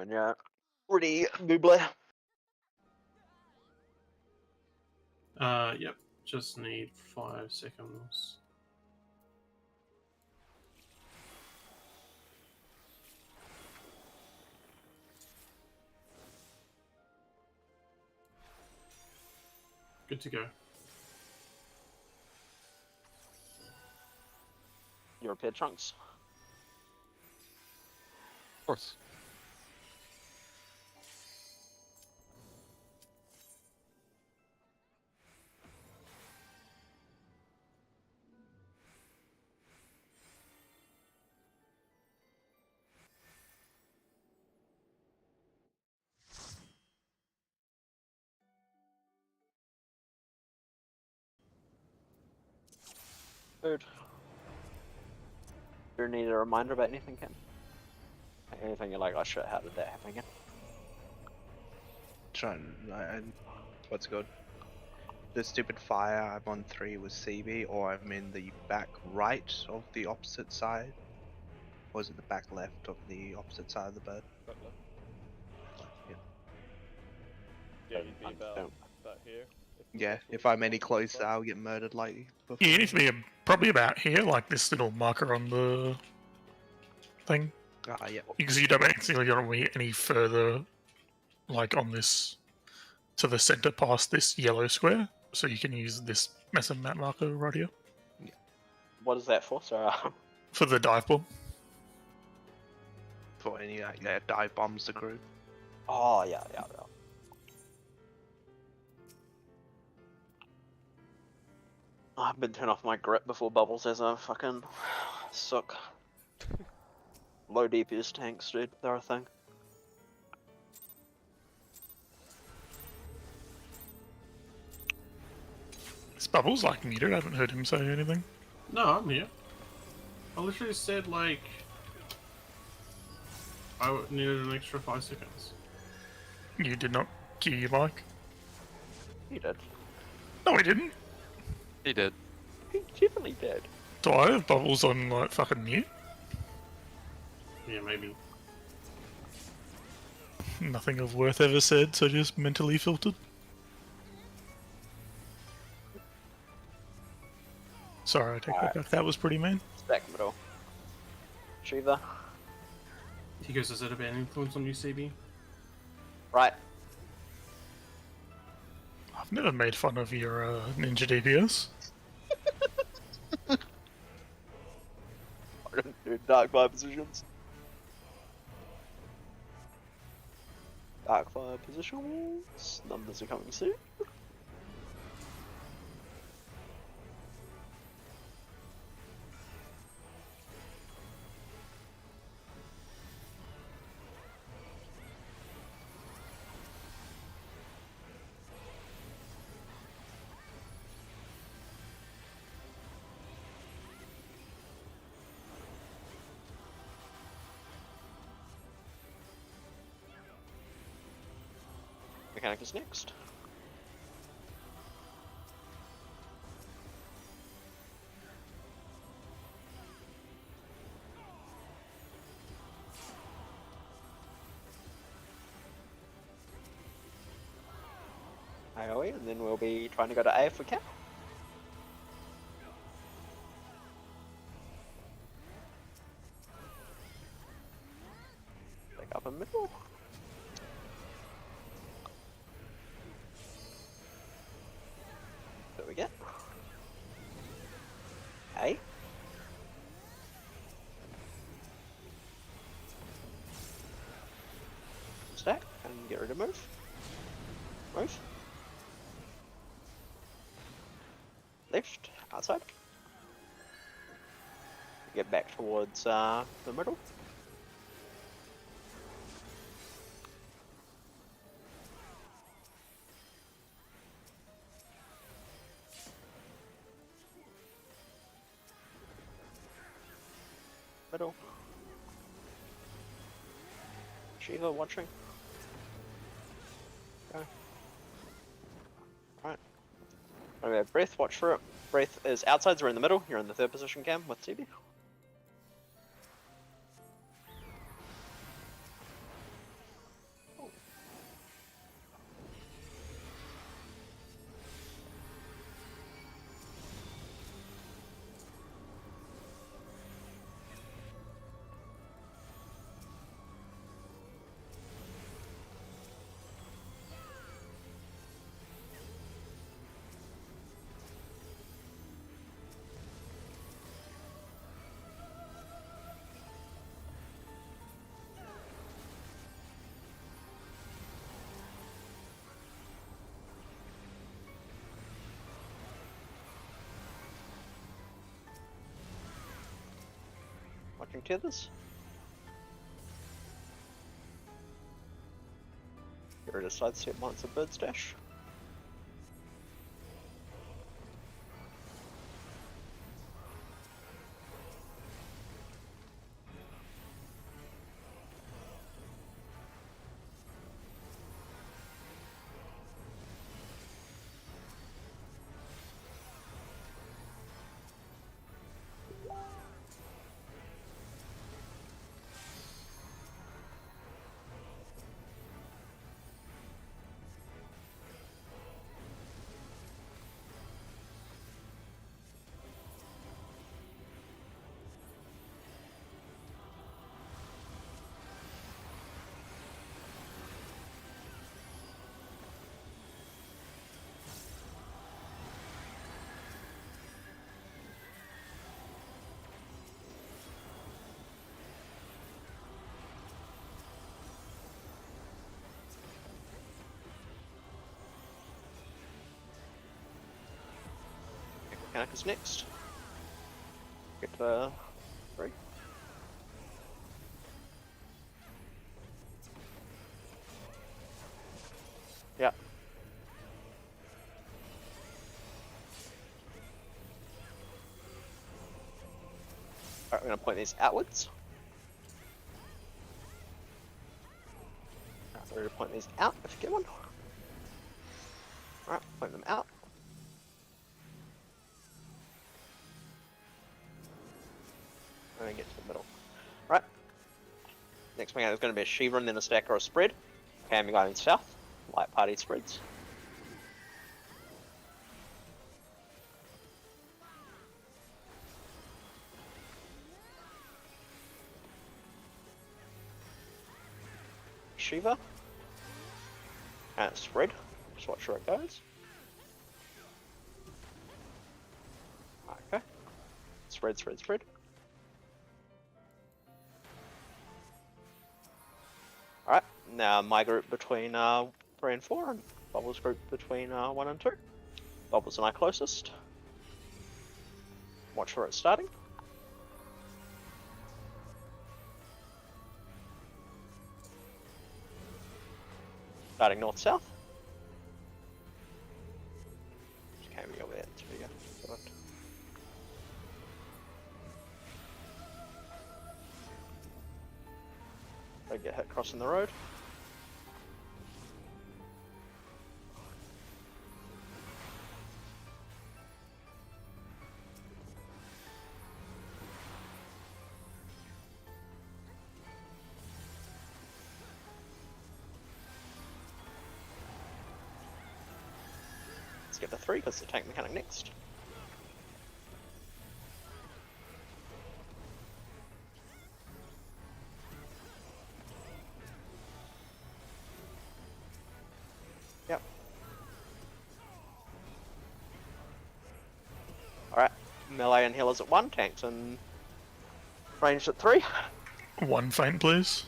when you're ready, Buble. Yep. Just need 5 seconds. Good to go. You repair chunks. Of course. Good. Do you need a reminder about anything, Kim? Anything you're like, oh shit, how did that happen again? What's it called? The stupid fire. I'm on 3 with CB, or I'm in the back right of the opposite side. Or is it the back left of the opposite side of the bird? Back left. Yeah. Yeah, you'd be I about don't- here. Yeah, possible. if I'm any closer, I'll get murdered like before. Yeah, you need to be probably about here, like this little marker on the thing. Ah, yeah. Because you don't actually don't be any further, like on this, to the center past this yellow square. So you can use this massive map marker right here What is that for? Sorry. for the dive bomb. For any dive bombs the crew. Oh, yeah. I've been turning off my grip before bubbles as a fucking sook. Low DPS tanks, dude. They're a thing. This Bubbles like muted. I haven't heard him say anything. No, I'm here. I literally said, like, I needed an extra 5 seconds. You did not cue your mic. He did. No, he didn't. He did. He definitely did. Do I have Bubbles on like fucking mute? Yeah, maybe. Nothing of worth ever said, so just mentally filtered. Sorry, I take that back. That was pretty mean. It's back middle. Shiva. He goes, is it a bad influence on you, CB? Right. I've never made fun of your ninja DPS. I don't do dark fire positions. Dark fire positions. Numbers are coming soon. Mechanicus next. AoE, and then we'll be trying to go to A if we can. Back up in middle. There we go. A. Stack and get rid of move. Move. Left, outside. Get back towards the middle. Middle. Shiva watching. Okay. Alright. Okay, Breath, watch for it. Breath is outside, so we're in the middle. You're in the third position, Cam, with TB. Watching tethers. Get rid of sidestep once a bird stash. Mechanicus next. Get the 3. Yeah. Alright, we're gonna point these outwards. Alright, we're gonna point these out if you get one. Alright, point them out. And then get to the middle. Right. Next thing is going to be a Shiva and then a stack or a spread. Okay, I'm going south. Light party spreads. Shiva. And a spread. Just watch where it goes. Okay. Spread, spread, spread. Alright, now my group between 3 and 4, and Bubbles' group between 1 and 2. Bubbles and I closest. Watch where it's starting. Starting north-south. Just came over there, it's pretty good. Perfect. Don't get hit crossing the road. Let's get the 3 because the tank mechanic next. Yep. Alright, melee and healers at 1, tanks and ranged at 3. 1 feint, please.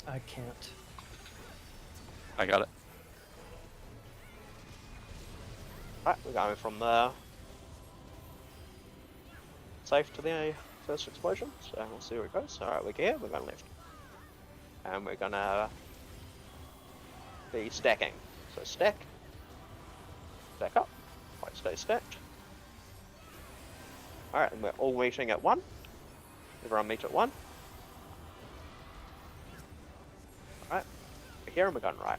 I can't. I got it. Right, we're going from the safe to the first explosion, so we'll see where it goes. Alright, we're here, we're going left. And we're gonna be stacking. So stack, stack up, white stay stacked. Alright, and we're all meeting at 1. Everyone meet at 1. Alright, we're here and we're going right.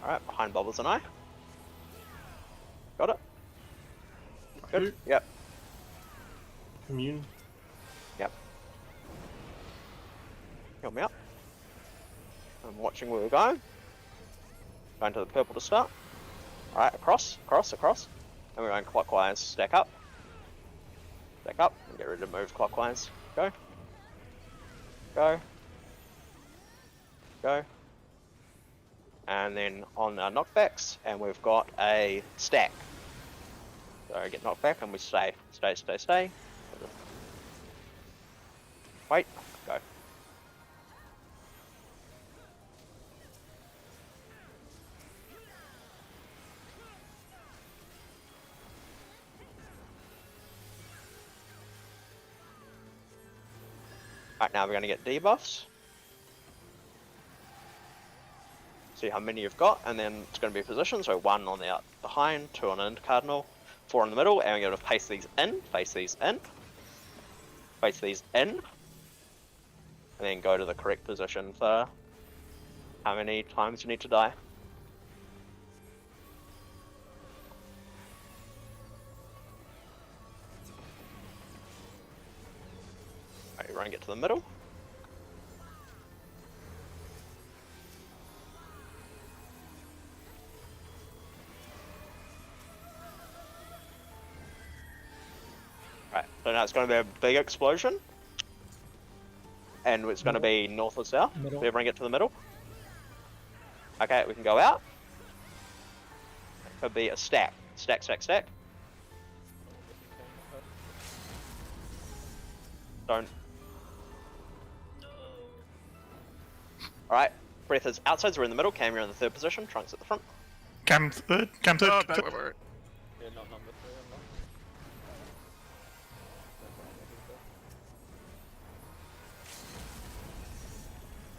Alright, behind Bubbles and I. Got it? Good? Who? Yep, Commune. yep. Help me out. I'm watching where we're going. Going to the purple to start. Alright, across, across, across. And we're going clockwise, stack up. Stack up, and get ready to move clockwise. Go. Go. Go. And then on our knockbacks, and we've got a stack. So I get knocked back and we stay. Stay, stay, stay. Wait, go. Alright, now we're going to get debuffs. See how many you've got, and then it's going to be position. So 1 on the out behind, 2 on the end cardinal, 4 in the middle, and we're going to face these in, face these in, face these in, and then go to the correct position for how many times you need to die. Alright, run, get to the middle. Right, so now it's going to be a big explosion. And it's going to be north or south. Middle. So everyone get to the middle. Okay, we can go out. It could be a stack. Stack, stack, stack. Don't. Alright, Breath is outside, so we're in the middle. Cam, you're in the third position. Trunks at the front. Cam third. Cam third. Oh, Cam third. Yeah, not number 3,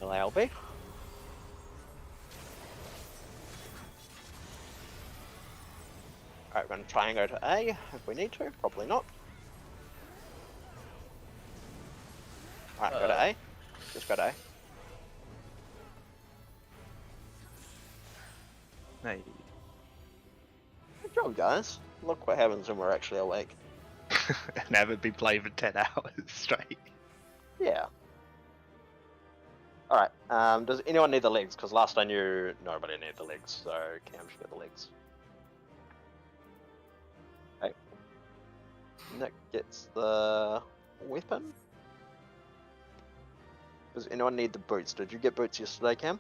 I'm not. LALB. Alright, we're going to try and go to A if we need to. Probably not. Alright, go to A. Just go to A. Hey. Good job, guys. Look what happens when we're actually awake. And haven't been playing for 10 hours straight. Yeah. Alright, does anyone need the legs? Because last I knew nobody needed the legs, so Cam should get the legs. Okay. Nick gets the weapon. Does anyone need the boots? Did you get boots yesterday, Cam?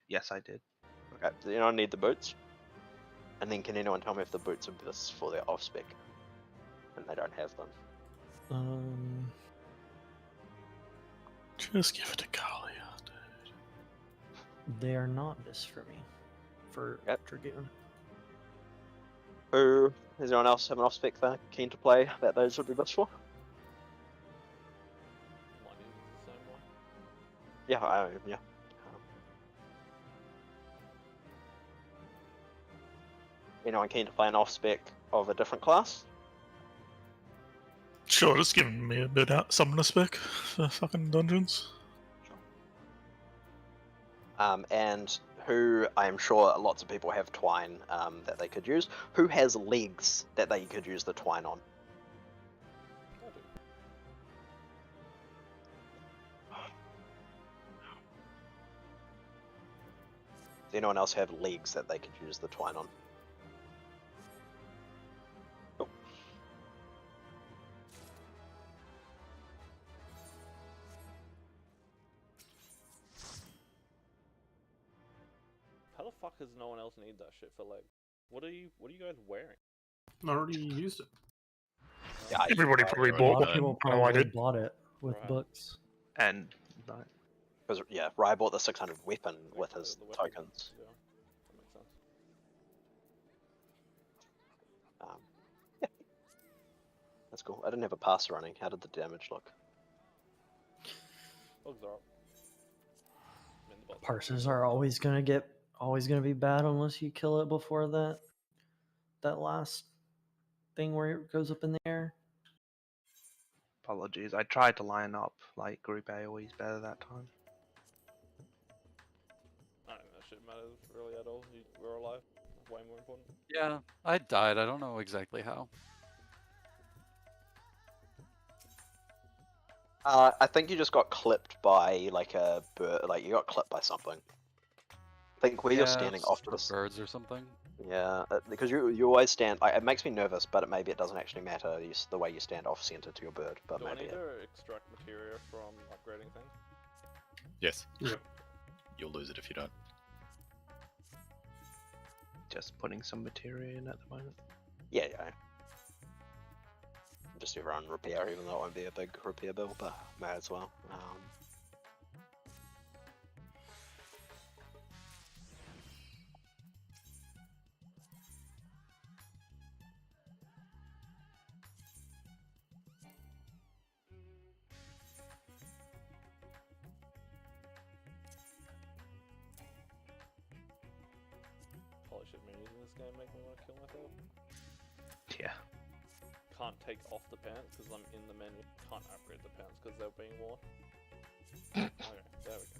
Yes, I did. Okay, does anyone need the boots? And then can anyone tell me if the boots are this for their off-spec? And they don't have them. Just give it to Kalia, dude. They are not this for me. For Yep. Dragoon. Who, does anyone else have an off-spec they're keen to play that those would be best for? Mine is the same one. Yeah, yeah. Anyone keen to play an off-spec of a different class? Sure, just giving me a bit out summoner spec for fucking dungeons. And who, I am sure lots of people have twine that they could use. Who has legs that they could use the twine on? I do. Does anyone else have legs that they could use the twine on? Cool. How the fuck does no one else need that shit for leg? What are you guys wearing? I already used it. Yeah, Everybody probably A lot bought of one. people I know I probably did. bought it with Right. books. And like, because yeah, Rye bought the 600 weapon with his The weapon. tokens. Yeah, that makes sense. Yeah, that's cool. I didn't have a pass running. How did the damage look? Bugs are up. I'm in the box. Parsers are always gonna be bad unless you kill it before that last thing where it goes up in the air. apologies. I tried to line up like Group A always better that time. I don't think that shit matters really at all. We're alive. That's way more important. Yeah, I died. I don't know exactly how. I think you just got clipped by like a bird. Like you got clipped by something. I think where you're standing off to the birds or something. Yeah, because you always stand. Like, it makes me nervous, but maybe it doesn't actually matter the way you stand off center to your bird. But Do I maybe need it. to extract materia from upgrading things? Yes. Yep. You'll lose it if you don't. Just putting some materia in at the moment. Yeah, yeah. Just everyone repair, even though it won't be a big repair bill, but may as well. holy shit menus in this game make me want to kill myself. Yeah. Can't take off the pants because I'm in the menu. Can't upgrade the pants because they're being worn. Okay, there we go.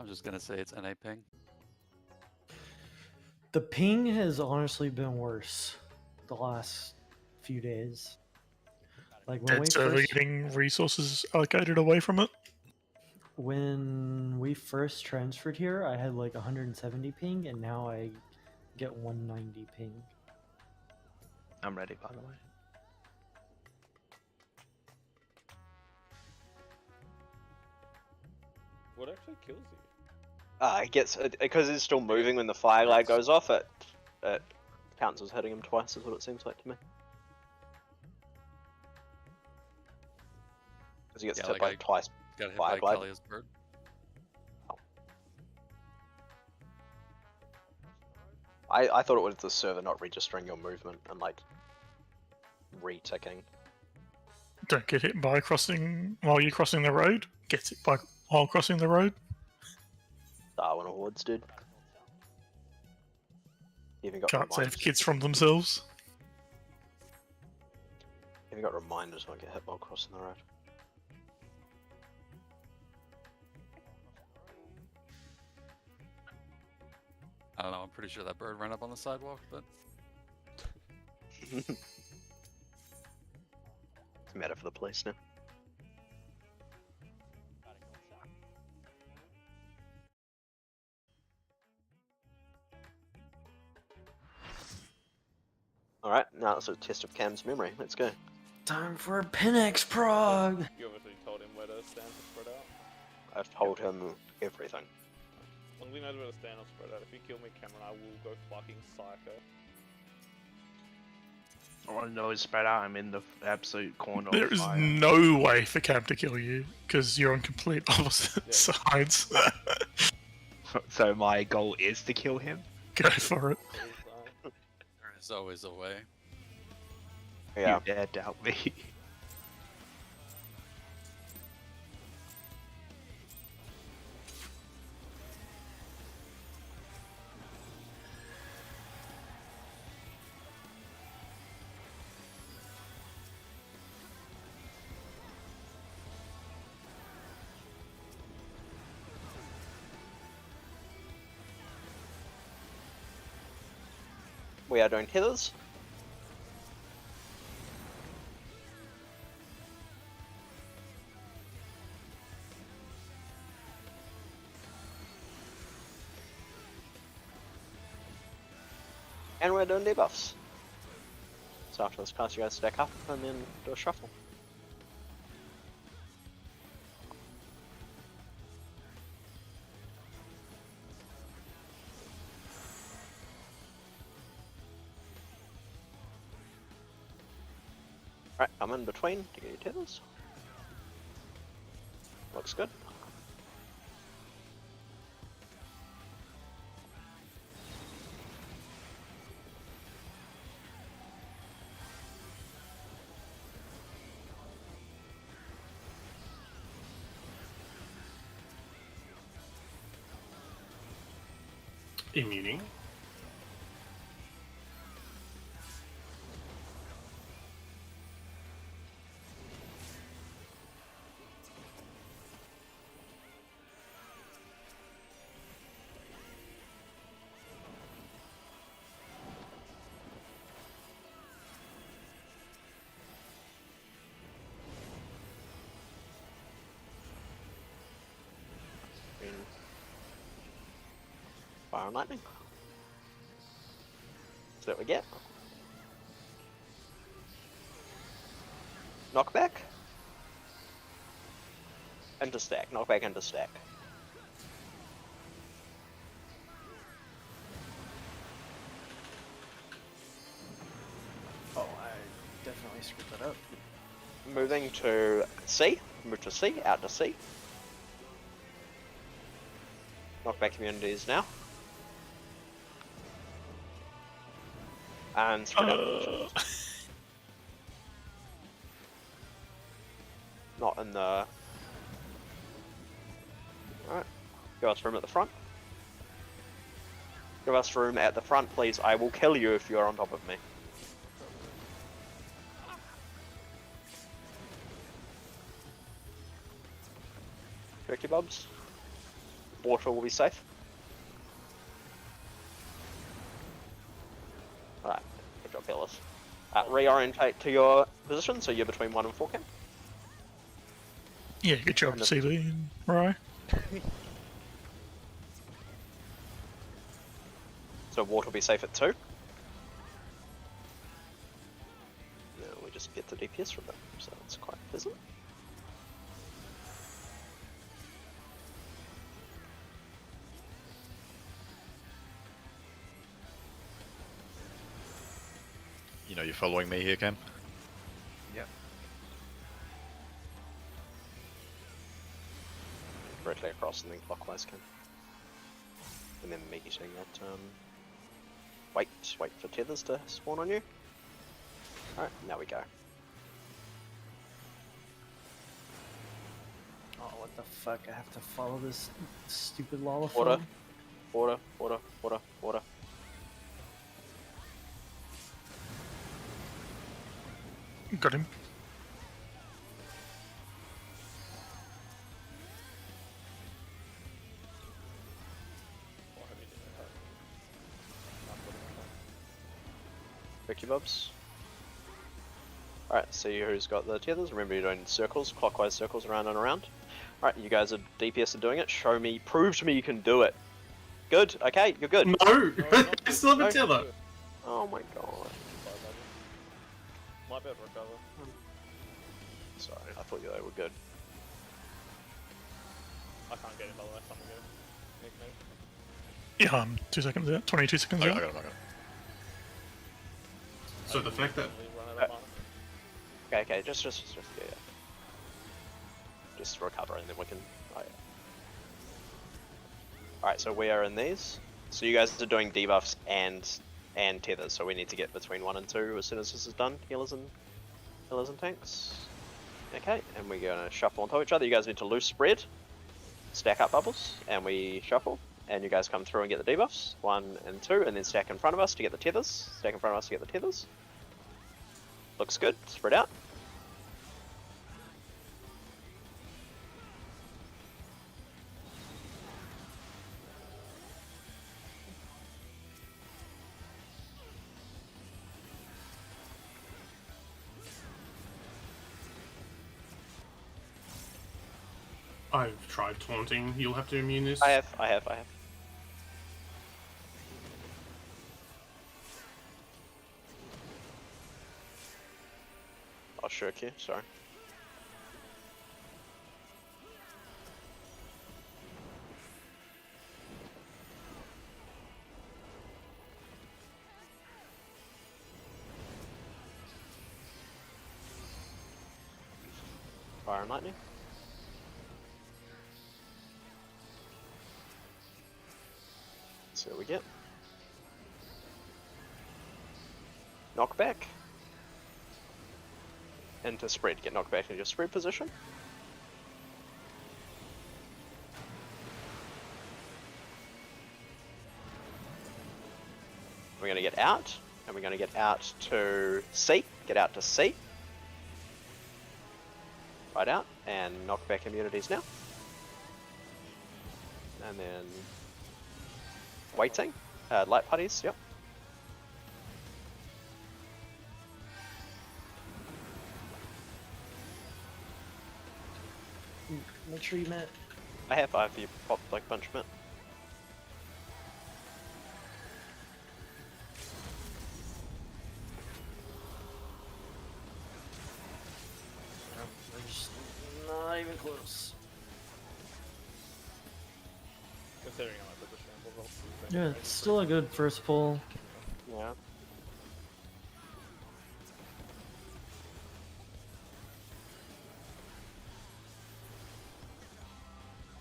I'm just gonna say it's NA ping. The ping has honestly been worse the last few days. Like when we Dead server first, getting resources allocated away from it. when we first transferred here, I had like 170 ping, and now I get 190 ping. I'm ready, by the way. What actually kills you? It gets because it's still moving when the fire light goes off. It counts as hitting him twice, is what it seems like to me. Because he gets Yeah, hit like by I twice. Got hit Fire by blade. Kalia's bird. I thought it was the server not registering your movement and like re-ticking. Don't get hit by crossing while you're crossing the road. Gets hit by while crossing the road. Darwin Awards, dude. You even got Can't reminders. save kids from themselves. You even got reminders not get hit while crossing the road. I don't know. I'm pretty sure that bird ran up on the sidewalk, but It's a matter for the police now. Alright, now it's a test of Cam's memory. Let's go. Time for a Pinex prog. You obviously told him where to stand to spread out. I've told him everything. As long as he knows where to stand or spread out. If you kill me, Cameron, I will go fucking psycho. All I know is spread out. I'm in the absolute corner. There of is fire. no way for Cam to kill you because you're on complete opposite Yeah. sides. So my goal is to kill him. Go for it. Please don't. there is always a way. Yeah. You dare doubt me. We are doing Heathers. And we're doing debuffs. So after this class you guys stack up and then do a shuffle. Alright, I'm in between to get your tethers. Looks good. Immuning. Fire and lightning. So that we get. Knockback. Into stack. Knockback into stack. Oh, I definitely screwed that up. Moving to C. Move to C. Out to C. Knockback communities now. And spread out positions. Not in the... Alright. Give us room at the front. Give us room at the front, please. I will kill you if you're on top of me. Turkey bubs. Water will be safe. Alright, good job, Hillis. Reorientate to your position, so you're between 1 and 4 cam. Yeah, good job, And the- CB and Rye. So water will be safe at 2. Yeah, we just get the DPS from them, so it's quite pleasant. You know you're following me here, Cam? Yep. Directly across and then clockwise cam. And then meeting at wait for tethers to spawn on you. Alright, now we go. Oh, what the fuck? I have to follow this stupid Lolliflame? Water. Water, water, water, water. Got him. Or have you did it? Not good enough. Ricky Bubs. Alright, see who's got the tethers. Remember you're doing circles, clockwise circles around and around. Alright, you guys are DPS are doing it. Show me, prove to me you can do it. Good, okay, you're good. No! No, I still have a No. tether! Oh my god. Sorry, baby. Might be able to recover. Sorry, I thought you they were good. I can't get him by the way, someone get him. Nick, maybe. Yeah, 2 seconds out. 22 seconds I got out. him, I got him. So the fact that Usually run out of mana. Okay, just yeah. Just recover and then we can. Oh, yeah. Alright, so we are in these. So you guys are doing debuffs and tethers, so we need to get between 1 and 2 as soon as this is done. Healers and tanks. Okay, and we're gonna shuffle on top of each other. You guys need to loose spread, stack up bubbles, and we shuffle. And you guys come through and get the debuffs, 1 and 2, and then stack in front of us to get the tethers. Stack in front of us to get the tethers. Looks good. Spread out. I've tried taunting, you'll have to immune this. I have. I'll shirk you, sorry. Fire and lightning. See what we get. Knockback. Into spread. Get knocked back into your spread position. We're going to get out, and we're going to get out to C. Get out to C. Right out, and knock back immunities now. And then waiting. Light putties, yep. Make sure you met. I have you pop like bunch of it. close. Considering I did the shambles, I'll see if Yeah, anything it's still a good first pull. Yeah.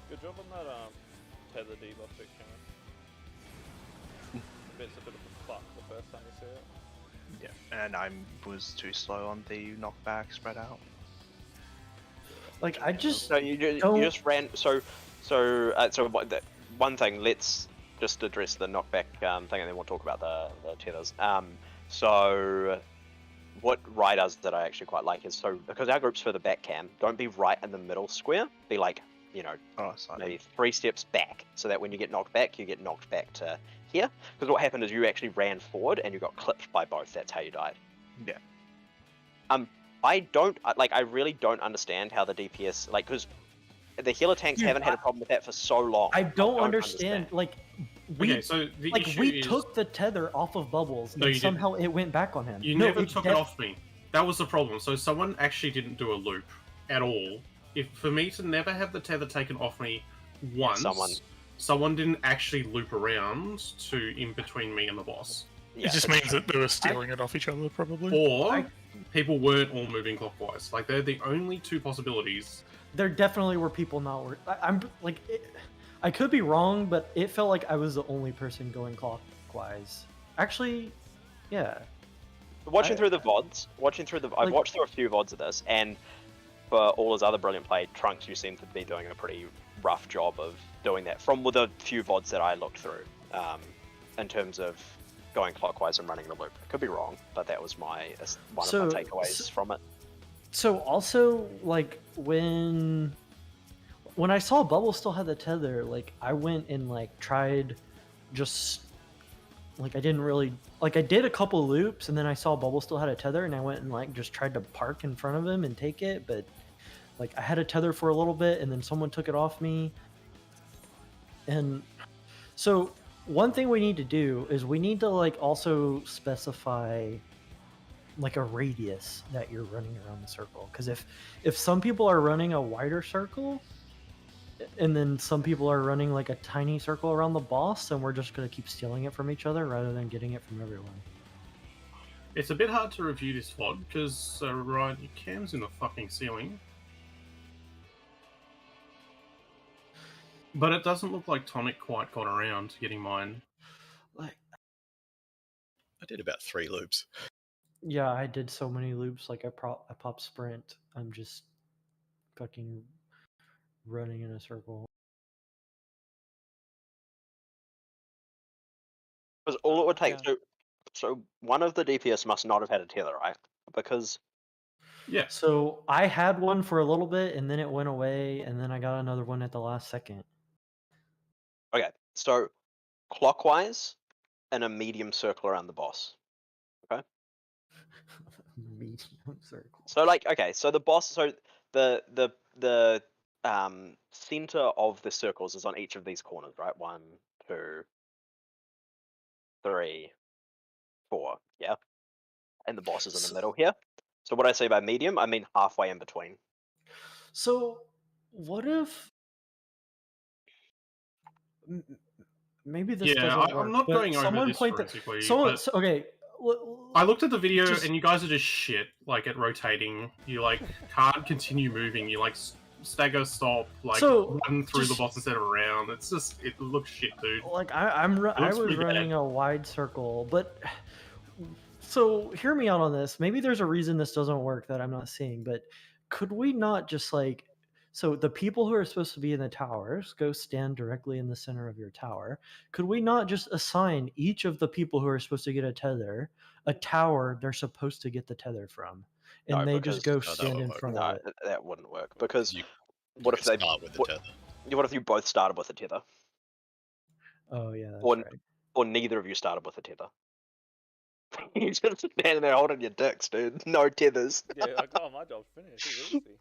Good job on that tether debuff pick, Cameron. It's a bit of a fuck the first time you see it. Yeah, and I was too slow on the knockback spread out. Like I just So you don't- just ran. So one thing. Let's just address the knockback thing, and then we'll talk about the tethers. So what Rai does that I actually quite like is, so because our group's further back, Cam, don't be right in the middle square. Be like, you know, Oh, sorry. maybe 3 steps back, so that when you get knocked back, you get knocked back to here. Because what happened is you actually ran forward and you got clipped by both. That's how you died. Yeah. I really don't understand how the DPS, like, because the healer tanks Dude, haven't had a problem with that for so long. I don't understand. Like we Okay, so the like issue we is took the tether off of Bubbles, No, and you somehow it went back on him. you No, never took it off me. That was the problem. So someone actually didn't do a loop at all. If for me to never have the tether taken off me once, someone didn't actually loop around to in between me and the boss. Yeah, it just that's means that they were stealing it off each other, probably. Or people weren't all moving clockwise. Like they're the only two possibilities. There definitely were people not. I'm like, I could be wrong, but it felt like I was the only person going clockwise. Actually, yeah. Watching through the VODs, I've Like- watched through a few VODs of this, and for all his other brilliant play, Trunks, you seem to be doing a pretty rough job of doing that. From the few VODs that I looked through, in terms of going clockwise and running the loop. I could be wrong, but that was one of my takeaways from it. So also, like when I saw Bubble still had the tether, like I went and like tried, just like I didn't really like I did a couple loops, and then I saw Bubble still had a tether, and I went and like just tried to park in front of him and take it, but like I had a tether for a little bit, and then someone took it off me, and so one thing we need to do is we need to like also specify like a radius that you're running around the circle, because if some people are running a wider circle and then some people are running like a tiny circle around the boss, then we're just going to keep stealing it from each other rather than getting it from everyone. It's a bit hard to review this VOD because Ryan, your cam's in the fucking ceiling. But it doesn't look like Tonic quite got around to getting mine. Like, I did about 3 loops. yeah, I did so many loops, like I pop sprint, I'm just fucking running in a circle. Because all it would take, Yeah. so one of the DPS must not have had a tether, right? Because Yeah. So I had one for a little bit, and then it went away, and then I got another one at the last second. okay, so clockwise in a medium circle around the boss. Medium circle. So like, okay, so the boss, so the center of the circles is on each of these corners, right? 1, 2, 3, 4, yeah. And the boss is in the middle here. So what I say by medium, I mean halfway in between. So what if maybe this Yeah, doesn't work? I'm not but going over someone this point the- forensically, someone, but- so, okay. I looked at the video Just- and you guys are just shit, like at rotating. You like can't continue moving. You like stagger, stop, like So, run through the just- boss instead of around. It's just it looks shit, dude. Like I looks was pretty bad. running a wide circle, but so hear me out on this. Maybe there's a reason this doesn't work that I'm not seeing, but could we not just like, so the people who are supposed to be in the towers go stand directly in the center of your tower. Could we not just assign each of the people who are supposed to get a tower they're supposed to get the tether from, and No, they just go because- No, that stand won't in work. front No, of it? that wouldn't work, because You, what you if can they start with the what- tether? what if you both started with a tether, Oh yeah, that's Or- right. or neither of you started with a tether? You just standing there holding your dicks, dude. No tethers. Yeah, like, oh, my job's finished. It's easy.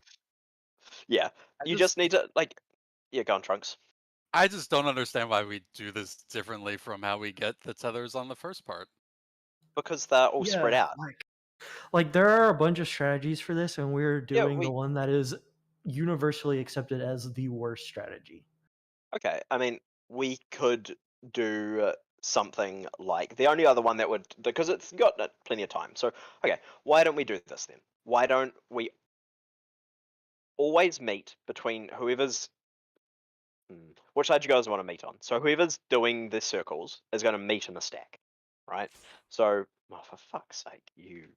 Yeah, you just need to like, yeah, go on, Trunks. I just don't understand why we do this differently from how we get the tethers on the first part. Because they're all spread Yeah, out. Like there are a bunch of strategies for this, and we're Yeah, doing the one that is universally accepted as the worst strategy. Okay, I mean, we could do something like the only other one that would, because it's got plenty of time. So, okay, why don't we do this then? Why don't we always meet between whoever's. Which side you guys want to meet on? So whoever's doing the circles is going to meet in the stack, right? So, oh, for fuck's sake, you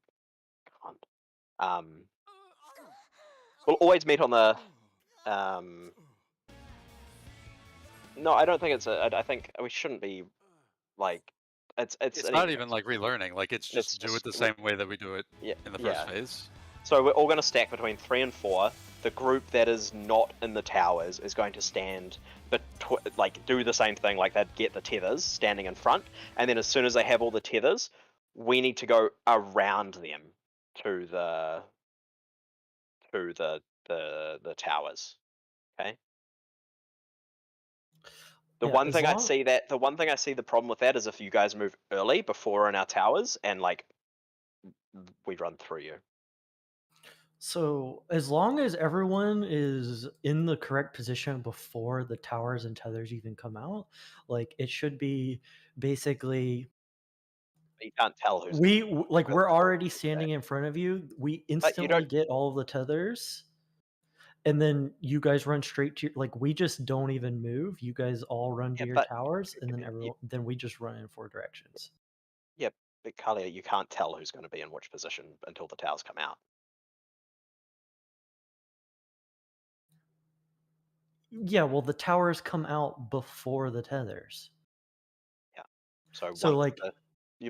can't. We'll always meet on the. No, I don't think it's a. I think we shouldn't be like. It's not even like relearning. Like it's It's just do just- it the same way that we do it Yeah, in the yeah. first phase. So we're all going to stack between 3 and 4. The group that is not in the towers is going to stand, like do the same thing, like they'd get the tethers standing in front, and then as soon as they have all the tethers, we need to go around them to the towers. Okay. The Yeah, one as thing I long- see the problem with that is if you guys move early before we're in our towers and like we run through you. So as long as everyone is in the correct position before the towers and tethers even come out, like it should be basically You can't tell who's we're already who's standing in front of you. We you instantly don't- get all of the tethers, and then you guys run straight to like we just don't even move. You guys all run to Yeah, your but towers, and then you- then we just run in 4 directions. But Kalia, you can't tell who's going to be in which position until the towers come out. Yeah, well, the towers come out before the tethers. So So, once like-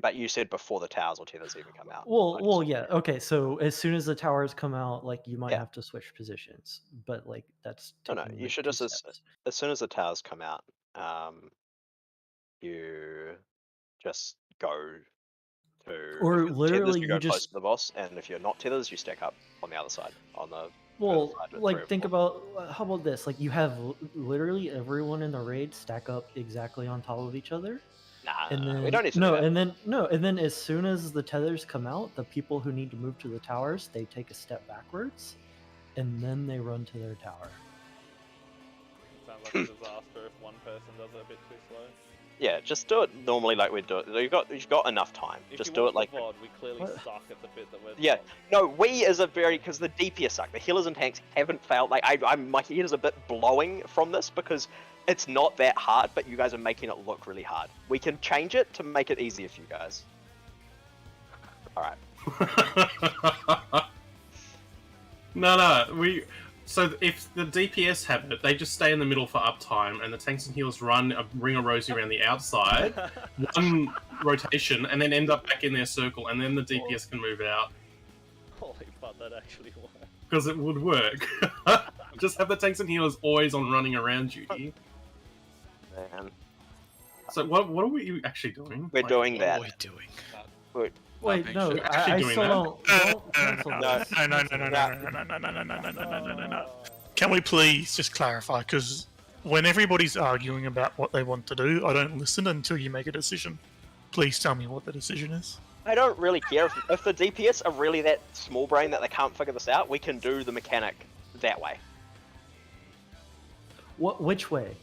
but you said before the towers or tethers even come out. Well, I just- well, yeah. Okay, so as soon as the towers come out, like you might Yeah. have to switch positions, but like that's No, no, taking, you like, should 2 just steps. as soon as the towers come out, you just go to. Or if you're literally tethers, you you go close just- to the boss, and if you're not tethers, you stack up on the other side on the. Well, side with 3 like or think 4. about how about this? Like you have literally everyone in the raid stack up exactly on top of each other, Nah, and then we don't need to. no, do that. and then as soon as the tethers come out, the people who need to move to the towers, they take a step backwards, and then they run to their tower. Sounds like a disaster if one person does it a bit too slow. Yeah, just do it normally like we do it. You've got enough time. If Just you do watch it like. the VOD, we clearly What? suck at the bit that we're Yeah, doing. no, we is a very because the DPS suck. The healers and tanks haven't failed. Like my head is a bit blowing from this because it's not that hard, but you guys are making it look really hard. We can change it to make it easier for you guys. All right. No, So if the DPS have it, they just stay in the middle for uptime, and the tanks and healers run a ring of Rosie around the outside, one rotation, and then end up back in their circle, and then the DPS can move out. Holy fuck, that actually worked. Because it would work. Just have the tanks and healers always on running around duty. Man. So what are we actually doing? We're Like, doing What that. are we doing? Wait, Nothing. no, Should we actually I doing still that? don't cancel No. this. No. Can we please just clarify? Because when everybody's arguing about what they want to do, I don't listen until you make a decision. Please tell me what the decision is. I don't really care if the DPS are really that small brain that they can't figure this out. We can do the mechanic that way. Which way?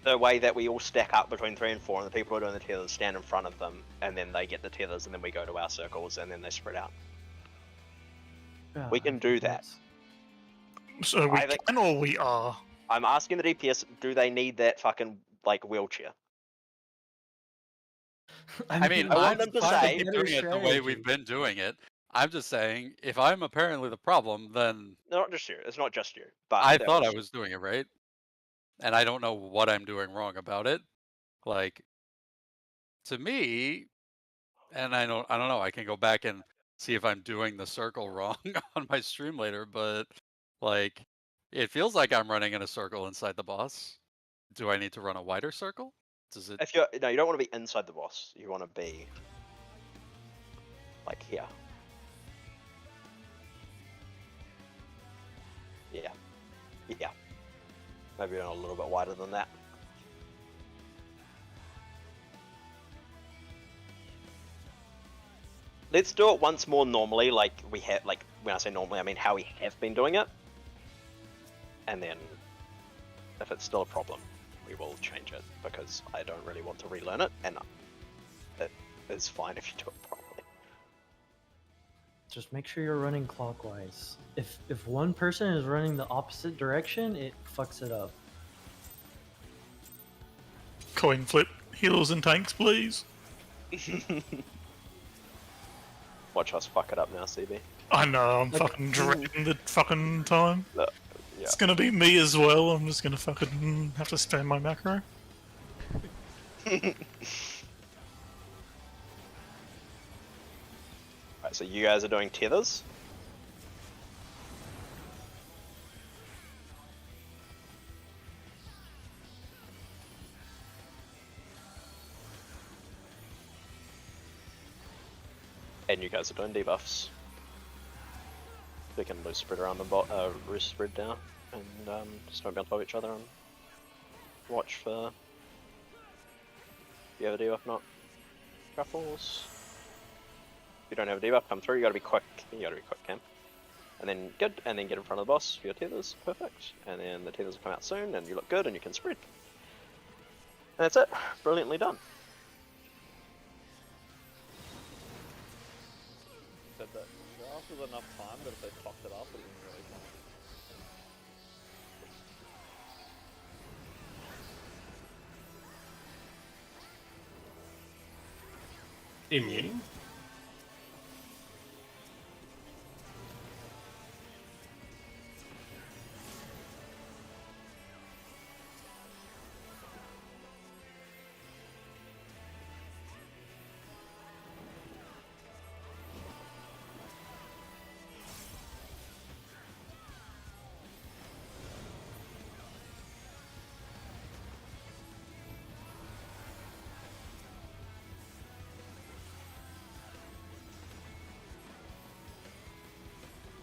The way that we all stack up between 3 and 4, and the people who are doing the tethers stand in front of them, and then they get the tethers, and then we go to our circles, and then they spread out. We can do that. So we I think- can or we are. I'm asking the DPS, do they need that fucking like wheelchair? I mean, I want I'm them to fine say- with doing it the way we've been doing it. I'm just saying, if I'm apparently the problem, then Not just you. It's not just you. But I there thought I is- was doing it right, and I don't know what I'm doing wrong about it. Like, to me, and I don't know. I can go back and see if I'm doing the circle wrong on my stream later, but like, it feels like I'm running in a circle inside the boss. Do I need to run a wider circle? Does it? If you you don't want to be inside the boss. You want to be like here. Yeah. Yeah. Maybe a little bit wider than that. Let's do it once more normally, like we have. Like when I say normally, I mean how we have been doing it. and then if it's still a problem, we will change it because I don't really want to relearn it, and it is fine if you do it properly. Just make sure you're running clockwise. If one person is running the opposite direction, it fucks it up. Coin flip, healers and tanks, please. Watch us fuck it up now, CB. I know, I'm fucking dreading the fucking time. Yeah. It's gonna be me as well. I'm just gonna fucking have to spam my macro. Alright, so you guys are doing tethers. And you guys are doing debuffs. We can loose spread around the loose spread down, and just don't be on top of each other and watch for if you have a debuff, not shuffles. If you don't have a debuff come through, you gotta be quick. You gotta be quick, Cam. And then good, and then get in front of the boss for your tethers, perfect. And then the tethers will come out soon, and you look good, and you can spread. And that's it, brilliantly done. Said that draft was enough time, but if they fucked it up, it didn't really count. Immune.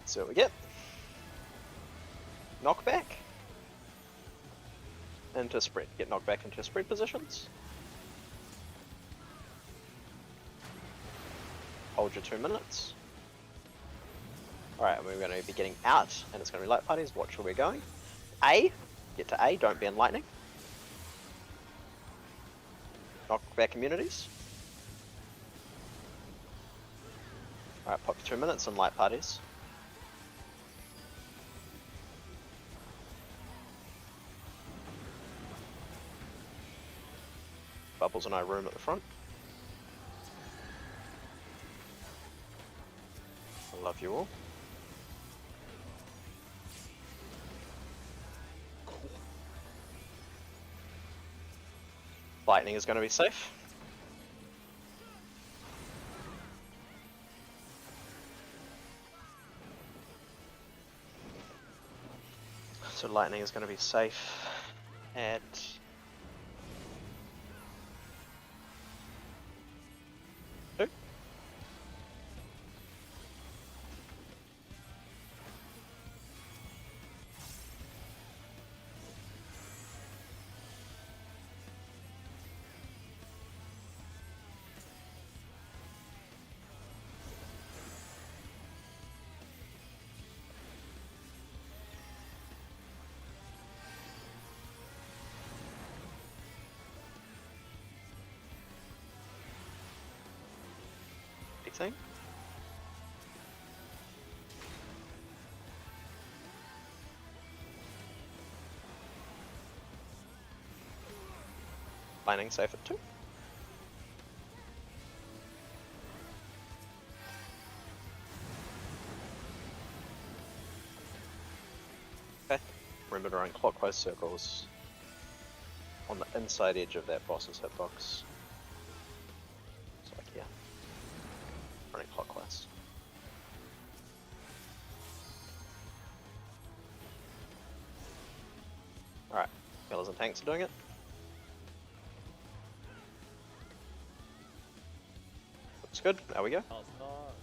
So we get knockback into spread. Get knocked back into spread positions. Hold your 2 minutes. Alright, we're going to be getting out, and it's going to be light parties. Watch where we're going. A. Get to A, don't be in lightning. Knockback communities. Alright, pop your 2 minutes in light parties. Bubbles and I room at the front. I love you all. Lightning is going to be safe. So lightning is going to be safe at thing. Lightning safe at 2. Okay. Remember to run clockwise circles on the inside edge of that boss's hitbox. It's like, yeah. Running clockwise. Alright, healers and tanks are doing it. Looks good, there we go. Oh, it's not.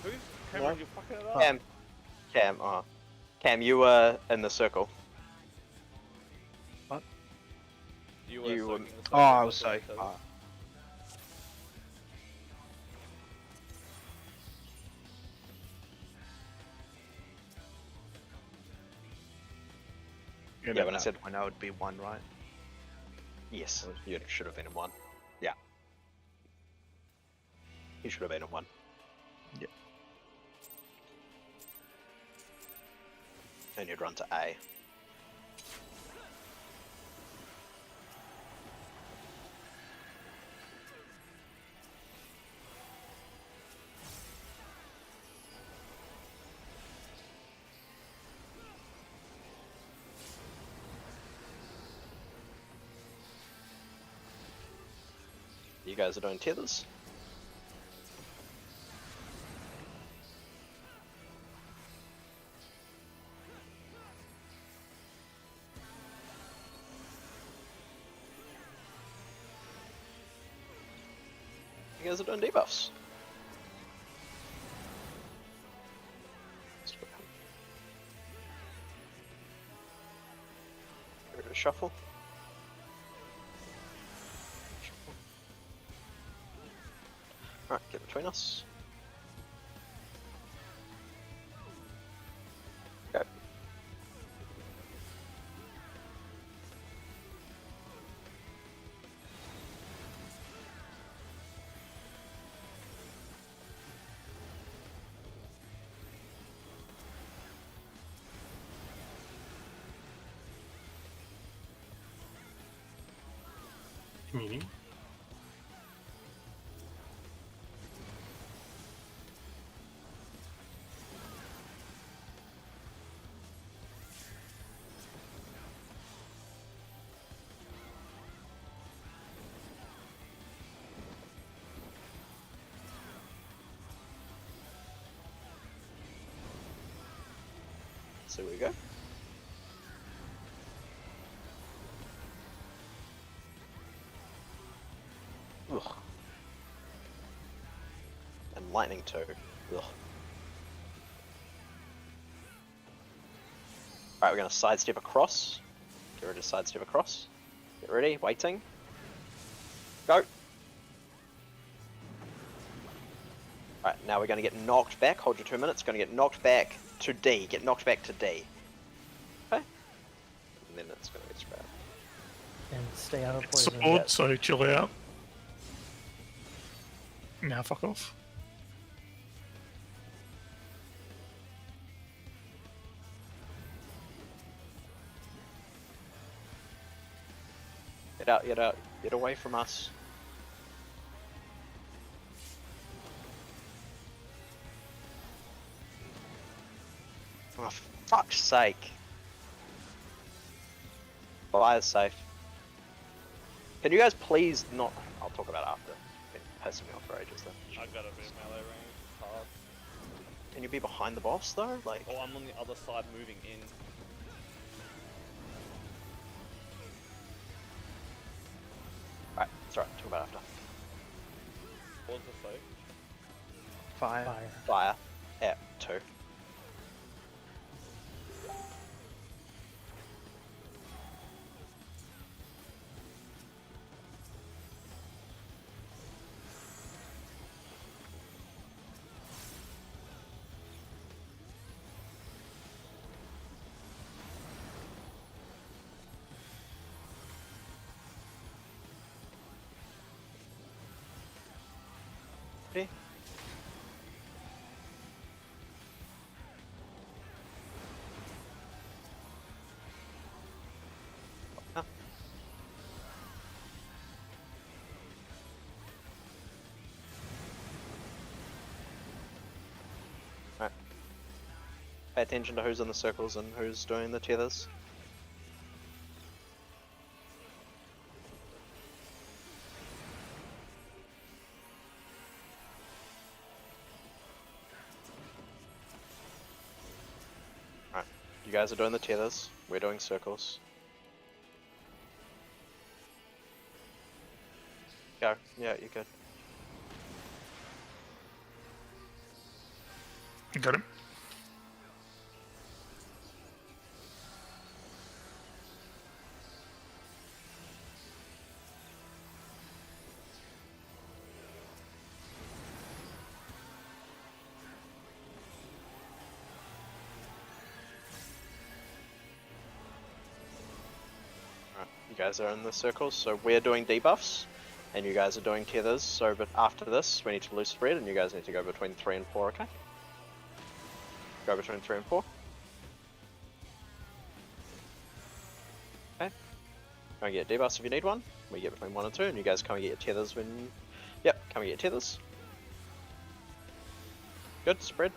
Who's Cameron? You're fucking it up. Cam, you were in the circle. You were you were- soaking the Oh, circle I was with so the tethers. far. Yeah, when I At said that point, I would be 1, right? yes, you should have been in 1. Yeah. You should have been in 1. Yep. And you'd run to A. You guys are doing tethers. You guys are doing debuffs. Give it a shuffle. Alright, get between us. Go. Communing. So we go. Ugh. And lightning too. Ugh. Alright, we're gonna sidestep across. Get ready to sidestep across. Get ready, waiting. Go! Alright, now we're gonna get knocked back. Hold your 2 minutes. Gonna get knocked back to D. Get knocked back to D. Okay? And then it's gonna get spread. And stay out of It's poison. sword, so chill out. Now fuck off. Get out, get out. Get away from us. Oh, for fuck's sake. Fire's safe. Can you guys please not... I'll talk about it after. Been pissing me off for ages though. I got a bit of melee range. It's hard. Can you be behind the boss though? Like... Oh, I'm on the other side moving in. Alright, it's alright. Talk about it after. What was the save? Fire. Fire. Fire. At 2. Okay. Ah. Alright. Pay attention to who's in the circles and who's doing the tethers. Alright. You guys are doing the tethers. We're doing circles. Go. Yeah, you're good. Got him. you guys are in the circles, so we're doing debuffs, and you guys are doing tethers. So, but after this, we need to loose spread, and you guys need to go between 3 and 4. Okay? Go between 3 and 4. Okay. Go and get debuffs if you need one. We get between 1 and 2, and you guys come and get your tethers when. Yep, come and get your tethers. Good spread.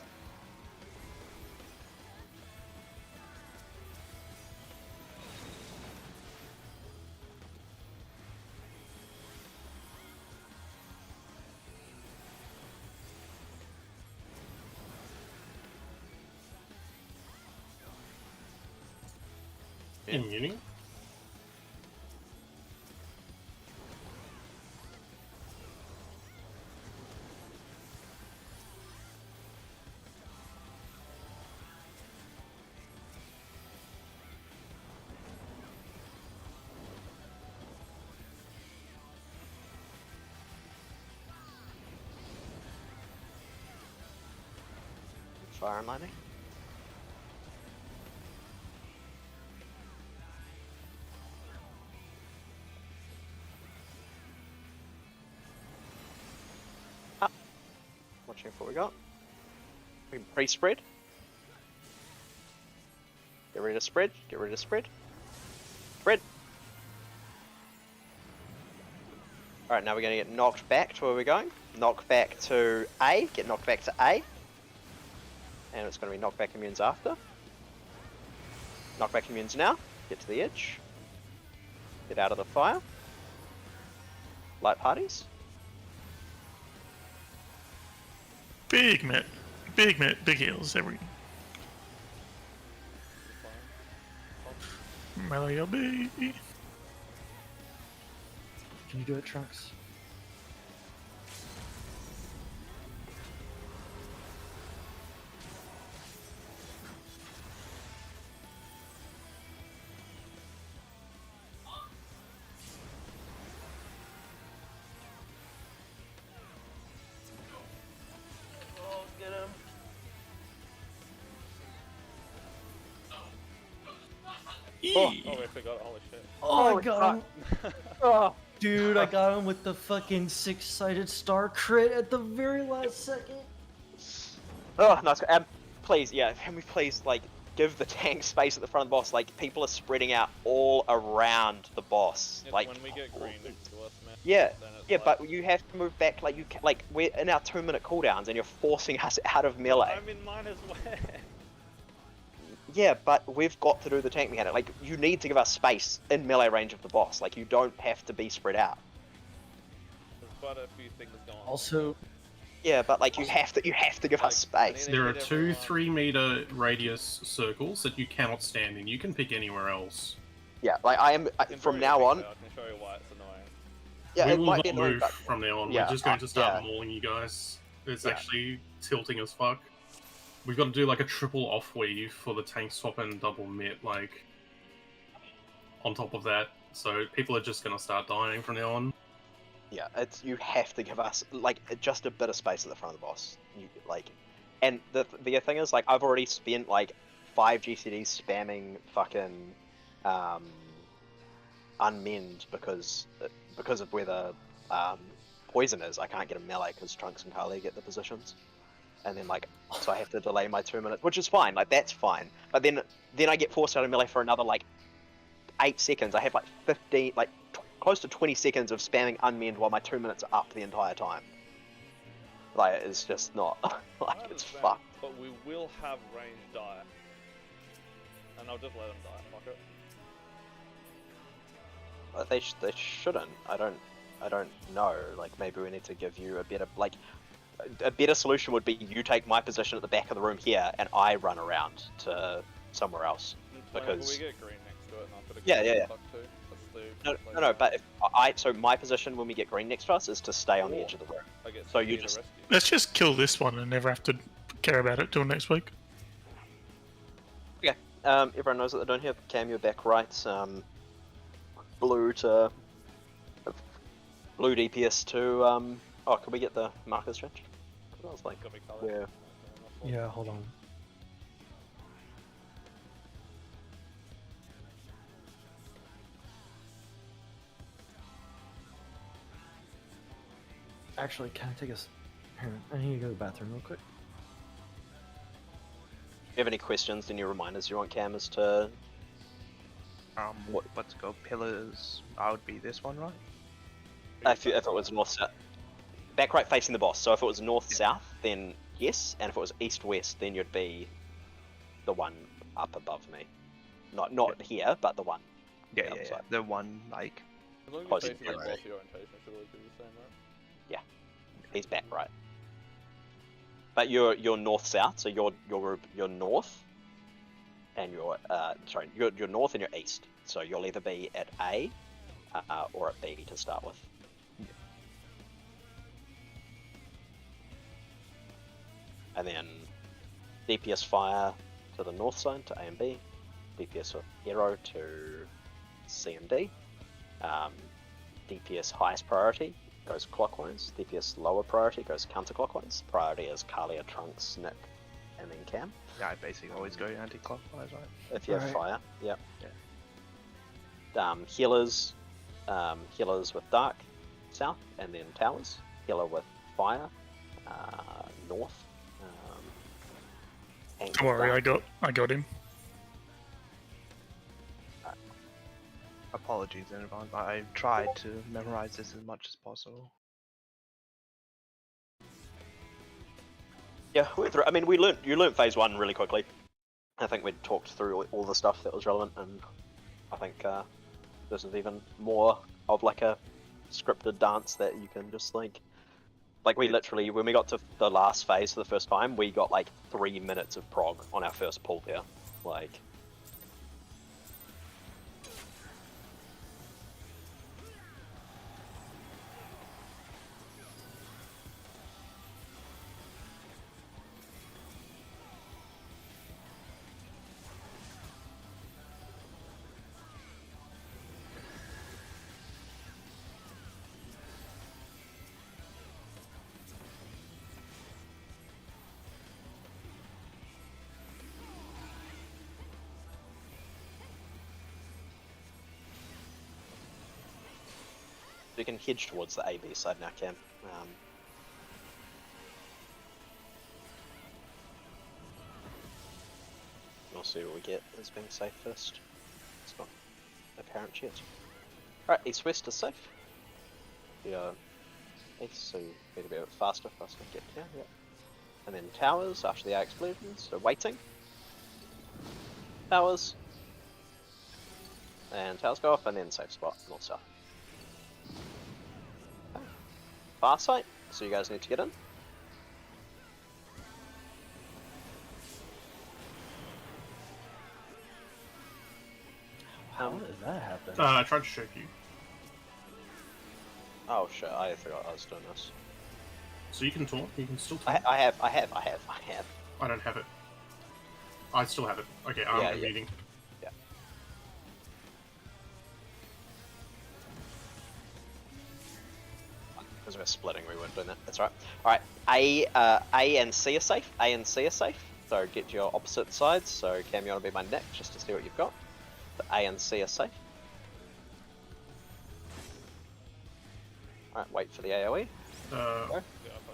Yeah. Immuning. Fire and lightning. Watching for what we got. We can pre-spread. Get ready to spread. Get ready to spread. Spread. Alright, now we're going to get knocked back to where we're going. Knock back to A. Get knocked back to A. And it's going to be knockback immunes after. Knockback immunes now. Get to the edge. Get out of the fire. Light parties. Big mit, big heals every. Melee LB. Can you do it, Trunks? Oh, we forgot. Holy shit. Oh, I got him. Oh, dude, I got him with the fucking 6-sided star crit at the very last second. Oh, nice. Please, yeah, can we please, like, give the tank space at the front of the boss? Like, people are spreading out all around the boss. It's Like, when we get green next to us, man. yeah, then it's yeah, like, but you have to move back. Like, like we're in our 2-minute cooldowns, and you're forcing us out of melee. I'm in mine as well. Yeah, but we've got to do the tank mechanic. Like, you need to give us space in melee range of the boss. Like, you don't have to be spread out. There's quite a few things going on. Also, Yeah, but like you have to give us space. There are hit 2 everyone. 3-meter radius circles that you cannot stand in. You can pick anywhere else. Yeah, like I am I can from draw now you a on. picture, I can show you why it's annoying. Yeah, We it will might not be annoying, move but from now on. yeah, We're just going to start yeah. mauling you guys. It's Yeah. actually tilting as fuck. We've got to do like a triple off weave for the tank swap and double mitt, like on top of that. So people are just going to start dying from now on. yeah, it's you have to give us like just a bit of space at the front of the boss. You like, and the thing is like I've already spent like 5 GCDs spamming fucking unmend because of where the poison is. I can't get a melee because Trunks and Carly get the positions. And then like, so I have to delay my 2 minutes, which is fine, like that's fine. But then I get forced out of melee for another like 8 seconds. I have like 15, like close to 20 seconds of spamming unmend while my 2 minutes are up the entire time. Like, it's just not, like, I it's understand, fucked. But we will have range die. And I'll just let them die, fuck it. But they shouldn't. I don't know. Like, maybe we need to give you a better, like, a better solution would be you take my position at the back of the room here, and I run around to somewhere else. Whenever Because- we get green next to it, and I'll put a Yeah, green yeah, yeah. fuck too. No, That's the no, but if so my position when we get green next to us is to stay on the edge of the room. I get so you CP to just- rescue. Let's just kill this one and never have to care about it till next week. Everyone knows what they're doing here. Cam, you're back right. Blue to blue DPS to oh, can we get the markers range? I was like, Got me covered. yeah. yeah, hold on. Actually, can I take a? Here, I need to go to the bathroom real quick. If you have any questions, any reminders you want Cam as to What's go pillars? I would be this one, right? if it was north south, back right facing the boss. So if it was north south, then yes, and if it was east west, then you'd be the one up above me. Not here, but the one. Yeah, the yeah, other yeah. side. The one like As long as Close you're it facing the right. boss, your orientation should always be the same, right? He's back right. But you're north south, so you're north, and you're north and you're east. So you'll either be at A, or at B to start with. And then DPS fire to the north side to A and B, DPS of hero to C and D, DPS highest priority goes clockwise, DPS lower priority goes counterclockwise. Priority is Kalia, Trunks, Nick, and then Cam. yeah, I basically always go anti-clockwise, right? If you have Alright. fire, yep. Yeah. Healers with dark, south, and then towers. Healer with fire, north. Tank Don't with worry, dark. I got him. Apologies in advance. I tried to memorize this as much as possible. Yeah, I mean, you learnt phase one really quickly. I think we talked through all the stuff that was relevant, and I think this is even more of like a scripted dance that you can just like we literally, when we got to the last phase for the first time, we got like 3 minutes of prog on our first pull there. Like, you can hedge towards the AB side now, Cam. We'll see what we get as being safe first. It's not apparent yet. Alright, east-west is safe. Yeah, east, so you need to be a bit faster for us to get down, yeah. And then towers after the air explosions, so waiting. Towers. And towers go off, and then safe spot, north-south. Far sight, so you guys need to get in. How did that happen? I tried to show you. Oh shit, I forgot I was doing this. So you can talk. You can still talk. I have. I don't have it. I still have it. Okay, I'm Yeah, in yeah. meeting. Because we're splitting, we weren't doing that. That's right. Alright, A and C are safe. A and C are safe. So get to your opposite sides. So Cam, you want to be my neck just to see what you've got. The A and C are safe. Alright, wait for the AoE. Yeah, I fucking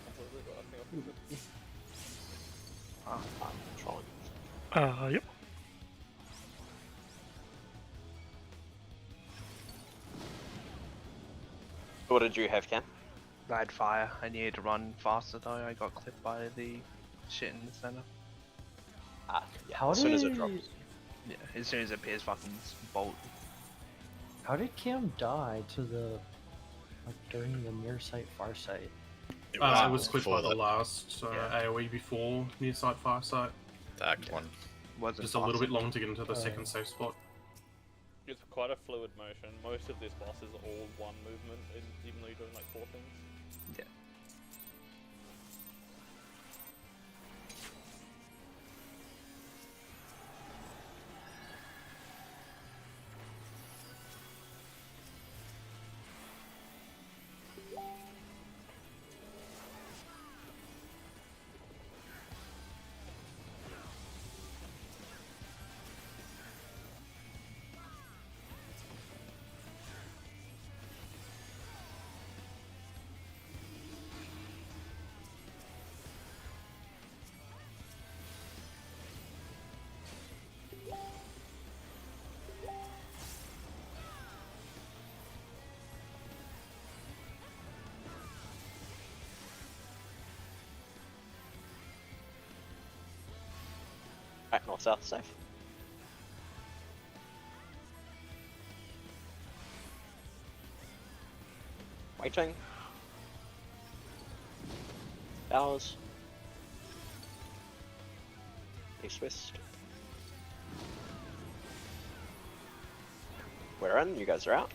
completely, but I think I fixed it. I'm trying. Yep. What did you have, Cam? I had fire. I needed to run faster though. I got clipped by the shit in the center. Yeah, How as soon as it did- drops. Yeah, as soon as it appears, fucking bolt. How did Cam die to the during the near sight far sight? It I was clipped before by the that, last Yeah. AoE before near sight, far sight. the act one. Wasn't Just a little fast. bit long to get into the Oh. second safe spot. It's quite a fluid motion. Most of this boss is all one movement, even though you're doing like 4 things. Yeah. Right, north south safe. Waiting. Towers. East west. We're in, you guys are out.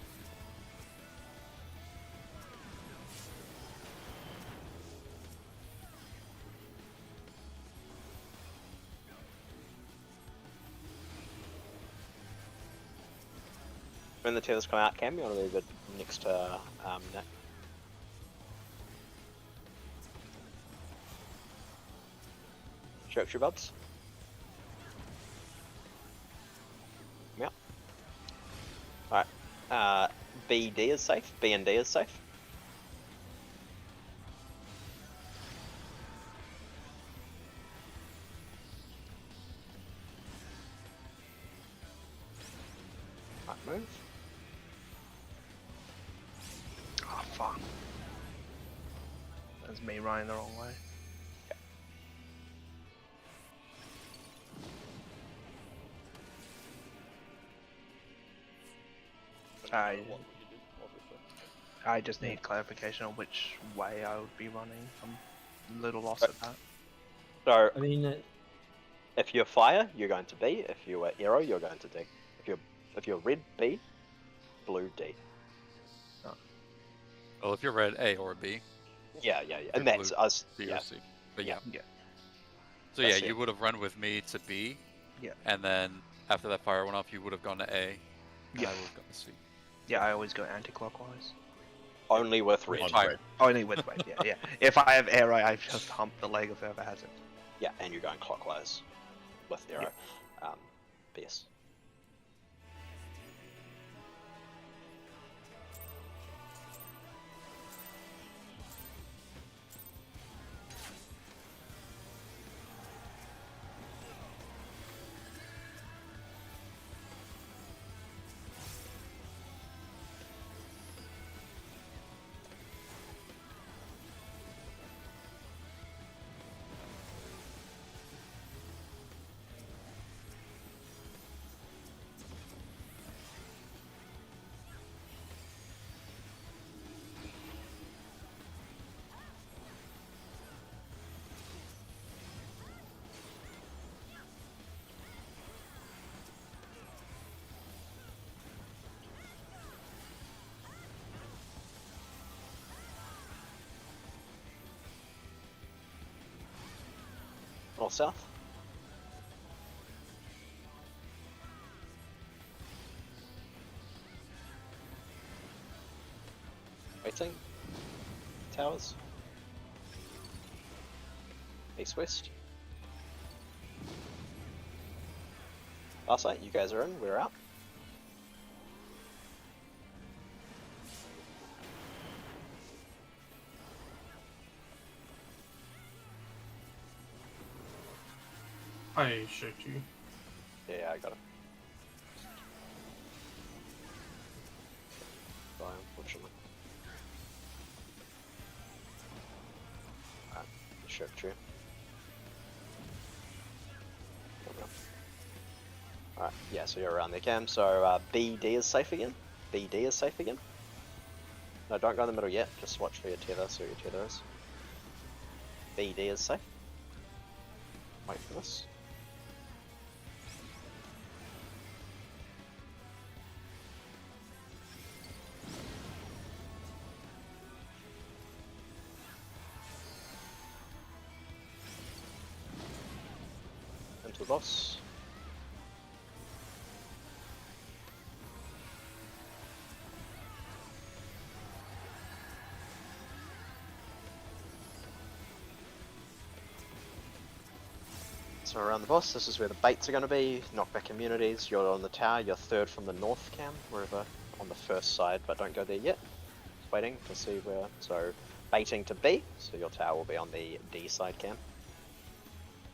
When the tethers come out, Cam, you want to move it next to Nick. Sharpshooter bubs. Yep. Alright. BD is safe. B and D is safe. Right, move. Oh fuck. That's me running the wrong way. I What you did, obviously. I just need clarification on which way I would be running. I'm a little lost at that. So, I mean, if you're fire, you're going to B. If you're arrow, you're going to D. If you're red, B. Blue, D. Well, if you're red, A or B. Yeah. And You're that's blue, us. B Yeah. or C. But yeah. Yeah. So That's yeah, it. you would have run with me to B. Yeah. And then after that fire went off, you would have gone to A. And Yeah. I would have gone to C. Yeah, I always go anti-clockwise. Only with red. On Fire. red. Only with weight, yeah. If I have arrow, I just hump the leg of whoever has it. Yeah, and you're going clockwise with arrow. BS. North south. Waiting. Towers. East west. Last night, you guys are in, we're out. I showed you. Yeah, I got it. Bye, unfortunately. Alright, shirt you. Alright, yeah, so you're around there, Cam. So BD is safe again. BD is safe again. No, don't go in the middle yet. Just watch for your tether, see what your tether is. BD is safe. Wait for this. Into the boss. So around the boss, this is where the baits are going to be. Knockback immunities. You're on the tower. You're third from the north, Cam. Wherever on the first side, but don't go there yet. Just waiting to see where. So baiting to B. So your tower will be on the D side, Cam.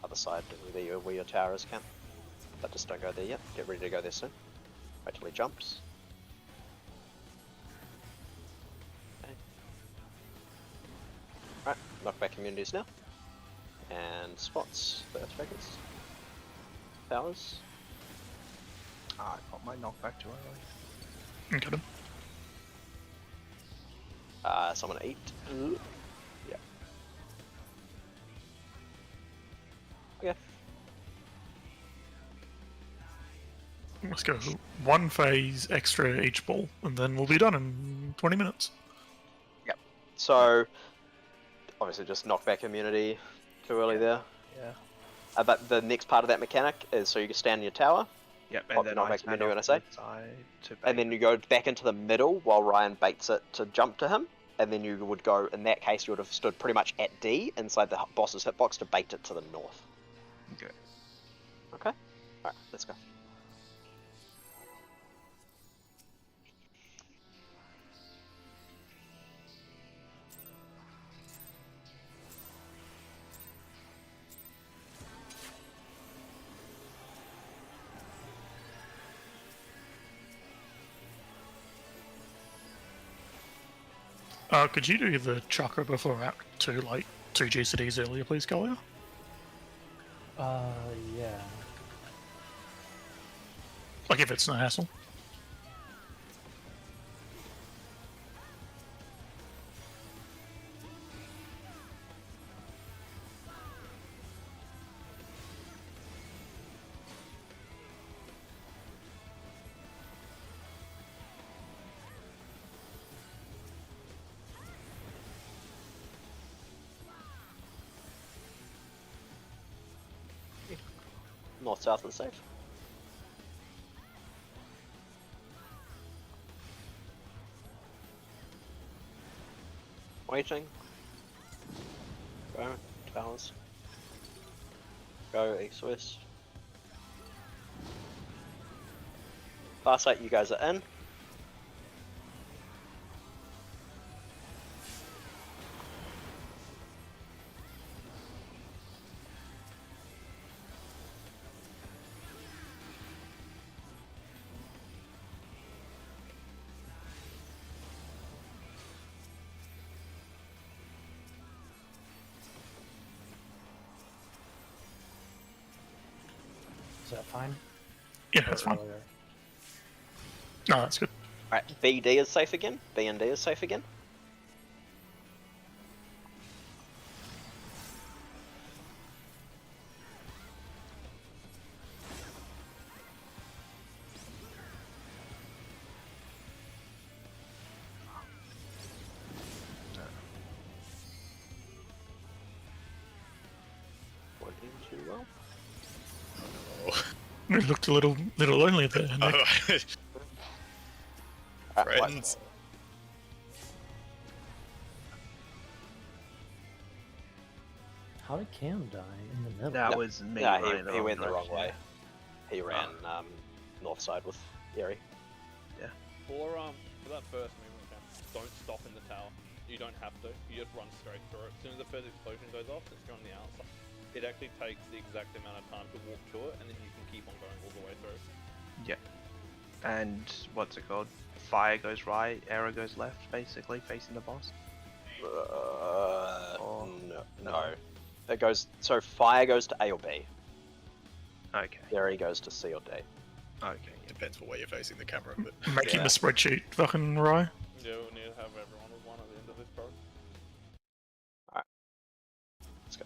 Other side where your tower is, Cam. But just don't go there yet. Get ready to go there soon. Wait till he jumps. Okay. Right, knockback immunities now. And spots the Earthbreakers. powers. Ah, I got my knockback too early. Got him. Someone eat. Yeah. Okay. Let's go 1 phase extra each ball, and then we'll be done in 20 minutes. So, obviously, just knockback immunity. Too early there. Yeah. But the next part of that mechanic is so you can stand in your tower, Yep, Pop and then the I knockback stand menu off when I to say. the side to and then you go back into the middle while Ryan baits it to jump to him, and then you would go. In that case, you would have stood pretty much at D inside the boss's hitbox to bait it to the north. Okay. Okay. All right, let's go. Could you do the chakra before Act 2, like 2 GCDs earlier, please, Kalia? Yeah. Like, if it's no hassle. North, south, and safe. Waiting. Go, towers. Go, east, west. Farsight, you guys are in. Is that fine? Yeah, that's fine. Earlier? No, that's good. Alright, BD is safe again. B and D is safe again. What did you well? Oh. It looked a little lonely there. Nick. Oh. Alright, what? Friends. How did Cam die in the middle? That No. was me. Yeah, running he went the wrong direction. way. He ran north side with Yeri. For that first movement, Cam, don't stop in the tower. You don't have to. You just run straight through it. As soon as the first explosion goes off, since you're on the outside, it actually takes the exact amount of time to walk to it, and then you can keep on going all the way through. Yeah. And what's it called? Fire goes right, arrow goes left, basically facing the boss. No. It goes. So fire goes to A or B. Okay. Yeri goes to C or D. Okay. Depends for where you're facing the camera, but Making Yeah. the spreadsheet fucking Rye. Yeah, we'll need to have everyone with one at the end of this, bro. Let's go.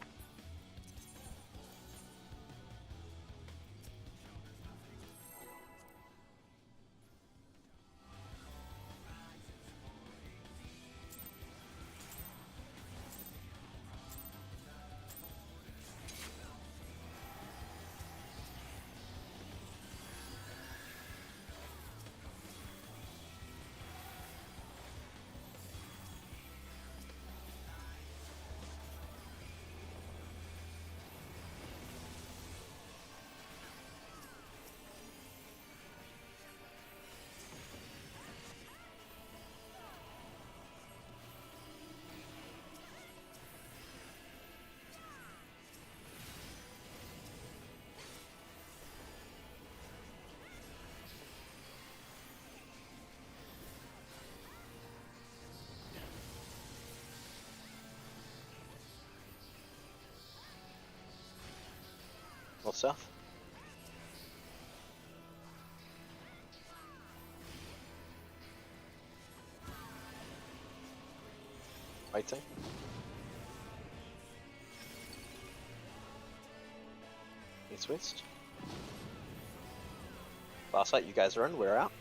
North south. Waiting. East west. Last light, you guys are in, we're out.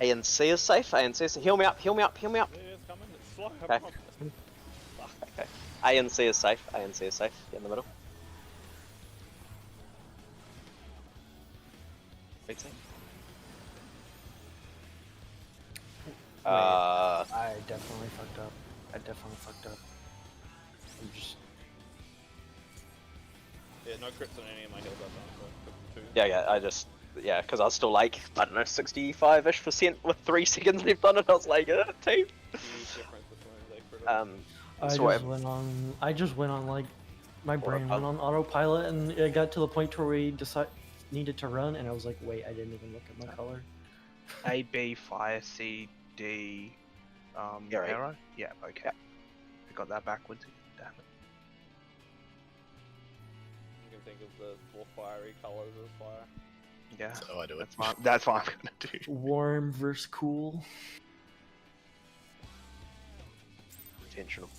ANC is safe. ANC is heal me up. Heal me up. Heal me up. Yeah, it's coming. It's slow. I Okay. promise. Fuck. Okay. ANC is safe. ANC is safe. Get in the middle. Waiting. I definitely fucked up. I'm just. Yeah, no crits on any of my heals I've done, so 2. Yeah. I just because I was still like I don't know 65-ish% with 3 seconds left on it. I was like, team. Huge difference between they crit or I just went on like my brain went Autopilot. on autopilot, and it got to the point where we needed to run, and I was like, wait, I didn't even look at my color. A, B, fire, C, D, Yeah, right. arrow? Yeah, okay. Yeah. I got that backwards. Damn it. You can think of the more fiery colours as fire. Yeah, That's how I do it. that's what I'm gonna do. Warm versus cool. Intentional.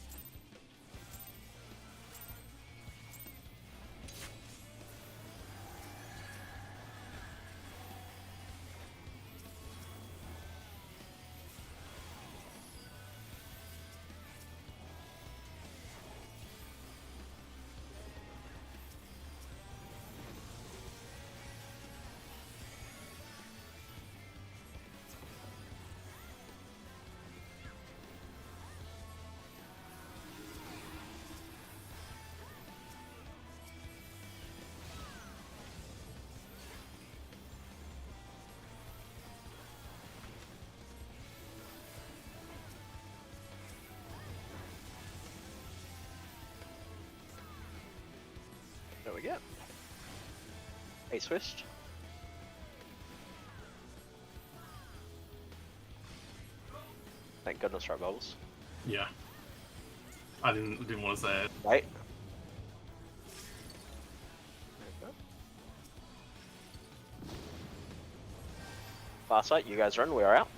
There we go. Hey, switched. Thank goodness for our bubbles. Yeah. I didn't want to say it. Right? Fast light, you guys are in, we're out.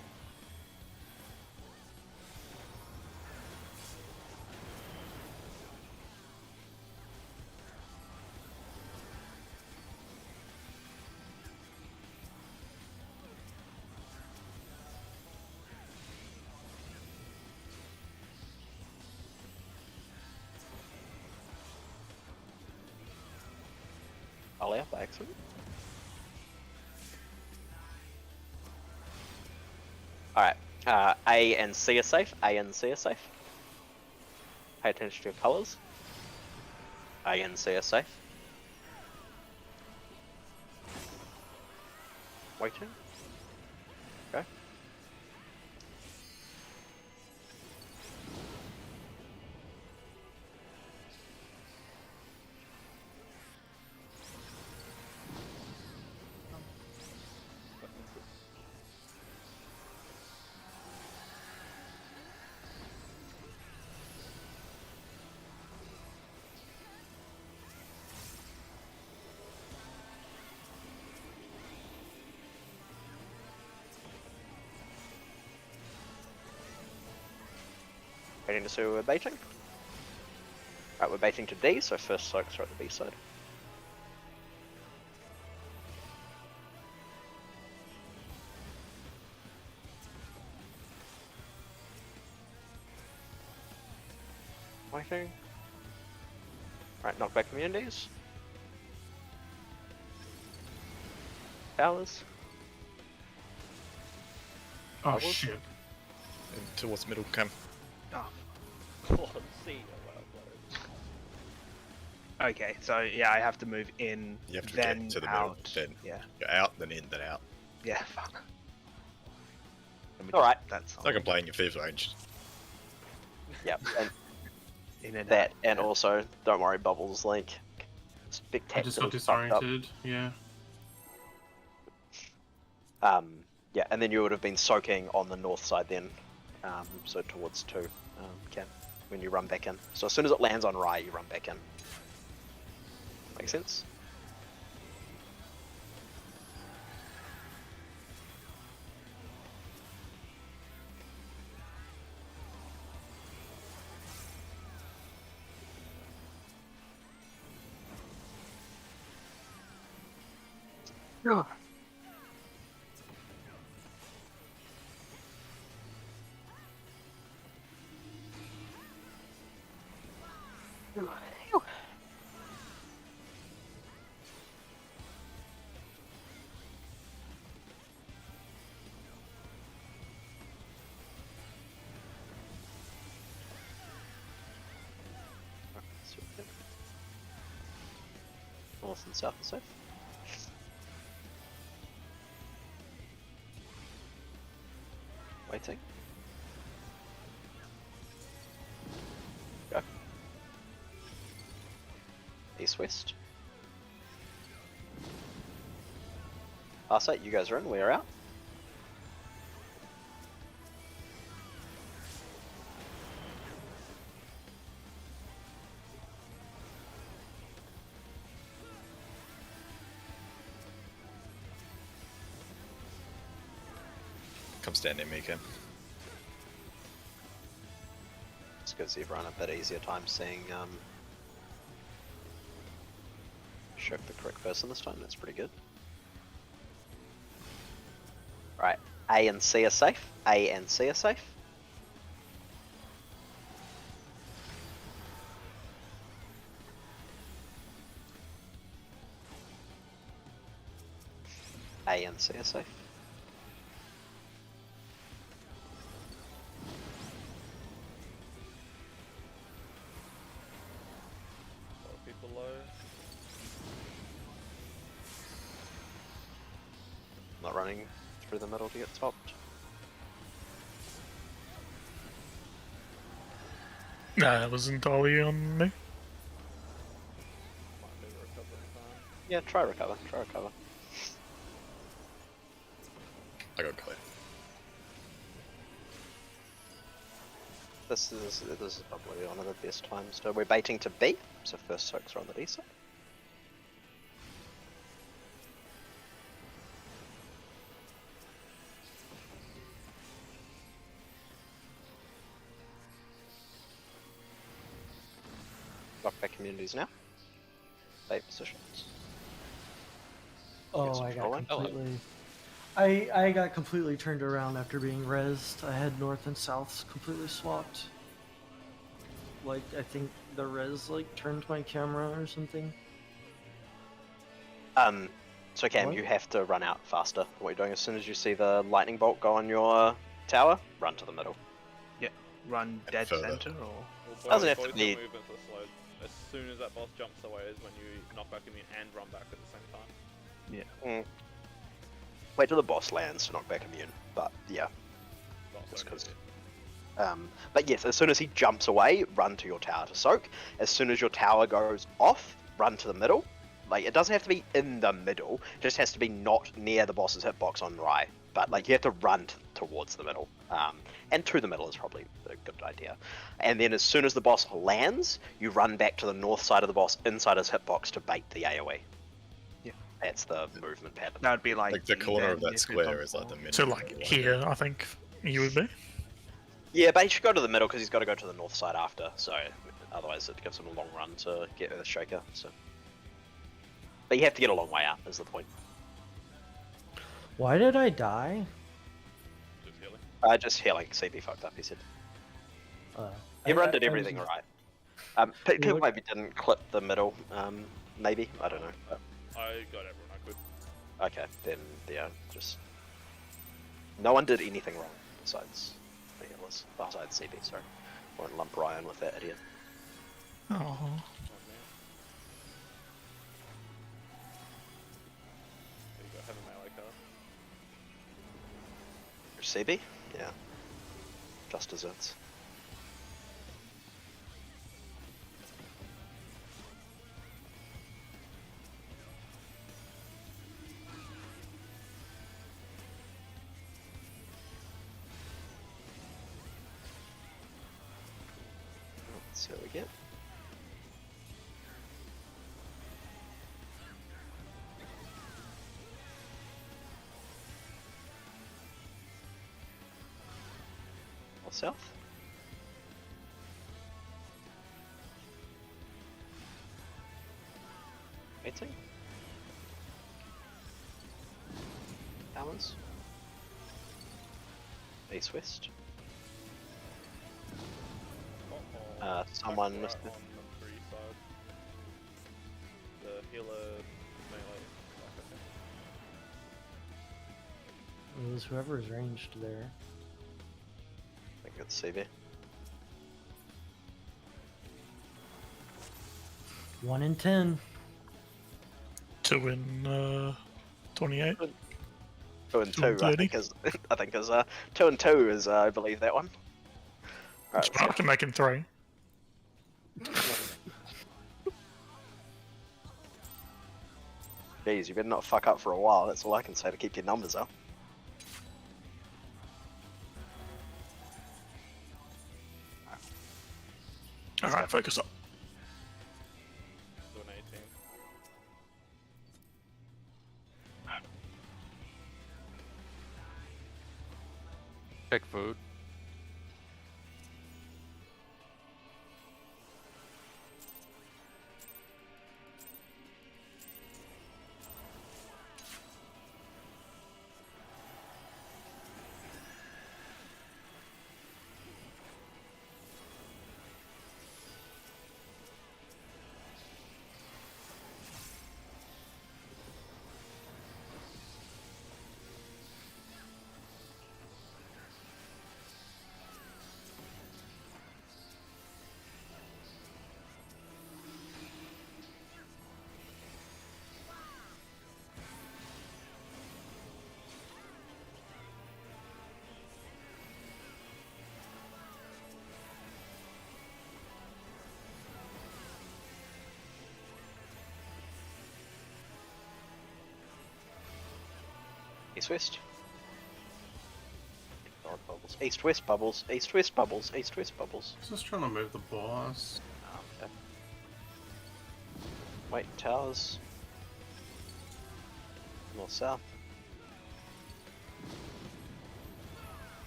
Ollie up by accident. Alright, A and C are safe. A and C are safe. Pay attention to your colours. A and C are safe. Waiting. Okay. Waiting to see where we're baiting. Right, we're baiting to D, so first soaks are at the B side. Waiting. Right, knockback communities. Towers. Oh Bubbles? shit. And towards middle cam. Oh, C. Okay, so yeah, I have to move in, You have to then get to the out. middle, then Yeah, you're out, then in, then out. yeah, fuck. Let me Alright. That's It's like I'm playing your Thieves range. Yep. And In and That out. and also don't worry, Bubbles like I just got spectacularly fucked up. disoriented. Yeah. Yeah, and then you would have been soaking on the north side then, so towards 2, Ken, when you run back in. So as soon as it lands on Rye, you run back in. Make sense? No. North and south are safe. Waiting. Go. East west. Farsight, you guys are in, we are out. Come stand near me, Ken. This gives everyone a bit easier time seeing Shook the correct person this time, that's pretty good. Right, A and C are safe. A and C are safe. A and C are safe. People low. Not running through the middle to get topped. Nah, it was entirely on me. Might be a recovery time. Yeah, try recover, try recover. I got clear. This is probably one of the best times to. We're baiting to B, so first soaks are on the D side. Lock back communities now. Bait positions. Oh, Yes, I got controlling. completely. I got completely turned around after being rezzed. I had north and south completely swapped. Like I think the res like turned my camera or something. So Cam, What? you have to run out faster. What you're doing as soon as you see the lightning bolt go on your tower, run to the middle. Run And dead further. center or Well, Doesn't have to both be- your movements are slow. As soon as that boss jumps away is when you knock back immune and run back at the same time. Wait till the boss lands to knock back immune. But yeah. Boss Just only 'cause- hit. But yes, as soon as he jumps away, run to your tower to soak. As soon as your tower goes off, run to the middle. Like, it doesn't have to be in the middle, it just has to be not near the boss's hitbox on Rye. But, like, you have to run towards the middle. And to the middle is probably a good idea. And then as soon as the boss lands, you run back to the north side of the boss inside his hitbox to bait the AoE. Yeah. That's the movement pattern. that would be like Like the corner of then that if you're square is like the comfortable. middle. So like here, I think you would be. Yeah, but he should go to the middle because he's got to go to the north side after, so otherwise it gives him a long run to get Earthshaker. So, but you have to get a long way out, is the point. Why did I die? Just healing. Just healing. CB fucked up, he said. I Everyone did was- everything right. People look- maybe didn't clip the middle, maybe, I don't know. But, I got everyone I could. okay, then, yeah, just... No one did anything wrong besides... I think it was... Besides CB, sorry. Won't lump Ryan with that idiot. Oh, Oh, man. There you go, have a melee card. CB? Yeah. Just desserts. see what we get. North south. Meeting. Balance. East west. Someone missed on it. the 3 side. The healer melee. It was whoever's ranged there. I think it's CB. 1 in 10. 2 in 28. 2 and 2, 230. I think is 2 and 2 is I believe that one. Alright, It's up to making 3. Jeez, you better not fuck up for a while, that's all I can say to keep your numbers up. Alright, focus up. To an 18. Check food. East west. God, bubbles. East west bubbles. East west bubbles. East west bubbles. Just trying to move the boss. Okay. Wait, towers. North south.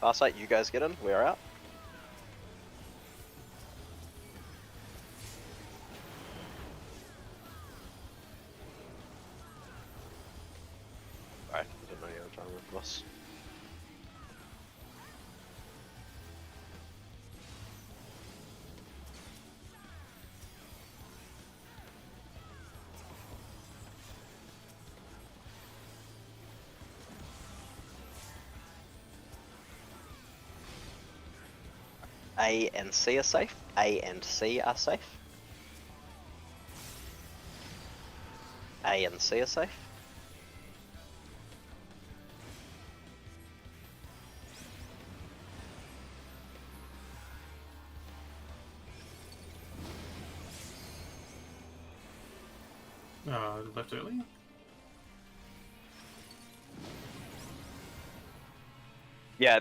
Farsight, you guys get in. We're out. Alright, I didn't know you were trying to move us. A and C are safe. A and C are safe. A and C are safe. Left early. Yeah,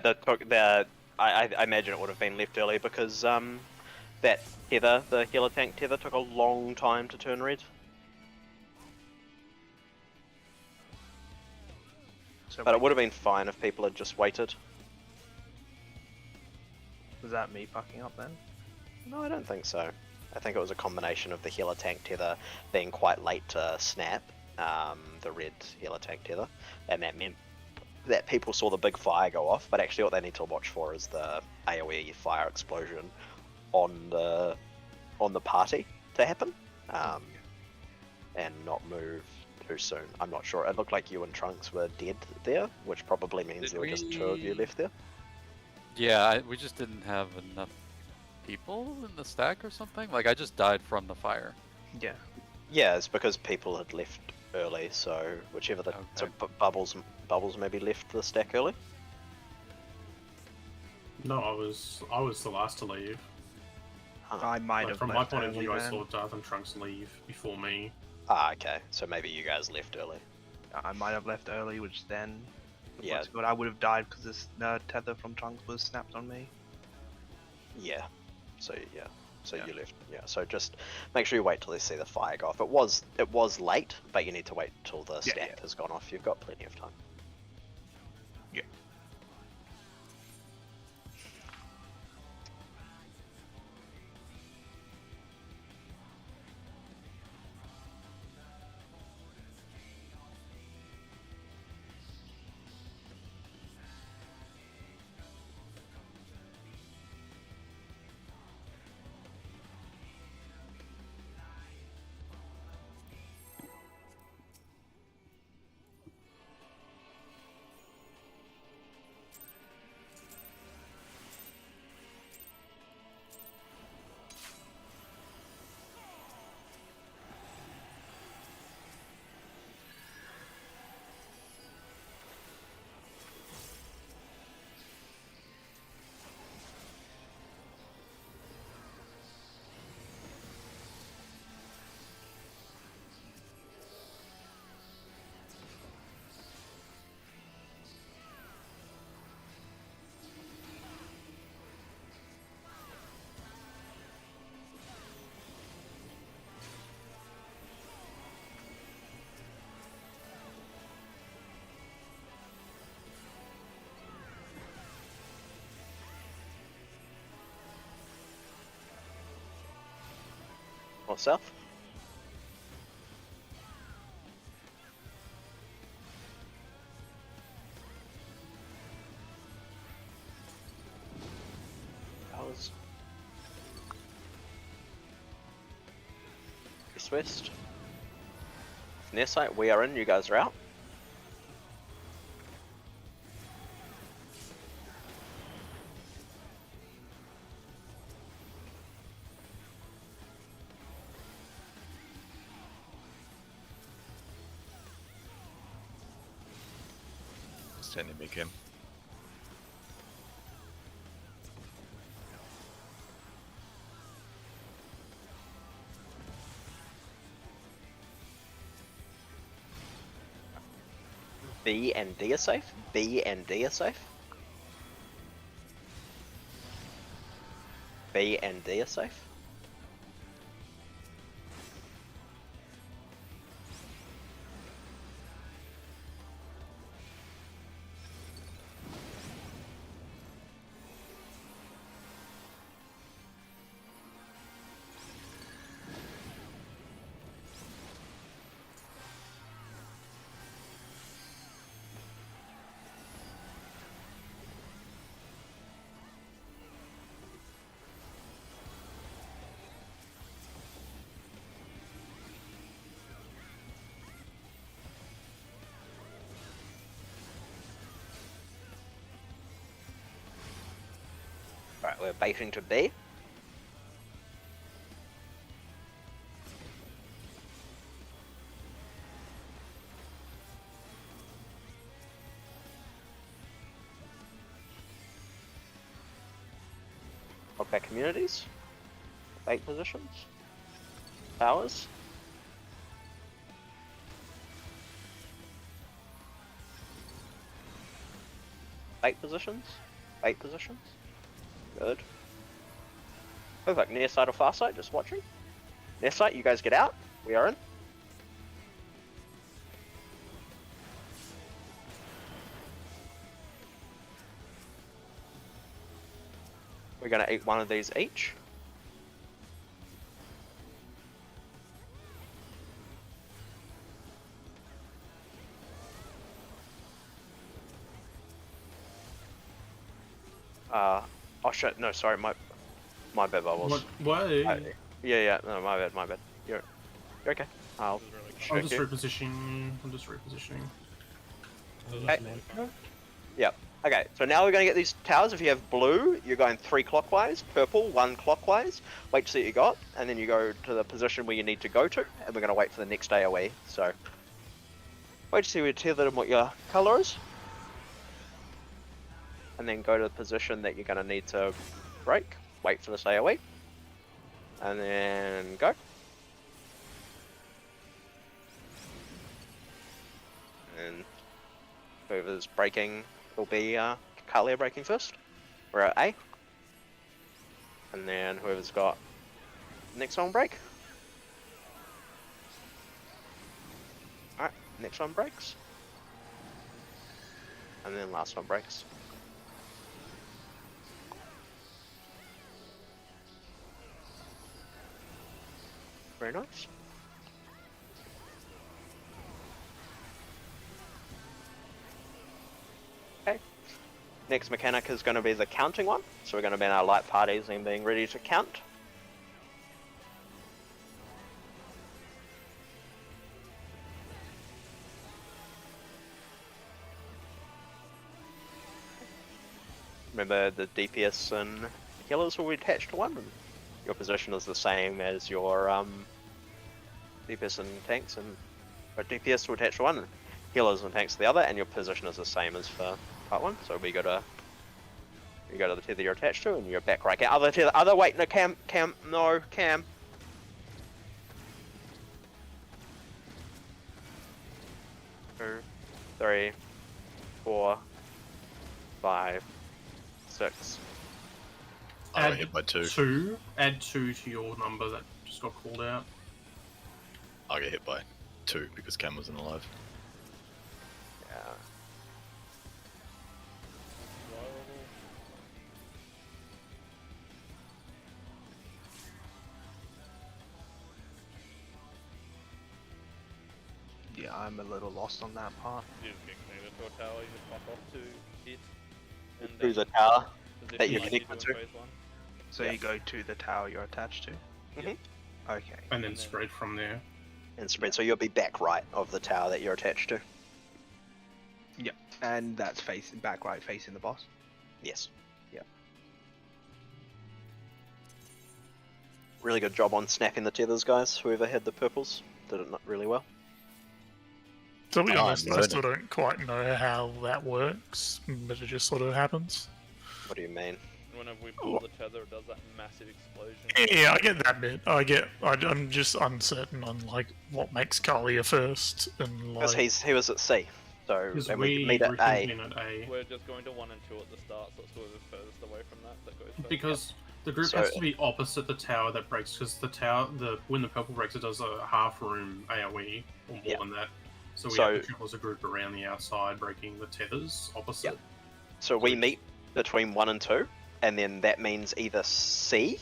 I imagine it would have been left early because that tether, the healer tank tether, took a long time to turn red. So But it would have been fine if people had just waited. was that me fucking up then? No, I don't think so. I think it was a combination of the healer tank tether being quite late to snap, the red healer tank tether, and that meant that people saw the big fire go off, but actually what they need to watch for is the AoE fire explosion on the party to happen, and not move too soon. I'm not sure. It looked like you and Trunks were dead there, which probably means Did there were just 2 of you we- left there. Yeah, we just didn't have enough people in the stack or something. Like I just died from the fire. Yeah. Yeah, it's because people had left early, so whichever the so Okay. Bubbles maybe left the stack early. No, I was the last to leave. I might Like, have from my left point of view, early I then. saw Darth and Trunks leave before me. Ah, okay. So maybe you guys left early. I might have left early, which then Yeah, what's good, I would have died because this tether from Trunks was snapped on me. yeah. So yeah, So Yeah. you left. Yeah. So just make sure you wait till you see the fire go off. It was late, but you need to wait till the stack yeah. has gone off. You've got plenty of time. Yeah. North south. Towers. East west. Near site, we are in. You guys are out. Standing me in. B and D are safe. B and D are safe. B and D are safe. Alright, we're baiting to B. Lock back communities. Bait positions. Towers. Bait positions. Bait positions. Good. Perfect. Near side or far side, just watching. Near side, you guys get out. We are in. We're gonna eat one of these each. Oh shit, no, sorry, my bad, I was. What way? Yeah, no, my bad. You're okay. I'll This is really I'm check just you. repositioning. I'm just repositioning. Okay. Yep. Okay, so now we're going to get these towers. If you have blue, you're going 3 clockwise. Purple, 1 clockwise. Wait to see what you got, and then you go to the position where you need to go to, and we're going to wait for the next AoE. So, wait to see where you're tethered and what your colour is. And then go to the position that you're going to need to break. Wait for this AoE. And then go. And whoever's breaking will be Kalia breaking first. We're at A. And then whoever's got next one break. Alright, next one breaks. And then last one breaks. Very nice. Okay. Next mechanic is going to be the counting one. So we're going to be in our light parties and being ready to count. Remember, the DPS and healers will be attached to one, and your position is the same as your DPS and tanks, and DPS will attach to one, and healers and tanks to the other, and your position is the same as for part one. So we go to the tether you're attached to, and you're back right. Other tether, wait, no, Cam. 2, 3, 4, 5, 6. I got hit by 2. Add 2 to your number that just got called out. I get hit by 2 because Cam wasn't alive. Yeah. Yeah, I'm a little lost on that part. You just get connected to a tower, you just fuck off to it. And Who's then, a tower? as if that you like connect do in to? phase one. So you go to the tower you're attached to? Mhm. Okay. And then spread from there. And spread, so you'll be back right of the tower that you're attached to. And that's facing back right, facing the boss. Yes. Yep. Really good job on snapping the tethers, guys. Whoever had the purples did it really well. To be Oh, honest, I I'm still don't quite know how that works, but it just sort of happens. What do you mean? Whenever we pull the tether, it does that massive explosion. Yeah, I get that bit. I'm just uncertain on like what makes Kalia first, and Because like he was at C, so Because and we we meet at A. reconvene at A. We're just going to 1 and 2 at the start, so it's whoever's furthest away from that goes first. Because the group So- has to be opposite the tower that breaks, because the tower, when the purple breaks, it does a half room AoE, or more Yeah. than that. So we So- have to travel as a group around the outside, breaking the tethers opposite. So we meet between 1 and 2, and then that means either C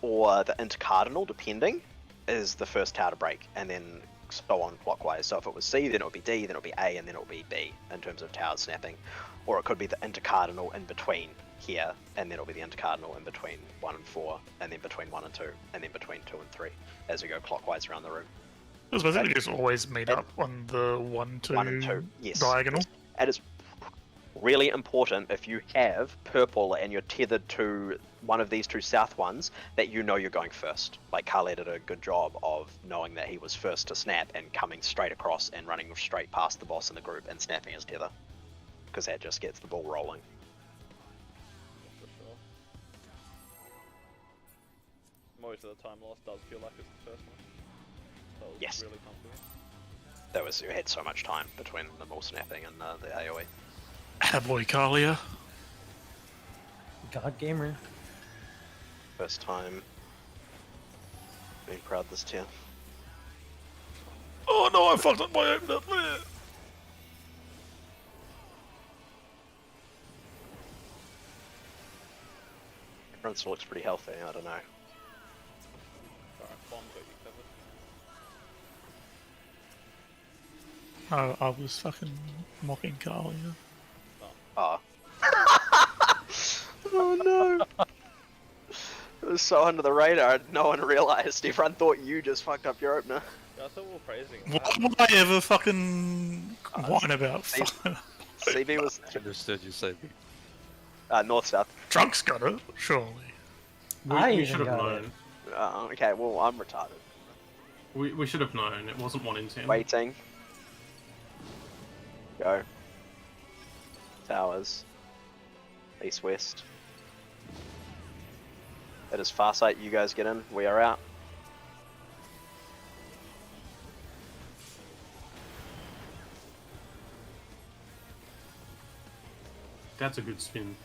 or the intercardinal, depending, is the first tower to break, and then so on clockwise. So if it was C, then it would be D, then it would be A, and then it would be B in terms of towers snapping. Or it could be the intercardinal in between here, and then it'll be the intercardinal in between 1 and 4, and then between 1 and 2, and then between 2 and 3, as we go clockwise around the room. I suppose they just always meet up on the 1, 2, 1 and 2, yes. diagonal. And it's really important if you have purple and you're tethered to one of these 2 south ones that you know you're going first. Like Carla did a good job of knowing that he was first to snap and coming straight across and running straight past the boss in the group and snapping his tether. Because that just gets the ball rolling. For sure. Most of the time, loss does feel like it's the first one. So it was Yes. really comfortable. You had so much time between them all snapping and the AoE. Boy, Kalia. God gamer. First time being proud this tier. Oh no, I fucked up my opener. Everyone still looks pretty healthy, I don't know. Alright, bomb got you covered. I was fucking mocking Kalia. Oh. Oh no! It was so under the radar, no one realized. Everyone thought you just fucked up your opener. Yeah, I thought we were praising him. Why would I ever fucking whine about Steve- fucking... CB was Understood you say. north south. Drunks got it, surely. I We even should have got known. Okay, well I'm retarded. We should have known. It wasn't 1 in 10. Waiting. Go. Towers. East west. It is Farsight, you guys get in, we are out. That's a good spin.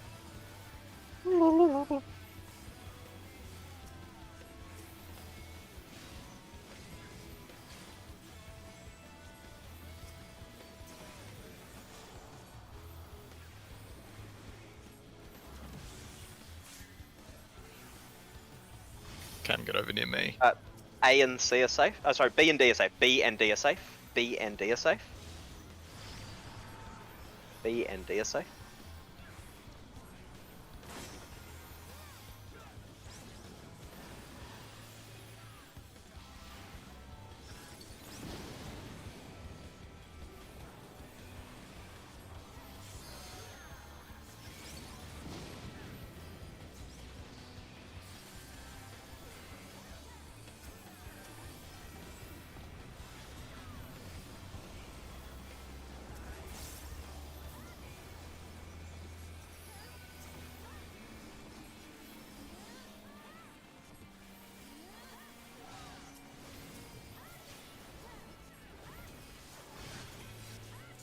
Can't get over near me. A and C are safe. Oh, sorry, B and D are safe. B and D are safe. B and D are safe. B and D are safe.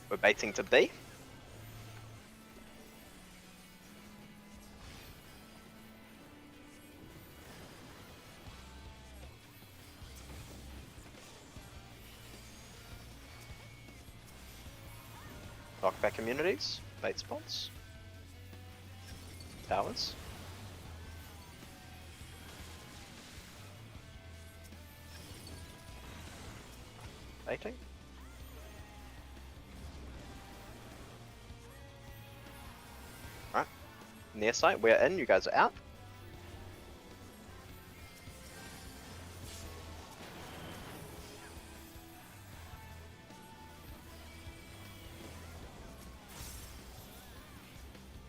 We're baiting to B. Knockback communities, bait spots, towers. Baiting. Alright. Near site, we're in, you guys are out.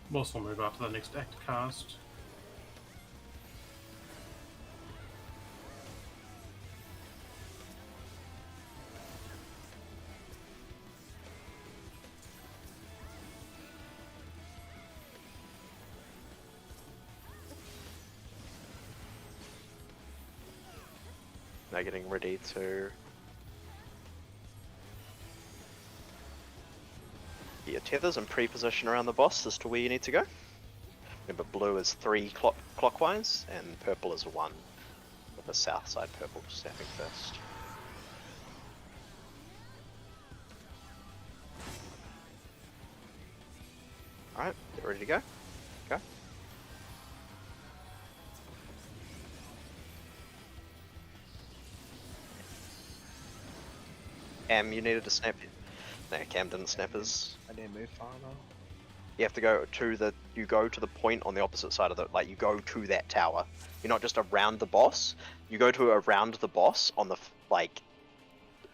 Boss will move after the next act cast. Now getting ready to get your tethers and pre-position around the boss as to where you need to go. Remember, blue is 3 clockwise and purple is 1, with the south side purple snapping first. Alright, get ready to go. Go. Cam, you needed to snap. No, Cam didn't snap his. I didn't move far enough. You have to go to the. You go to the point on the opposite side of the. Like, you go to that tower. You're not just around the boss. You go to around the boss on the like,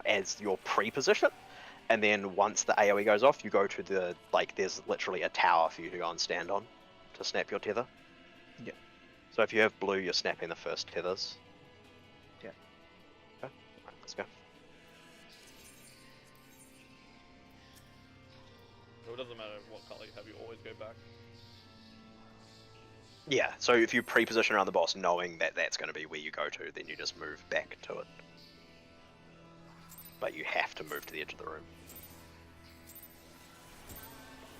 as your pre-position, and then once the AOE goes off, you go to the like. There's literally a tower for you to go and stand on, to snap your tether. Yeah. So if you have blue, you're snapping the first tethers. Yeah. Okay. Alright, let's go. It doesn't matter what color you have, you always go back. Yeah, so if you pre-position around the boss knowing that that's going to be where you go to, then you just move back to it. But you have to move to the edge of the room.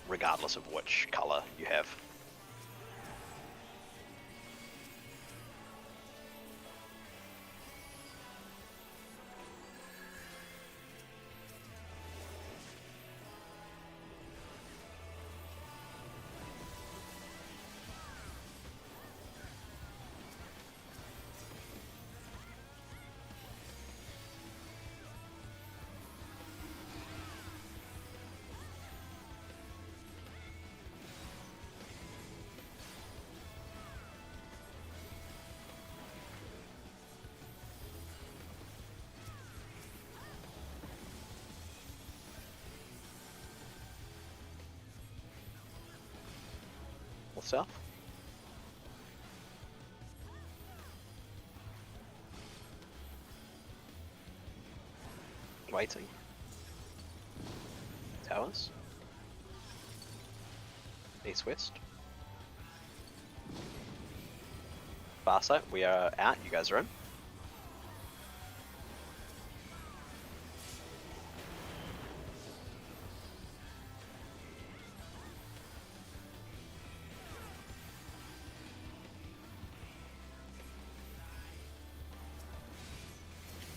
Regardless of which color you have. What's up? Waiting. Towers. East-west. Far side, we are out, you guys are in.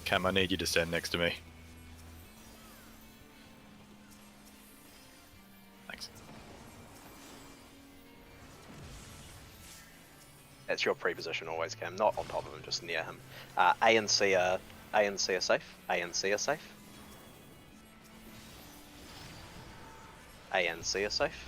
Cam, I need you to stand next to me. Thanks. That's your pre-position always, Cam. Not on top of him, just near him. A and C are safe. A and C are safe. A and C are safe.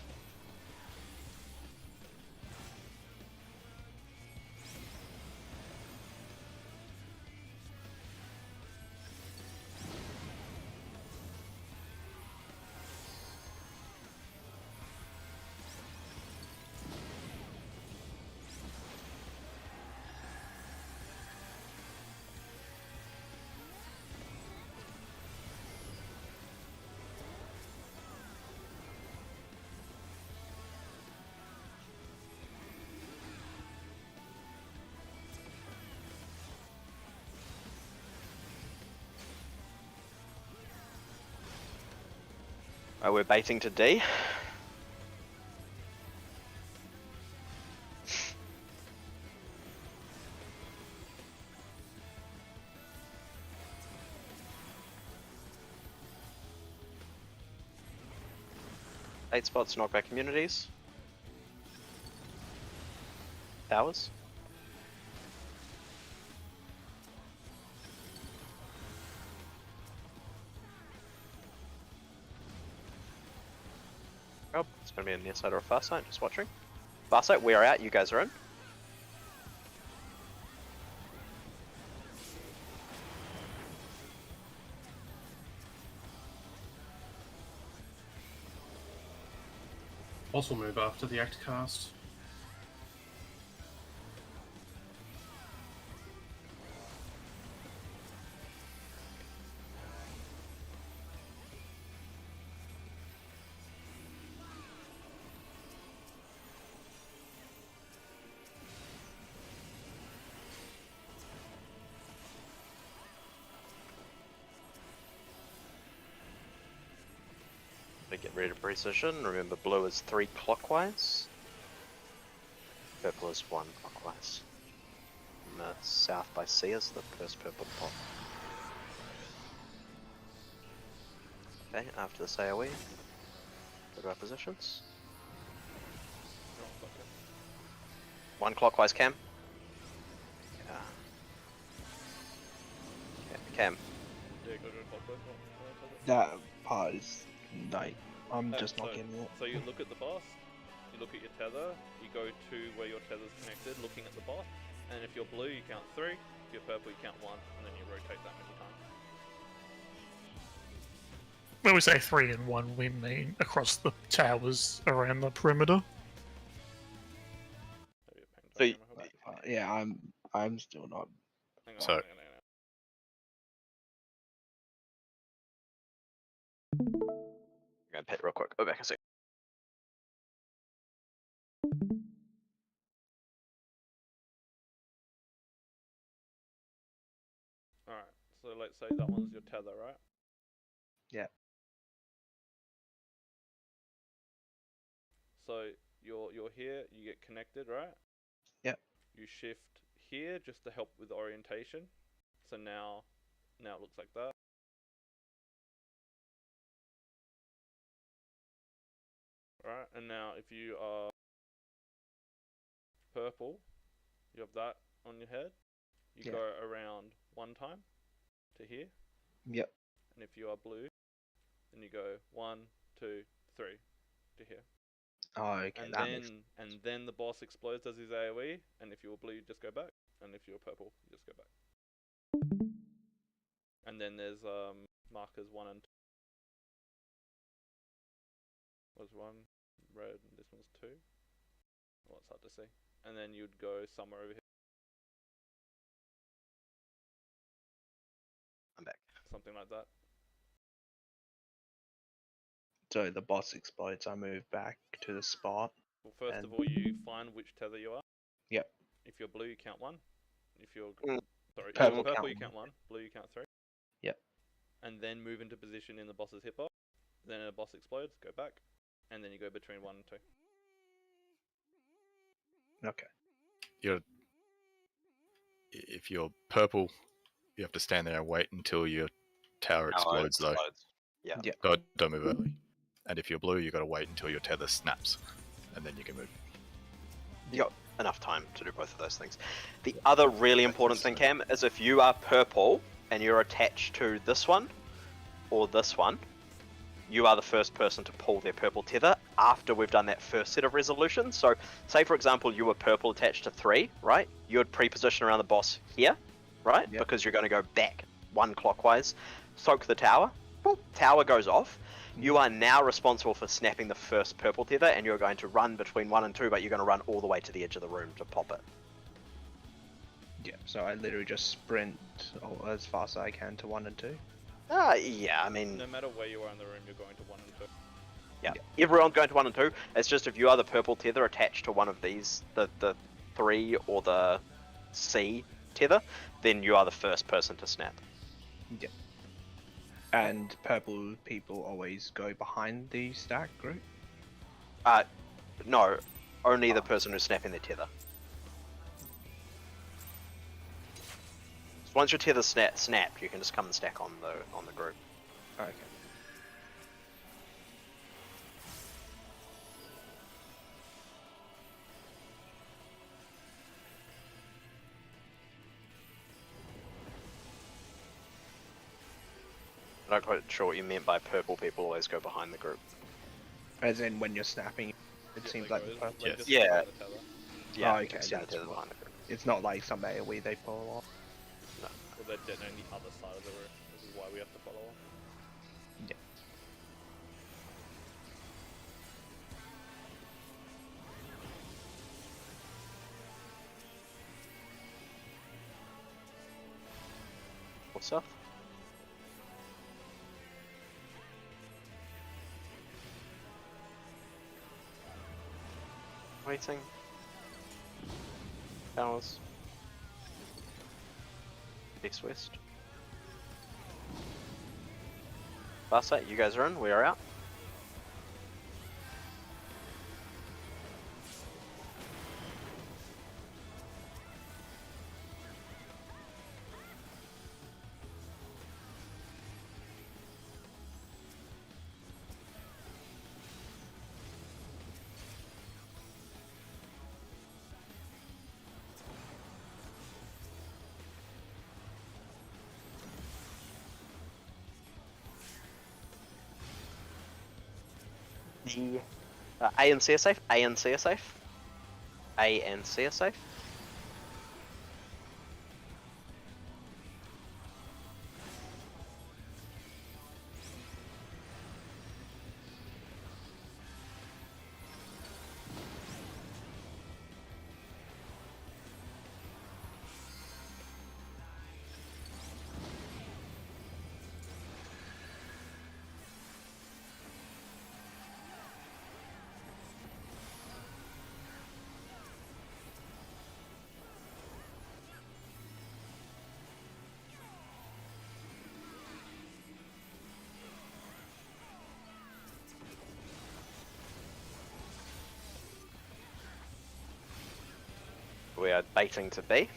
We're baiting to D. Eight spots, knockback communities. Towers. Oh, it's gonna be a near side or a far side, just watching. Far side, we are out, you guys are in. Boss will move after the act cast. Get ready to precision. Remember, blue is 3 clockwise. Purple is 1 clockwise. And the south by C is the first purple pop. Okay, after this AoE, go to our positions. 1 clockwise, Cam. Yeah. Okay, Cam. Yeah, go to a clockwise. That part is like I'm just not so, getting it. So you look at the boss, you look at your tether, you go to where your tether's connected, looking at the boss, and if you're blue, you count 3. If you're purple, you count 1, and then you rotate that many times. When we say 3 and 1, we mean across the towers around the perimeter. Maybe a paint So you- diagram, I hope. Yeah, I'm still not. Hang on, So- hang on. I'm gonna pit real quick. Go back a sec. Alright, so let's say that one's your tether, right? Yeah. So you're here, you get connected, right? Yep. You shift here just to help with orientation. So now it looks like that. Right, and now if you are purple, you have that on your head. You Yeah. go around 1 time to here. Yep. And if you are blue, then you go 1, 2, 3 to here. Oh, okay. And that then makes the boss explodes as his AoE, and if you were blue, you just go back, and if you were purple, you just go back. And then there's markers 1 and 2. Was 1 red, and this one's 2. Well, it's hard to see. And then you'd go somewhere over here, I'm back. something like that. So the boss explodes. I move back to the spot. Well, first of And- all, you find which tether you are. Yep. If you're blue, you count 1. If you're sorry, if Purple you're purple, count you 1. count 1. Blue, you count 3. Yep. And then move into position in the boss's hitbox. Then a boss explodes, go back, and then you go between 1 and 2. Okay. If you're purple, you have to stand there and wait until your tower explodes, though. Yeah. Yeah. Don't move early. And if you're blue, you got to wait until your tether snaps, and then you can move. enough time to do both of those things. The other really important thing, Cam, is if you are purple and you're attached to this one or this one, you are the first person to pull their purple tether after we've done that first set of resolutions. So, say for example, you were purple attached to 3, right? You would pre-position around the boss here, right? Yep. Because you're going to go back 1 clockwise, soak the tower, boop, tower goes off. You are now responsible for snapping the first purple tether, and you're going to run between 1 and 2, but you're going to run all the way to the edge of the room to pop it. Yeah, so I literally just sprint as fast as I can to 1 and 2. Yeah, I mean, No matter where you are in the room, you're going to 1 and 2. yeah, everyone's going to 1 and 2. It's just if you are the purple tether attached to one of these, the 3 or the C tether, then you are the first person to snap. Yeah. And purple people always go behind the stack group? No, only the person who's snapping their tether. So once your tether's snapped, you can just come and stack on the group. Okay. I'm not quite sure what you meant by purple people always go behind the group. As in when you're snapping, it seems like the purple. Yes. Just Yeah. the tether. Yeah, Oh, you okay, can see the that's tether what- behind the group. It's not like some AoE they pull off. Or they're dead on the other side of the room. This is why we have to follow on. Yeah. What's up? Waiting. Towers. East west. Barset, you guys are in, we are out. The A and C are safe. A and C are safe. A and C are safe. We are baiting to B.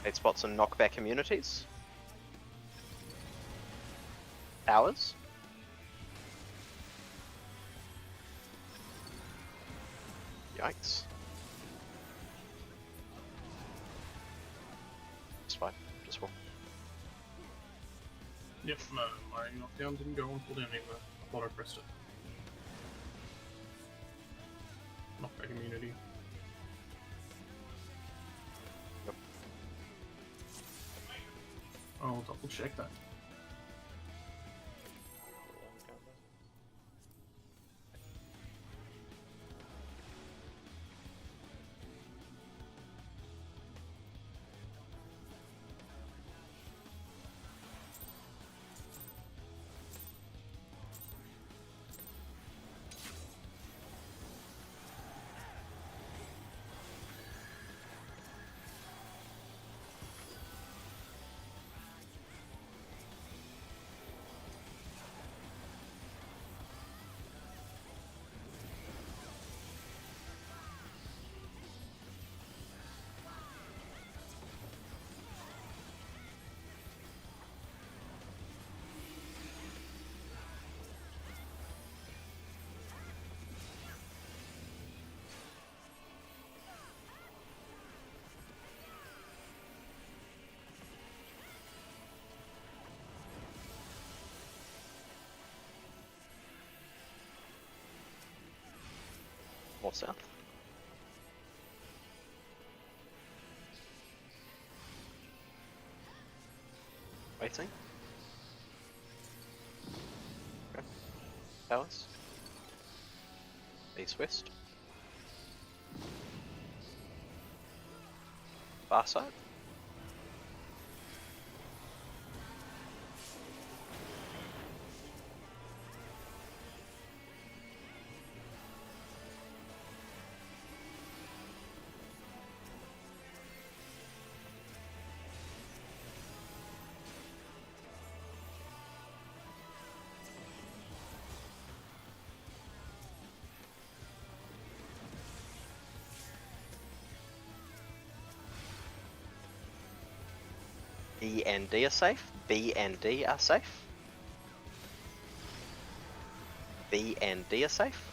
Eight spots and knockback immunities. Towers. Yikes. It's fine. Just walk. Yep, no, my knockdown didn't go on cooldown either. I thought I pressed it. Knockback immunity. Yep. I'll double check that. north south. Waiting. Okay. Towers. East west. Far side. E and D are safe. B and D are safe. B and D are safe.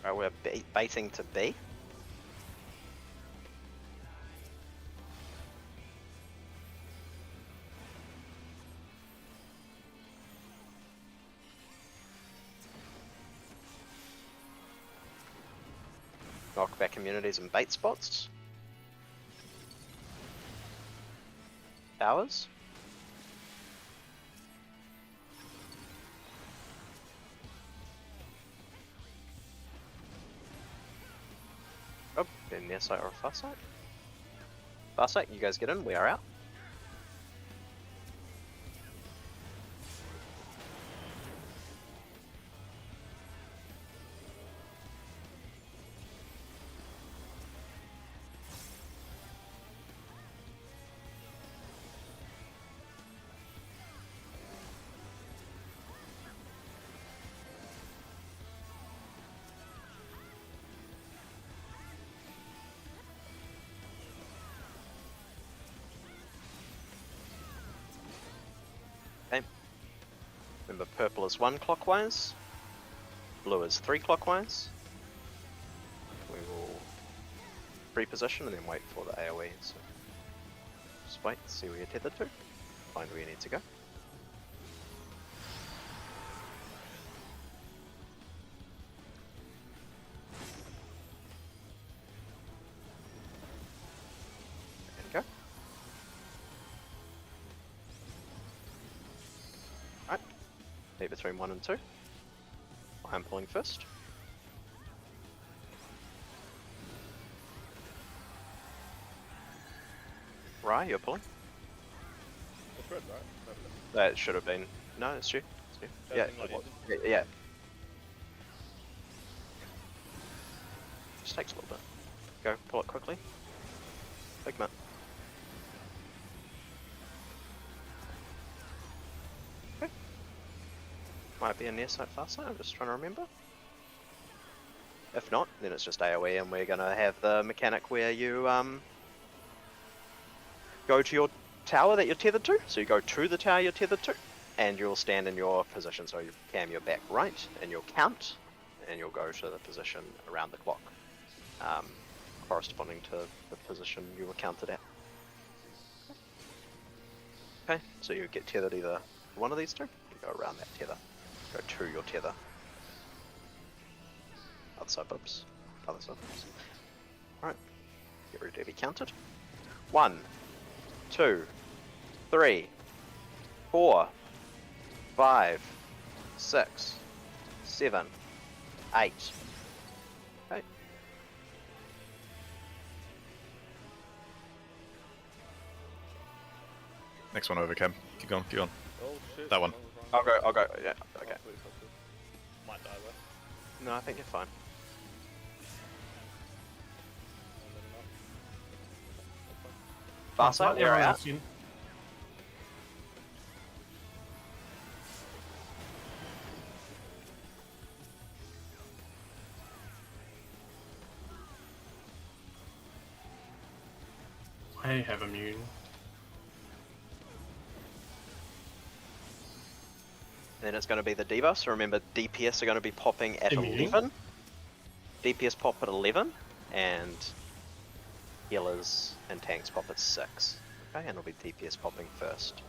Right, we're baiting to B. Knock back communities and bait spots. Towers. Oh, they're near site or far site. Far site, you guys get in, we are out. Okay. Remember, purple is 1 clockwise, blue is 3 clockwise. We will reposition and then wait for the AoE. So just wait, see where you're tethered to, find where you need to go. And go. Right, be between 1 and 2. I'm pulling first. Rye, you're pulling. It's red, right? That should have been. No, it's you. It's you. That's Yeah, not it was. easy. Yeah. Just takes a little bit. Go, pull it quickly. Big man. Okay. Might be a near site, far site, I'm just trying to remember. If not, then it's just AoE and we're gonna have the mechanic where you go to your tower that you're tethered to. So you go to the tower you're tethered to, and you'll stand in your position. So you cam your back right, and you'll count, and you'll go to the position around the clock, corresponding to the position you were counted at. Okay, so you get tethered either one of these two, you go around that tether, go to your tether. Other suburbs. Alright, get ready to be counted. 1, 2, 3, 4, 5, 6, 7, 8. Okay. Next one over, Cam. Keep going, keep going. Oh shit. That one. I'll go, yeah, okay. Might die though. No, I think you're fine. Far side, we're out. I have immune. Then it's going to be the debuff. So remember, DPS are going to be popping at Immune. 11. DPS pop at 11, and healers and tanks pop at 6. Okay, and it'll be DPS popping first.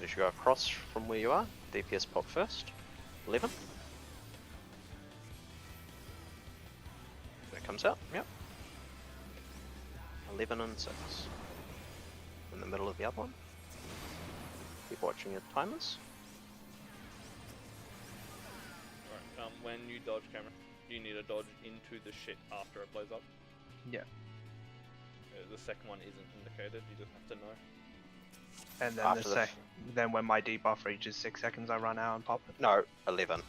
You should go across from where you are. DPS pop first. 11. That comes out, yep. 11 and 6. In the middle of the other one. Keep watching your timers. Alright, when you dodge, Cameron, you need to dodge into the shit after it blows up. Yeah. The second one isn't indicated, you just have to know. And then After the then when my debuff reaches 6 seconds, I run out and pop it. No, 11.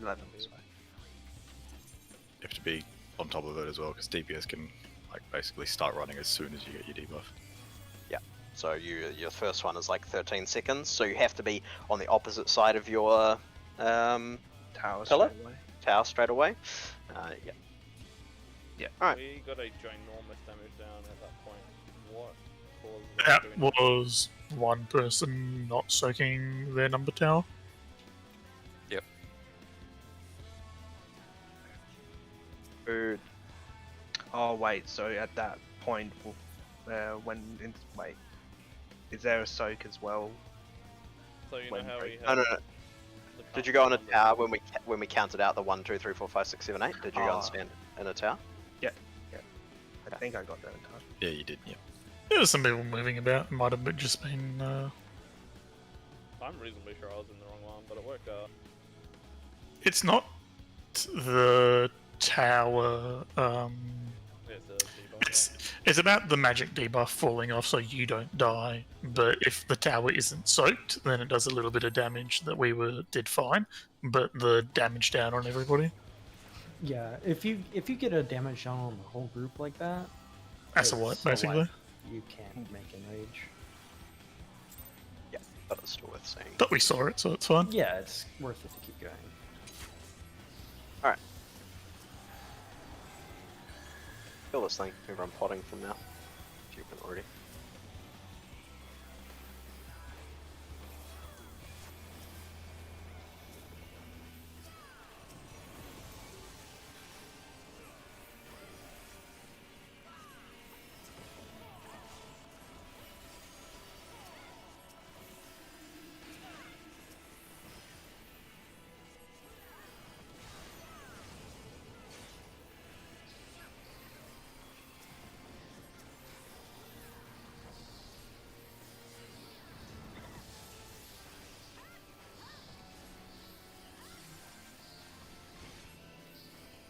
11. Sorry. You have to be on top of it as well, because DPS can like basically start running as soon as you get your debuff. So your first one is like 13 seconds, so you have to be on the opposite side of your Tower Pillar? straight away. tower straight away. Yeah. Alright. We got a ginormous damage down at that point. What caused That doing that? was one person not soaking their number tower. Food. Oh wait, so at that point, wait, is there a soak as well? So you know when how we break- have No. the Did you go on a countdown tower numbers? when we counted out the 1, 2, 3, 4, 5, 6, 7, 8? Did you go Ah. and stand in a tower? I think I got there in time. Yeah, you did. Yeah. There were some people moving about. It might have just been. I'm reasonably sure I was in the wrong one, but it worked out. It's not the tower. It's a debuff. It's about the magic debuff falling off so you don't die. But if the tower isn't soaked, then it does a little bit of damage that did fine. But the damage down on everybody. Yeah, if you get a damage down on the whole group like that, That's a it's what, so basically. life, you can't make enrage. Yeah, but it's still worth saying. But we saw it, so it's fine. Yeah, it's worth it to keep going. Kill this thing. Everyone potting from now. If you haven't already.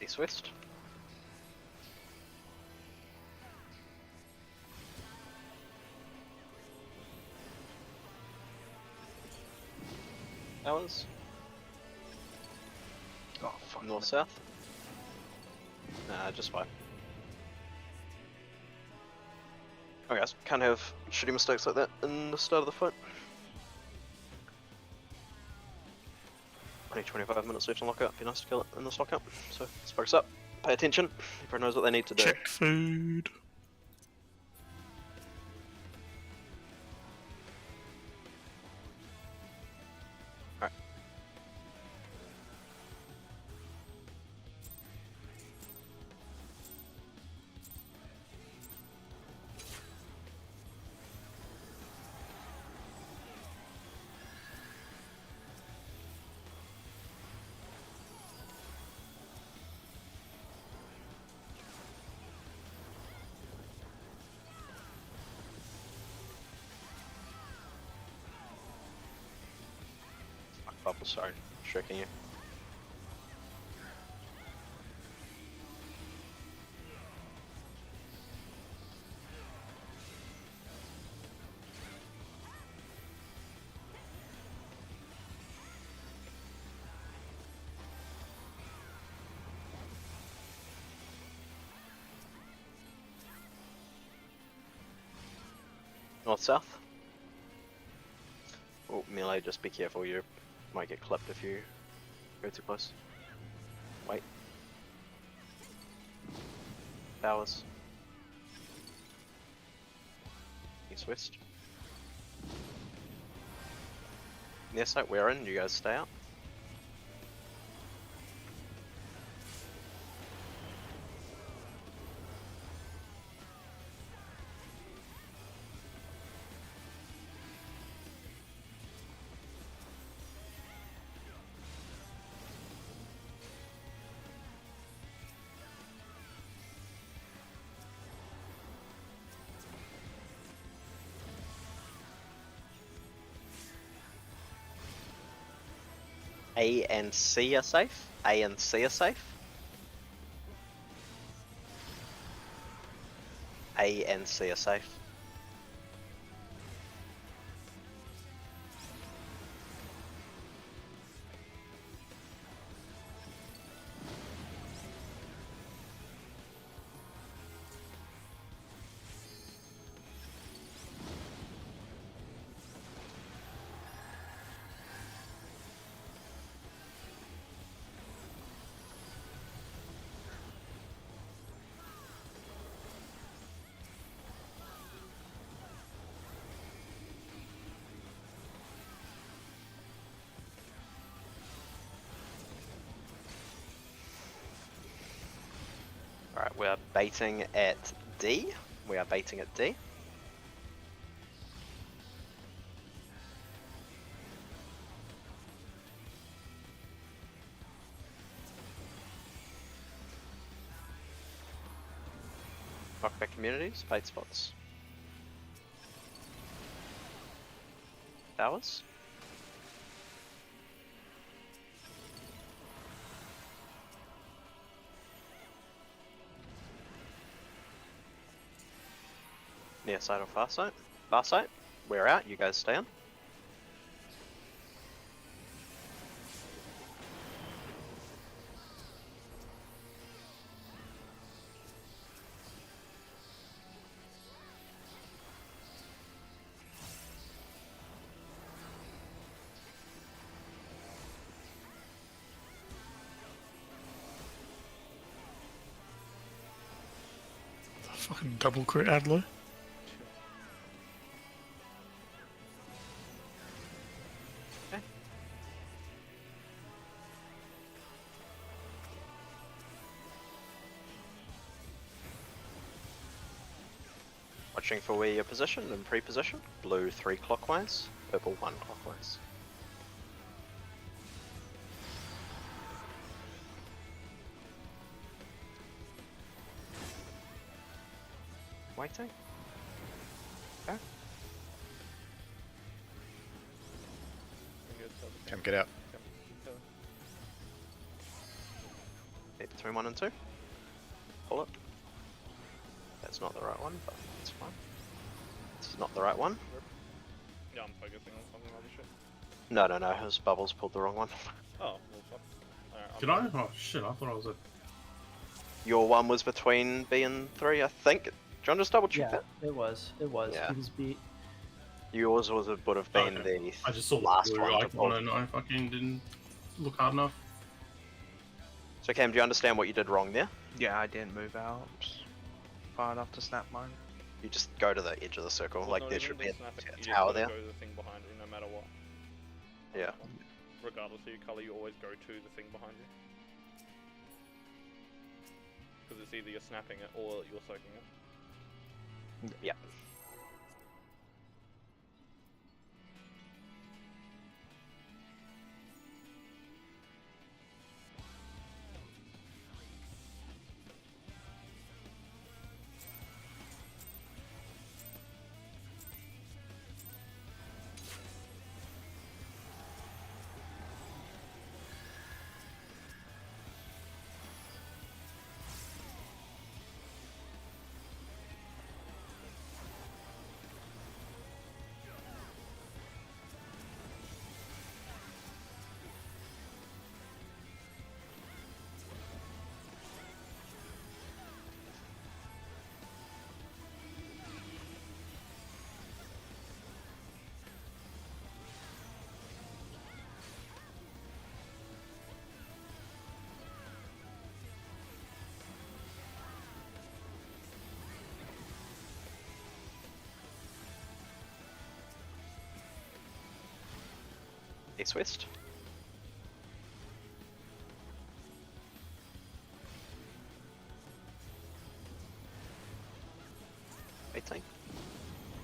East-west. Towers. Oh fuck. North-south. Nah, just fine. Oh guys, can't have shitty mistakes like that in the start of the fight. Only 25 minutes left on lockout. Be nice to kill it in this lockout. So let's focus up. Pay attention. Everyone knows what they need to do. Check food. Bubble, sorry, shaking you. North south. Oh, melee, just be careful, you might get clipped if you go too close. Wait. Bowers. East west. Near site, we're in, you guys stay out. A and C are safe. A and C are safe. A and C are safe. Alright, we are baiting at D. We are baiting at D. Knockback communities, bait spots. Towers. Near side or far side? Far side. We're out, you guys stay on. Fucking double crit Adler. Watching for where you're positioned and pre-position. Blue 3 clockwise, purple 1 clockwise. Waiting. Okay. Come get out. Hit between 1 and 2. Pull it. That's not the right one, but it's fine. This is not the right one. Yeah, I'm focusing on something other shit. No, his bubbles pulled the wrong one. Oh, well, fuck. Alright, Did I? Oh shit! I thought I was a. Your one was between B and 3, I think. Do you want to just double check Yeah, that? it was. It was. Yeah. He was beat. Yours would have been Okay. the I just saw the last blue one to icon pull. and I fucking didn't look hard enough. So Cam, do you understand what you did wrong there? Yeah, I didn't move out far enough to snap mine. You just go to the edge of the circle, well, like no, there even should be the a snap it, you just tower gotta there. Go to the thing behind you, no matter what. Yeah. Regardless of your color, you always go to the thing behind you. Because it's either you're snapping it or you're soaking it. Yeah. East west.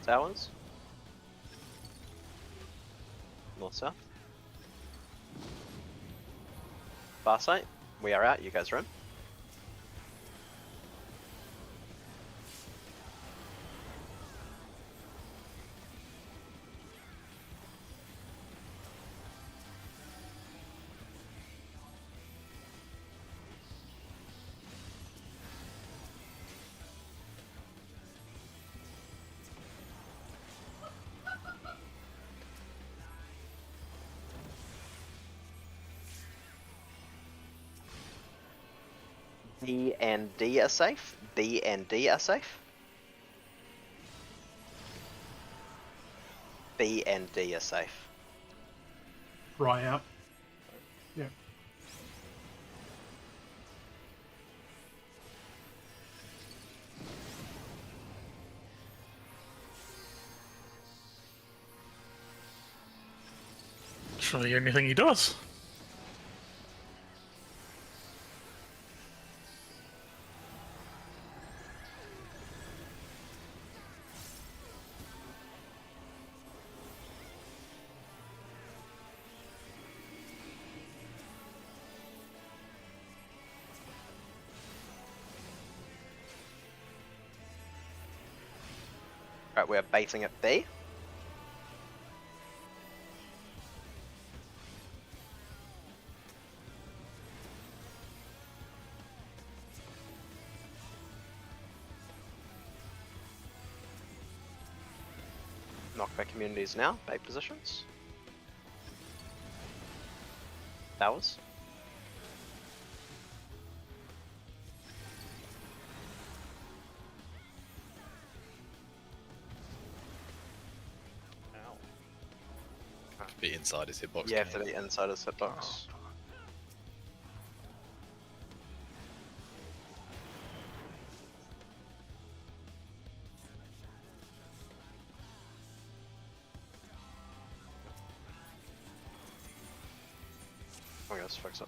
Towers. North south. Far site. We are out. You guys are in. B and D are safe. B and D are safe. B and D are safe. Right out. Yeah. It's really the only thing he does. Right, we're baiting at B. Knockback communities now, bait positions. Towers. Ow. Have to be inside his hitbox. You have to be inside his hitbox. I'm gonna fix it.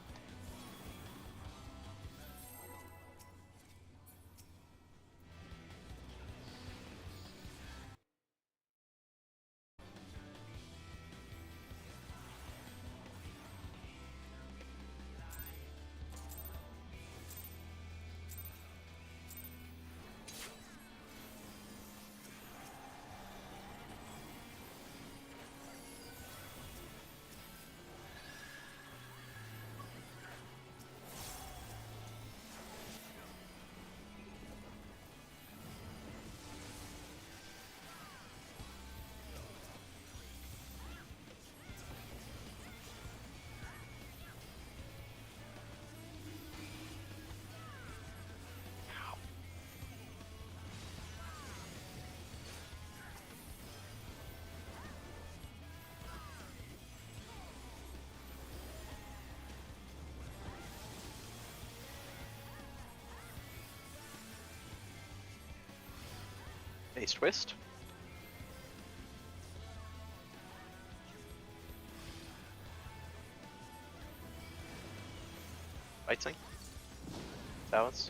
East west. Waiting. Towers.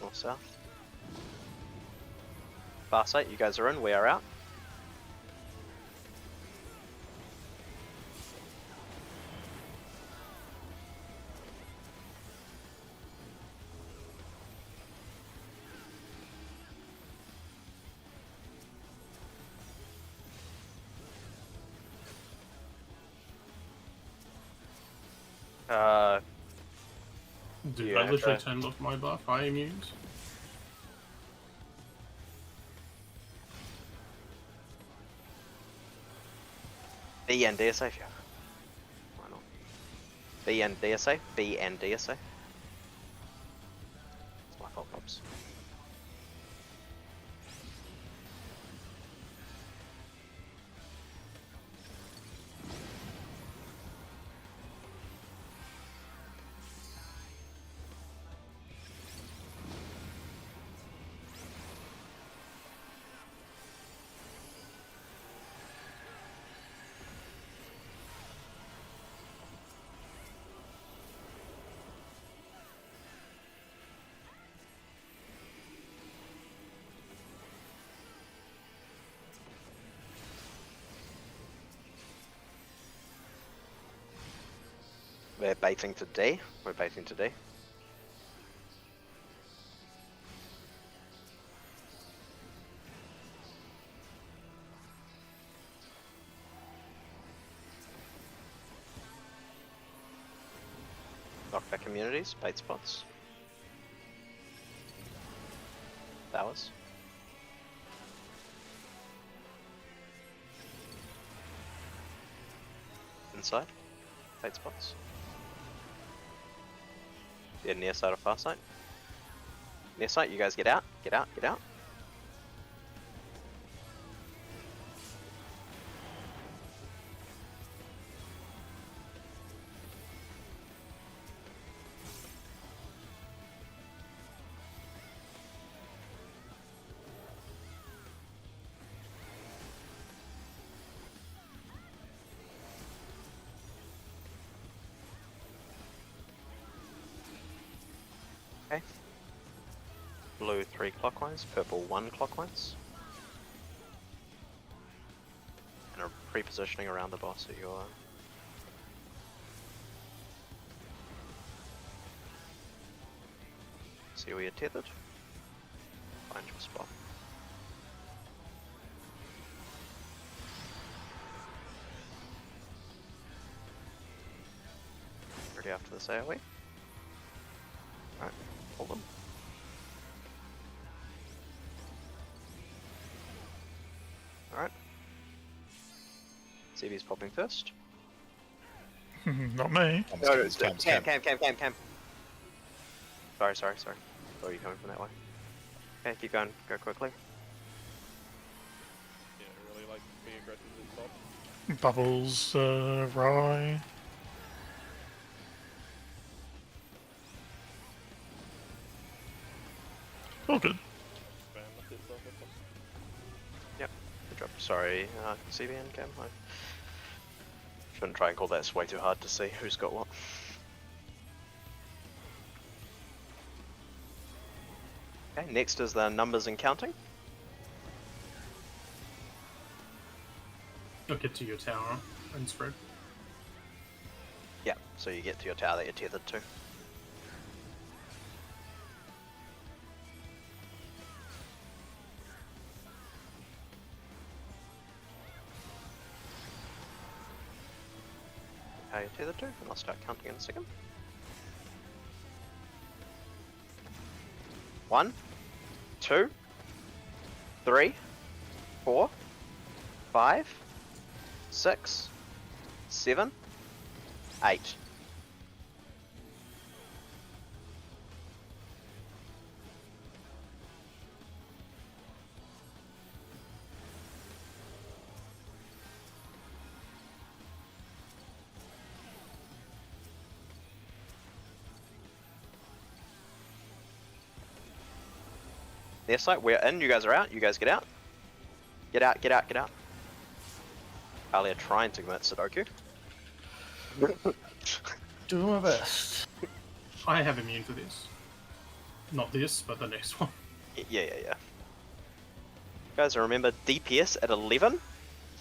North south. Far site, you guys are in, we are out. Dude, Yeah, I literally okay. turned off my buff. I immune. B and D are safe, yeah. Why not? B and D are safe. B and D are safe. It's my fault, Pops. We're baiting to D. We're baiting to D. Knockback communities, bait spots. Towers. Inside. Bait spots. Yeah, near side or far side. Near side, you guys get out, get out, get out. Okay. Blue 3 clockwise, purple 1 clockwise. And a pre-positioning around the boss at your... See where you're tethered. Find your spot. Ready after this AoE? Alright, hold them. Alright. CB's popping first. Not me. No, it's Cam. Sorry. Where are you coming from that way? Okay, keep going. Go quickly. Yeah, really like be aggressive at the top. Bubbles, Rye. All good. Spam with it, stuff with them. Good job. Sorry, CB and Cam. I shouldn't try and call that. It's way too hard to see who's got what. Okay, next is the numbers and counting. You'll get to your tower and spread. Yeah, so you get to your tower that you're tethered to. How you're tethered to, and I'll start counting in a second. 1, 2, 3, 4, 5, 6, 7, 8. Their site, we're in, you guys are out, you guys get out. Get out, get out, get out. Alia trying to commit Sudoku. Doing my best. I have immune for this. Not this, but the next one. Yeah. Guys, remember DPS at 11,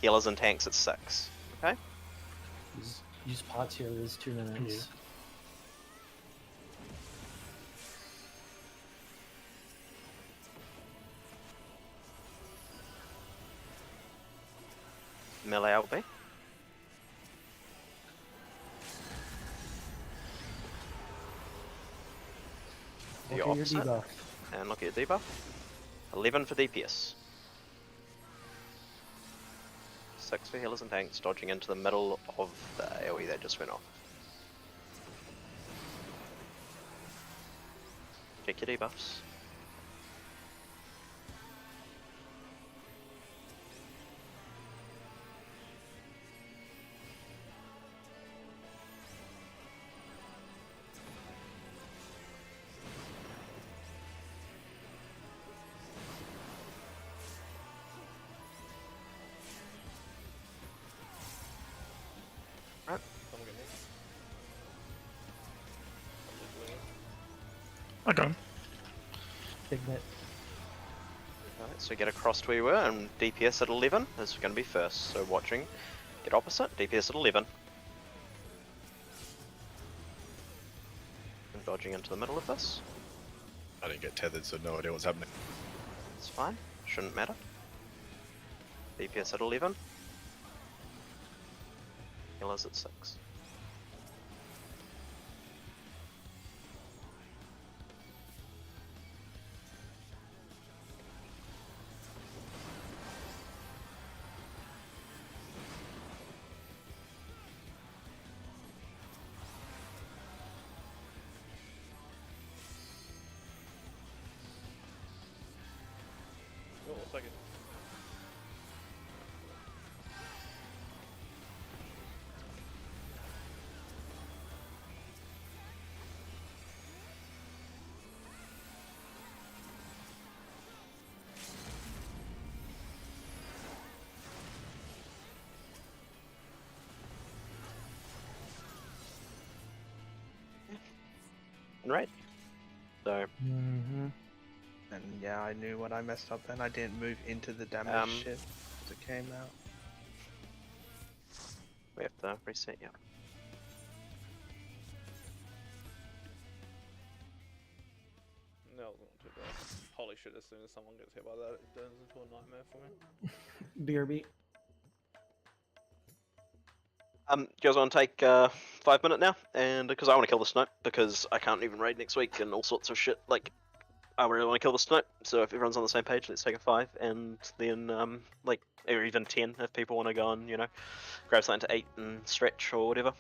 healers and tanks at 6. Okay? Use pots here, there's 2 minutes. Yeah. Melee LB. The Look at your opposite. debuff. And look at your debuff. 11 for DPS. 6 for healers and tanks, dodging into the middle of the AoE that just went off. Check your debuffs. Someone get me. I'm just doing it. I go. Big net. Alright, so get across to where you were, and DPS at 11 is going to be first. So watching, get opposite, DPS at 11. dodging into the middle of this. I didn't get tethered, so no idea what's happening. It's fine. Shouldn't matter. DPS at 11. Healers at 6. Oh, a second. Right. So, And yeah, I knew when I messed up then. I didn't move into the damage shit as it came out. we have to reset, yeah. No, it wasn't too bad. Holy shit, as soon as someone gets hit by that, it turns into a nightmare for me. BRB. You guys want to take 5 minutes now? And because I want to kill the snipe, because I can't even raid next week and all sorts of shit. Like, I really want to kill the snipe. So if everyone's on the same page, let's take a 5, and then like, or even 10 if people want to go and, you know, grab something to eat and stretch or whatever.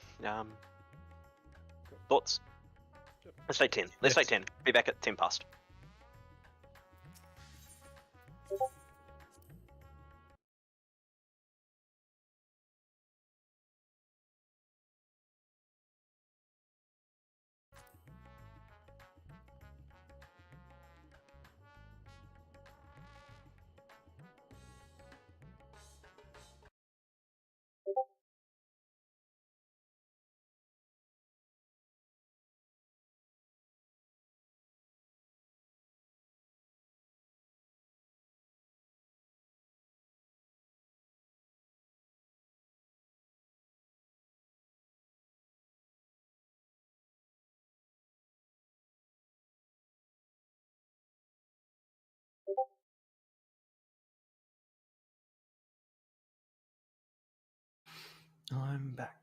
Thoughts? Let's take 10. Let's Yes. take 10. Be back at 10 past. I'm back.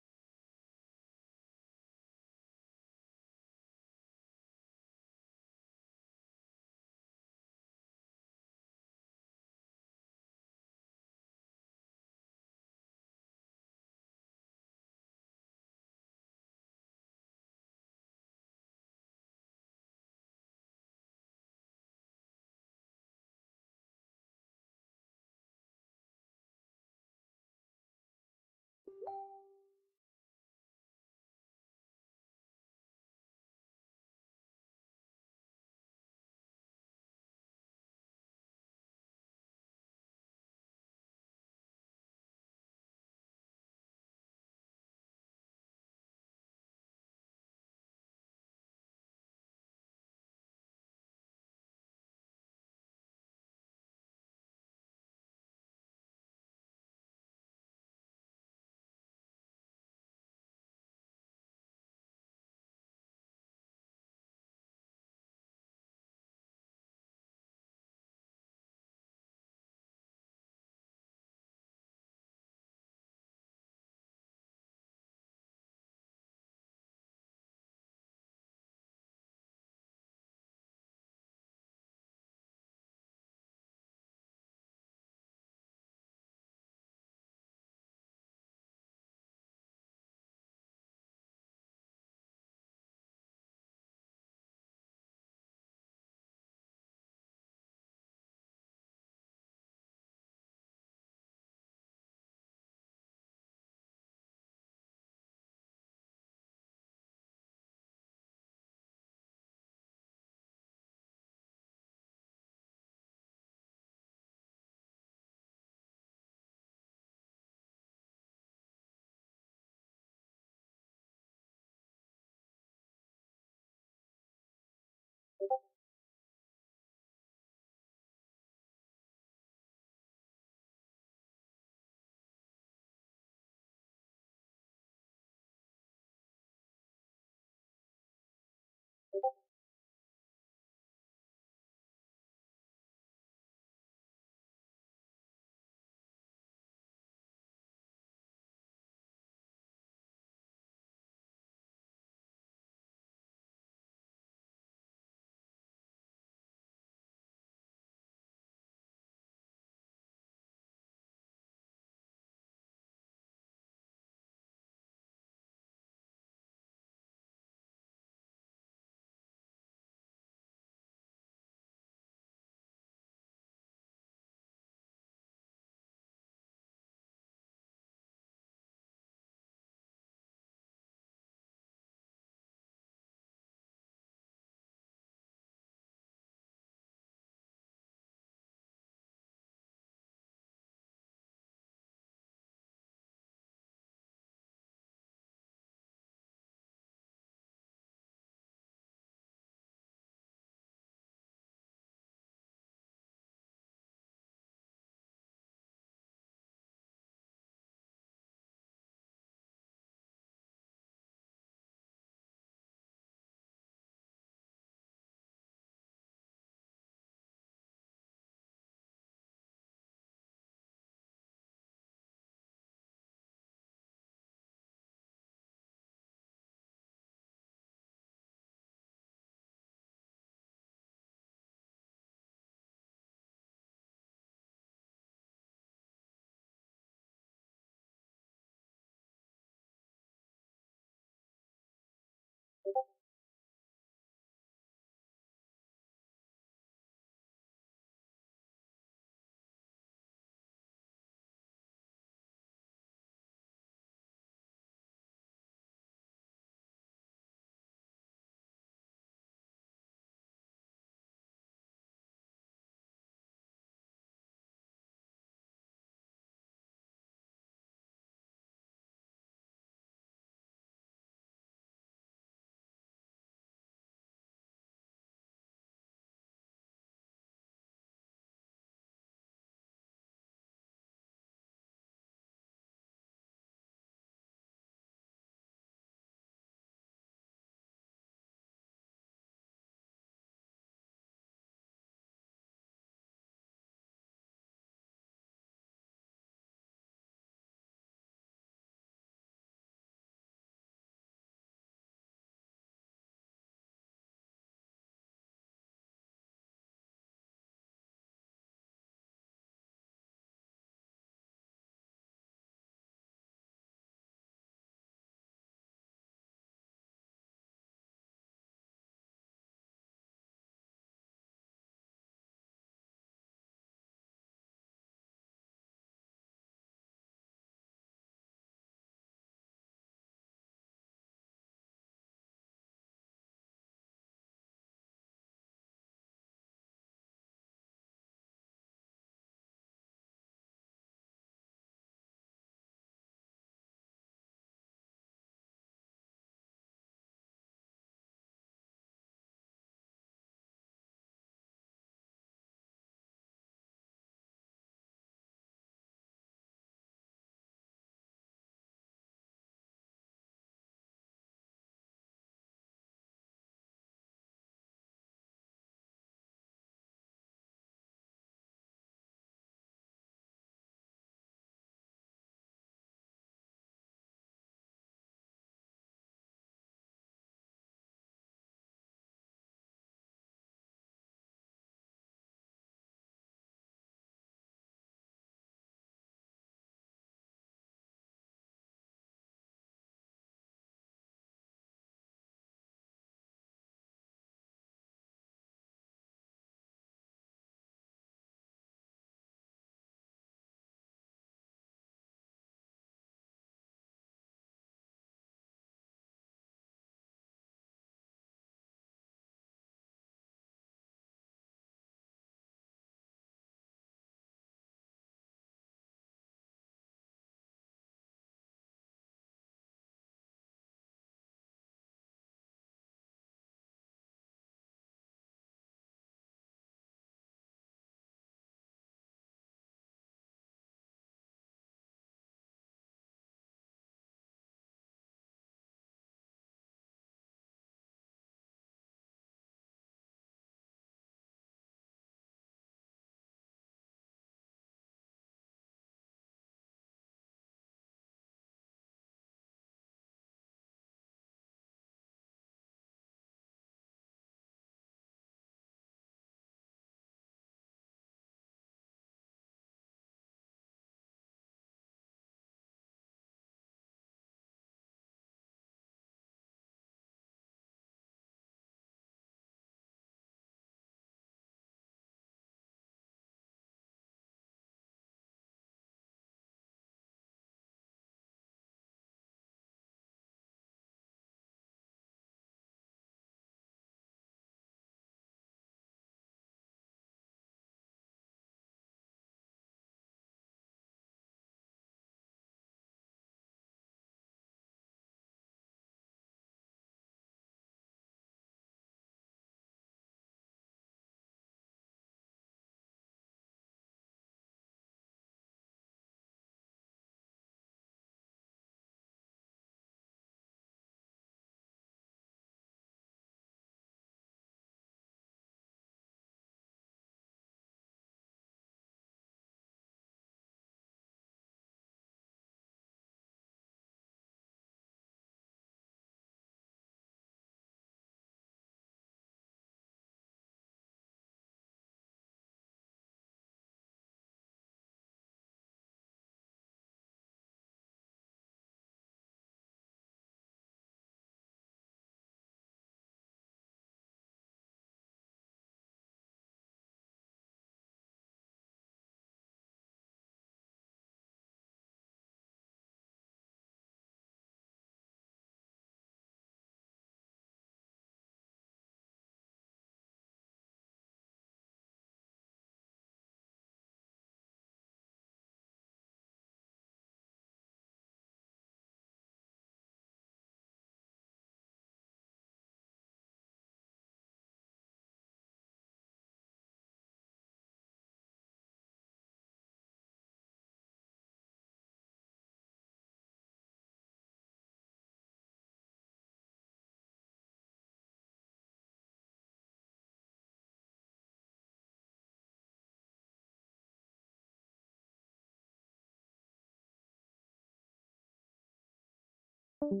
Alright,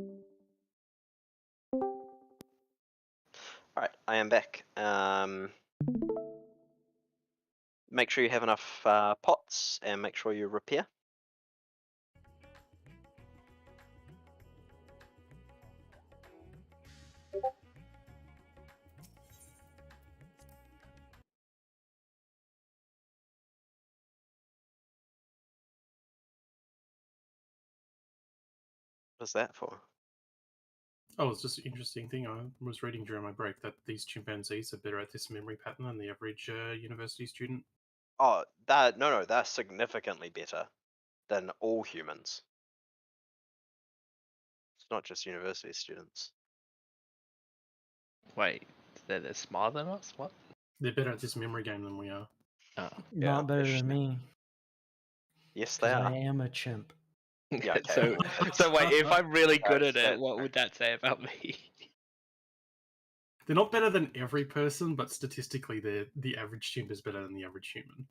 I am back. Make sure you have enough pots and make sure you repair. What's that for? Oh, it's just an interesting thing. I was reading during my break that these chimpanzees are better at this memory pattern than the average university student. Oh, no, they're significantly better than all humans. It's not just university students. Wait, they're smarter than us? What? They're better at this memory game than we are. Oh. Yeah, Not better they than me. Yes, they 'Cause are. I am a chimp. Yeah, okay. So wait, if I'm really good at That's- it, what would that say about me? They're not better than every person, but statistically, the average chimp is better than the average human.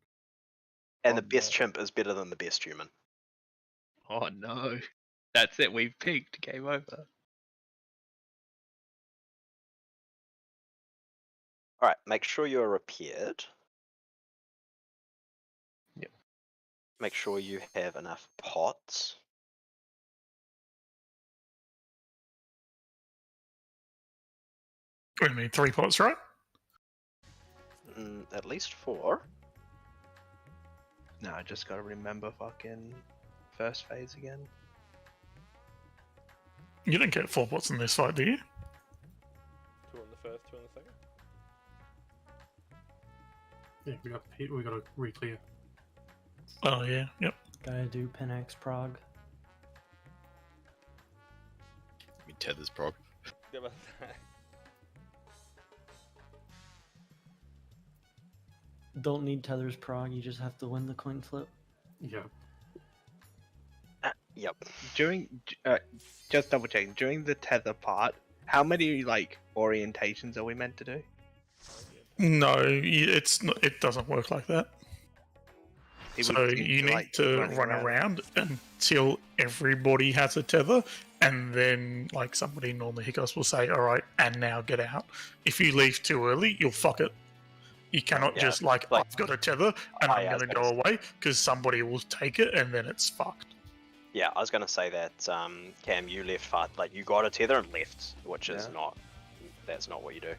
And Oh, the best no. chimp is better than the best human. Oh no. That's it, we've peaked. Game over. Alright, make sure you're repaired. Yep. Make sure you have enough pots. We need 3 pots, right? At least 4. No, I just gotta remember fucking first phase again. You don't get 4 pots in this fight, do you? 2 on the first, 2 on the second. Yeah, we got to re-clear. Oh yeah, yep. Gotta do Pinax prog. I mean, Tether's prog. Yeah, but that. Don't need Tether's prog, you just have to win the coin flip. Yeah. Yep. During, just double checking, during the tether part, how many like orientations are we meant to do? No, it doesn't work like that. It So would seem you need like, to running run around until everybody has a tether, and then like somebody, normally Hiccups, will say, "All right, and now get out." If you leave too early, you'll fuck it. You cannot Yeah, just like, like- I've got a tether and Oh, I'm yeah, I was going to gonna go away, because somebody will take it and then it's fucked. Yeah, I was gonna say that Cam, you left far, like you got a tether and left, which is Yeah. not. That's not what you do.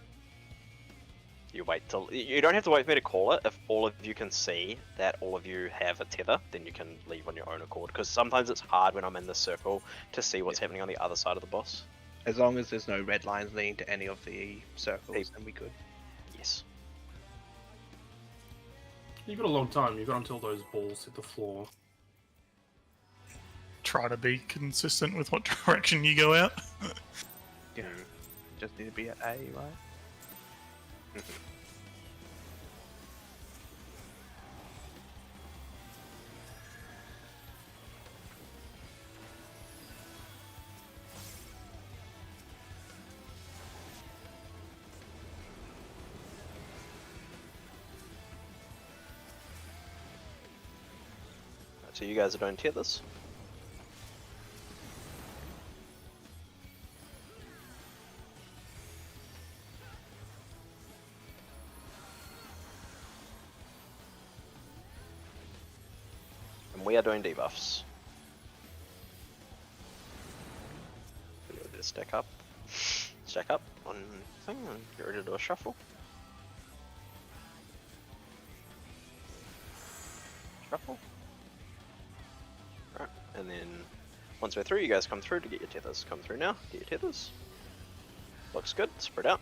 You wait till you don't have to wait for me to call it. If all of you can see that all of you have a tether, then you can leave on your own accord. Because sometimes it's hard when I'm in the circle to see what's happening on the other side of the boss. As long as there's no red lines leading to any of the circles, then we could. Yes. You've got a long time. You've got until those balls hit the floor. Try to be consistent with what direction you go out. Yeah. Just need to be at A, right? So you guys are doing tethers. And we are doing debuffs. We'll just stack up on thing and get ready to do a shuffle. Shuffle. Right, and then once we're through, you guys come through to get your tethers. Come through now, get your tethers. Looks good, spread out.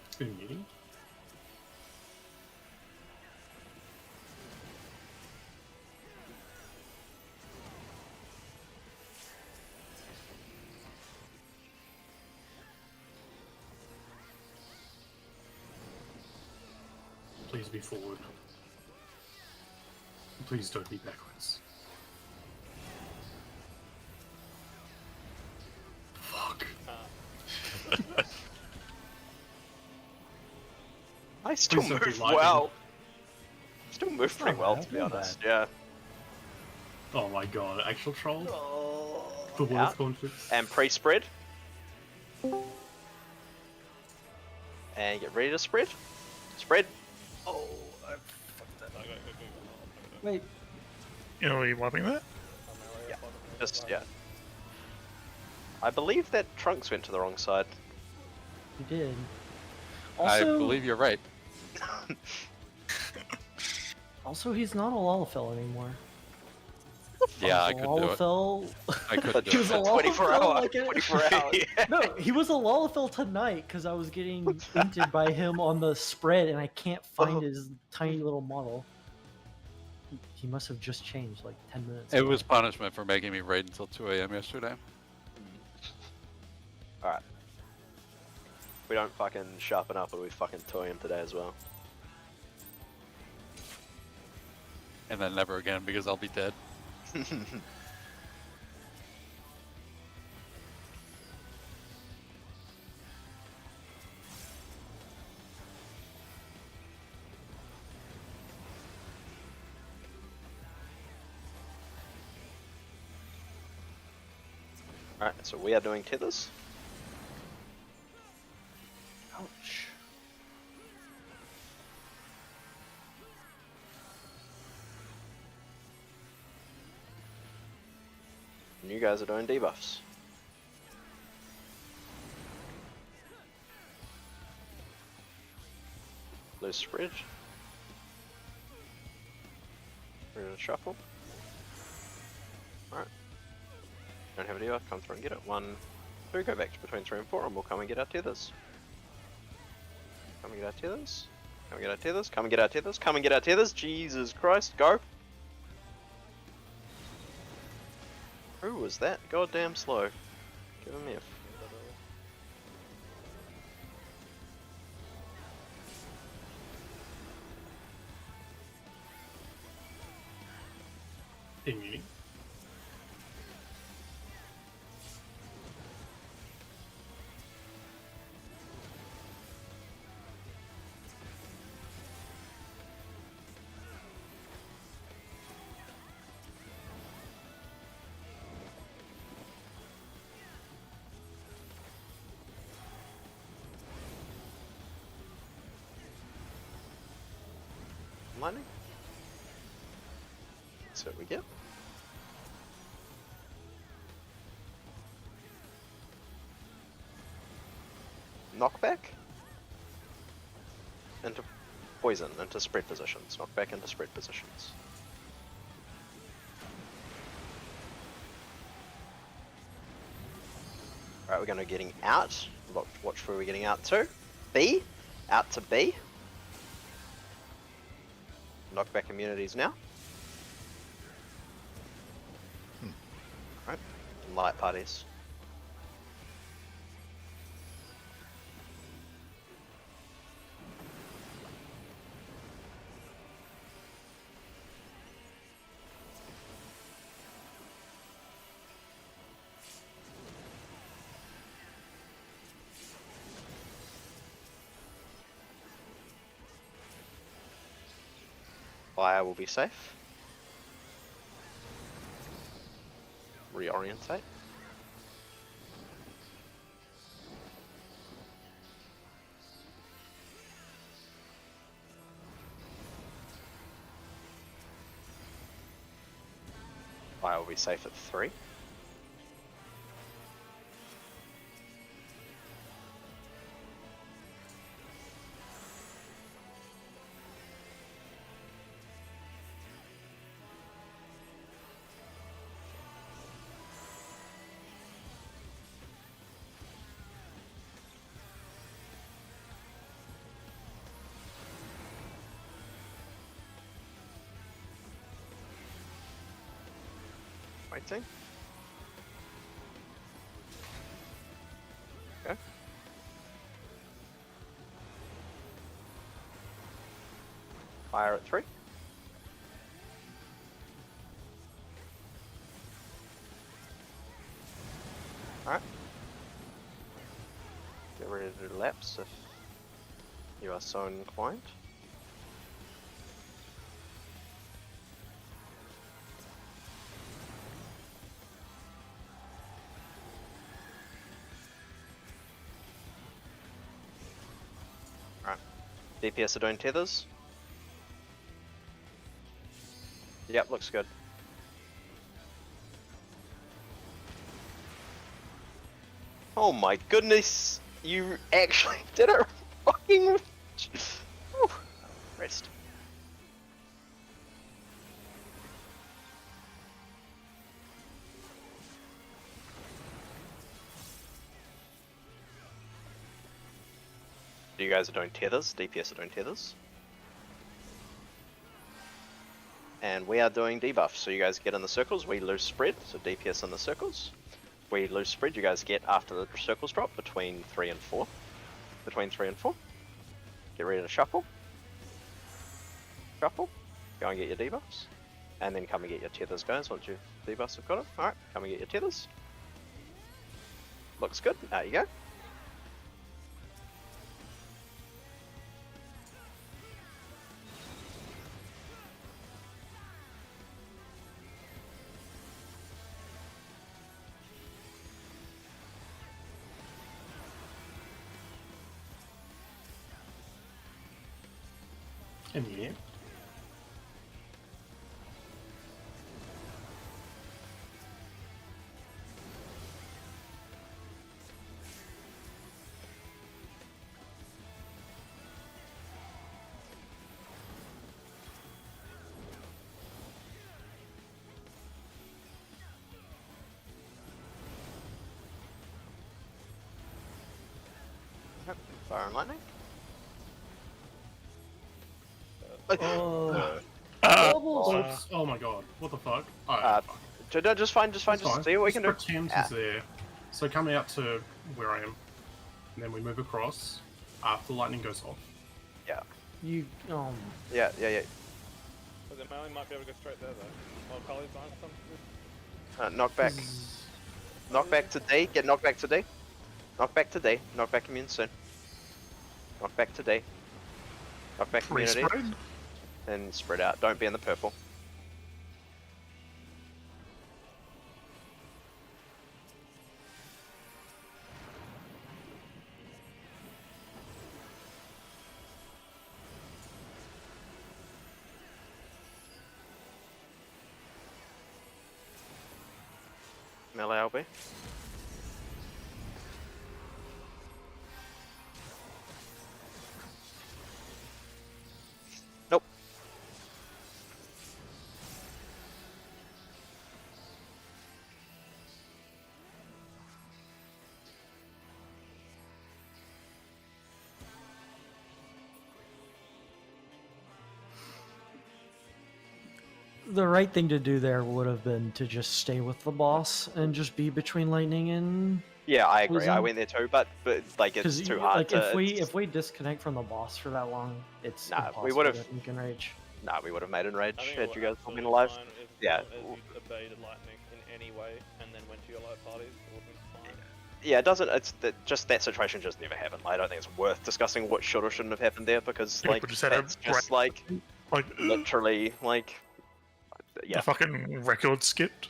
It's been a meeting. Please be forward. Please don't be backwards. I still Please don't be move lightning. well. Still move It's pretty not well, bad, to be not honest. Yeah. Oh my god, actual trolls? The Out. worst conflicts. And pre-spread. And get ready to spread. Spread. Oh, I fucked that. Go, go, go, go. Wait, You know, are you wiping that? Yeah, just, yeah. I believe that Trunks went to the wrong side. you did. I Also, believe you're right. also he's not a Lalafell anymore. Yeah, I He was a couldn't do it. Lalafell. I couldn't He do was it. a 24 Lalafell, hour. like a- 24 hours. No, he was a Lalafell tonight because I was getting inted by him on the spread, and I can't find Oh. his tiny little model. He must have just changed like 10 minutes. It ago. was punishment for making me raid until 2 a.m. yesterday. Alright. We don't fucking sharpen up, or we fucking toy him today as well. And then never again because I'll be dead. Alright, so we are doing tethers. Ouch. And you guys are doing debuffs. Loose spread. We're gonna shuffle. Alright. Don't have a debuff, come through and get it. 1, 2, go back to between 3 and 4 and we'll come and get our tethers. Come and get our tethers. Come and get our tethers. Come and get our tethers. Come and get our tethers. Jesus Christ, go! Who was that? Goddamn slow. Give him F. Immunity. Lightning. That's what we get. Knockback into poison, into spread positions. Knockback into spread positions. Alright, we're going to be getting out. Watch where we're getting out to. B. Out to B. Knockback immunities now. Alright. Light parties. Fire will be safe. Reorientate. Fire will be safe at 3. Waiting. Okay. Fire at 3. Alright. Get ready to do laps if You are so inclined. Alright. DPS are doing tethers. Yep, looks good. Oh my goodness! You actually did it fucking... Whew. Rest. You guys are doing tethers, DPS are doing tethers. And we are doing debuffs, so you guys get in the circles, we lose spread, so DPS in the circles. We lose spread, you guys get after the circles drop between 3 and 4. Between 3 and 4. Get ready to shuffle. Shuffle. Go and get your debuffs. And then come and get your tethers, guys, once your debuffs have got it. Alright, come and get your tethers. Looks good, there you go. And yeah. Fire and lightning. Oh, Oops. Oh my god, what the fuck? Just fine, That's just see what we can do. Pretend he's there. So come out to where I am, and then we move across after the lightning goes off. you. Yeah. But then Mally might be able to go straight there though. Oh, Kali's on something. Knock back. Knock back to D. Get knocked back to D. Knock back to D. Knock back immune soon. Knock back to D. Knock back immunity. Pre-spread? And spread out. Don't be in the purple. Melee LB. Nope. The right thing to do there would have been to just stay with the boss and just be between lightning and. Yeah, I agree. I Losing- went there too, but like it's too hard like to. if we disconnect from the boss for that long, it's Nah, we impossible would've- to Ink and Rage. Nah, we would have made enrage I think had it you will guys not been absolutely alive. fine if, Yeah. as long as you evaded lightning in any way and then went to your light parties, it would be fine. Yeah, it doesn't. It's just that situation just never happened. I don't think it's worth discussing what should or shouldn't have happened there because Yeah, like we just had a that's just like Like, literally like yeah. the fucking record skipped.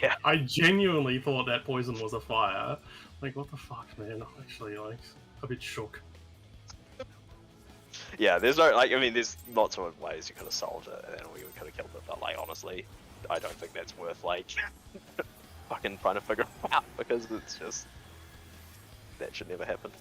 Yeah. I genuinely thought that poison was a fire. Like, what the fuck, man? I'm actually, like, a bit shook. Yeah, there's no like. I mean, there's lots of ways you could have solved it, and we could have killed it. But like, honestly, I don't think that's worth like fucking trying to figure out because it's just that should never happen.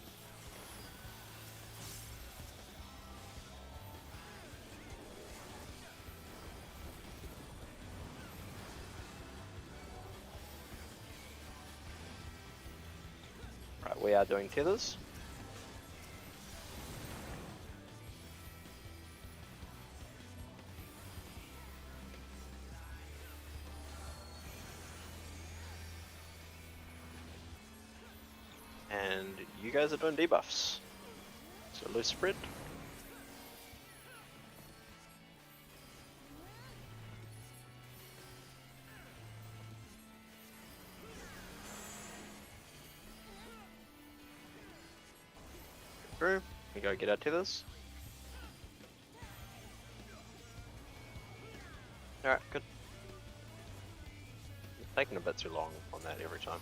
Right, we are doing tethers. And you guys are doing debuffs. So loose spread. Through. We go get our tethers. Alright, good. It's taking a bit too long on that every time.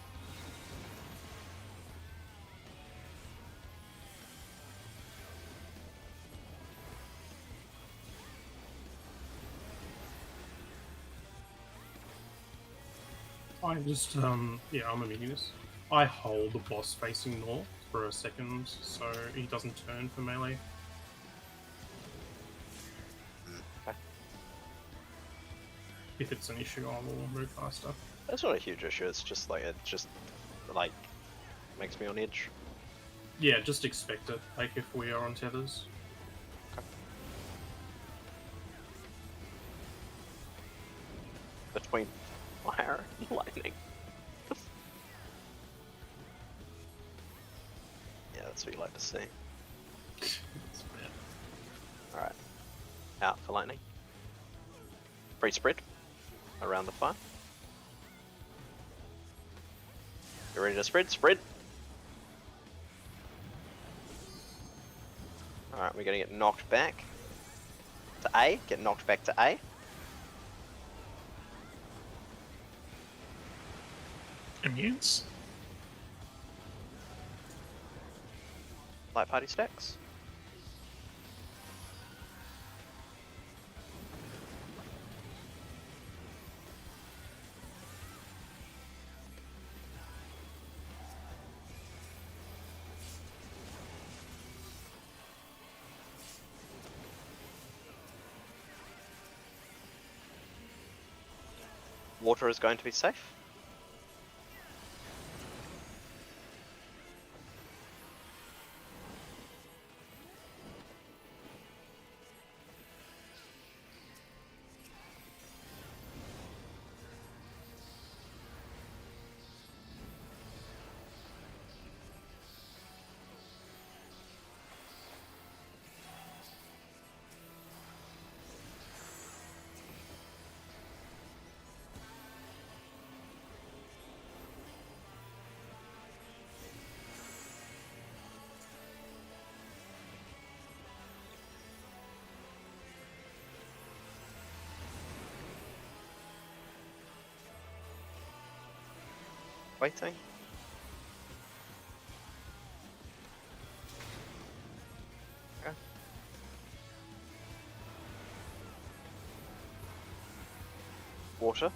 I just, yeah, I'm immediate. I hold the boss facing north for a second, so he doesn't turn for melee. If it's an issue, I will move faster. That's not a huge issue, it's just like, makes me on edge. Yeah, just expect it, like if we are on tethers. Between fire and lightning. Yeah, that's what you like to see. Alright. Out for lightning. Free spread. Around the fire. You ready to spread? Spread! Alright, we're gonna get knocked back to A. Get knocked back to A. Immunes. Light party stacks. Water is going to be safe. Waiting. Okay. Water.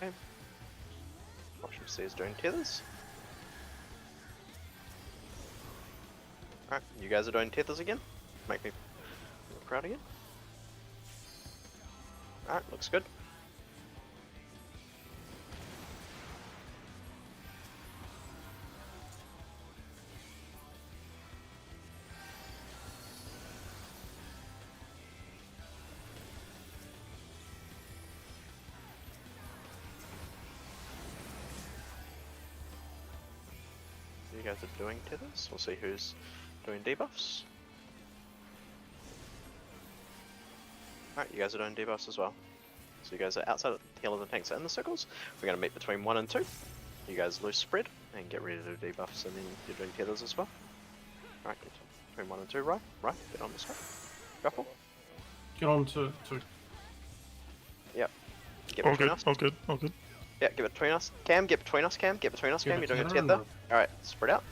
Okay. Watch him see is doing tethers. Alright, you guys are doing tethers again. Make me proud again. Alright, looks good. You guys are doing tethers. We'll see who's doing debuffs. Alright, you guys are doing debuffs as well. So you guys are outside of the healers and tanks are in the circles. We're going to meet between 1 and 2. You guys loose spread and get ready to do debuffs, and then you're doing tethers as well. Alright, get between 1 and 2, right? Right, get on this one. Grapple. Get on to Yep. Get All between good, us. all good, all good. Yeah, get between us. Cam, get between us, Cam. Get between us, Cam. You're doing a tether tether. and Alright, spread out.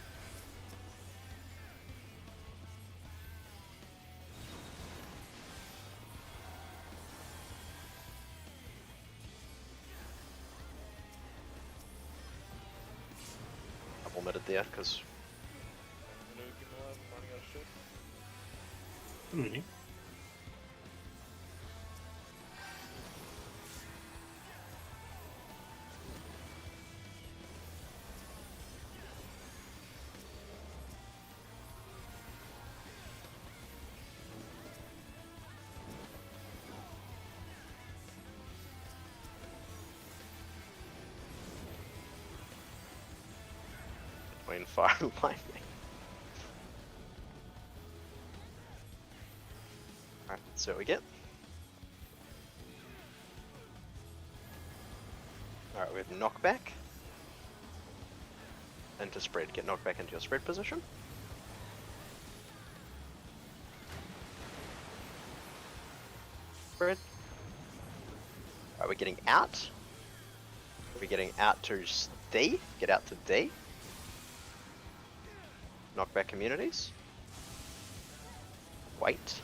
I've omitted there because I'm running out of shit. Really? between fire and lightning. Alright, let's see what we get. Alright, we have knockback. Into spread, get knocked back into your spread position. Spread. Alright, we're getting out. We're getting out to D. Get out to D. Knockback communities. Wait.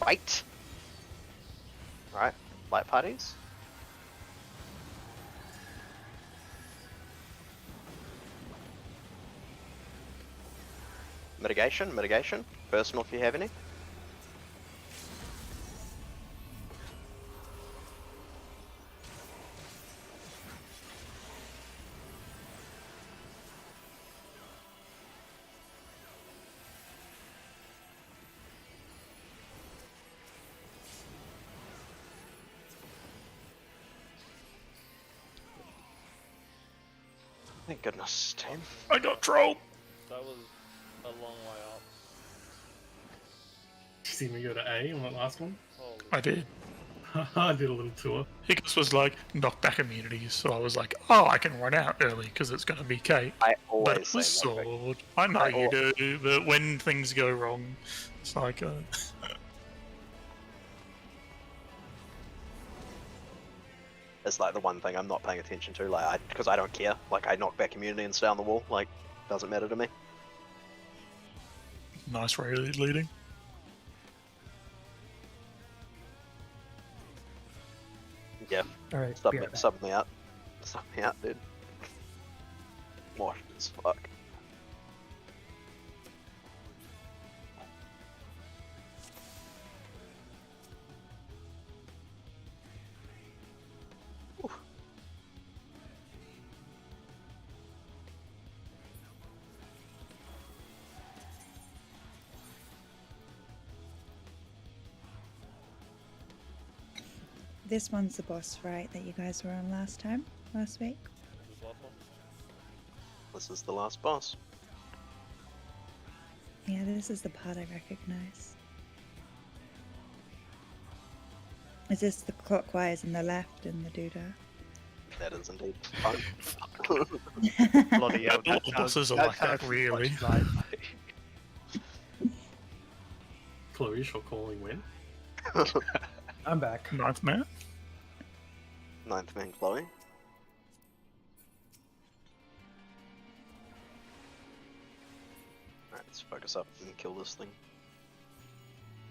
Wait! Alright, light parties. Mitigation, mitigation. Personal if you have any. Thank goodness, team. I got trolled. That was a long way up. See me go to A on that last one? Holy I did. I did a little tour. Hiccups was like knockback immunities, so I was like, oh, I can run out early because it's going to be Kate. I But always it was say knockback. sword. I know I you do, but when things go wrong, it's like, It's like the one thing I'm not paying attention to, like, because I don't care. Like, I knock back immunity and stay on the wall. Like, doesn't matter to me. nice raid leading. Yeah, All right, sub be me, right back. sub me out. Sub me out, dude. Washed as fuck. Oof. This one's the boss fight that you guys were on last week. This is last one. This is the last boss. Yeah, this is the part I recognize. Is this the clockwise and the left and the doodah? That is indeed fun. Bloody hell, All the bosses are like that, really. Chloe, shot calling when? I'm back. Ninth man. Ninth man Chloe. Alright, let's focus up and kill this thing.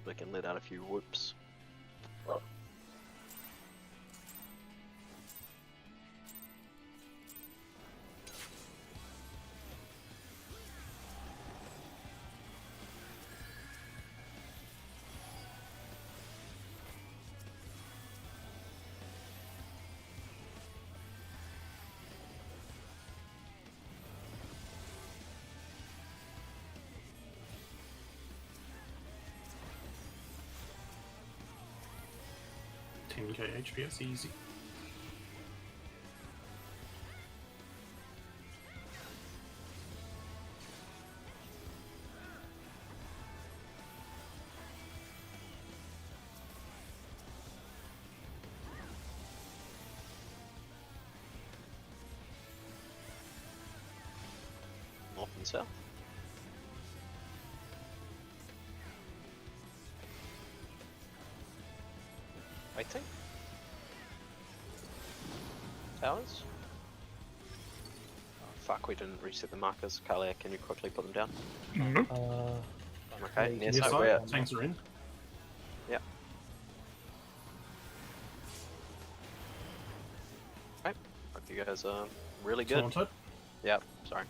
We can let out a few whoops. K HPS easy. North and south. Waiting. Towers. Oh, fuck, we didn't reset the markers. Kalia, can you quickly put them down? Nope. Okay, near Yes, side, sir. we're... Tanks are in. Yep. Right, hope you guys are really good. Taunted. Yep, sorry.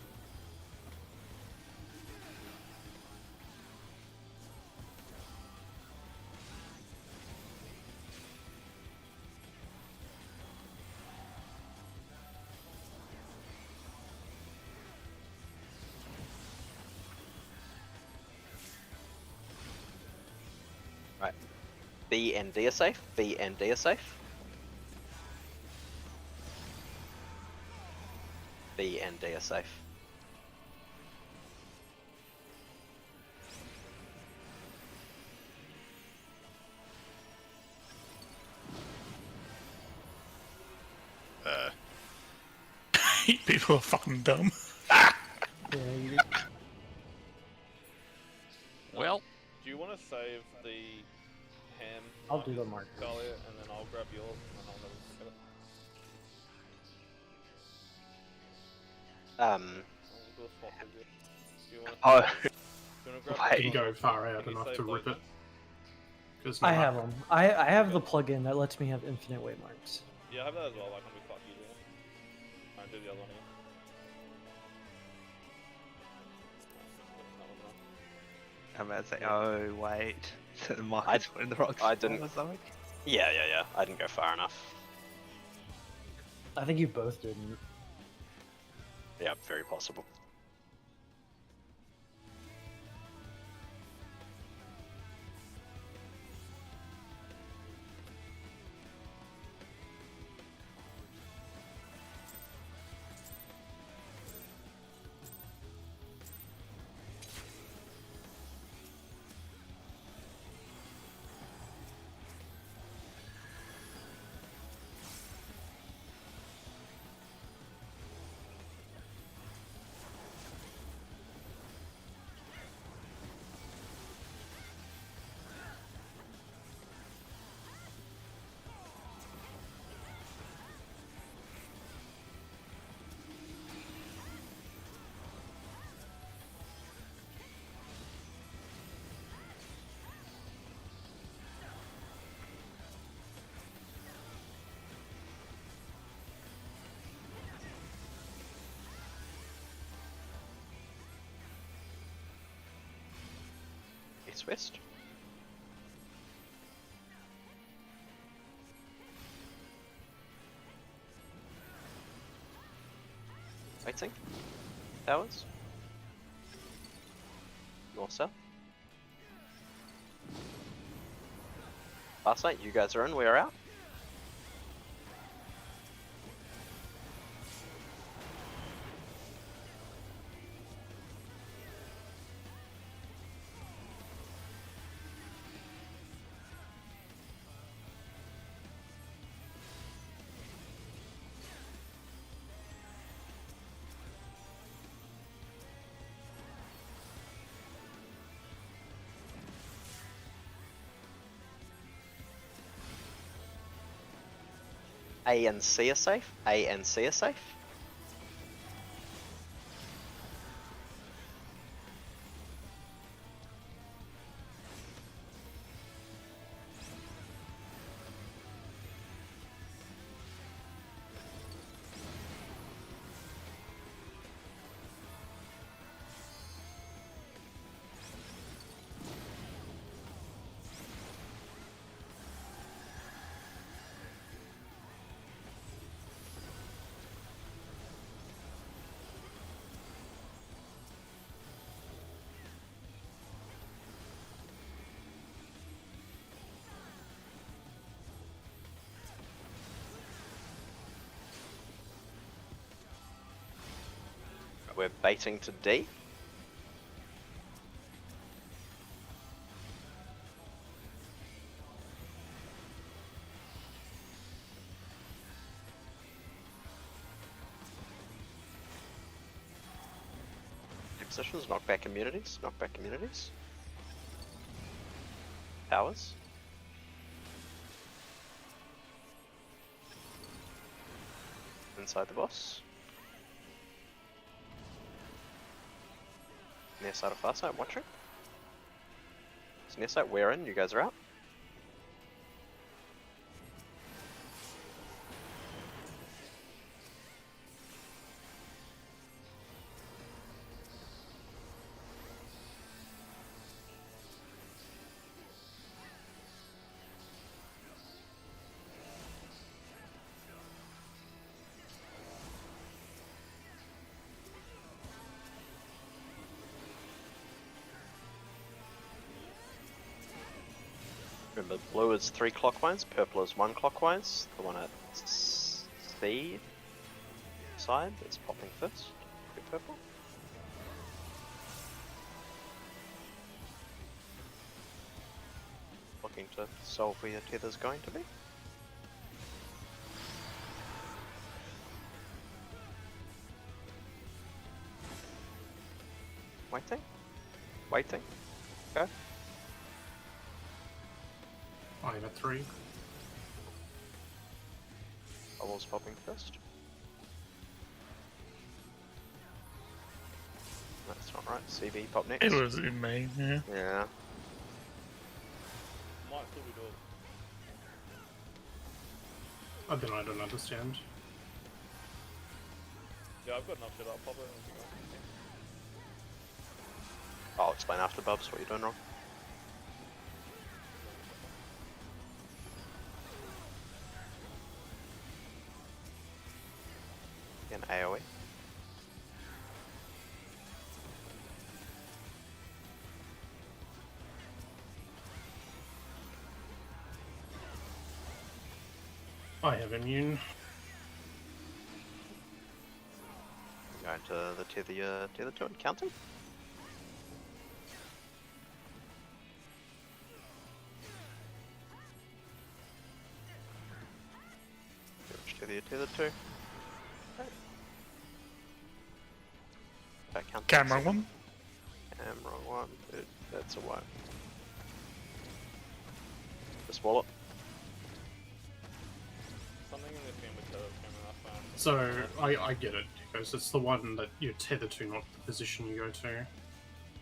Right. B and D are safe. B and D are safe. B and D are safe. People are fucking dumb. Yeah, you, Well, Do you want to save the ham? I'll do the markers. Talia, and then I'll grab yours, and then I'll never forget it. Um. I'll do a swap with you. Do you want to? Oh, Do you want to grab? Wait. those You go markers? far out Can you enough save to those rip it. ones? 'Cause I no, have them. I have the plugin that lets me have infinite waymarks. Yeah, I have that as well. That can be quite easy. Alright, do the other one again. That one now. I'm about to say, oh wait, so the markers were in the wrong I spot didn't- or something? Yeah. I didn't go far enough. I think you both didn't. Yeah, very possible. East-west. Waiting. Towers. North south. Last night, you guys are in, we are out. A and C are safe. A and C are safe. We're baiting to D. Positions, knockback immunities, knockback immunities. Powers. Inside the boss. Near side of far side, watching. It's near side, we're in, you guys are out. Remember, blue is 3 clockwise, purple is 1 clockwise. The one at C side is popping first. Good purple. Looking to solve where your tether's going to be. Waiting. Waiting. Go. I'm at 3. Bubbles popping first. That's not right. CB pop next. It was in me, yeah. Yeah. Might still be doable. Then I don't understand. Yeah, I've got enough shit. I'll pop it and keep going. I'll explain after Bubs what you're doing wrong. An AoE. I have immune. Going to the tether 2 and counting. Tether 2. Okay. Camera one. Wrong one. Dude, that's a one. Just wallet. Something in this game with Tether coming up. So I get it, because it's the one that you're tethered to, not the position you go to.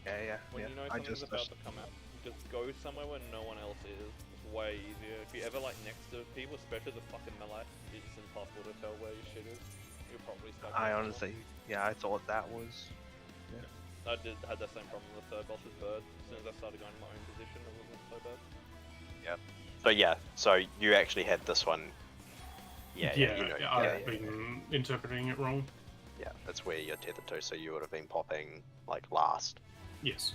Yeah. When you know I something's just about to come out, just go somewhere where no one else is. It's way easier. If you're ever like next to people, especially the fucking melee, it's impossible to tell where your shit is. You're probably stuck. I next to honestly, yeah, I thought that was. one. I had that same problem with the third boss's bird. As soon as I started going to my own position, it wasn't so bad. So yeah, so you actually had this one. Yeah, you know, I've been interpreting it wrong. yeah, that's where you're tethered to. So you would have been popping like last. Yes.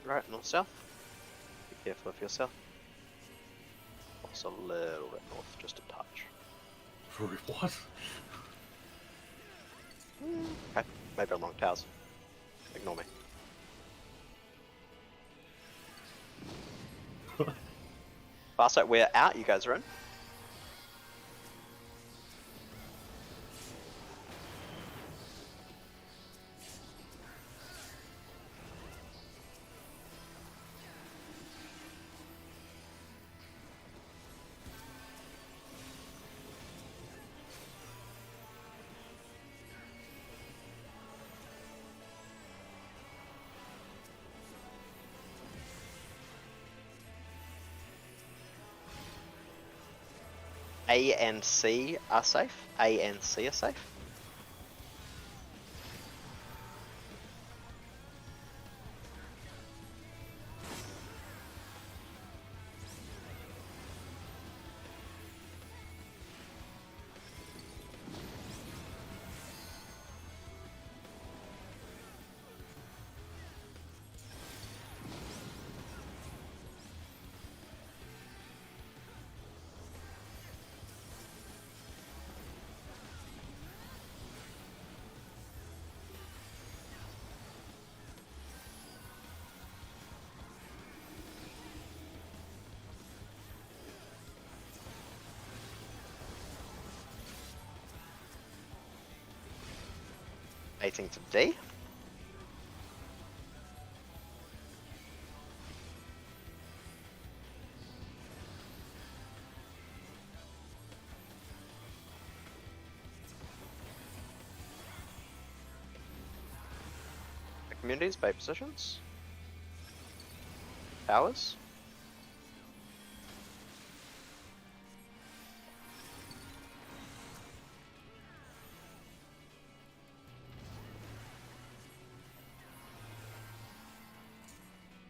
Right, north south. Be careful of yourself. Also a little bit north, just a touch. What? Okay, maybe I'm wrong towers. Ignore me. Farsight, we're out, you guys are in. A and C are safe. A and C are safe. Mating to D. communities, bait positions. Towers.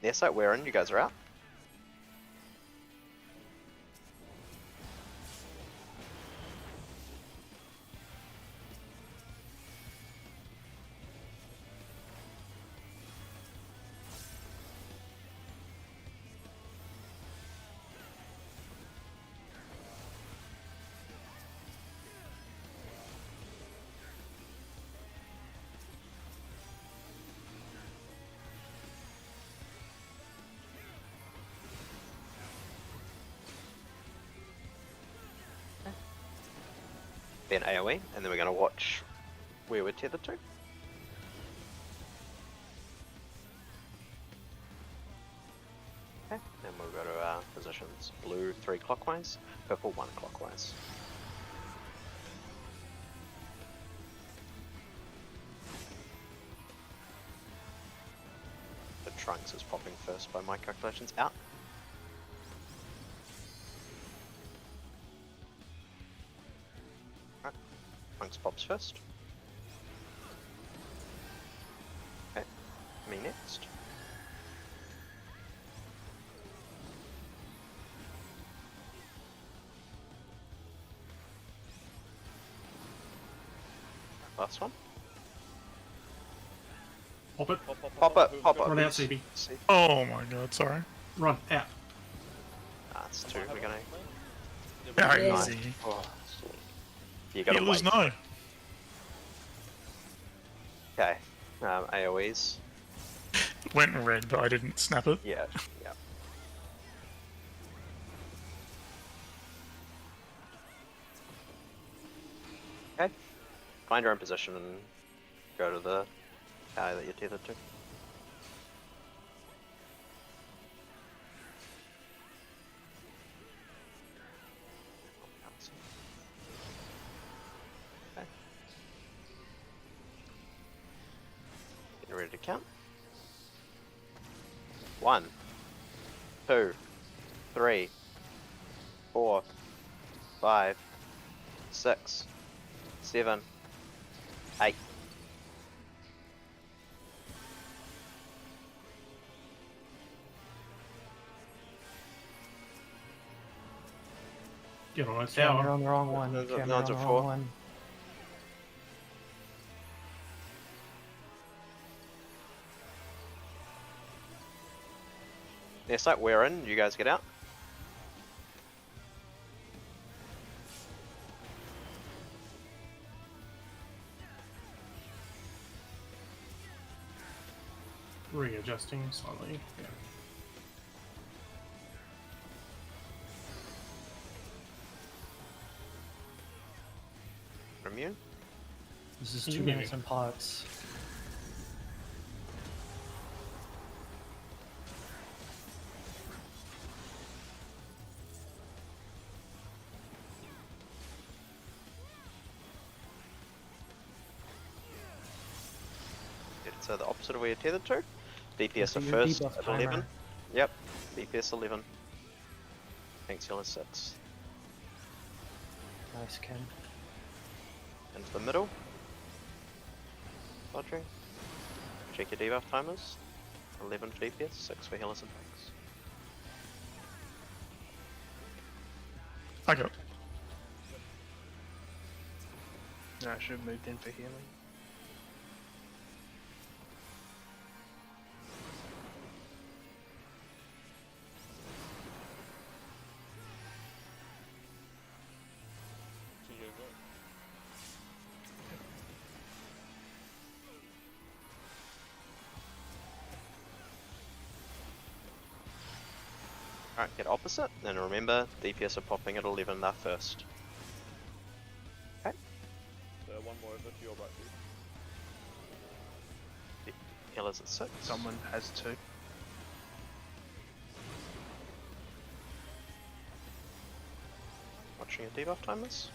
Near site, we're in, you guys are out. Then AoE, and then we're going to watch where we're tethered to. Okay, then we'll go to our positions. Blue 3 clockwise, purple 1 clockwise. The Trunks is popping first by my calculations. Out. Trunks pops first. Okay, me next. Last one. Pop it. Pop it, pop it. Run out, CB. Oh my god, sorry. Run out. That's 2, we're gonna... Yeah, Yeah. easy. Oh, you gotta Healers wait. no. Okay, AoEs. Went red, but I didn't snap it. Yeah, yeah. Okay, find your own position and go to the guy that you're tethered to. Okay. Get ready to count. 1, 2, 3, 4, 5, 6, 7, 8. Get on a Cam, you're tower. on the wrong one. Those are- Cam, you're on those the are wrong 4. one. Next site, we're in. You guys get out. Readjusting slightly. Yeah. Immune. This is You 2 can hear minutes me. in pots. It's the opposite of where you're tethered to. DPS for are your first debuff at timer. 11. Yep, DPS 11. Thanks, yellow 6. Nice, Ken. Into the middle. Dodging. Check your debuff timers. 11 for DPS, 6 for healers and tanks. I got. No, I should have moved in for healing. So you go. Alright, get opposite. Then remember, DPS are popping at 11, they're first. So one more over to your right. Dude. Healers at 6. Someone has 2. Watching your debuff timers.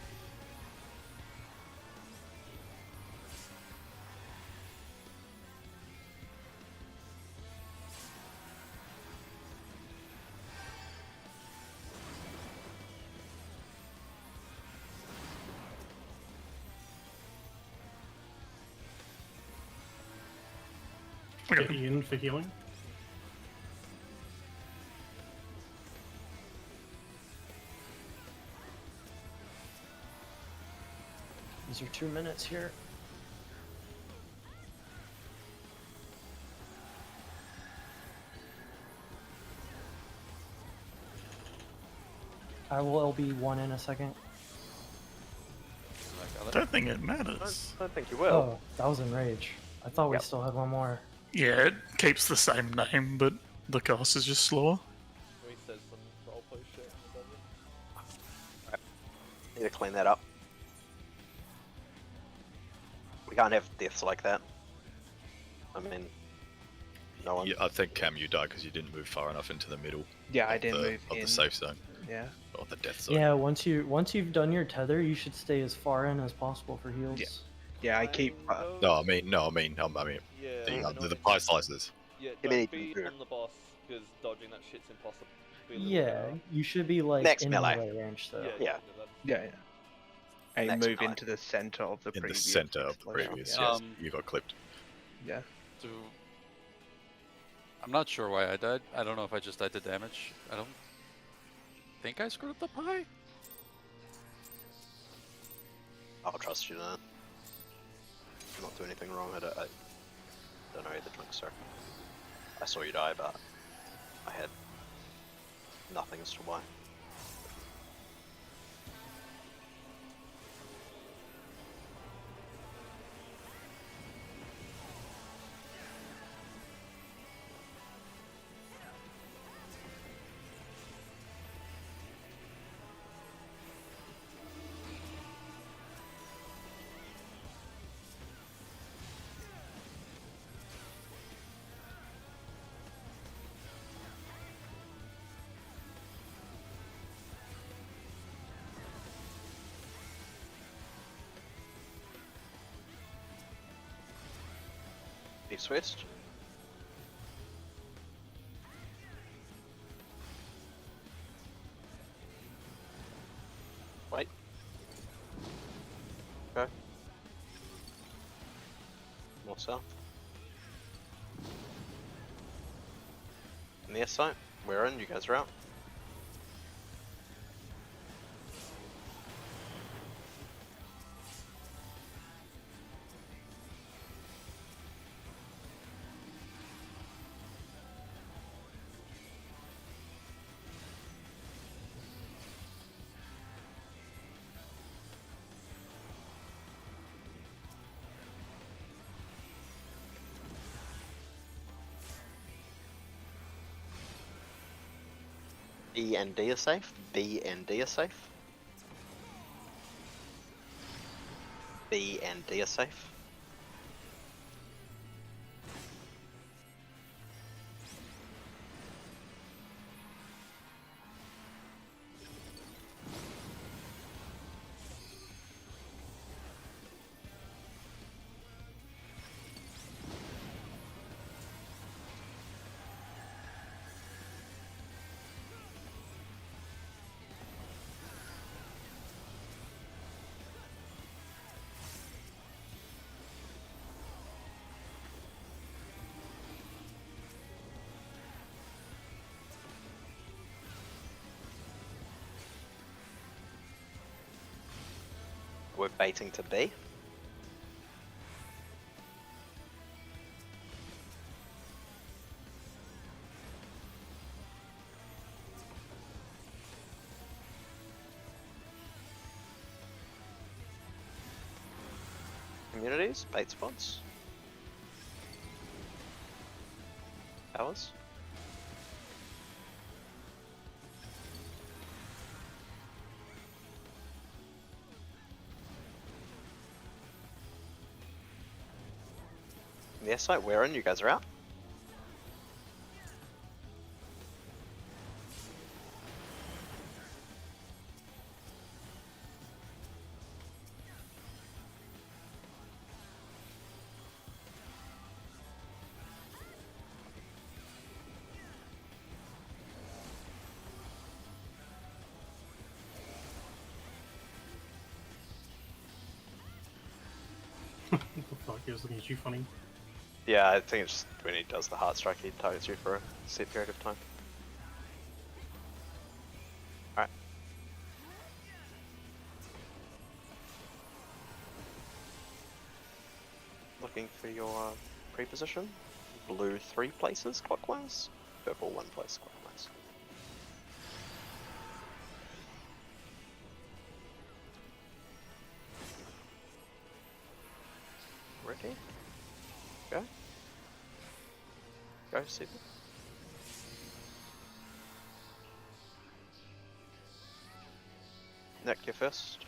We got Get him. Ian for healing. These are 2 minutes here. I will LB1 in a second. I got I it. don't think it I matters. don't think you will. Oh, that was Enrage. I thought we Yep. still had one more. Yeah, it keeps the same name, but the cast is just slower. We said some roleplay shit in the desert. Need to clean that up. We can't have deaths like that. I mean, no one. Yeah, I think Cam, you died because you didn't move far enough into the middle. Yeah, I of didn't the, move of in. the safe zone Yeah. or the death zone. Yeah, once you've done your tether, you should stay as far in as possible for heals. Yeah, I keep. No, I mean, Yeah, the, I know the what pie you- slices. Yeah, You mean don't be you- on the boss because dodging that shit's impossible. Be a little Yeah, better. you should be like Next in melee. melee range though. Yeah, Yeah. do that. Yeah, yeah. I Next move night. into the center of the In the previous. center of the explosion. previous, Yeah. yes. You got clipped. Yeah. I'm not sure why I died. I don't know if I just died to damage. I don't think I screwed up the pie. I'll trust you now. I'm not doing anything wrong. I don't know either, Trickster. I saw you die, but I had nothing as to why. East West. Wait. Go. North south. Near site. We're in. You guys are out. E and D are safe. B and D are safe. B and D are safe. We're baiting to B. Communities, bait spots. Towers. The site we're in, you guys are out. What the fuck? He was looking at you funny. Yeah, I think it's just when he does the heart strike, he targets you for a set period of time. Alright. Looking for your pre-position. Blue 3 places clockwise, purple 1 place clockwise. Ready? Go. Go, Stephen. Nick, you're first.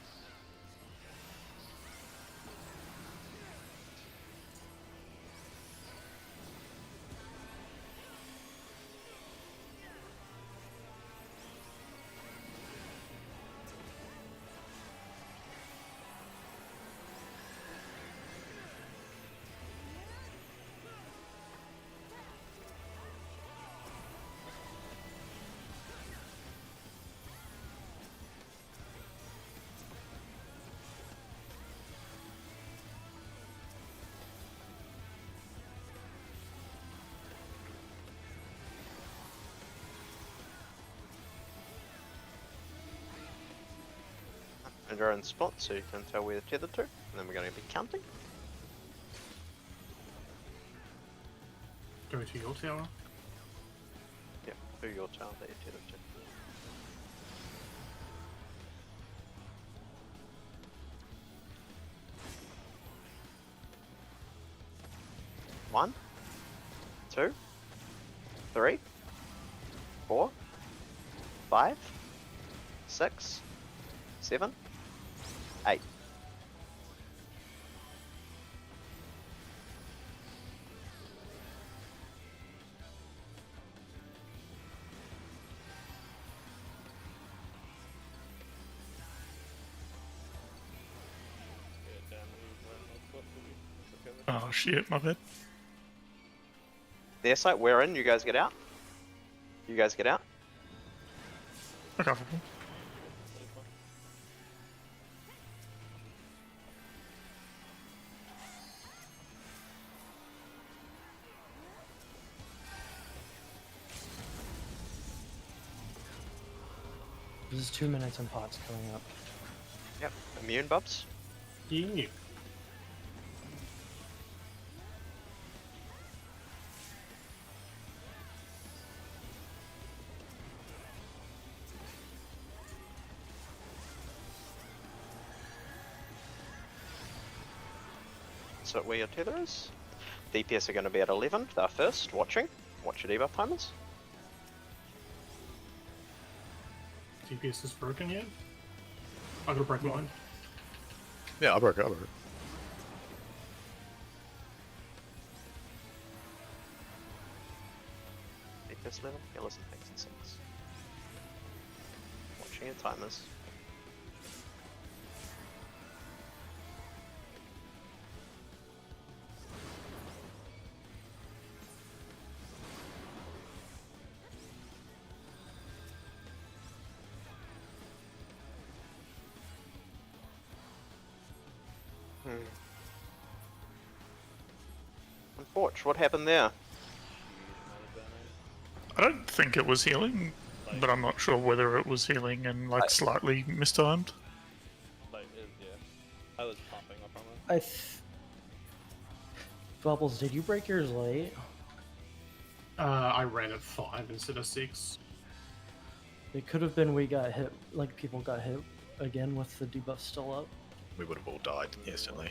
And you're in spot, so you can tell where you're tethered to, and then we're going to be counting. Go to your tower. Yep, to your tower that you're tethered to. One, 2, 3, 4, 5, 6, 7, 8. Yeah, damn, he's wearing my foot for you. It's okay, Oh shit, my bad. Their site, we're in, you guys get out. You guys get out. Okay. that's fine. There's 2 minutes and pots coming up. Yep, immune bubs. Yeah. So where your tether is. DPS are going to be at 11. They're first, watching. Watch your debuff timers. DPS is broken yet? I gotta break mine. Yeah, I broke it. I broke it. DPS level, healers and things and six. Watching your timers. Unfortunate, what happened there? I don't think it was healing, but I'm not sure whether it was healing and like slightly mistimed. Like, yeah. I was pumping up on it. Bubbles, did you break yours late? I ran at 5 instead of 6. It could have been we got hit, like people got hit again with the debuff still up. We would have all died instantly.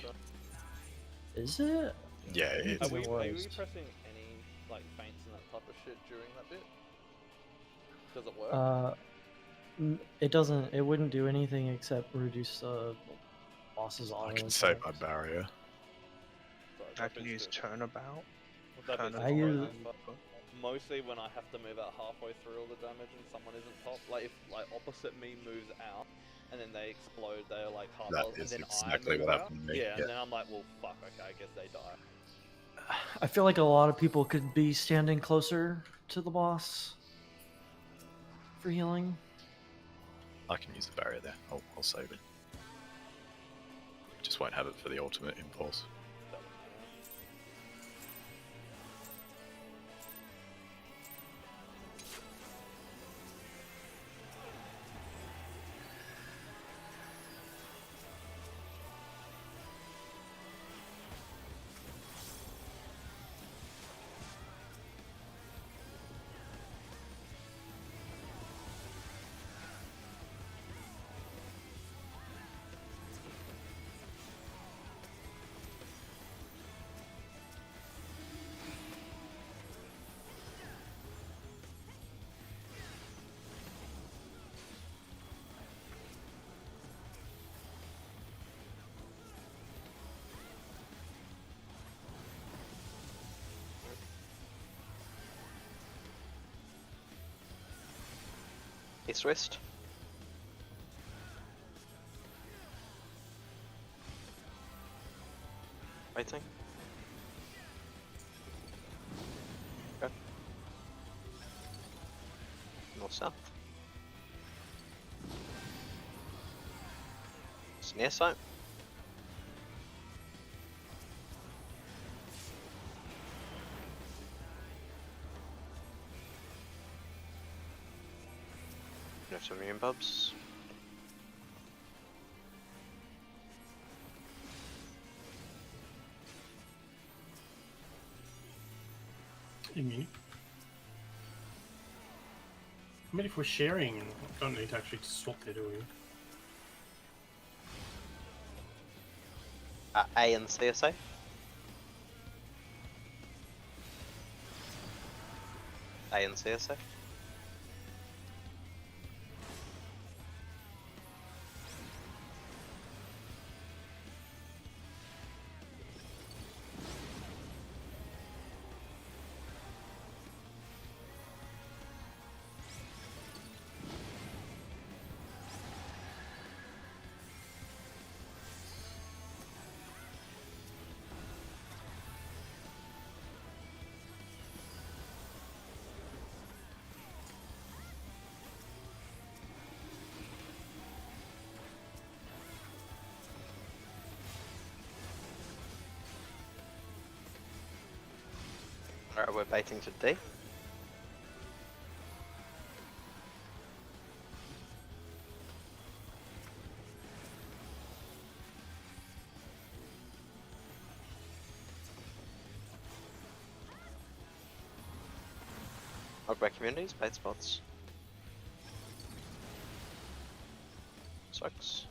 Is it? Yeah, Are it's, we worst. pressing any like feints and that type of shit during that bit? Does it work? It doesn't. It wouldn't do anything except reduce the boss's auto. I can save my attacks. barrier. Sorry, I that can bit's use good. turnabout. That bit's I good, use- but mostly when I have to move out halfway through all the damage and someone isn't top. Like if like opposite me moves out and then they explode, they're like half That health, and is then exactly I move what out. happened to me, Yeah, yeah. and then I'm like, well, fuck. Okay, I guess they die. I feel like a lot of people could be standing closer to the boss for healing. I can use the barrier there. I'll save it. Just won't have it for the ultimate impulse. That was, East-west. Waiting. Go. North-south. It's near site. No some immune bubs. Immune. I mean, if we're sharing, we don't need to actually swap there, do we? A and C are safe. A and C are safe. Alright, we're baiting to D. Knockback communities, bait spots. 6.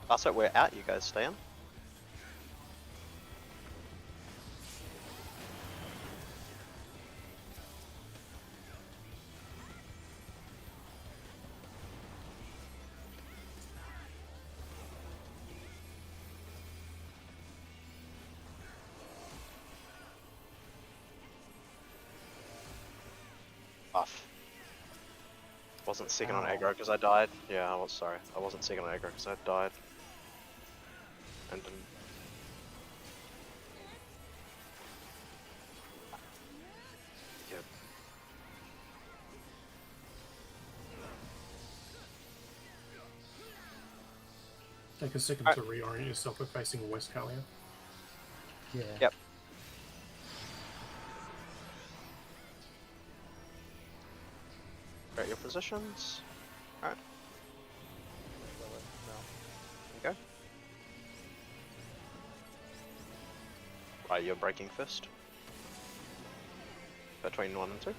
That's it, we're out, you guys stay in. Buff. Wasn't second on aggro because I died. Yeah, I was sorry. I wasn't second on aggro because I died. And didn't. Yep. Take a second to reorient yourself. We're facing West Kalia. Yeah. Yep. Great your positions. Alright. There you go. Right, you're breaking first. Between 1 and 2.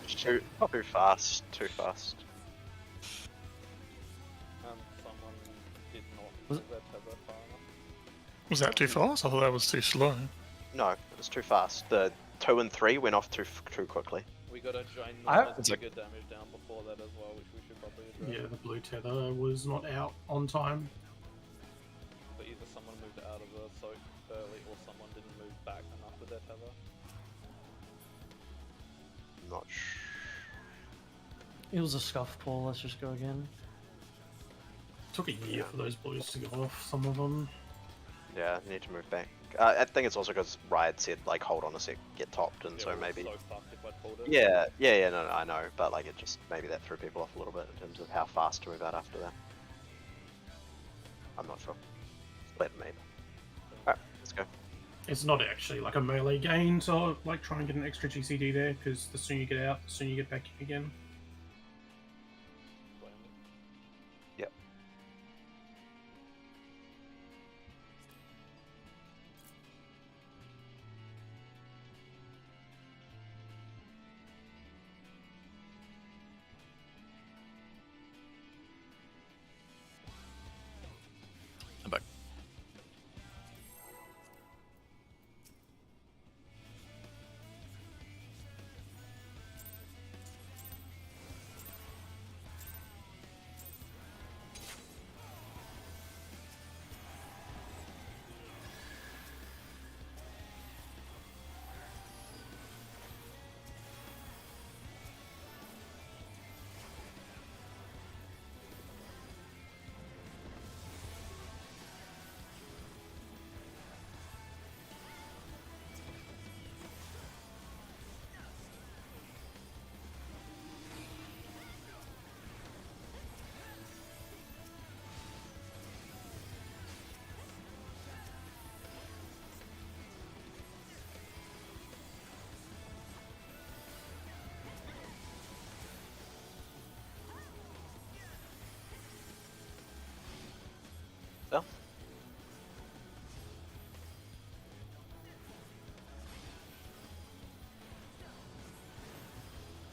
Too fast, too fast. Someone did not Was- move their tether far enough. Was that too fast? I thought that was too slow. No, it was too fast. The 2 and 3 went off too quickly. We got a I- ginormous It's like- bigger damage down before that as well, which we should probably address. Yeah, the blue tether was not out on time. But either someone moved out of the soak early or someone didn't move back enough with their tether. Not sure. It was a scuff pull. Let's just go again. Took a year for those blues to go off, some of them. Yeah, need to move back. I think it's also because Riot said like hold on a sec, get topped, and Yeah, so we were maybe. so fucked if I pulled it. Yeah, no, I know, but like it just maybe that threw people off a little bit in terms of how fast to move out after that. I'm not sure. Let me. Alright, let's go. It's not actually like a melee gain, so like try and get an extra GCD there, because the sooner you get out, the sooner you get back in again. Yep. I'm back.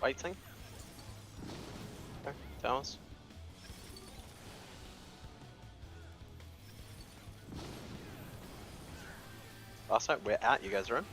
Waiting. Okay, towers. Last night we're out, you guys are in.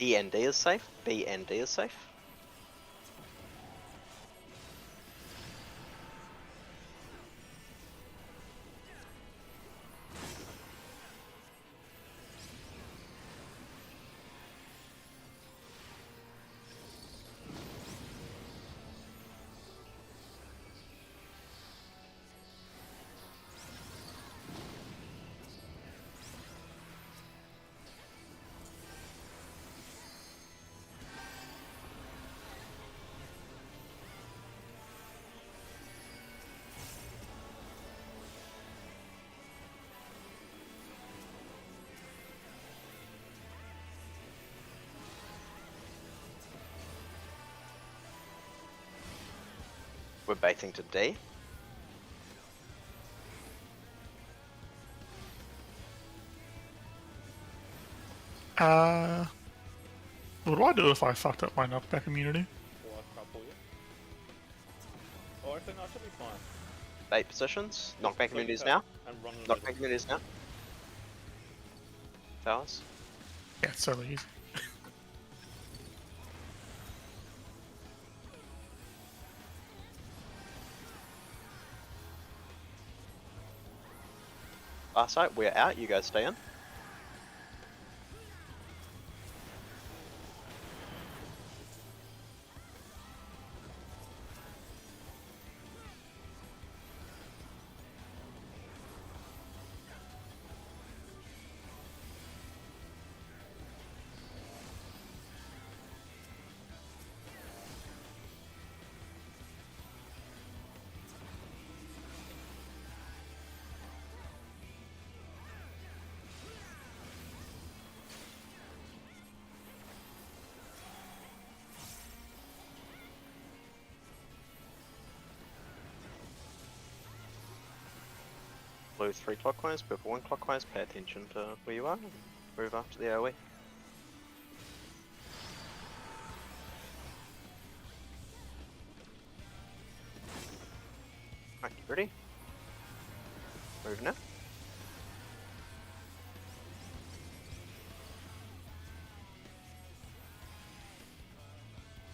END is safe. BND is safe. We're baiting to D. What do I do if I fucked up my knockback immunity? Or I couple you. Oh, actually, no, I should be fine. Bait positions. Knockback So you immunities cut now. And run in the Knockback middle. immunities now. Towers. Yeah, it's so easy. Last night we're out, you guys stay in. Blue 3 clockwise, purple 1 clockwise, pay attention to where you are, and move after the AoE. Right, ready? Move now.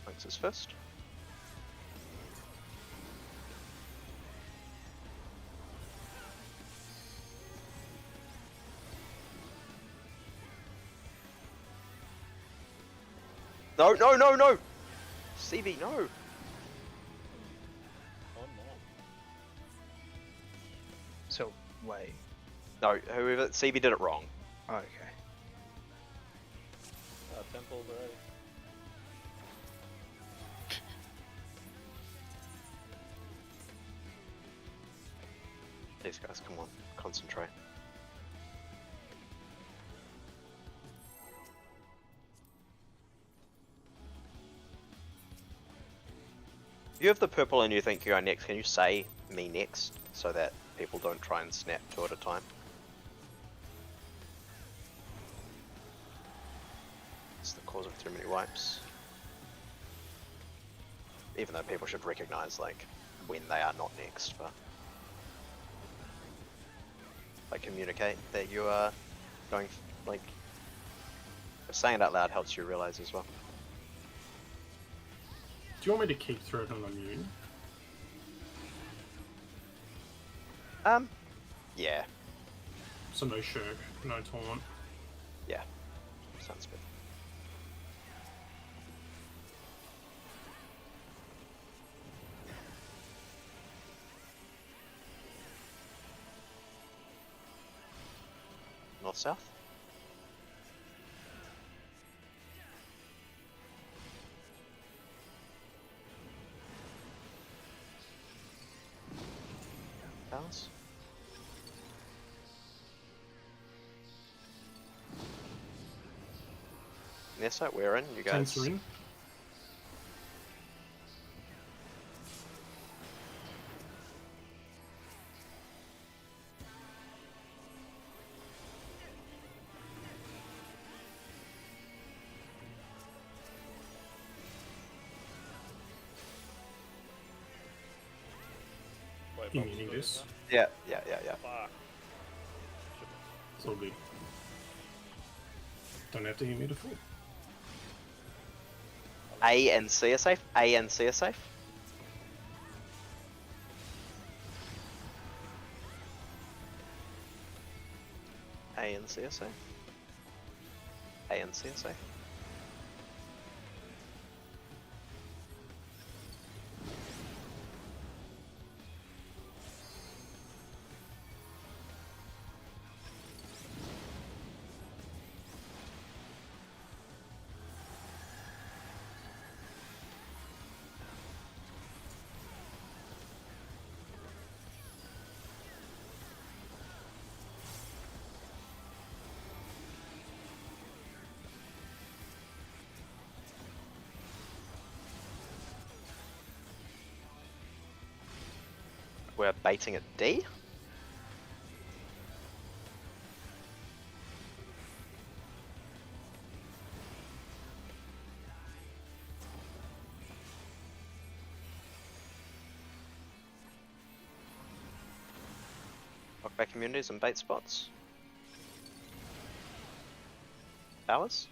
Thanks is first. No, no, no, no! CB, no! Oh no. So, wait. No, whoever, CB did it wrong. Oh, okay. Temple's already. These guys, come on, concentrate. If you have the purple and you think you go next, can you say me next so that people don't try and snap 2 at a time? It's the cause of too many wipes. Even though people should recognize like when they are not next, but like communicate that you are going like saying it out loud helps you realize as well. Do you want me to keep Threat on immune? Yeah, So no Shirk, no Taunt. yeah, sounds good. North south. Nessa, we're in. You guys. Tanks are in. Wait, You Bubbles muting still in this? Yeah. there? Fuck. It's all good. Don't have to hit me to full. A and C are safe. A and C are safe. A and C are safe. A and C are safe. We're baiting at D. Lock back communities and bait spots. Towers.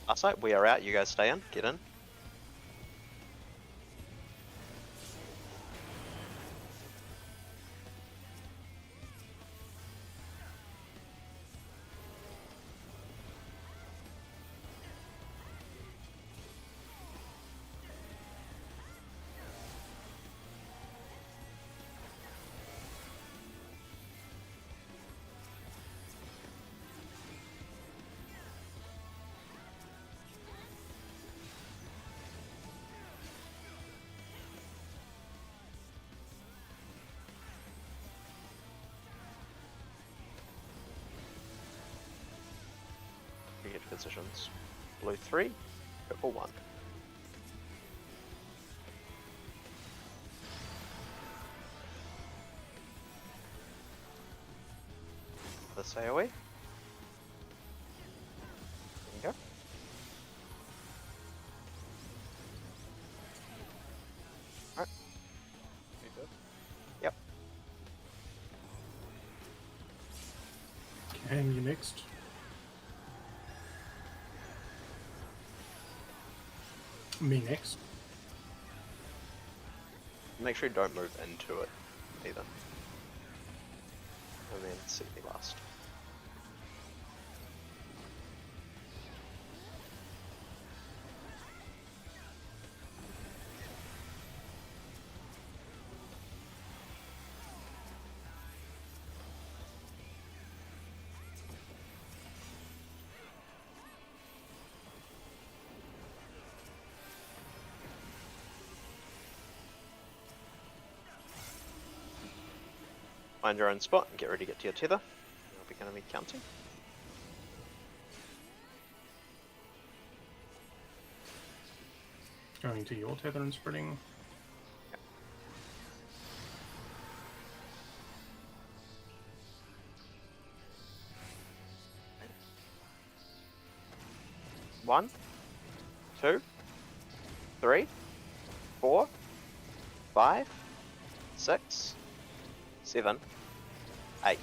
Outside, we are out. You guys stay in. Get in. Get positions. Blue 3, purple 1. This AoE. There you go. Alright. You good? Yep. And you next. Me next. Make sure you don't move into it either. And then see me last. Find your own spot and get ready to get to your tether. We're going to be counting. Going to your tether and spreading. One, 2, 3, 4, 5, 6, 7, 8.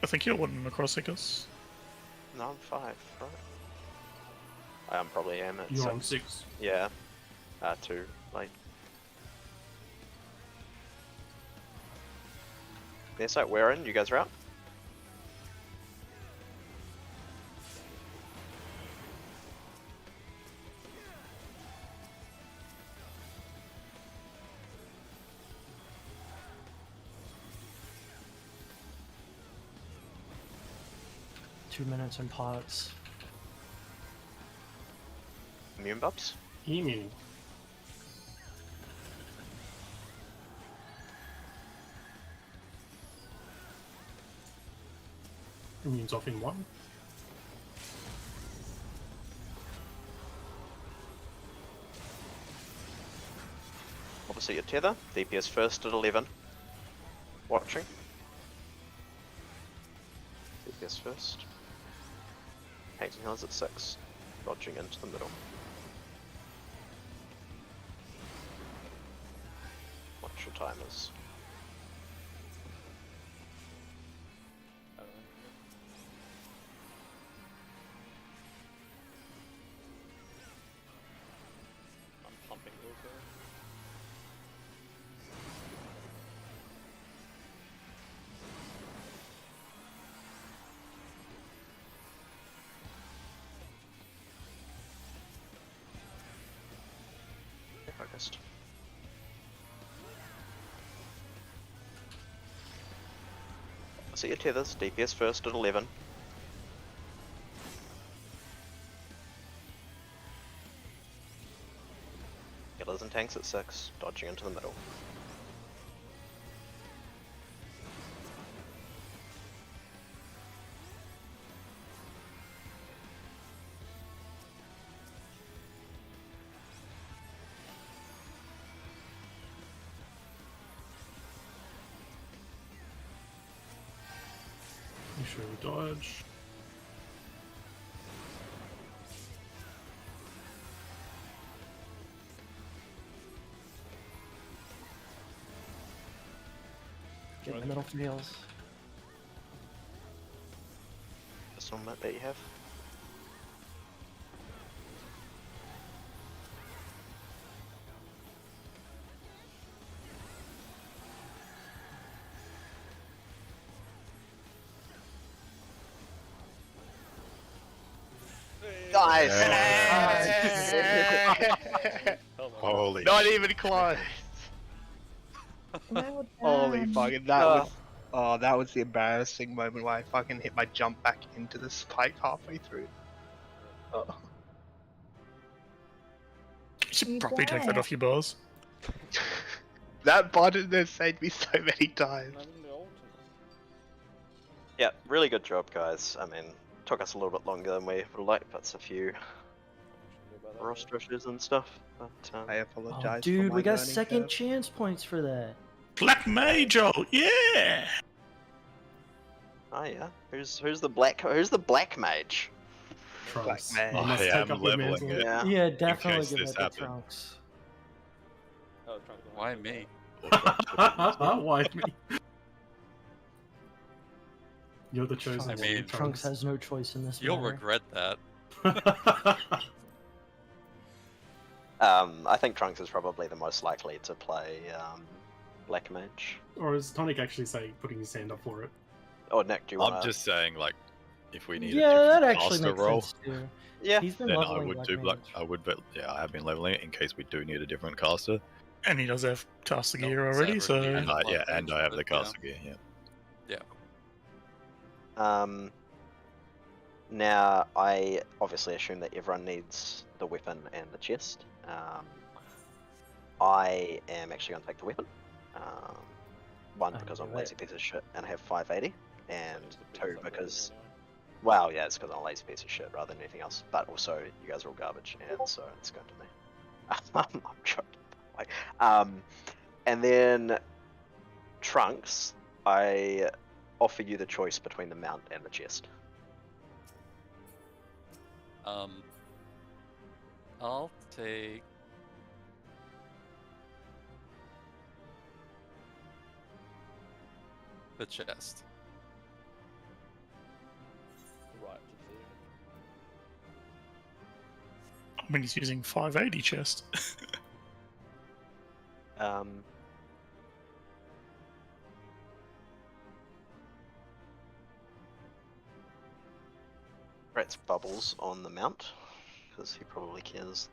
I think you're one across, I guess. No, I'm 5, right? I probably am at You're 6. on 6. Yeah. 2 late. Yeah, so we're in, you guys are out. 2 minutes in pots. Immune buffs. Immune. Immune's off in 1. Obviously your tether. DPS first at 11. Watching. DPS first. Tanks and healers at 6. Dodging into the middle. Watch your timers. I don't know. I'm pumping those guys. Focused. See your tethers. DPS first at 11. Healers and tanks at 6. Dodging into the middle. Make sure we dodge. Get in the middle for heals. This one that you have. Guys! Holy Not even close. Well Holy done. fucking that was that was the embarrassing moment where I fucking hit my jump back into the spike halfway through. Oh. You should You probably take that died. off your bars. That button has saved me so many times. Having the ultimate. Yeah, really good job, guys. I mean, took us a little bit longer than we would have liked, but it's a few Nothing you can do about that, roster issues and stuff. But I Oh, apologize. dude, for my we got learning second curve. chance points for that. Black Mage, oh yeah! oh yeah, who's the black mage? Trunks. man. You must I take am up your leveling mantle. it. Yeah. Yeah, definitely case give this it to happens. Trunks. Oh, Trunks don't Why want to do me? Why me? You're the chosen I one. mean, Trunks has no choice in this You'll matter. regret that. I think Trunks is probably the most likely to play black mage. Or is Tonic actually saying putting his hand up for it? Or Nick, do you want I'm just saying, like, if we need Yeah, a that different actually caster makes role, sense too. Yeah. He's been then I leveling would Black do black. Mage. I would, but yeah, I have been leveling it in case we do need a different caster. And he does have caster No gear one's already, ever so needed And I, Black yeah, Mage, and I have but, the caster gear. Yeah. Now, I obviously assume that everyone needs the weapon and the chest. I am actually going to take the weapon. One, I because knew I'm a lazy it. piece of shit and I have 580. And two, because, anyway. well, yeah, it's because I'm a lazy piece of shit rather than anything else. But also, you guys are all garbage, and so it's going to me. I'm joking. Like, and then Trunks, I offer you the choice between the mount and the chest. I'll take. The chest. Right decision. I mean he's using 580 chest. Rat's Bubbles on the mount, because he probably cares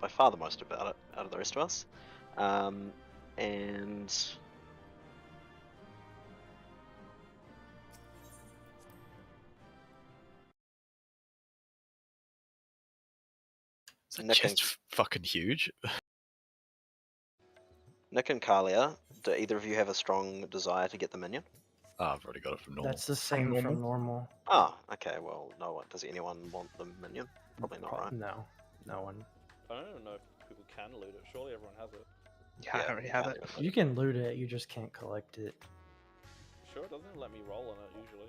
by far the most about it out of the rest of us. And Is that Nick and- chest fucking huge? Nick and Kalia, do either of you have a strong desire to get the minion? Oh, I've already got it from normal. That's the same from normal. Oh, okay. Well, no one. Does anyone want the minion? Probably not, right? No, no one. I don't even know if people can loot it. Surely everyone has it. Yeah, I already have it. You can loot it, you just can't collect it. Sure, it doesn't let me roll on it usually.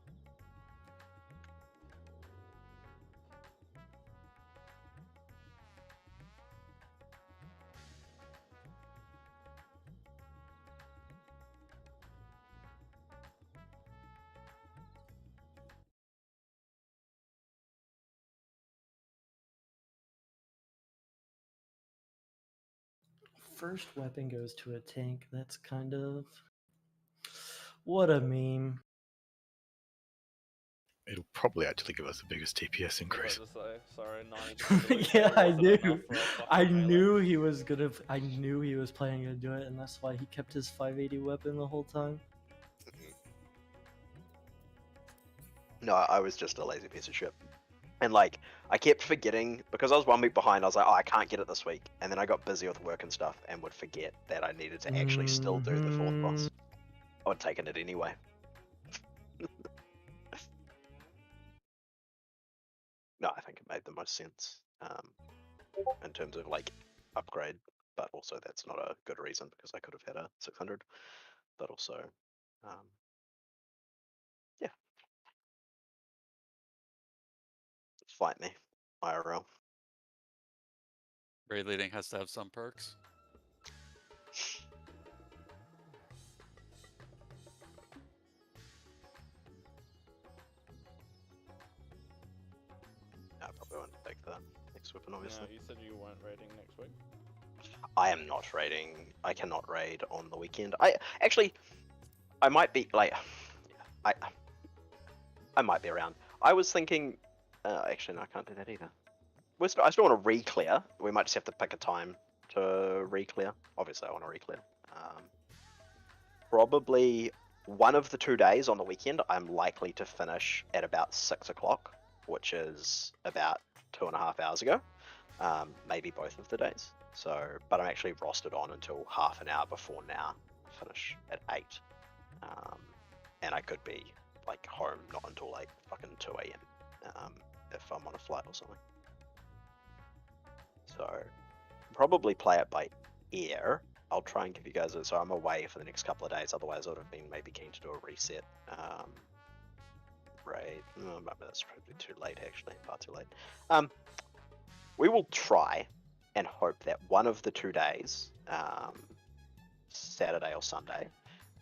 First weapon goes to a tank. That's kind of what a meme. It'll probably actually give us the biggest TPS I was increase. about to say, sorry, 90% of the loot Yeah, I wasn't knew. enough for a fucking I melee. knew he was gonna. I knew he was planning to do it, and that's why he kept his 580 weapon the whole time. No, I was just a lazy piece of shit. And like, I kept forgetting, because I was 1 week behind, I was like, oh, I can't get it this week. And then I got busy with work and stuff and would forget that I needed to actually still do the fourth boss. I would have taken it anyway. No, I think it made the most sense in terms of like upgrade, but also that's not a good reason because I could have had a 600, but also, yeah. Fight me, IRL. Raid leading has to have some perks. I probably won't take the next weapon, obviously. No, you said you weren't raiding next week. I am not raiding. I cannot raid on the weekend. I might be like, I might be around. I was thinking, actually, no, I can't do that either. I still want to re-clear. We might just have to pick a time to re-clear. Obviously, I want to re-clear. Probably one of the 2 days on the weekend, I'm likely to finish at about 6 o'clock, which is about 2.5 hours ago. Maybe both of the days. So, but I'm actually rostered on until half an hour before now. Finish at 8. And I could be like home not until like fucking 2 a.m. If I'm on a flight or something. So, probably play it by ear. I'll try and give you guys so I'm away for the next couple of days. Otherwise, I would have been maybe keen to do a reset. Right. Oh, that's probably too late, actually. Far too late. We will try and hope that one of the 2 days, Saturday or Sunday,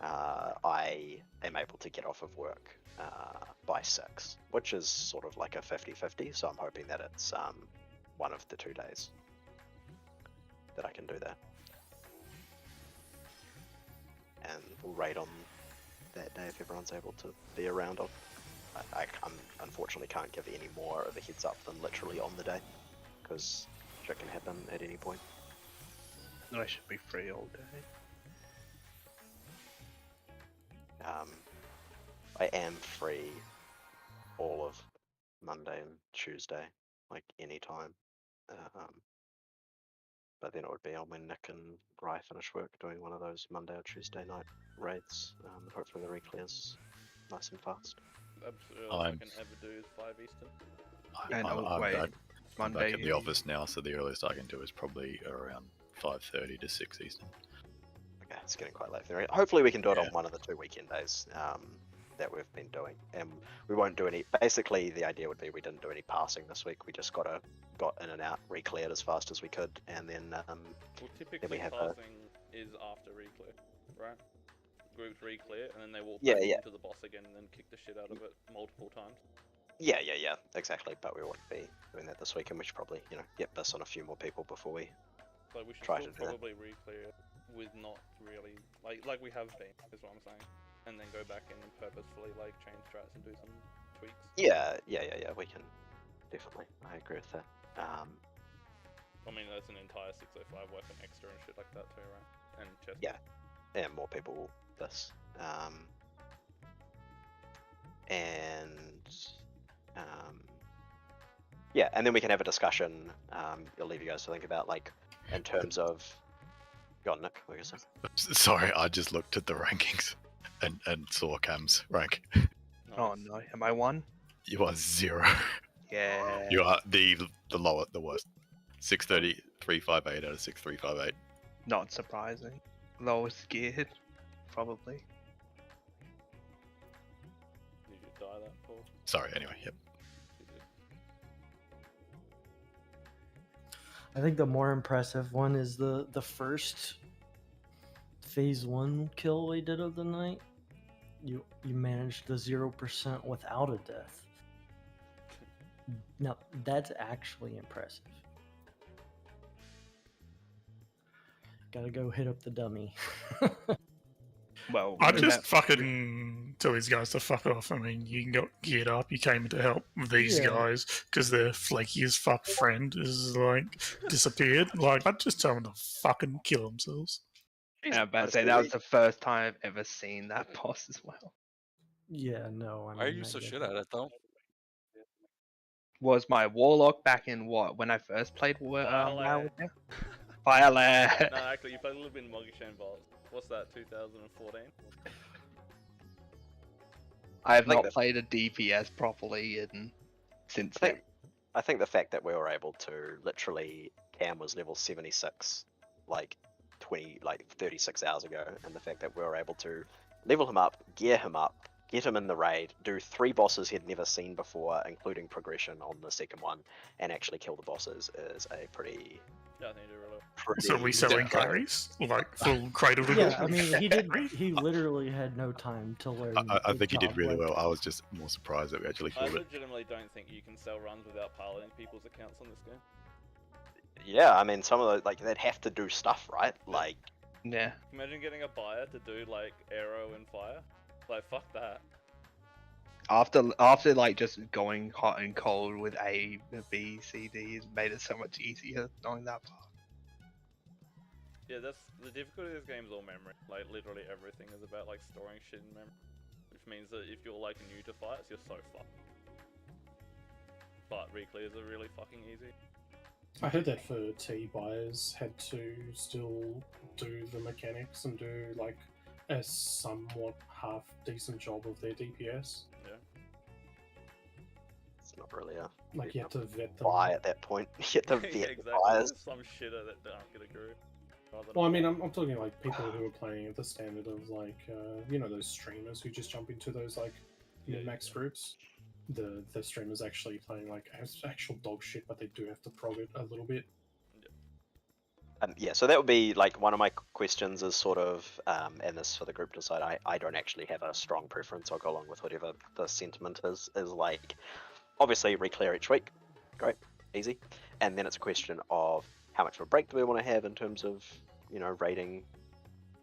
I am able to get off of work by 6, which is sort of like a 50-50. So I'm hoping that it's one of the 2 days that I can do that. And we'll raid on that day if everyone's able to be around. I unfortunately can't give any more of a heads up than literally on the day, because shit can happen at any point. I should be free all day. I am free all of Monday and Tuesday, like any time. But then it would be on when Nick and Rye finish work doing one of those Monday or Tuesday night raids. Hopefully the re-clears nice and fast. Absolutely, all I can ever do is 5 Eastern. I'm Monday back in the office now, so the earliest I can do is probably around 5:30 to 6 Eastern. Okay, it's getting quite late there. Hopefully we can do it on one of the 2 weekend days that we've been doing, and we won't do any. Basically, the idea would be we didn't do any passing this week. We just got in and out, re-cleared as fast as we could, and then well, typically passing is after re-clear, right? Groups re-clear, and then they walk back into the boss again, and then kick the shit out of it multiple times. Yeah, exactly. But we wouldn't be doing that this week, and we should probably, get this on a few more people before we. So we should try still to do that. probably re-clear with not really like we have been, is what I'm saying, and then go back in and purposefully like change strats and do some tweaks. Yeah. We can definitely. I agree with that. I mean, there's an entire 605 weapon extra and shit like that too, right? And chest. Yeah, and more people this. Yeah, and then we can have a discussion. I'll leave you guys to think about, like, in terms of. Go on, Nick. What are you saying? Sorry, I just looked at the rankings and saw Cam's rank. Oh Nice. no, am I one? You are 0. Yeah. You are the worst. 630, 358 out of 6358. Not surprising. Lowest geared, probably. Did you die that, Paul? Sorry, anyway, yep. Did you? I think the more impressive one is the first phase 1 kill we did of the night. You managed the 0% without a death. Now that's actually impressive. Gotta go hit up the dummy. Well, I with just that- fucking tell these guys to fuck off. I mean, you can go get up. You came to help these Yeah. guys because their flaky as fuck friend is like disappeared. Like, I'd just tell them to fucking kill themselves. Yeah, I'm about to say that was the first time I've ever seen that boss as well. Yeah, no. I Why are mean, you I so get shit that. at it though? Was my warlock back in when I first played Firelad. Firelad. No, actually, you played a little bit in Mogishan Vaults. What's that, 2014? I have I think not that- played a DPS properly since I then. think, I think the fact that we were able to literally, Cam was level 76, like 36 hours ago, and the fact that we were able to level him up, gear him up, get him in the raid, do 3 bosses he'd never seen before, including progression on the second one, and actually kill the bosses is a pretty. Yeah, I think you do really well. So we selling Yeah. carries? Like, full cradle to Yeah, I grave? mean, he literally had no time to learn. I the think he did job, really like- well. I was just more surprised that we actually I killed it. legitimately don't think you can sell runs without piloting people's accounts on this game. Yeah, I mean, some of those, like, they'd have to do stuff, right? Like, Yeah. Imagine getting a buyer to do like arrow and fire. Like fuck that. After like just going hot and cold with A, B, C, D has made it so much easier knowing that part. Yeah, that's the difficulty of this game is all memory. Like literally everything is about like storing shit in memory, which means that if you're like new to fights, you're so fucked. But reclears are really fucking easy. I heard that for T buyers had to still do the mechanics and do like a somewhat half decent job of their DPS. Yeah. it's not really a Like you had to vet them. buy at that point. You have to vet Yeah, the exactly. buyers. There's some shitter that aren't gonna agree. Well, I mean, I'm talking like people who are playing at the standard of like, you know, those streamers who just jump into those like min-max groups. The streamers actually playing like actual dog shit, but they do have to prog it a little bit. Yeah, so that would be like one of my questions is sort of, and this for the group to decide. I don't actually have a strong preference. I'll go along with whatever the sentiment is. Is like, obviously re-clear each week, great, easy, and then it's a question of how much of a break do we want to have in terms of, you know, raiding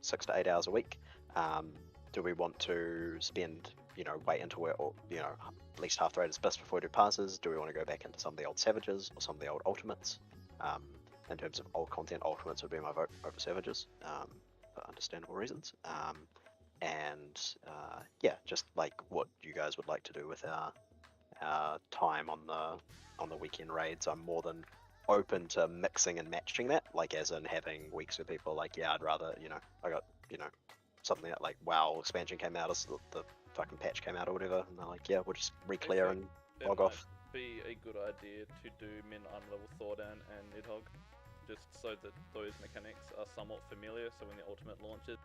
6 to 8 hours a week. Do we want to spend, you know, wait until we're, you know, at least half the raid is best before we do passes? Do we want to go back into some of the old Savages or some of the old Ultimates? In terms of old content, Ultimates would be my vote over Savages, for understandable reasons. Yeah, just like what you guys would like to do with our time on the weekend raids. I'm more than open to mixing and matching that, like as in having weeks where people are like, yeah, I'd rather, you know, I got, you know, something that like WoW expansion came out, or the fucking patch came out or whatever, and they're like, yeah, we'll just re-clear and It log might off. be a good idea to do min unlevel Thordan and Nidhogg, just so that those mechanics are somewhat familiar, so when the ultimate launches,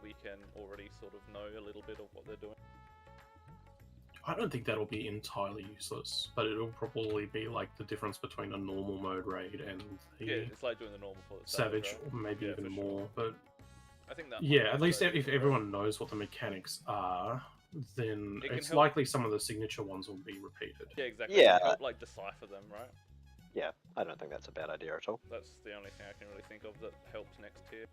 we can already sort of know a little bit of what they're doing. I don't think that'll be entirely useless, but it'll probably be like the difference between a normal mode raid and the Yeah, it's like doing the normal for the Savage, right? or maybe Yeah, even for sure. more. But I think that. yeah, might at be least the if idea, everyone knows what the mechanics are, then It can it's help- likely some of the signature ones will be repeated. Yeah, exactly. Yeah. It can help like decipher them, right? Yeah, I don't think that's a bad idea at all. That's the only thing I can really think of that helped next tier.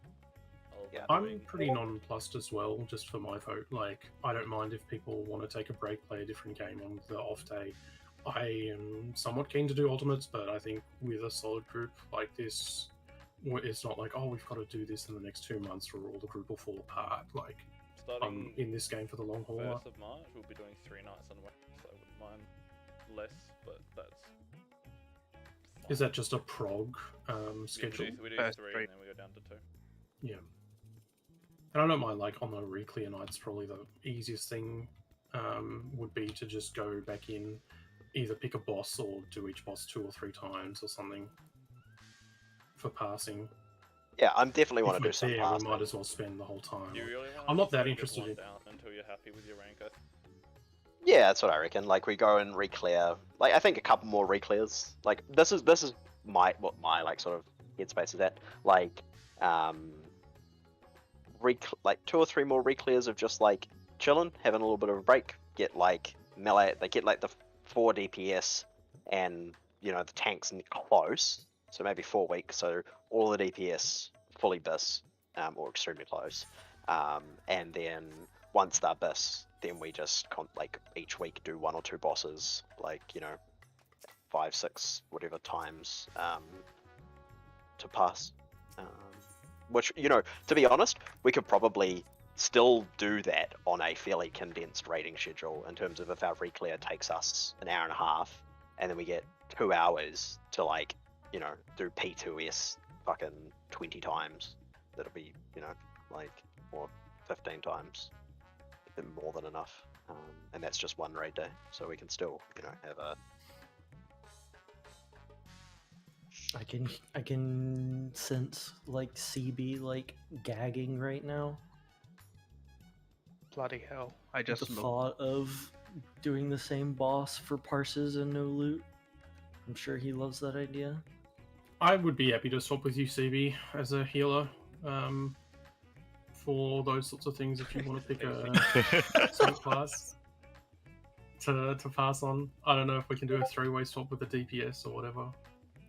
Other Yeah. than I'm doing- pretty nonplussed as well, just for my vote. Like, I don't mind if people want to take a break, play a different game on the off day. I am somewhat keen to do ultimates, but I think with a solid group like this, it's not like, oh, we've got to do this in the next 2 months or all the group will fall apart. Like, I'm Starting in this game for the long haul. 1st of March, we'll be doing 3 nights on Wednesday, so I wouldn't mind less, but that's Is that just a prog We schedule? do First 3 three. and then we go down to 2. Yeah. And I don't mind, like, on the re-clear nights, probably the easiest thing would be to just go back in, either pick a boss or do each boss 2 or 3 times or something for passing. Yeah, I'm definitely want If to do we're some there, passing. we might as well spend the whole time. Do you like- really want I'm not that interested in. down until you're happy with your rank? Yeah, that's what I reckon. Like we go and re-clear. Like I think a couple more re-clears. Like this is my what my like sort of headspace is at. Like like 2 or 3 more re-clears of just like chilling, having a little bit of a break. Get like melee. They get like the 4 DPS and the tanks close. So maybe 4 weeks. So all the DPS fully bis or extremely close. And then once they're bis, then we just like each week do 1 or 2 bosses, like 5, 6, whatever times to pass. Which to be honest, we could probably still do that on a fairly condensed raiding schedule in terms of if our re-clear takes us an hour and a half, and then we get 2 hours to like do P2S fucking 20 times. That'll be like or 15 times. More than enough, and that's just 1 raid day, so we can still have a I can sense like CB like gagging right now. Bloody hell! I just the looked. thought of doing the same boss for parses and no loot. I'm sure he loves that idea. I would be happy to swap with you, CB, as a healer for those sorts of things. If you want to pick a sword class to pass on, I don't know if we can do a 3-way swap with the DPS or whatever.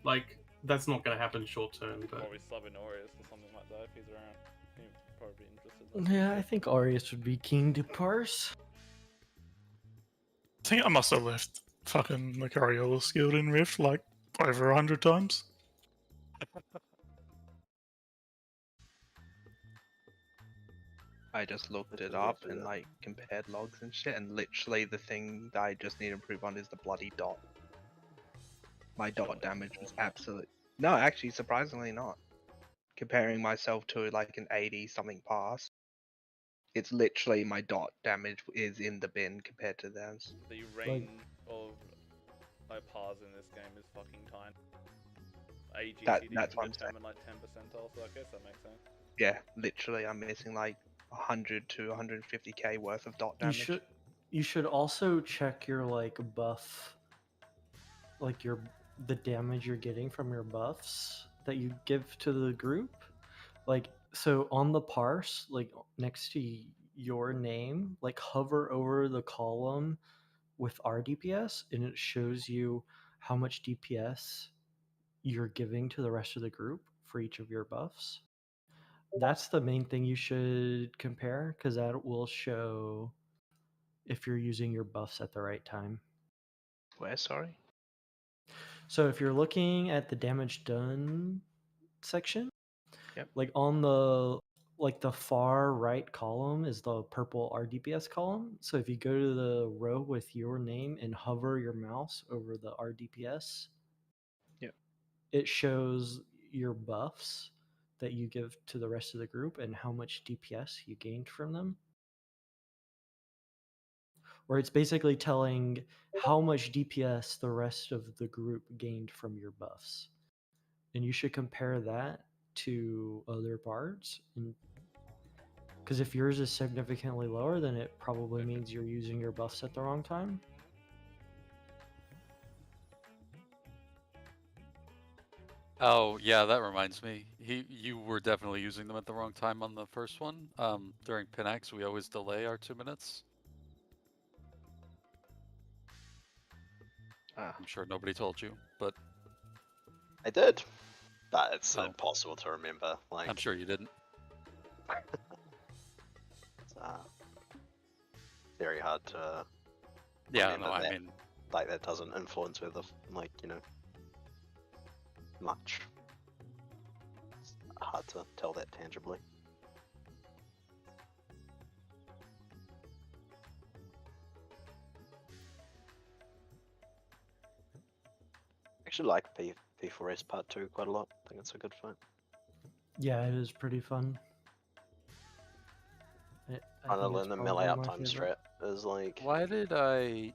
Like that's not going to happen short term, but Probably sub in Aureus or something like that if he's around. He'd probably be interested. Yeah, I think Arius would be keen to parse. I think I must have left fucking the Coriolis guild in Rift like over 100 times. I just looked it up and like compared logs and shit, and literally the thing that I just need to improve on is the bloody dot. My dot damage was absolute. No, actually, surprisingly not. Comparing myself to like an 80 something pass, it's literally my dot damage is in the bin compared to theirs. The range of pars in this game is fucking tiny. That's what I'm saying. Determine like 10 percentile, so I guess that makes sense. Yeah, literally, I'm missing like 100 to 150k worth of dot damage. You should also check your like buff, like the damage you're getting from your buffs that you give to the group. Like so on the parse, like next to your name, like hover over the column with our DPS, and it shows you how much DPS you're giving to the rest of the group for each of your buffs. That's the main thing you should compare, because that will show if you're using your buffs at the right time. Where, sorry? So if you're looking at the damage done section, Yep. like on the far right column is the purple RDPS column. So if you go to the row with your name and hover your mouse over the RDPS, yep, it shows your buffs that you give to the rest of the group and how much DPS you gained from them. Or it's basically telling how much DPS the rest of the group gained from your buffs. And you should compare that to other bards. Because if yours is significantly lower, then it probably means you're using your buffs at the wrong time. Oh yeah, that reminds me. You were definitely using them at the wrong time on the first one. During Pinax, we always delay our 2 minutes. I'm sure nobody told you, but I did, but it's Oh. impossible to remember. Like I'm sure you didn't. it's, very hard to Yeah, remember no, I that. mean, Like that doesn't influence whether much. It's hard to tell that tangibly. Actually, like P4S Part 2 quite a lot. I think it's a good fight. Yeah, it is pretty fun. I Trying to think learn it's the melee probably my uptime favorite. strat is like... Why did I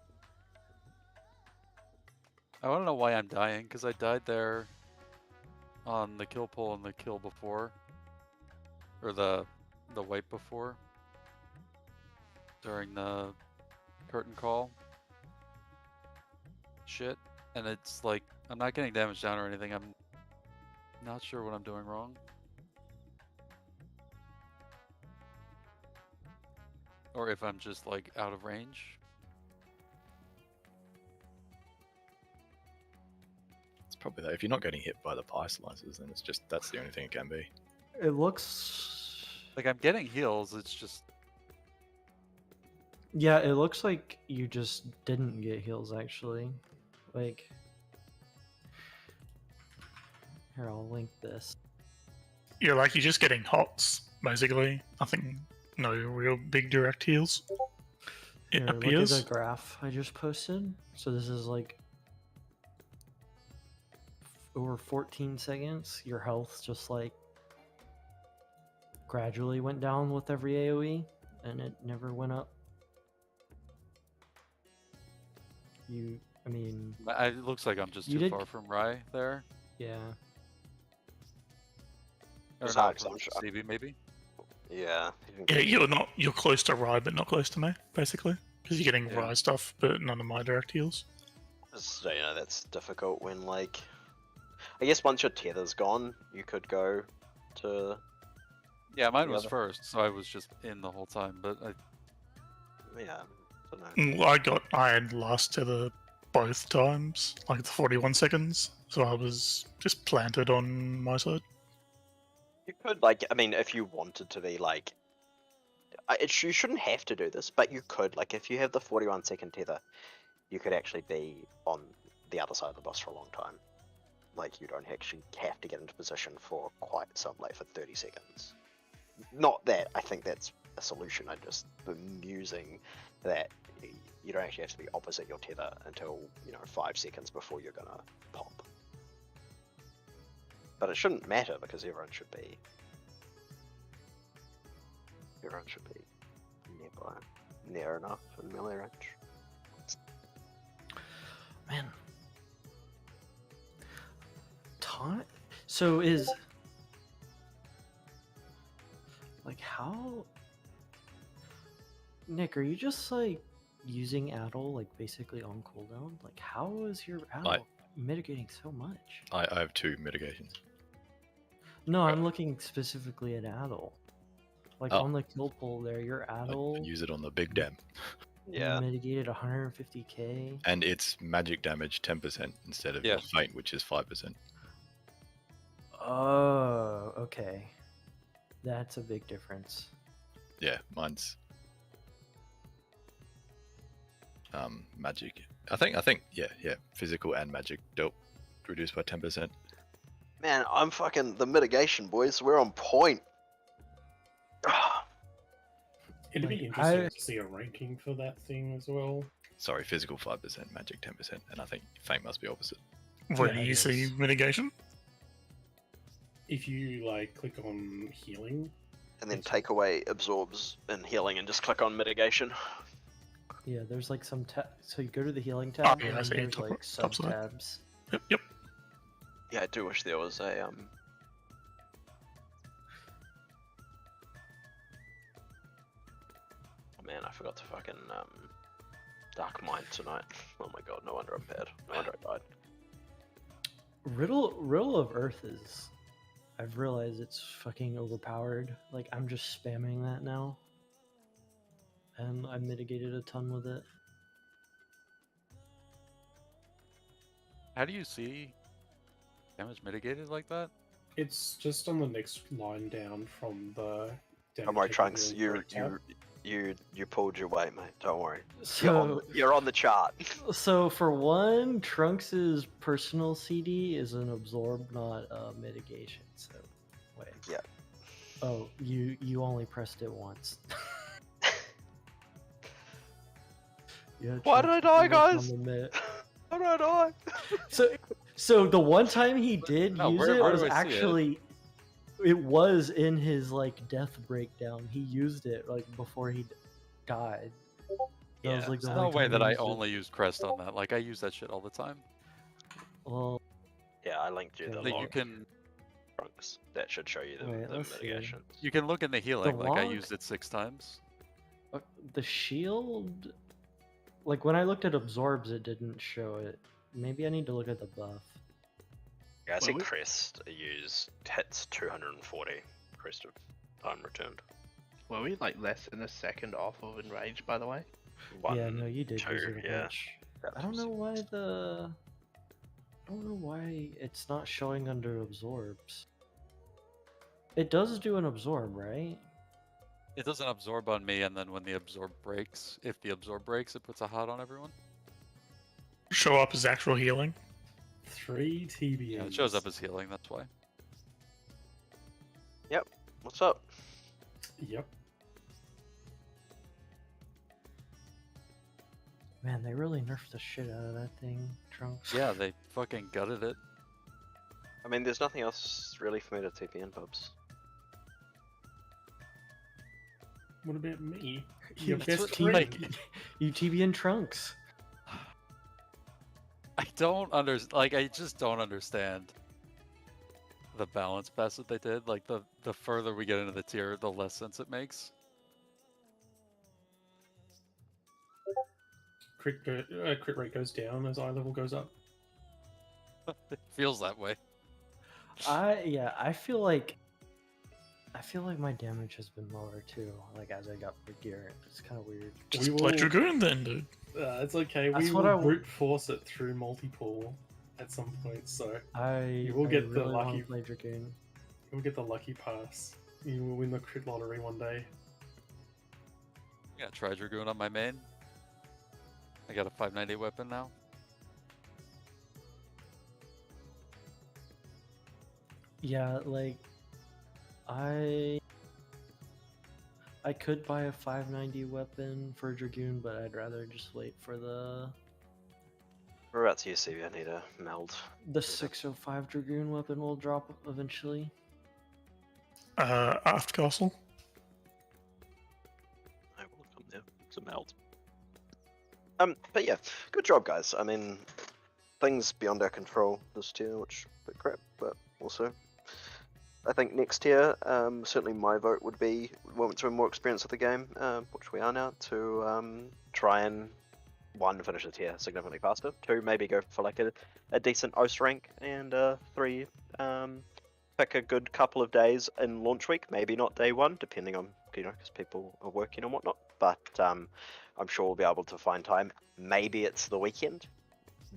want to know why I'm dying, because I died there on the kill pull and the kill before. Or the wipe before. During the curtain call. Shit. And it's like, I'm not getting damage down or anything. I'm not sure what I'm doing wrong. Or if I'm just like out of range. It's probably that. If you're not getting hit by the pie slices, then it's just that's the only thing it can be. It looks... Like I'm getting heals, it's just... Yeah, it looks like you just didn't get heals, actually. Like... Here, I'll link this. Yeah, like you're just getting hots, basically. Nothing, no real big direct heals. It Here, appears. look at the graph I just posted. So this is like... over 14 seconds, your health just like... gradually went down with every AoE, and it never went up. I mean... It looks like I'm just You too did- far from Rai there. Yeah. Or It's not, hard 'cause from I'm sure- CB maybe? Yeah. Yeah, you're close to Rye, but not close to me, basically. Because you're getting Yeah. Rye stuff, but none of my direct heals. So, you know, that's difficult when, like... I guess once your tether's gone, you could go to... Yeah, mine The was other- first, so I was just in the whole time, but Yeah, I don't know. I had last tether both times, like the 41 seconds, so I was just planted on my side. You could, like, I mean, if you wanted to be, like... you shouldn't have to do this, but you could. Like, if you have the 41-second tether, you could actually be on the other side of the boss for a long time. Like, you don't actually have to get into position for quite some, like, for 30 seconds. Not that I think that's a solution, I just am musing that you don't actually have to be opposite your tether until, 5 seconds before you're gonna pop. But it shouldn't matter because everyone should be near enough in melee range. Man. So is... Like, how... Nick, are you just, like, using Addle, like, basically on cooldown? Like, how is your Addle mitigating so much? I have 2 mitigations. No, I'm looking specifically at Addle. Like, Oh. on the kill pull there, your Addle I use it on the big dam. Yeah. mitigated 150k. And it's magic damage 10% instead of Yeah. your feint, which is 5%. Oh, okay. That's a big difference. Yeah, mine's magic. I think yeah, physical and magic dealt reduced by 10%. Man, I'm fucking the mitigation, boys. We're on point. It'd be Like, interesting to see a ranking for that thing as well. Sorry, physical 5%, magic 10%, and I think feint must be opposite. Where Yeah, do it you see is. mitigation? If you like click on healing, And then take away absorbs and healing and just click on mitigation. Yeah, there's like some so you go to the healing tab yeah, I and see. then there's Top- like top sub side. tabs. Yep. Yeah, I do wish there was a Oh man, I forgot to fucking Dark Mind tonight. Oh my god, no wonder I'm bad. No wonder I died. Riddle of Earth is... I've realized it's fucking overpowered. Like, I'm just spamming that now. And I mitigated a ton with it. how do you see damage mitigated like that? it's just on the next line down from the. Don't worry, damage Trunks, taken in tab. you pulled your weight, mate. Don't worry. So, You're on the chart. so for one, Trunks's personal CD is an absorb, not a mitigation. So, wait. Yeah. Oh, you only pressed it once. Yeah, Why did I Trunks die, worked on guys? the mit. How did I die? So So the one time he did No, use where it do was I see it? actually it was in his like death breakdown. He used it like before he died. That was, Yeah, like, the There's only no way time that he I used it. only use Crest on that. Like I use that shit all the time. Well, Yeah, I linked you the Okay. That you log can trunks. That should show you the, Wait, the let's see. mitigations. you can look in the healing. Like I log- used it 6 times. the shield, like when I looked at absorbs, it didn't show it. Maybe I need to look at the buff. Yeah, I see Well, we- Crest hits 240 Crest of time returned. Were we like less than a second off of enrage, by the way? Yeah, no, you did use 2, it a yeah. bunch. I don't know why it's not showing under absorbs. It does do an absorb, right? It doesn't absorb on me, and then when the absorb breaks, if the absorb breaks, it puts a hot on everyone. Show up as actual healing. 3 TBNs. Yeah, it shows up as healing. That's why. What's up? Yep. Man, they really nerfed the shit out of that thing, Trunks. Yeah, they fucking gutted it. I mean, there's nothing else really for me to TP in, Bubs. What about me? You Your That's best what- friend. like- You TB in Trunks. I don't like I just don't understand the balance pass that they did. Like the further we get into the tier, the less sense it makes. Crit rate goes down as eye level goes up. It feels that way. I feel like my damage has been lower too. Like as I got more gear, it's kind of weird. Just We play will- Dragoon then, dude. It's okay. That's We what will I w- brute force it through multi-pool at some point. So I will get the really wanna lucky- play Dragoon. you'll get the lucky pass. You will win the crit lottery one day. Yeah, try Dragoon on my main. I got a 590 weapon now. Yeah, like I could buy a 590 weapon for Dragoon, but I'd rather just wait for the We're about to use CV, I need a meld. 605 Dragoon weapon will drop eventually. Aft Castle. I will come there. It's a meld. But yeah, good job, guys. I mean, things beyond our control this tier, which is a bit crap, but also, I think next tier, certainly my vote would be once we're more experienced with the game, which we are now, to try and 1, finish the tier significantly faster, 2, maybe go for like a decent OS rank, and 3, pick a good couple of days in launch week, maybe not day 1, depending on, because people are working and whatnot, but I'm sure we'll be able to find time. Maybe it's the weekend,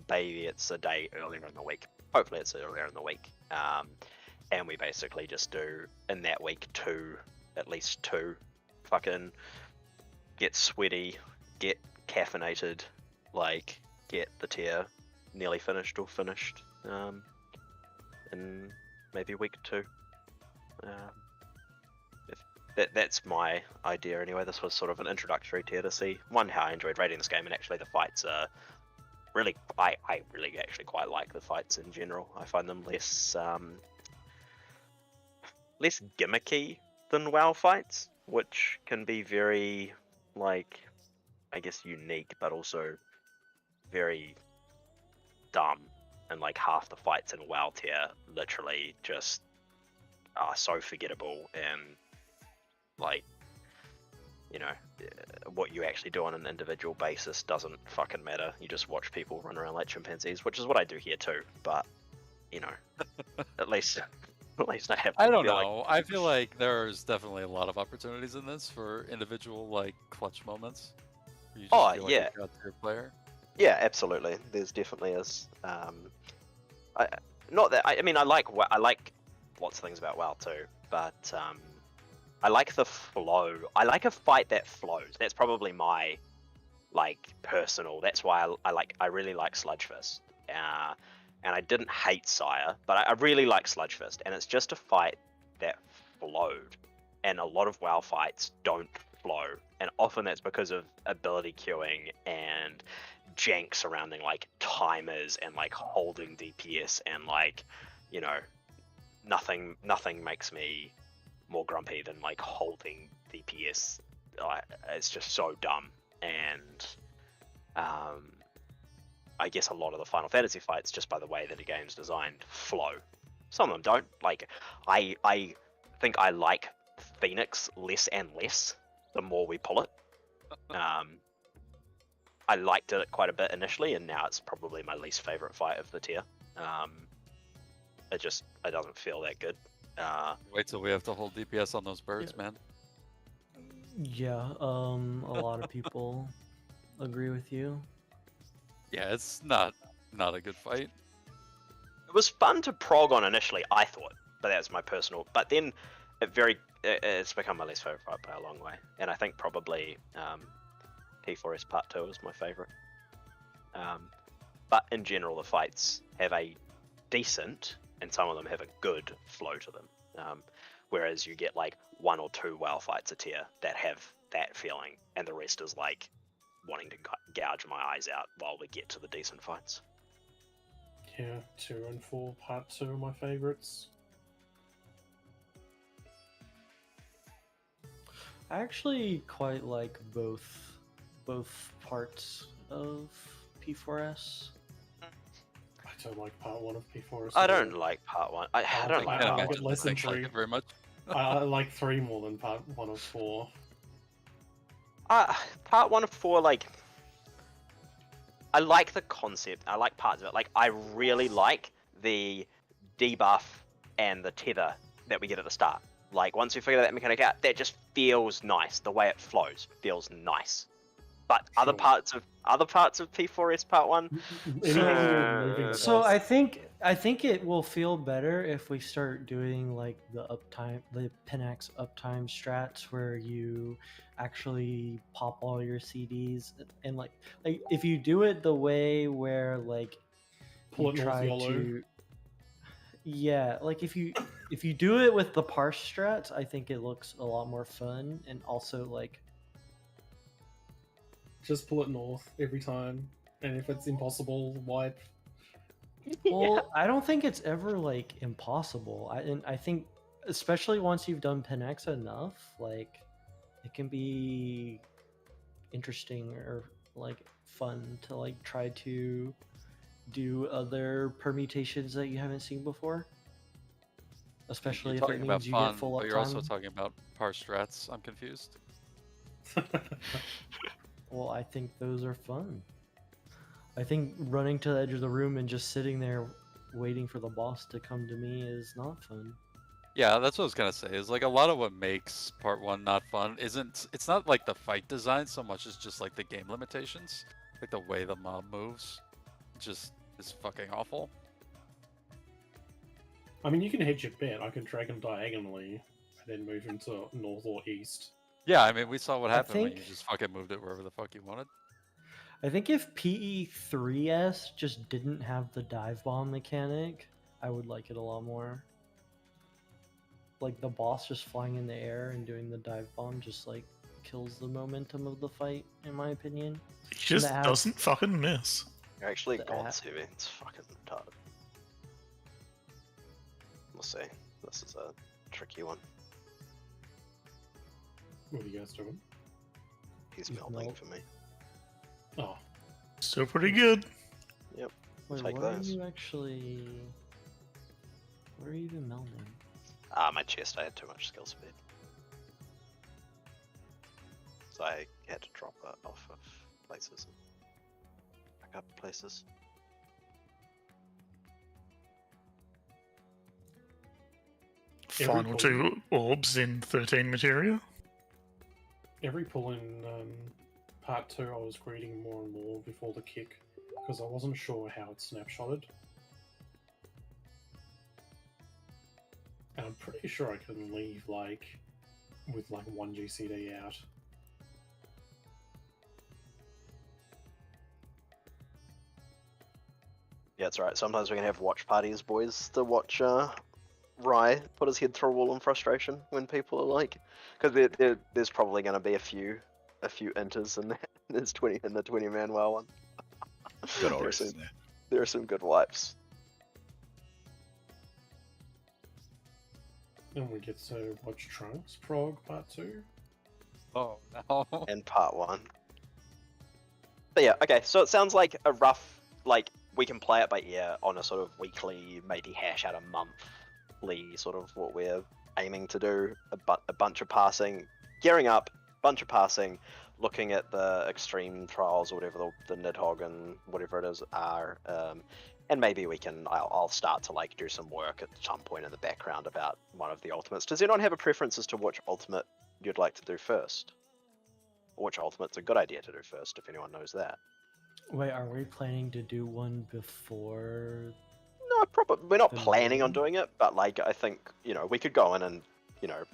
maybe it's a day earlier in the week, hopefully it's earlier in the week, and we basically just do, in that week, at least two, fucking get sweaty, get caffeinated, like, get the tier nearly finished or finished, in maybe week 2. That's my idea anyway. This was sort of an introductory tier to see, one, how I enjoyed raiding this game, and actually the fights are really, I really actually quite like the fights in general. I find them less gimmicky than WoW fights, which can be very, like, I guess unique, but also very dumb. And like half the fights in WoW tier literally just are so forgettable, and like, what you actually do on an individual basis doesn't fucking matter. You just watch people run around like chimpanzees, which is what I do here too, but at least I have to I don't feel like- know. I feel like there's definitely a lot of opportunities in this for individual like clutch moments. where you just Oh, feel like yeah. a god-tier player. Yeah, absolutely. There's definitely is. I mean, I like lots of things about WoW too, but I like the flow. I like a fight that flows. That's probably my personal. That's why I really like Sludgefist. And I didn't hate Sire, but I really like Sludgefist, and it's just a fight that flowed. And a lot of WoW fights don't flow, and often that's because of ability queuing and jank surrounding like timers and like holding DPS and like, you know, nothing makes me more grumpy than like holding DPS. It's just so dumb. And I guess a lot of the Final Fantasy fights, just by the way that the game's designed, flow. Some of them don't. Like, I think I like Phoenix less and less the more we pull it. I liked it quite a bit initially, and now it's probably my least favorite fight of the tier. It doesn't feel that good. Wait till we have to hold DPS on those birds, man. Yeah, a lot of people agree with you. Yeah, it's not a good fight. It was fun to prog on initially, I thought, but that's my personal. But then it's become my least favorite fight by a long way, and I think probably P4S Part 2 is my favorite. But in general, the fights have a decent, and some of them have a good flow to them. Whereas you get like 1 or 2 WoW fights a tier that have that feeling, and the rest is like wanting to gouge my eyes out while we get to the decent fights. Yeah, 2 and 4 Part 2 are my favorites. I actually quite like both parts of P4S. I don't like Part 1 of P4S. I don't like Part 1. I don't like I Part get 1. less than I like 3. it very much. I like 3 more than Part 1 of 4. Part 1 of 4, like, I like the concept. I like parts of it. Like, I really like the debuff and the tether that we get at the start. Like, once we figure that mechanic out, that just feels nice. The way it flows feels nice. But other parts of P4S Part 1. So I think it will feel better if we start doing like the Pinax uptime strats where you actually pop all your CDs and like if you do it the way where like Pull you it try North YOLO. to like if you do it with the parse strats, I think it looks a lot more fun, and also like Just pull it north every time, and if it's impossible, wipe. well, I don't think it's ever like impossible. I think especially once you've done Pinax enough, like it can be interesting or like fun to like try to do other permutations that you haven't seen before. Especially You're if it talking about means you fun, get full but uptime. you're also talking about parse strats. I'm confused. Well, I think those are fun. I think running to the edge of the room and just sitting there waiting for the boss to come to me is not fun. Yeah, that's what I was gonna say. Is like a lot of what makes Part 1 not fun it's not like the fight design so much as just like the game limitations, like the way the mob moves, just is fucking awful. I mean, you can hedge your bet. I can drag them diagonally and then move into north or east. Yeah, I mean, we saw what I happened when you think- just fucking moved it wherever the fuck you wanted. I think if PE3S just didn't have the dive bomb mechanic, I would like it a lot more. Like the boss just flying in the air and doing the dive bomb just like kills the momentum of the fight, in my opinion. He just That- doesn't fucking miss. You're actually The God app. saving. It's fucking retarded. We'll see. This is a tricky one. What are you guys doing? He's He's melting melt. for me. Oh, Still pretty good. Wait, Take what are those. you actually... What are you even melting? My chest, I had too much skill speed. So I had to drop it off of places and back up places. Every Final 2 orbs in 13 materia. every pull in Part 2, I was greeting more and more before the kick because I wasn't sure how it snapshotted. And I'm pretty sure I can leave like with like 1 GCD out. Yeah, it's right. Sometimes we can have watch parties, boys, to watch Rye put his head through a wall in frustration when people are like, because there's probably going to be a few inters in that. There's 20 in the 20-man WoW one. Good old There are rest some- in there. There are some good wipes. And we get to watch Trunks Prog Part 2. Oh no. In part 1. But yeah, okay, so it sounds like a rough, like, we can play it by ear on a sort of weekly, maybe hash out a monthly sort of what we're aiming to do. A bunch of passing, gearing up, bunch of passing, looking at the extreme trials or whatever the Nidhogg and whatever it is are, and maybe I'll start to like do some work at some point in the background about one of the ultimates. Does anyone have a preference as to which ultimate you'd like to do first? Or which ultimate's a good idea to do first, if anyone knows that? Wait, are we planning to do one before? No, probably we're not The planning on main? doing it, but like I think we could go in and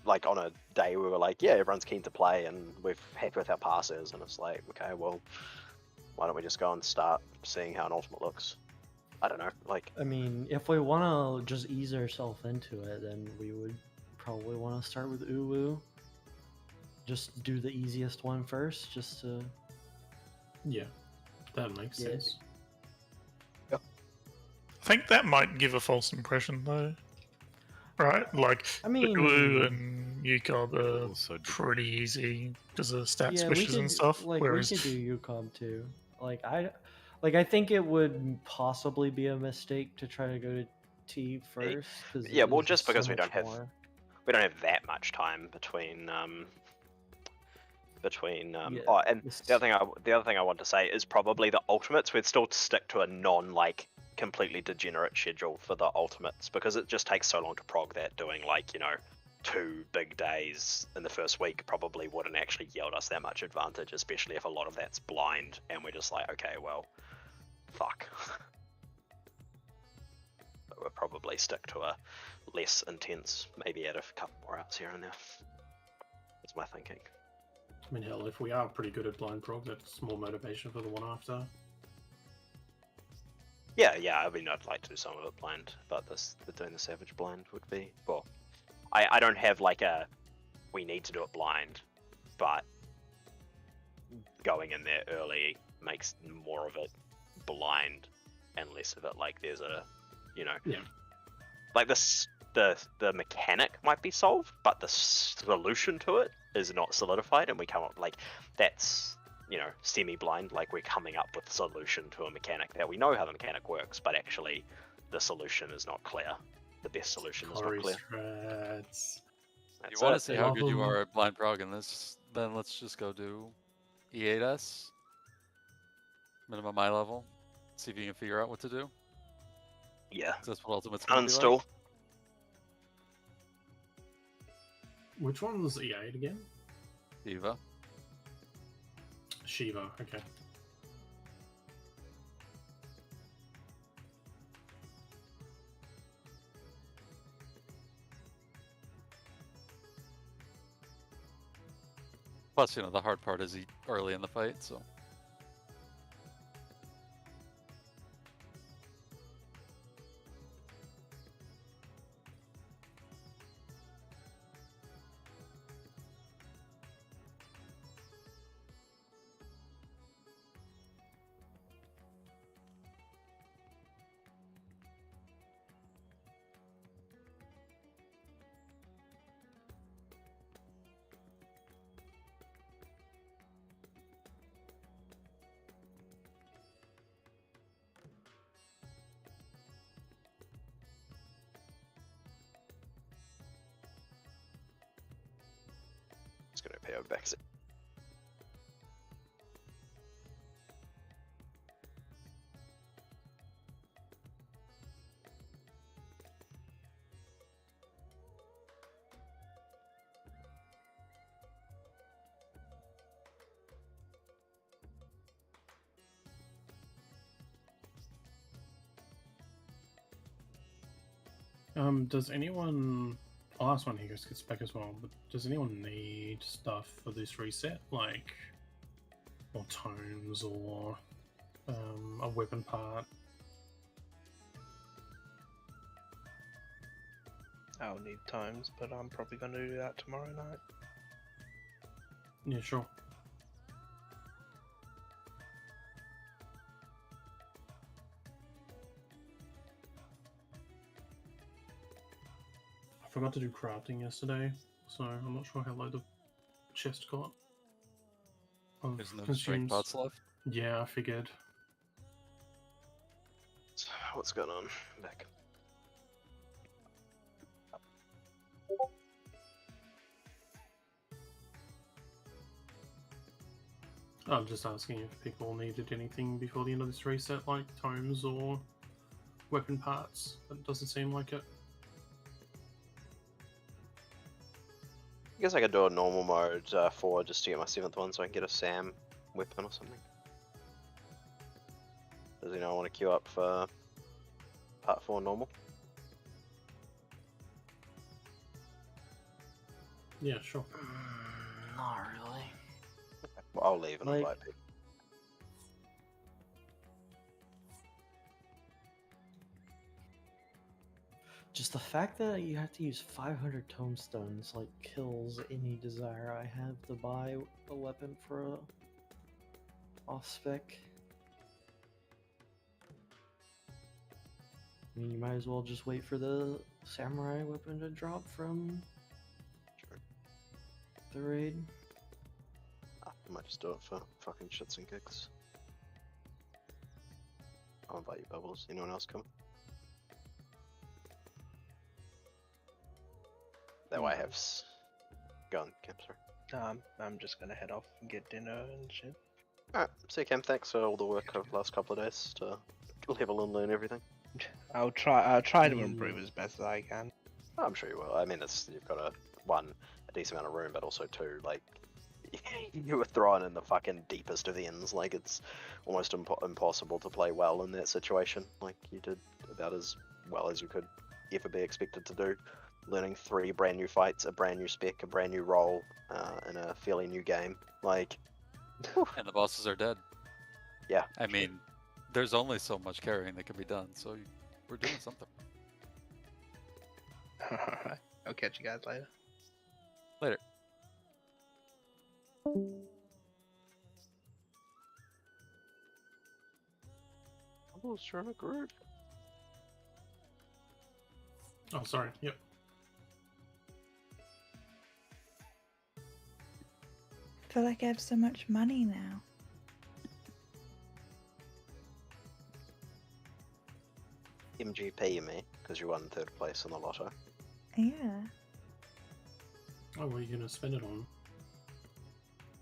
like on a day we were like, yeah, everyone's keen to play and we're happy with our passes, and it's like, okay, well, why don't we just go and start seeing how an ultimate looks? I don't know, like I mean, if we want to just ease ourselves into it, then we would probably want to start with Uwu. Just do the easiest one first, just to. Yeah, that makes Yeah. sense. I think that might give a false impression, though. Right? Like, I mean, Uwu and Yukon are Also, pretty easy because of stat yeah, switches and stuff. Like whereas, we could do UCOM too. I think it would possibly be a mistake to try to go to T first. Cause yeah, well, there's just so because we much don't more. have that much time between Yeah, oh, and this- the other thing I want to say is probably the ultimates we'd still stick to a non like completely degenerate schedule for the ultimates, because it just takes so long to prog that doing like 2 big days in the first week probably wouldn't actually yield us that much advantage, especially if a lot of that's blind and we're just like, okay, well, fuck. But we'll probably stick to a less intense, maybe add a couple more outs here and there. That's my thinking. I mean, hell, if we are pretty good at blind prog, that's more motivation for the one after. Yeah, I mean, I'd like to do some of it blind, but doing the Savage blind would be, well, I don't have like we need to do it blind, but going in there early makes more of it blind and less of it like there's a, Yeah. like the mechanic might be solved, but the solution to it is not solidified, and we come up like that's semi-blind, like we're coming up with a solution to a mechanic that we know how the mechanic works, but actually the solution is not clear. The best solution is not Corey clear. strats. You That's want to it. see how good you Love 'em. are at blind prog in this? Then let's just go do E8S. Minimum eye level. See if you can figure out what to do. Yeah. 'Cause that's what Ultimate's gonna be Uninstall. like. Which one was E8 again? Diva. Shiva, okay. Plus, the hard part is early in the fight, so. It's gonna pay our backs. Does anyone... I'll ask when he gets back as well, but does anyone need stuff for this reset? Like, more tomes or a weapon part? I'll need times, but I'm probably going to do that tomorrow night. Yeah, sure. forgot to do crafting yesterday, so I'm not sure how low the chest got. Of There's no strength pots left. Yeah, I figured. What's going on? Back. I'm just asking if people needed anything before the end of this reset, like tomes or weapon parts. That doesn't seem like it. I guess I could do a normal mode 4 just to get my 7th one so I can get a Sam weapon or something. Does anyone want to queue up for part 4 normal? Yeah, sure. Not really. Well, I'll leave and Like- invite people. Just the fact that you have to use 500 tomestones like kills any desire I have to buy a weapon for a off spec. I mean, you might as well just wait for the samurai weapon to drop from Sure. the raid. I might just do it for fucking shits and gigs. I'll invite you, Bubbles. Anyone else come? That way I have go on, Cam, sorry. I'm just gonna head off and get dinner and shit. Alright, see you, Cam. Thanks for all the work over the last couple of days to level and learn everything. I'll try to improve as best as I can. I'm sure you will. I mean, you've got a decent amount of room, but also two, like, you were thrown in the fucking deepest of ends. Like, it's almost impossible to play well in that situation. Like, you did about as well as you could ever be expected to do. Learning 3 brand new fights, a brand new spec, a brand new role, in a fairly new game. Like, And the bosses are dead. Yeah. I mean, there's only so much carrying that can be done, so we're doing something. Alright, I'll catch you guys later. Later. I was trying to group. Oh, sorry. Yep. I feel like I have so much money now. MGP, you mean? Because you won 3rd place in the lotto. Yeah. Oh, what are you gonna spend it on?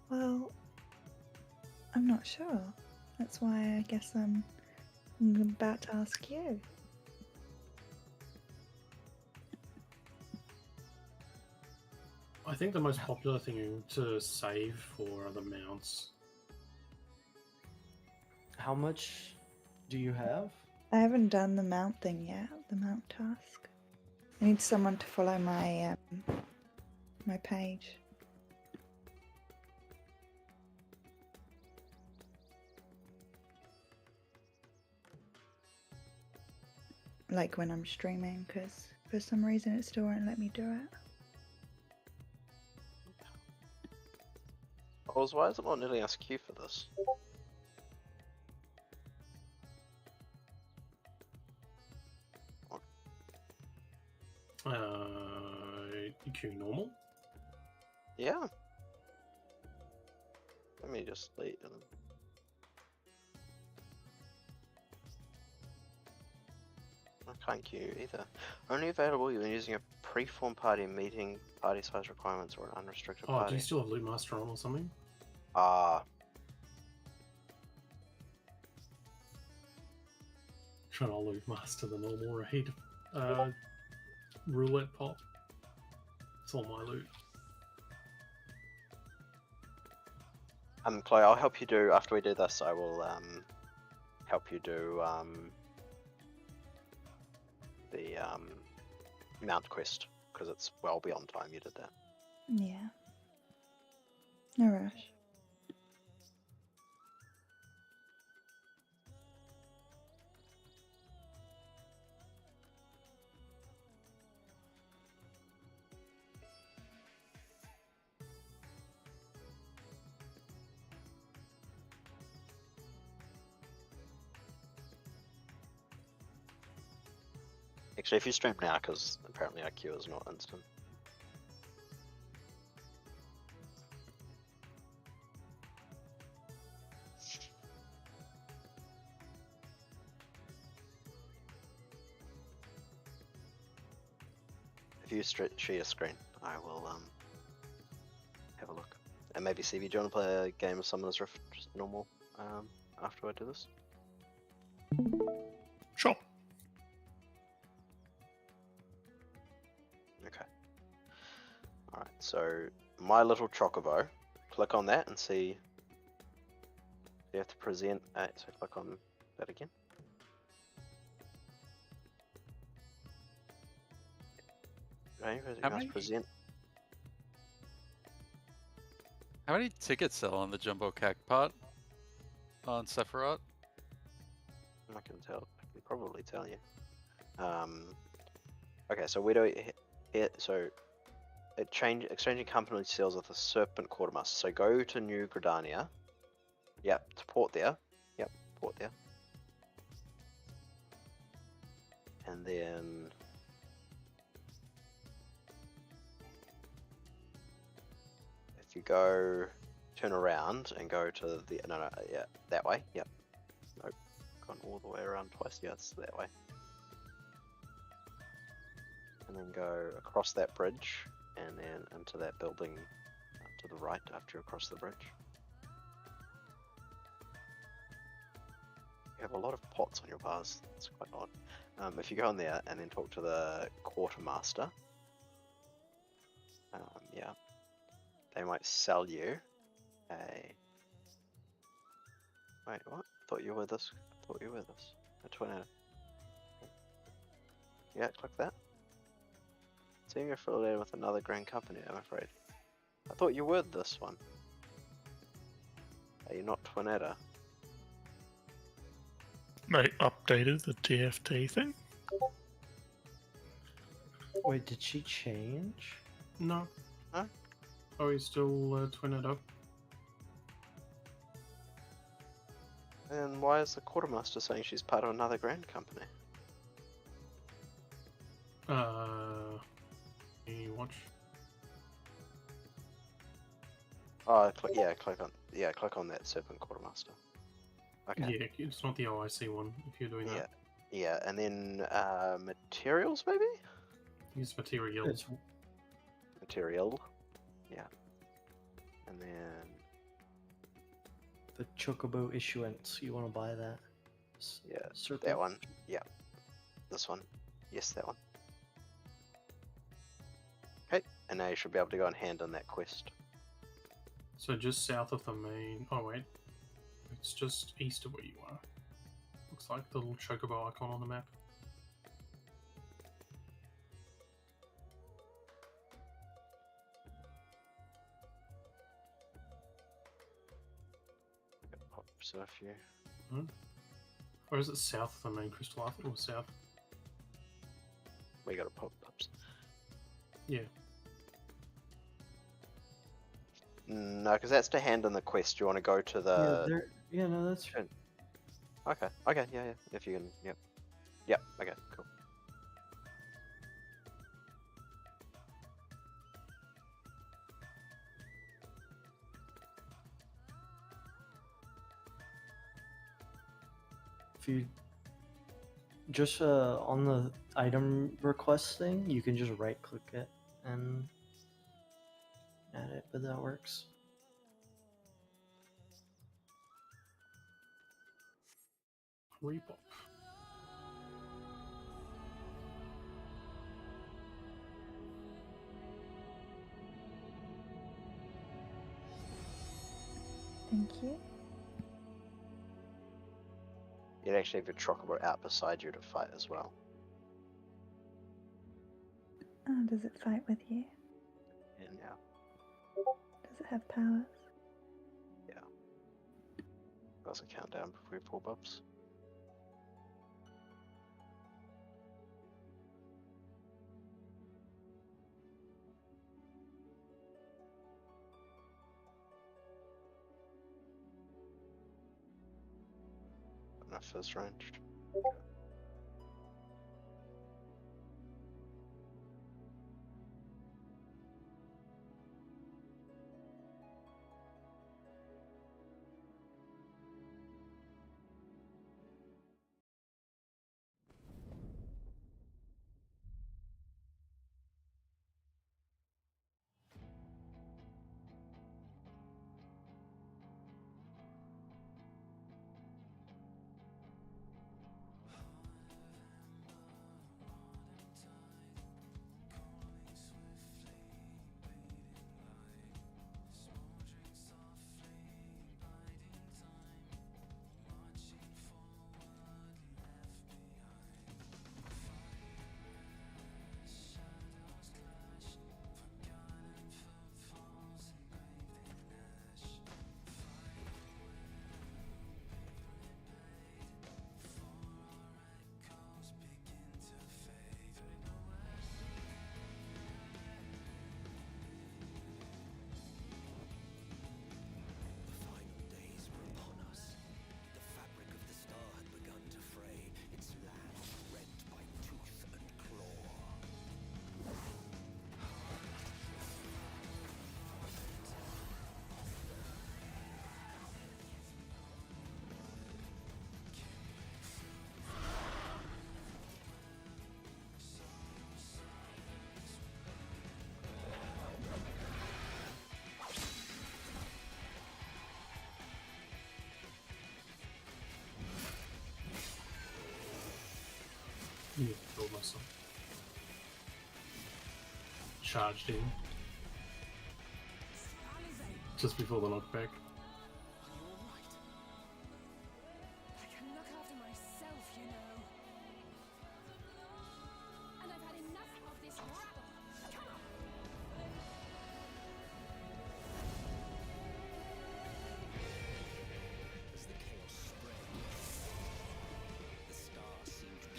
Well, I'm not sure. That's why I guess I'm about to ask you. I think the most popular thing to save for are the mounts. How much do you have? I haven't done the mount thing yet, the mount task. I need someone to follow my my page. Like when I'm streaming, because for some reason it still won't let me do it. Oz, why is it not letting us queue for this? Queue normal? Yeah. Let me just leave. I can't queue either. Only available when using a pre-formed party meeting party size requirements or an unrestricted Oh, party. do you still have Loot Master on or something? Trying to Loot Master the normal raid. Roulette pop. It's all my loot. Chloe, I'll help you do, after we do this, I will, help you do, the, mount quest, because it's well beyond time you did that. Yeah. No rush. Actually, if you stream now, because apparently IQ is not instant. If you share your screen, I will have a look. And maybe CV, do you want to play a game of Summoner's Rift just normal after I do this? Sure. Okay. Alright, so My Little Chocobo. Click on that and see. You have to present. So click on that again. Right, you How guys many- present. How many tickets sell on the Jumbo Cacpot on Sephiroth? I can tell. I can probably tell you. Okay, so where do we hit? So exchanging company sales with the Serpent Quartermaster. So go to New Gridania. Yep, to port there. Yep, port there. And then if you go turn around and go to the yeah, that way. Yep. Nope. Gone all the way around twice. Yeah, it's that way. And then go across that bridge and then into that building to the right after you cross the bridge. You have a lot of pots on your bars. It's quite odd. If you go in there and then talk to the quartermaster, yeah, they might sell you a. Wait, what? Thought you were this. Thought you were this. A tornado. Yeah, click that. Seeing you're affiliated with another grand company, I'm afraid. I thought you were this one. Are you not Twinetta? They updated the TFT thing. Wait, did she change? No. Huh? Oh, he's still twin it up. And why is the quartermaster saying she's part of another grand company? You watch. Oh, click on that Serpent Quartermaster. Okay. Yeah, it's not the OIC one if you're doing that. Yeah, and then materials maybe? Use material. It's Material. Yeah. And then the Chocobo issuance. You want to buy that? yeah, Serpent. that one. Yeah. This one. Yes, that one. Okay, and now you should be able to go and hand in that quest. So just south of the main. Oh wait, it's just east of where you are. Looks like the little chocobo icon on the map. Pop stuff here. Or is it south of the main crystal? I thought it was south. We gotta pop ups. Yeah. No, because that's to hand in the quest. You want to go to the. Yeah, no, that's right. Okay, yeah. If you can, yep. Okay, cool. If you just on the item request thing, you can just right click it and add it, but that works. Repop. Thank you. You'd actually have your Chocobo out beside you to fight as well. Oh, does it fight with you? And yeah. Does it have powers? There's a countdown before you pull bubs. Enough first ranged. Yeah, killed myself. Charged in. Just before the knockback.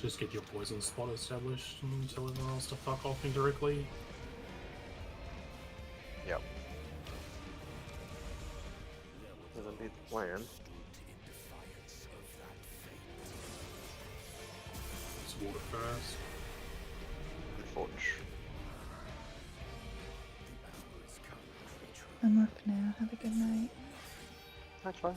Just get your poison spot established and tell everyone else to fuck off indirectly. Yep. Doesn't be the plan. Just water first. Unfortunate. I'm up now. Have a good night. That's fine.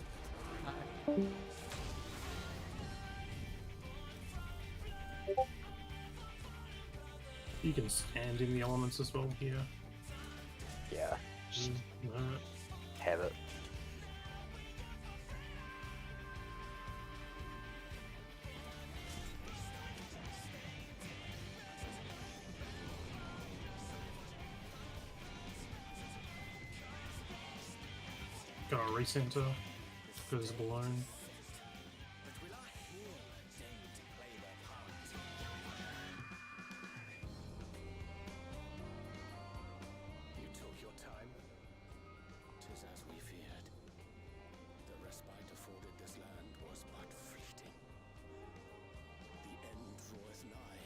You can stand in the elements as well here. Yeah. Just Alright. have it. Got a recenter. Goes alone.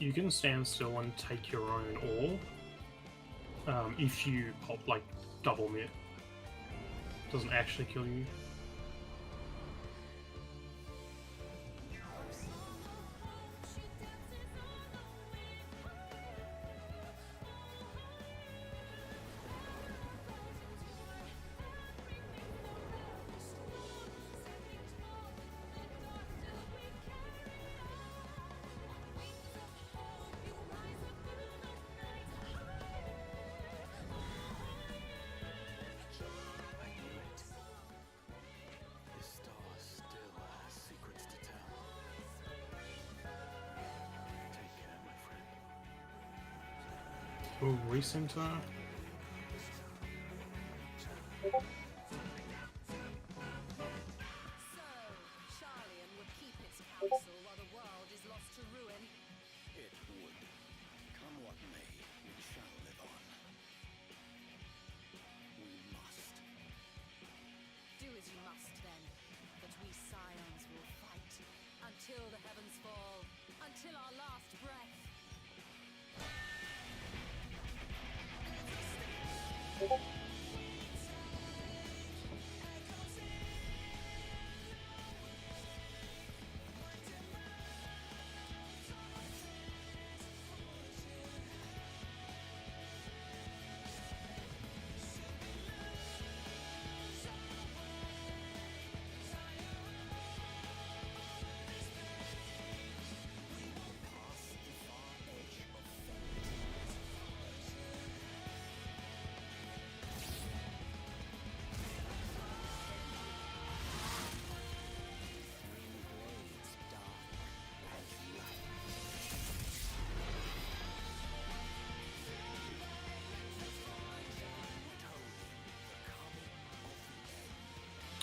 You can stand still and take your own ore. If you pop like double mitt, doesn't actually kill you. We'll recenter.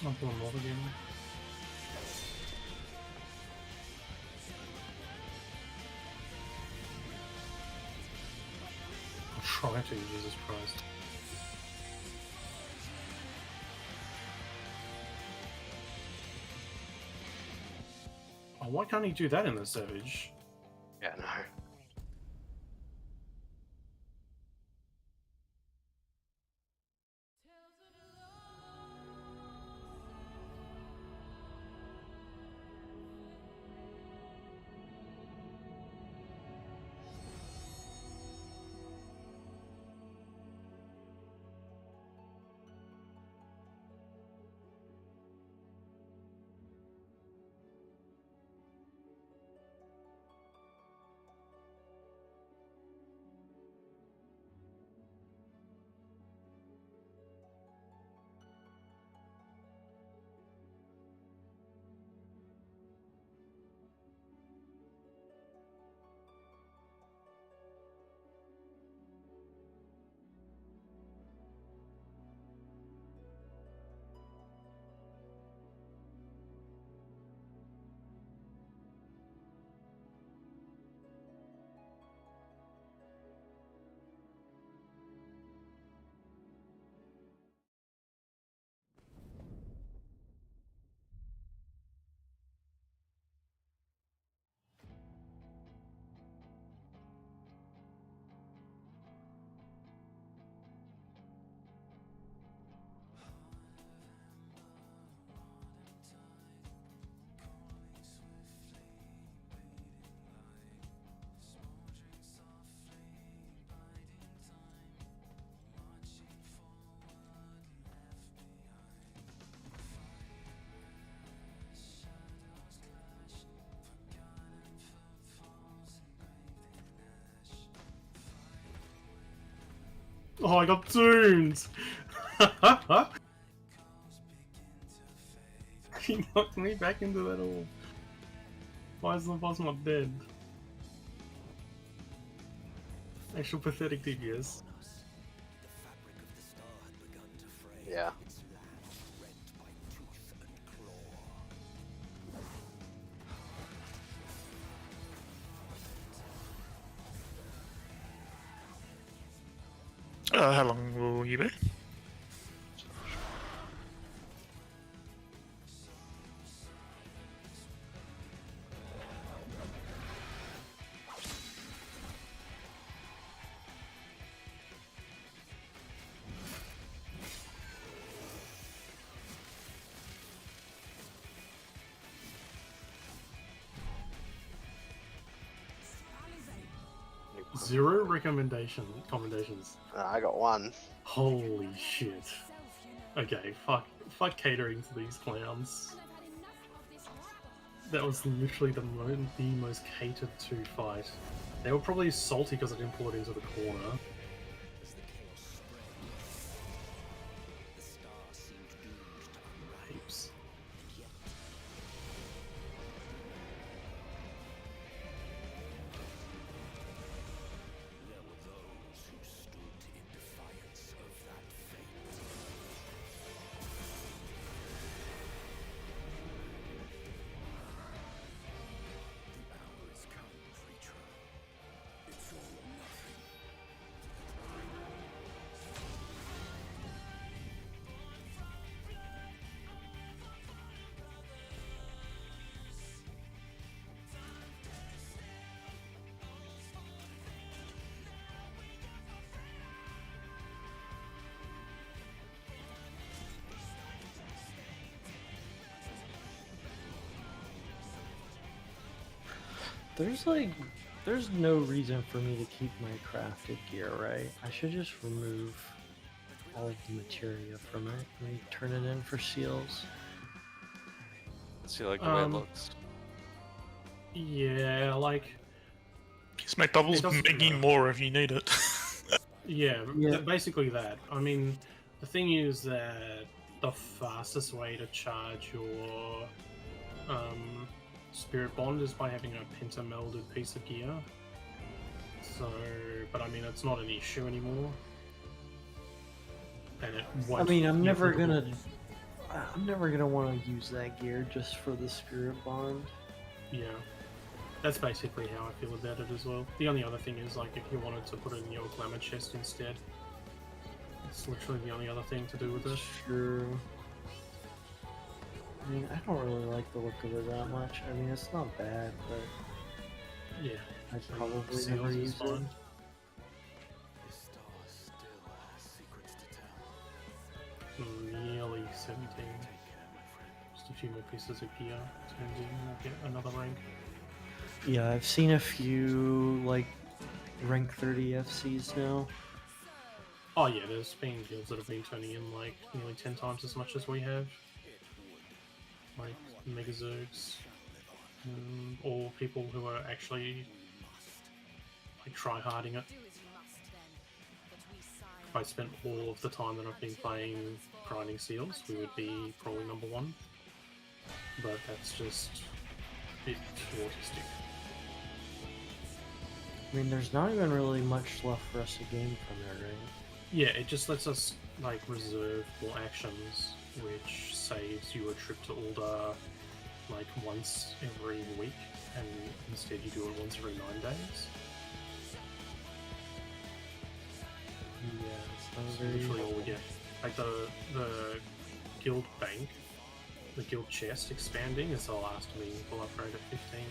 I'll pull him off again. I'll try to, Jesus Christ. Oh, why can't he do that in the Savage? Yeah, no. Oh, I got doomed! He knocked me back into that hole. Why is the boss not dead? Actual pathetic DPS. Yeah. How long will you be? Zero commendations. I got one. Holy shit. Okay, fuck catering to these clowns. That was literally the most catered to fight. They were probably salty because I didn't pull it into the corner. Heaps. There's no reason for me to keep my crafted gear, right? I should just remove all of the materia from it and turn it in for seals. See, like the way it looks. Yeah, like... Just make bubbles making more if you need it. Yeah, basically that. I mean, the thing is that the fastest way to charge your Spirit Bond is by having a pentamelded piece of gear. So, but I mean, it's not an issue anymore. And it won't. I mean, I'm never gonna want to use that gear just for the Spirit Bond. Yeah, that's basically how I feel about it as well. The only other thing is, like, if you wanted to put it in your glamour chest instead, it's literally the only other thing to do with it. Sure. I mean, I don't really like the look of it that much. I mean, it's not bad, but yeah, I'd probably never use it. Nearly 17. Just a few more pieces of gear. Turns in, I'll get another rank. Yeah, I've seen a few, like, rank 30 FCs now. Oh yeah, there's been guilds that have been turning in, like, nearly 10 times as much as we have. Like, Megazergs. Or people who are actually, like, try-harding it. If I spent all of the time that I've been playing grinding seals, we would be probably number one. But that's just a bit too autistic. I mean, there's not even really much left for us to gain from it, right? Yeah, it just lets us, like, reserve more actions, which saves you a trip to Ul'dah, like, once every week, and instead you do it once every 9 days. Yeah, it's not So very literally all we get. Like, the guild bank, the guild chest expanding is the last meaningful upgrade at 15.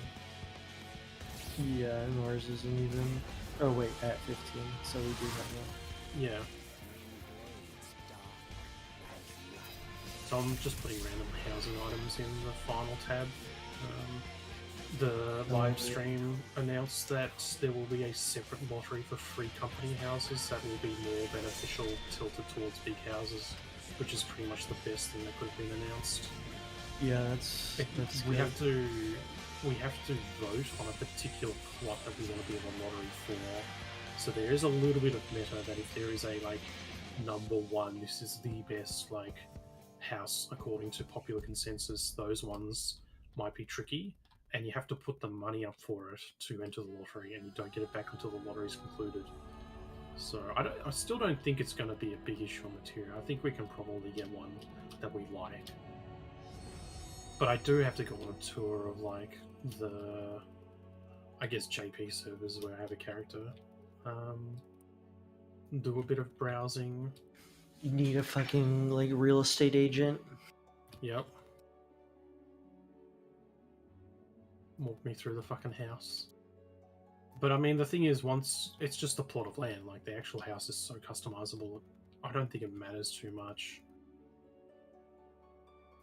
Yeah, and ours isn't even... Oh wait, at 15, so we do have that. Yeah. So I'm just putting random housing items in the final tab. The live stream announced that there will be a separate lottery for free company houses that will be more beneficial, tilted towards big houses, which is pretty much the best thing that could have been announced. Yeah, that's we good. have to vote on a particular plot that we want to be in the lottery for. So there is a little bit of meta that if there is a like number one, this is the best like house according to popular consensus, those ones might be tricky, and you have to put the money up for it to enter the lottery, and you don't get it back until the lottery is concluded. So I still don't think it's going to be a big issue on material. I think we can probably get one that we like. But I do have to go on a tour of like the, I guess, JP servers where I have a character. Do a bit of browsing. You need a fucking like real estate agent. Yep. Walk me through the fucking house. But I mean, the thing is, once it's just a plot of land, like the actual house is so customizable, I don't think it matters too much.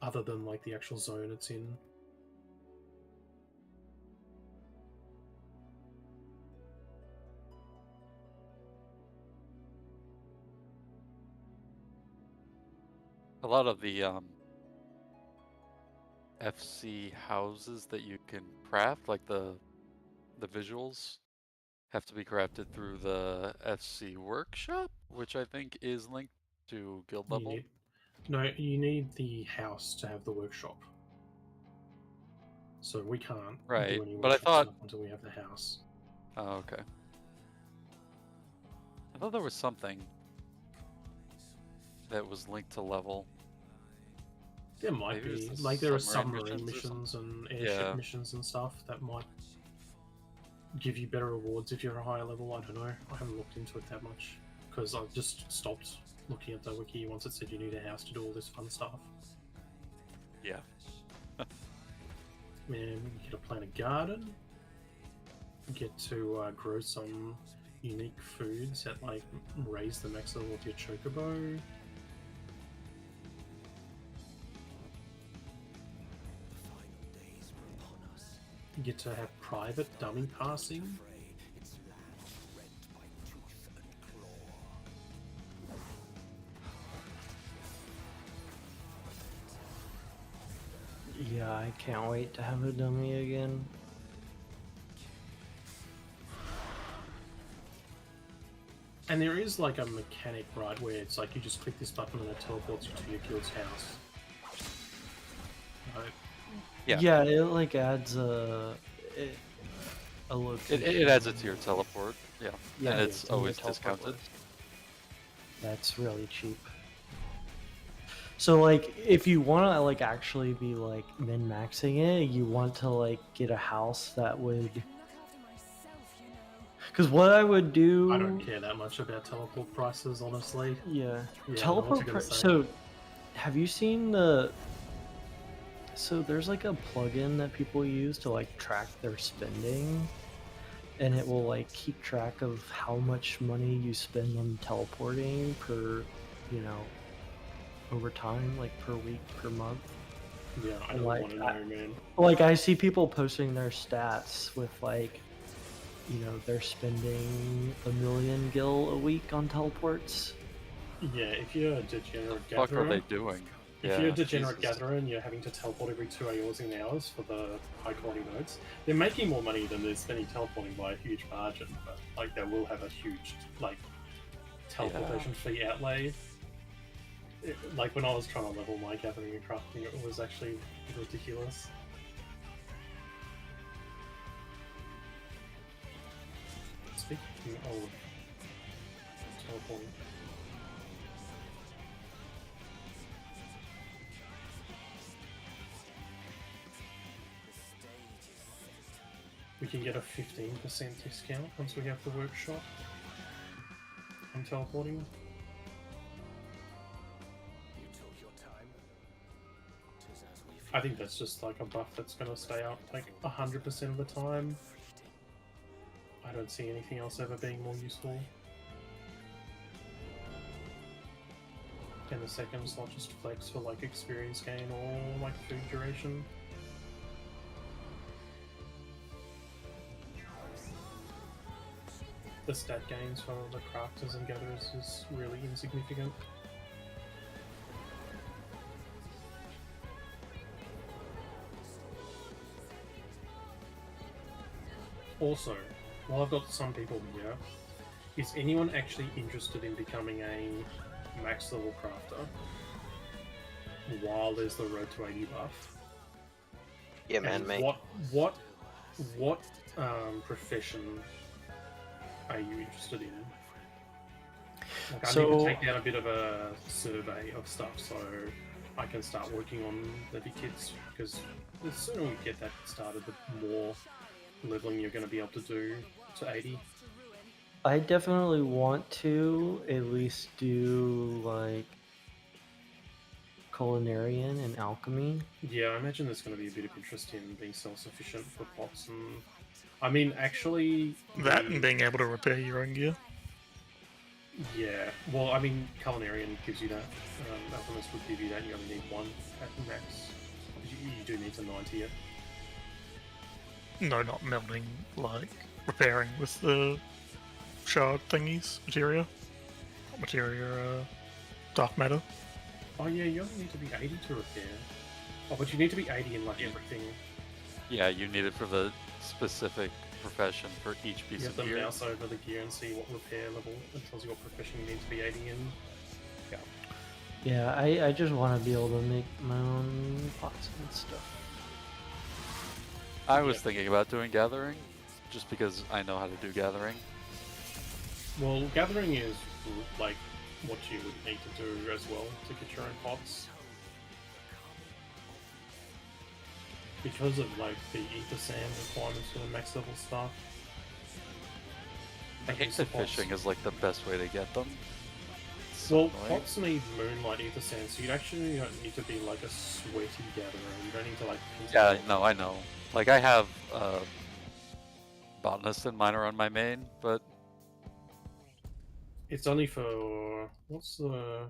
Other than like the actual zone it's in. A lot of the FC houses that you can craft, like the visuals, have to be crafted through the FC workshop, which I think is linked to guild level. You need the house to have the workshop. So we can't Right, do any but I workshop thought- stuff until we have the house. Oh, okay. I thought there was something that was linked to level. There might Maybe be. it's the Like there are submarine submarine missions or missions and airship Yeah. missions and stuff that might give you better rewards if you're a higher level. I don't know. I haven't looked into it that much because I've just stopped looking at the wiki once it said you need a house to do all this fun stuff. Yeah. Man, you get to plant a garden. You get to grow some unique foods that like raise the max level of your chocobo. You get to have private dummy passing. Yeah, I can't wait to have a dummy again. And there is like a mechanic, right, where it's like you just click this button and it teleports you to your guild's house. Right? Yeah. Yeah, it like adds a location. It adds it to your teleport. Yeah. Yeah, and it's in your always teleport discounted. list. That's really cheap. So like, if you want to like actually be like min-maxing it, you want to like get a house that would. Because what I would do. I don't care that much about teleport prices, honestly. Yeah. Yeah, Teleport. what you gonna say? So, have you seen the? So there's like a plugin that people use to like track their spending, and it will like keep track of how much money you spend on teleporting per, over time, like per week, per month. Yeah, I don't Like, want to know, man. Like I see people posting their stats with like, they're spending 1 million gil a week on teleports. Yeah, if you're a degenerate What gatherer, are they doing? if you're a degenerate Jesus. gatherer and you're having to teleport every 2 hours for the high quality nodes, they're making more money than they're spending teleporting by a huge margin. But like, they will have a huge like teleportation fee outlay. Like when I was trying to level my gathering and crafting, it was actually ridiculous. Speaking of teleporting. We can get a 15% discount once we have the workshop on teleporting. I think that's just like a buff that's going to stay up like 100% of the time. I don't see anything else ever being more useful. And the second slot just flex for like experience gain or like food duration. The stat gains for the crafters and gatherers is really insignificant. Also, while I've got some people here, Is anyone actually interested in becoming a max level crafter while there's the road to 80 buff? Yeah, man, And mate. what profession are you interested in? Like, I need to take down a bit of a survey of stuff so I can start working on the big kids, because the sooner we get that started, the more leveling you're going to be able to do to 80. I definitely want to at least do like culinarian and alchemy. Yeah, I imagine there's going to be a bit of interest in being self-sufficient for pots, and I mean, actually, That and being able to repair your own gear. yeah. Well, I mean, culinarian gives you that. Alchemist would give you that. You only need one at max. You do need to 90 it. No, not melting, like repairing with the shard thingies, materia, dark matter. Oh yeah, you only need to be 80 to repair. Oh, but you need to be 80 in like everything. Yeah, you need it for the specific profession for each piece You of have to gear. mouse over the gear and see what repair level it tells you what profession you need to be 80 in. Yeah, I just want to be able to make my own pots and stuff. I was thinking about doing gathering, just because I know how to do gathering. Well, gathering is like what you would need to do as well to get your own pots. Because of like the ether sand requirements for the max level stuff. I hate that fishing is like the best way to get them. It's so Well, annoying. pots need moonlight ether sand, so you actually don't need to be like a sweaty gatherer. You don't need to like. Yeah, no, I know. Like I have botanist and miner on my main, but It's only for what's the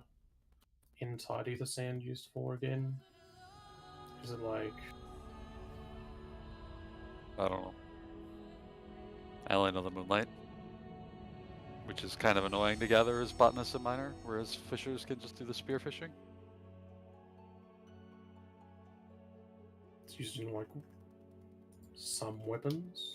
N-tide ether sand used for again? Is it like? I don't know. I only know the moonlight, which is kind of annoying to gather as botanist and miner, whereas fishers can just do the spear fishing. It's used in like some weapons.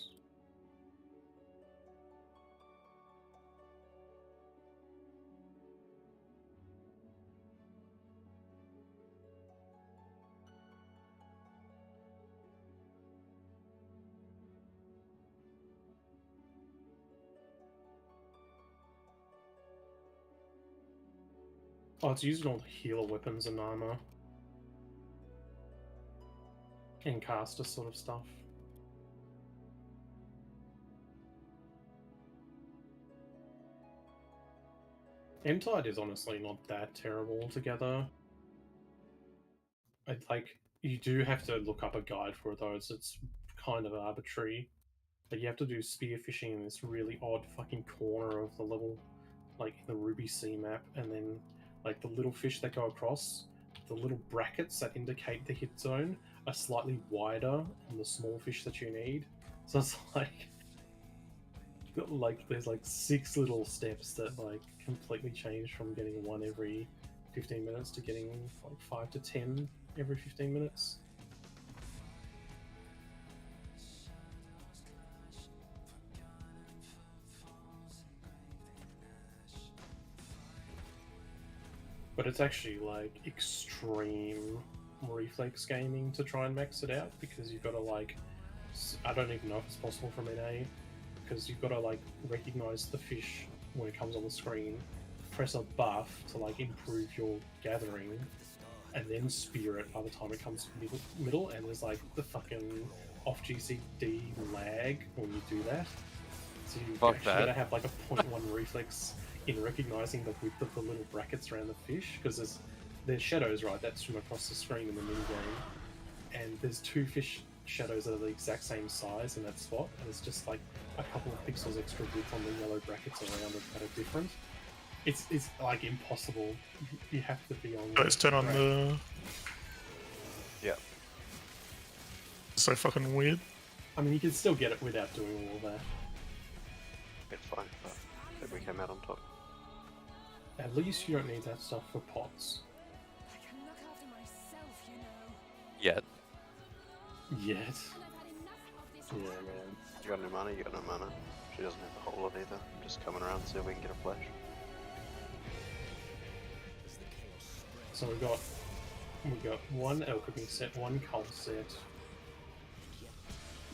Oh, it's used in all the healer weapons and armor. And caster sort of stuff. N-tide is honestly not that terrible altogether. You do have to look up a guide for it though, it's kind of arbitrary. But you have to do spearfishing in this really odd fucking corner of the level, like in the Ruby Sea map, and then like the little fish that go across, the little brackets that indicate the hit zone are slightly wider than the small fish that you need. So it's like there's like 6 little steps that like completely change from getting one every 15 minutes to getting like 5 to 10 every 15 minutes. But it's actually like extreme reflex gaming to try and max it out, because you've got to like, I don't even know if it's possible from NA, because you've got to like recognize the fish when it comes on the screen, press a buff to like improve your gathering, and then spear it by the time it comes to middle, and there's like the fucking off GCD lag when you do that. So you Fuck actually that. gotta have like a 0.1 reflex in recognizing the width of the little brackets around the fish, because there's shadows, right, that swim across the screen in the minigame, and there's 2 fish shadows that are the exact same size in that spot, and it's just like a couple of pixels extra width on the yellow brackets around it that are different. It's like impossible. You have to be on. Let's turn on the. Yeah. So fucking weird. I mean, you can still get it without doing all of that. It's fine, but I think we came out on top. At least you don't need that stuff for pots. Yet. Yet. Yeah, man. You got no mana, you got no mana. She doesn't have the whole lot either. I'm just coming around to see if we can get a flash. So we got one alchemy set, one cult set.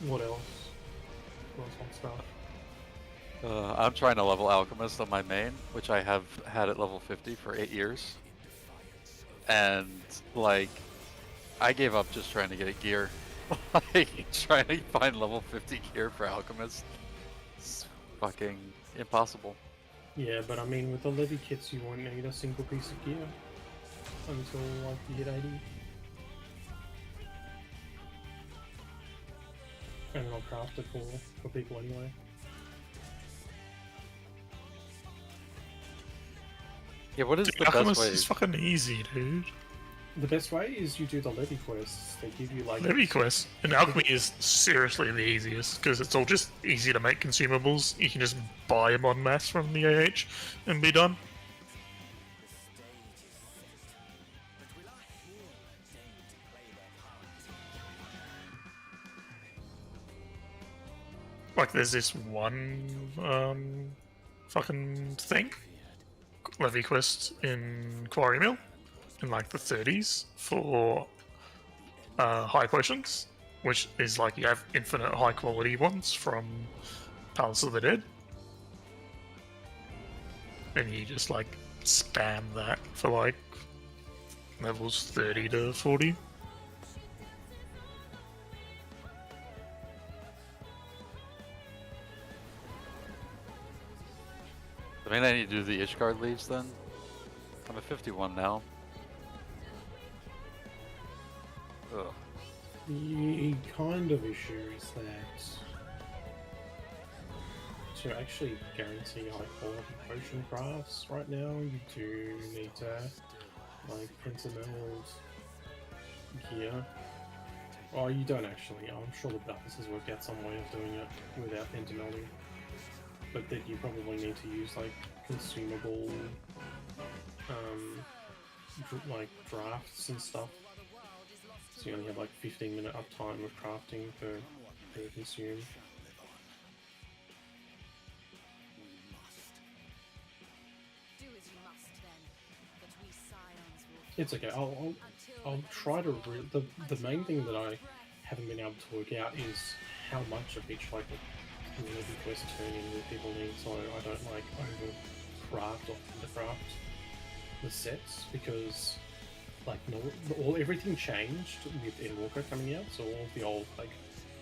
What else? What else on stuff? I'm trying to level Alchemist on my main, which I have had at level 50 for 8 years. And, like, I gave up just trying to get a gear. Like, trying to find level 50 gear for Alchemist. It's fucking impossible. Yeah, but I mean, with the Levy kits, you won't need a single piece of gear until, like, you hit 80. And then I'll craft it for people anyway. Yeah, what is Dude, the best Alchemist way? is fucking easy, dude. The best way is you do the Levy quests. They give you, like... Levy quest. And alchemy is seriously the easiest, because it's all just easy to make consumables. You can just buy them en masse from the AH and be done. Like, there's this one, fucking thing. Levy quest in Quarry Mill in, like, the 30s for, high potions, which is like you have infinite high quality ones from Palace of the Dead. And you just, like, spam that for, like, levels 30 to 40. I mean, I need to do the Ishgard leaves then. I'm at 51 now. Ugh. The kind of issue is that to actually guarantee high quality potion crafts right now, you do need to have, like, pentametals gear. Oh, you don't actually. I'm sure the Balthus has worked out some way of doing it without pentamelting. But then you probably need to use, like, consumable, like, drafts and stuff. So you only have, like, 15-minute uptime of crafting per consume. It's okay. I'll try to. The main thing that I haven't been able to work out is how much of each, like, community quest turn-in that people need, so I don't, like, over craft or undercraft the sets, because, like, everything changed with Endwalker coming out, so all of the old, like,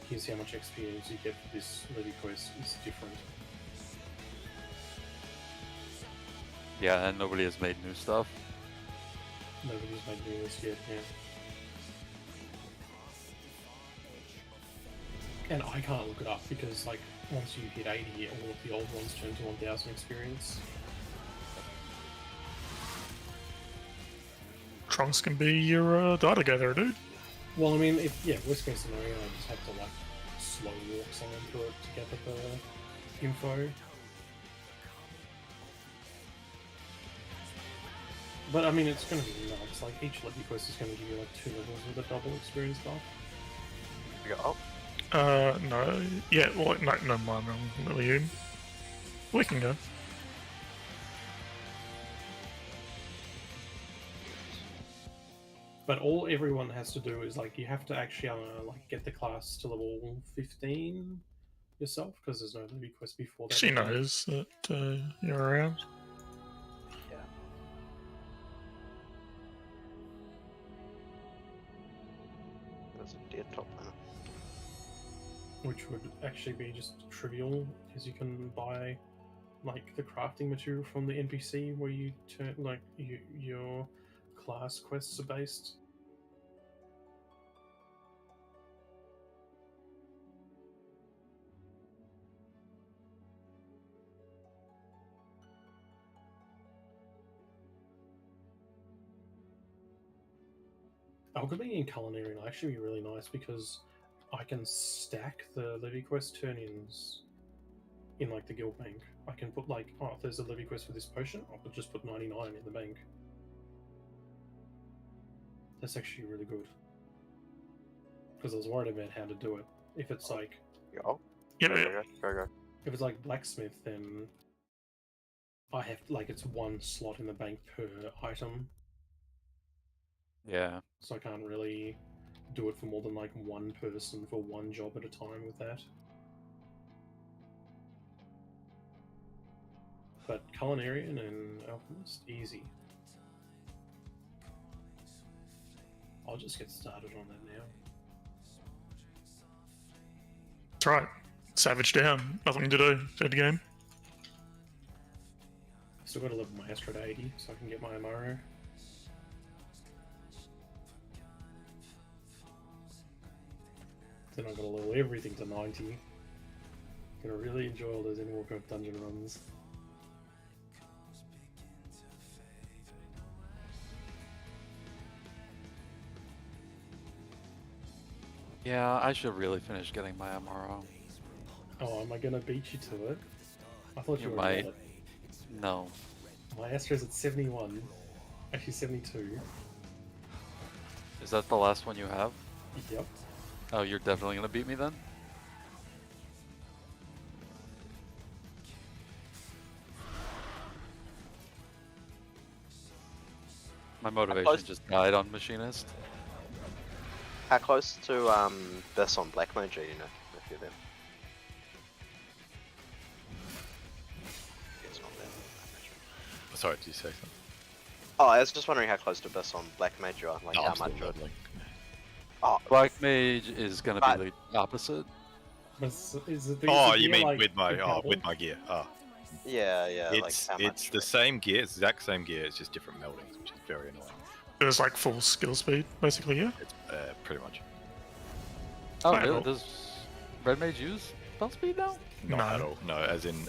here's how much experience you get for this Levy quest is different. Yeah, and nobody has made new stuff. Nobody's made news yet, yeah. And I can't look it up because, like, once you hit 80, all of the old ones turn to 1000 experience. Trunks can be your data gatherer, dude. Well, I mean, worst case scenario, I just have to, like, slow walk someone through it to get the info. But, I mean, it's gonna be nuts. Like, each Levy quest is gonna give you, like, 2 levels with a double experience buff. We got up. No. Yeah, well, no, mine, really. We can go. But all everyone has to do is, like, you have to actually, like, get the class to level 15 yourself, because there's no Levy quest before that. She knows that you're around. Yeah. There's a dead top there. Which would actually be just trivial, because you can buy, like, the crafting material from the NPC where you turn, like, your class quests are based. Alchemy and Culinary will actually be really nice because I can stack the Levy quest turn-ins in, like, the guild bank. I can put, like, oh, if there's a Levy quest for this potion, I could just put 99 in the bank. That's actually really good. Because I was worried about how to do it. If it's like... Go. Yeah, Go. If it's like blacksmith, then I have like it's one slot in the bank per item, Yeah. so I can't really do it for more than like one person for one job at a time with that. But Culinarian and Alchemist, easy. I'll just get started on that now. That's right. Savage down. Nothing to do. Dead game. Still got to level my Astro to 80 so I can get my Amaro. Then I've got to level everything to 90. Gonna really enjoy all those Endwalker dungeon runs. Yeah, I should really finish getting my MRO. Oh, am I gonna beat you to it? I thought you You were might. right. No. My Astro's at 71. Actually 72. Is that the last one you have? Yep. Oh, you're definitely gonna beat me then? My motivation close- just died on Machinist. How close to this on Black Mage are you, Nick, if you're there? It's not there. Sorry, did you say something? Oh, I was just wondering how close to this on Black Mage you are, like No, how I'm still much. leveling. Oh, Black Mage is gonna But- be the opposite. But is it the, Oh, is the you gear, mean like, with my compatible? with my gear? Oh, yeah, like it's how it's much. the same gear, it's the exact same gear. It's just different meldings, which is very annoying. There's like full skill speed, basically, yeah? It's pretty much Oh, Quite a really? lot. Does Red Mage use spell speed now? not at No. all. No, as in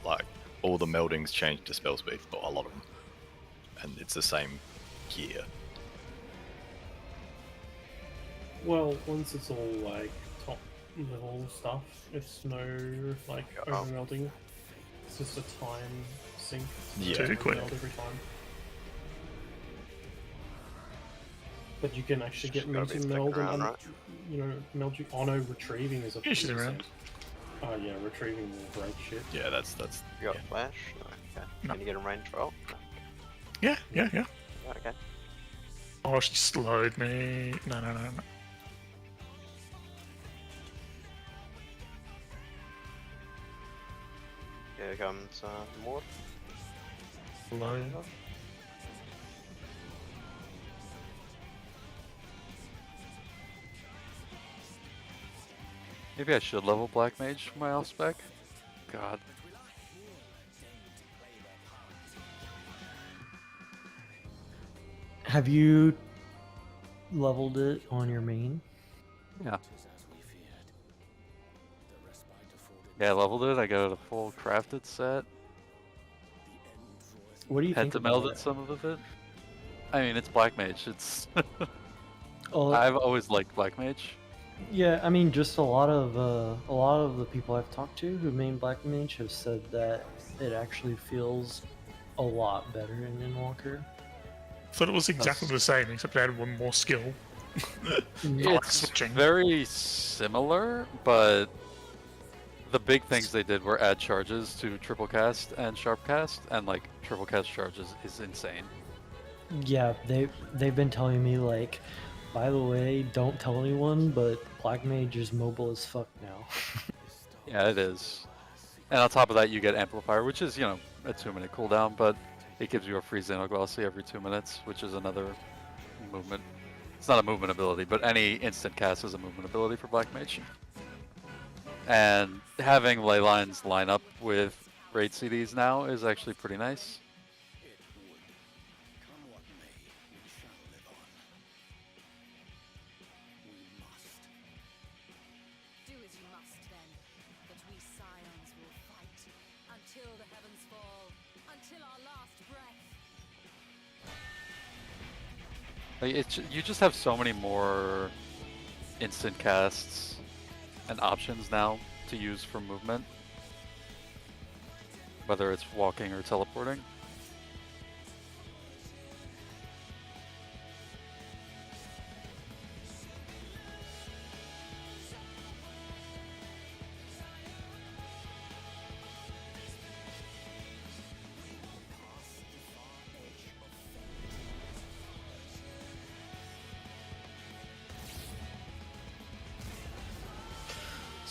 like all the meldings change to spell speed, or a lot of them, and it's the same gear. Well, once it's all like top level stuff, it's no like Yeah. overmelting. It's just a time sync. Yeah. Too quick. Overmeld every time. But you can actually get She's me gotta to be sticking meld around, and right? you know meld you. Oh no, retrieving is a. Yeah, she's 50%. around. Oh yeah, retrieving will break shit. Yeah, that's You got yeah. flash? No, okay. No. Can you get a range roll? No. Yeah. Yeah, okay. Oh, she slowed me. No. Here comes more. Slow. Maybe I should level Black Mage for my off spec. God. Have you leveled it on your main? Yeah. Yeah, I leveled it. I got a full crafted set. What do you Had think to about meld it? it some of it. I mean, it's Black Mage. It's. Oh, I've always liked Black Mage. yeah, I mean, just a lot of the people I've talked to who main Black Mage have said that it actually feels a lot better in Endwalker. Thought it was exactly the same, except I added one more skill. Not like It's switching. very similar, but the big things they did were add charges to triple cast and sharp cast, and like triple cast charges is insane. Yeah, they've been telling me like, by the way, don't tell anyone, but Black Mage is mobile as fuck now. Yeah, it is. And on top of that, you get Amplifier, which is, you know, a 2-minute cooldown, but it gives you a free Xenoglossy every 2 minutes, which is another movement. It's not a movement ability, but any instant cast is a movement ability for Black Mage. And having ley lines line up with raid CDs now is actually pretty nice. Do as you must then, but we scions will fight until the heavens fall, until our last breath. Like you just have so many more instant casts and options now to use for movement, whether it's walking or teleporting.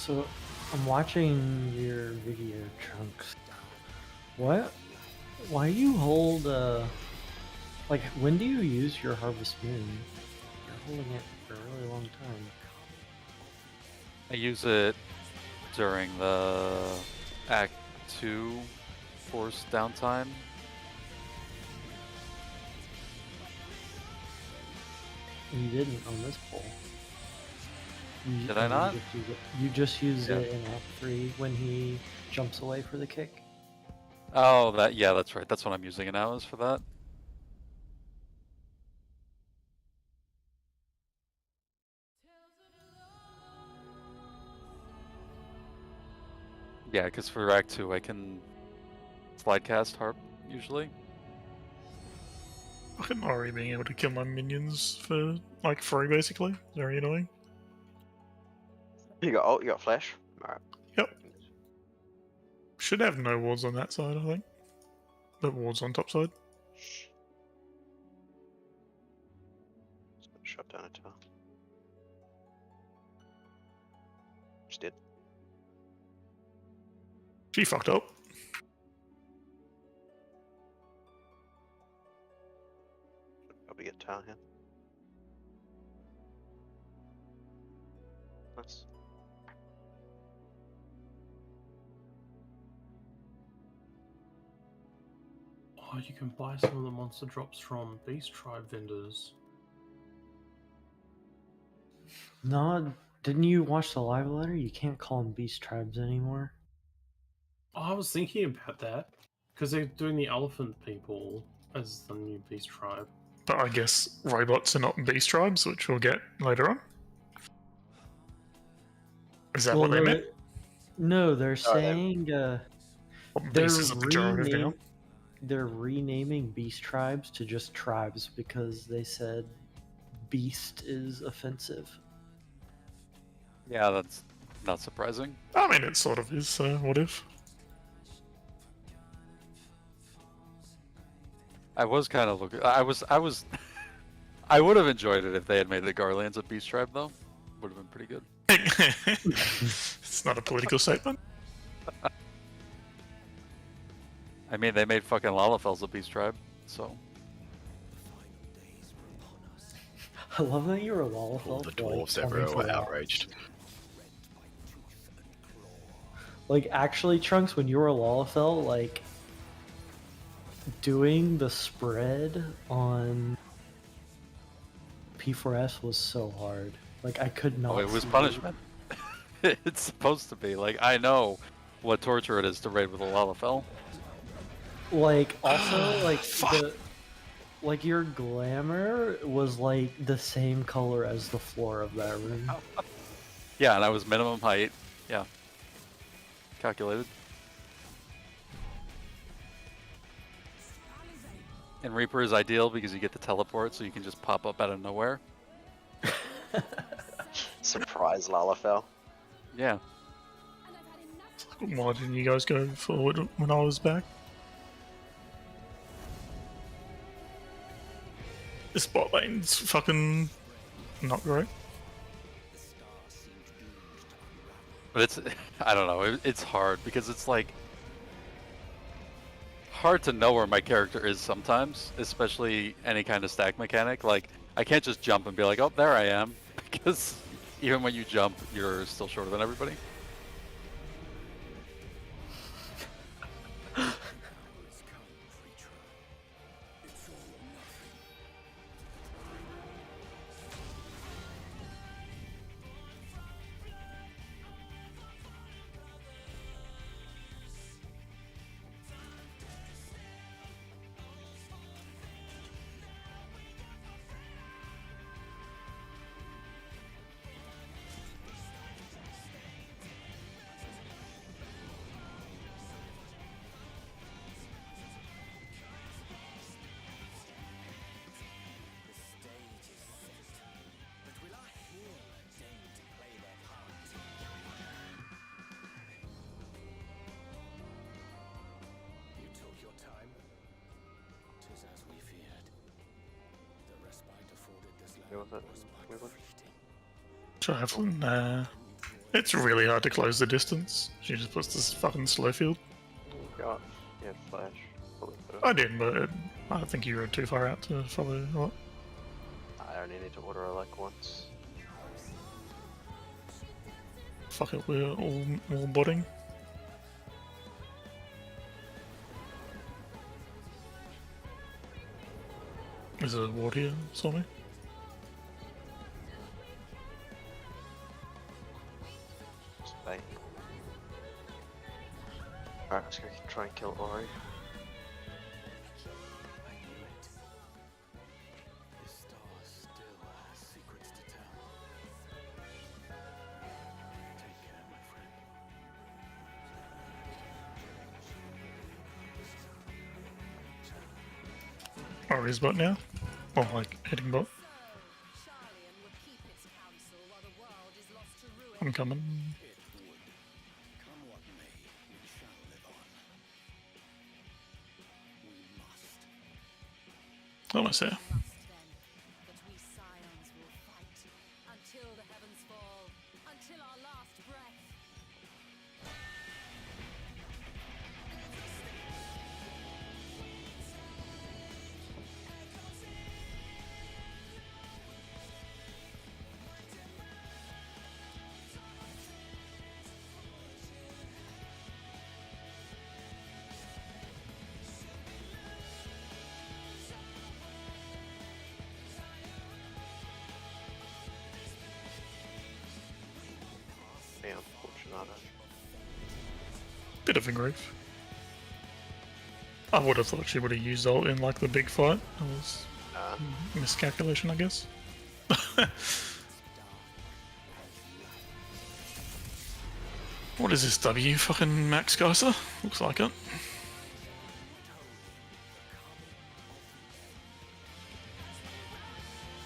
So, I'm watching your video, Trunks. What? Why do you hold, like, when do you use your Harvest Moon? You're holding it for a really long time. I use it during the Act 2 force downtime. You didn't on this pull. Did I not? You just used Yeah. it in Act 3 when he jumps away for the kick. Oh, yeah, that's right. That's what I'm using it now is for that. Yeah, because for Act 2 I can slide cast Harp usually. Fucking Ori being able to kill my minions for like free basically. Very annoying. You got ult, you got flash. Alright. Yep. Should have no wards on that side, I think. But wards on top side. Shut down a tower. Just did. She fucked up. Probably get tower here. Nice. Oh, you can buy some of the monster drops from Beast Tribe vendors. No, didn't you watch the live letter? You can't call them beast tribes anymore. Oh, I was thinking about that because they're doing the elephant people as the new Beast Tribe. But I guess robots are not beast tribes, which we'll get later on. Is that what they meant? No, they're saying Beast is a pejorative now. they're renaming beast tribes to just tribes because they said beast is offensive. Yeah, that's not surprising. I mean, it sort of is, so what if? I was kind of looking. I would have enjoyed it if they had made the Garlands a beast tribe, though. Would have been pretty good. It's not a political statement. I mean, they made fucking Lalafels a beast tribe, so. I love that you're a Lalafell. All the for, like, dwarves coming everywhere to were that. outraged. Like, actually, Trunks, when you were a Lalafell, like, doing the spread on P4S was so hard. Like, I could not. Oh, it was see punishment. It's supposed to be. Like, I know what torture it is to raid with a Lalafell. Like, also, like your glamour was like the same color as the floor of that room. Yeah, and I was minimum height. Yeah. Calculated. And Reaper is ideal because you get the teleport, so you can just pop up out of nowhere. Surprise Lalafell. Yeah. Why didn't you guys go forward when I was back? This bot lane's fucking not great. But it's, I don't know, it's hard because it's like hard to know where my character is sometimes, especially any kind of stack mechanic. Like, I can't just jump and be like, oh, there I am, because even when you jump, you're still shorter than everybody. Where was it? Traveling, It's really hard to close the distance. She just puts this fucking slow field. God, yeah, flash. Probably could've- I did, but I think you were too far out to follow what. I only need to order her like once. Fuck it, we're all botting. There's a ward here, Stormy. Just bait. Alright, let's go try and kill Ori. Ori's bot now? Or like hitting bot? Charlian will keep its counsel while the world is lost to ruin. I'm coming. Almost there. Must then, that we scions will fight until the heavens fall, until our last breath. Yeah, unfortunate. Bit of a grief. I would have thought she would have used ult in like the big fight. That was miscalculation, I guess. What is this W? Fucking Max Geyser? Looks like it.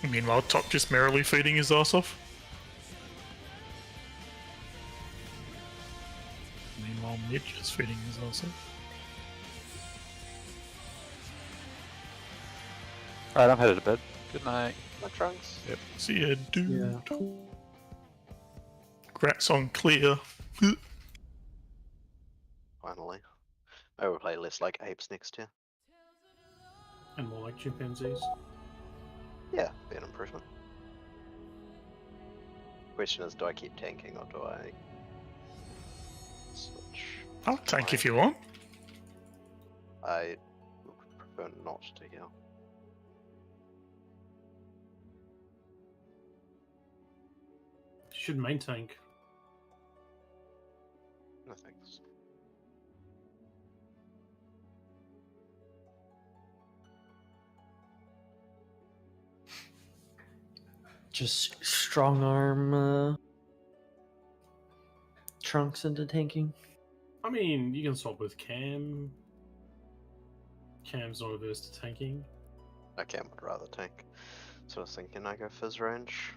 Meanwhile, Top just merrily feeding his ass off. Meanwhile, Mid just feeding his ass off. Alright, I'm headed to bed. Good night. My trunks. Yep. See ya, dude. Yeah. Grats on clear. Finally. Maybe we'll play less like apes next year. And more like chimpanzees. Yeah, be an improvement. Question is, do I keep tanking or do I switch? I'll tank if you want. I would prefer not to heal. You should main tank. No thanks. Just strong arm Trunks into tanking. I mean, you can swap with Cam. Cam's not averse to tanking. Okay, I would rather tank. So I was thinking I go fizz range.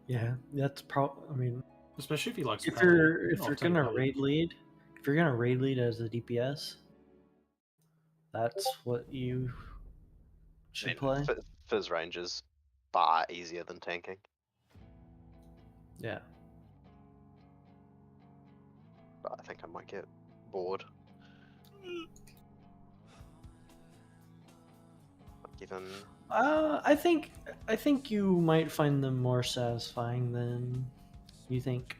Yeah, that's I mean, Especially if he likes if power. you're I'll take gonna power. raid lead, if you're gonna raid lead as a DPS, that's what you should play. Fizz range is far easier than tanking. Yeah. But I think I might get bored. Like even I think you might find them more satisfying than you think.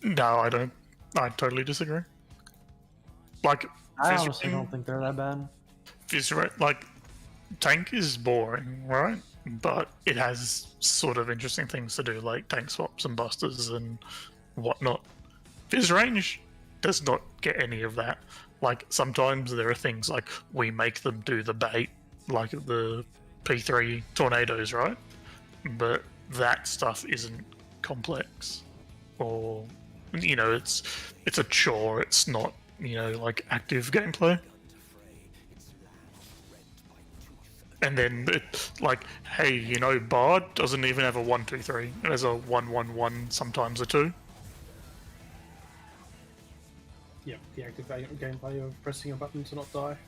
No, I don't. I totally disagree. Like, I honestly don't think they're that bad. Like, tank is boring, right? But it has sort of interesting things to do, like tank swaps and busters and whatnot. Fizz range does not get any of that. Like, sometimes there are things like we make them do the bait, like the P3 tornadoes, right? But that stuff isn't complex, or you know, it's a chore. It's not, you know, like active gameplay. And then it's like, hey, you know, Bard doesn't even have a 1-2-3. It has a 1-1-1, sometimes a 2. Yep, the active gameplay of pressing a button to not die.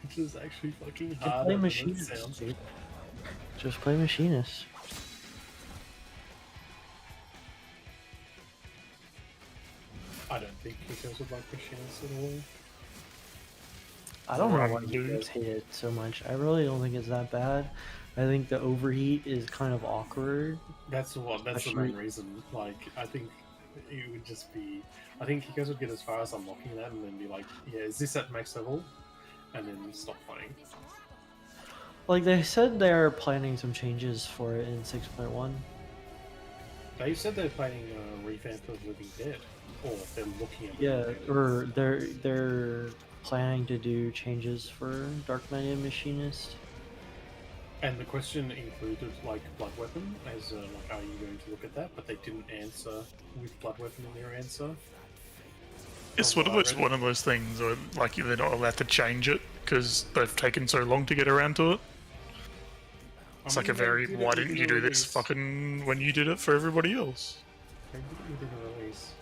Which is actually fucking Just hard. play machinist, dude. Just play machinist. I don't think Kikos would like Machinists at all. I don't know why Run, you dude. guys hate it so much. I really don't think it's that bad. I think the overheat is kind of awkward. That's the main Especially- reason. Like, I think it would just be. I think Kikos would get as far as unlocking that and then be like, yeah, is this at max level? And then stop playing. Like they said, they're planning some changes for it in 6.1. They said they're planning a revamp of Living Dead. Or they're looking at Yeah, Living Dead. or they're planning to do changes for Dark Knight and Machinist. And the question included like Blood Weapon, as like, are you going to look at that? But they didn't answer with Blood Weapon in their answer. It's From sort of what I it's read. one of those things where like they're not allowed to change it because they've taken so long to get around to it. It's like a very they did it why didn't within you the do this release. fucking when you did it for everybody else? They did it within the release.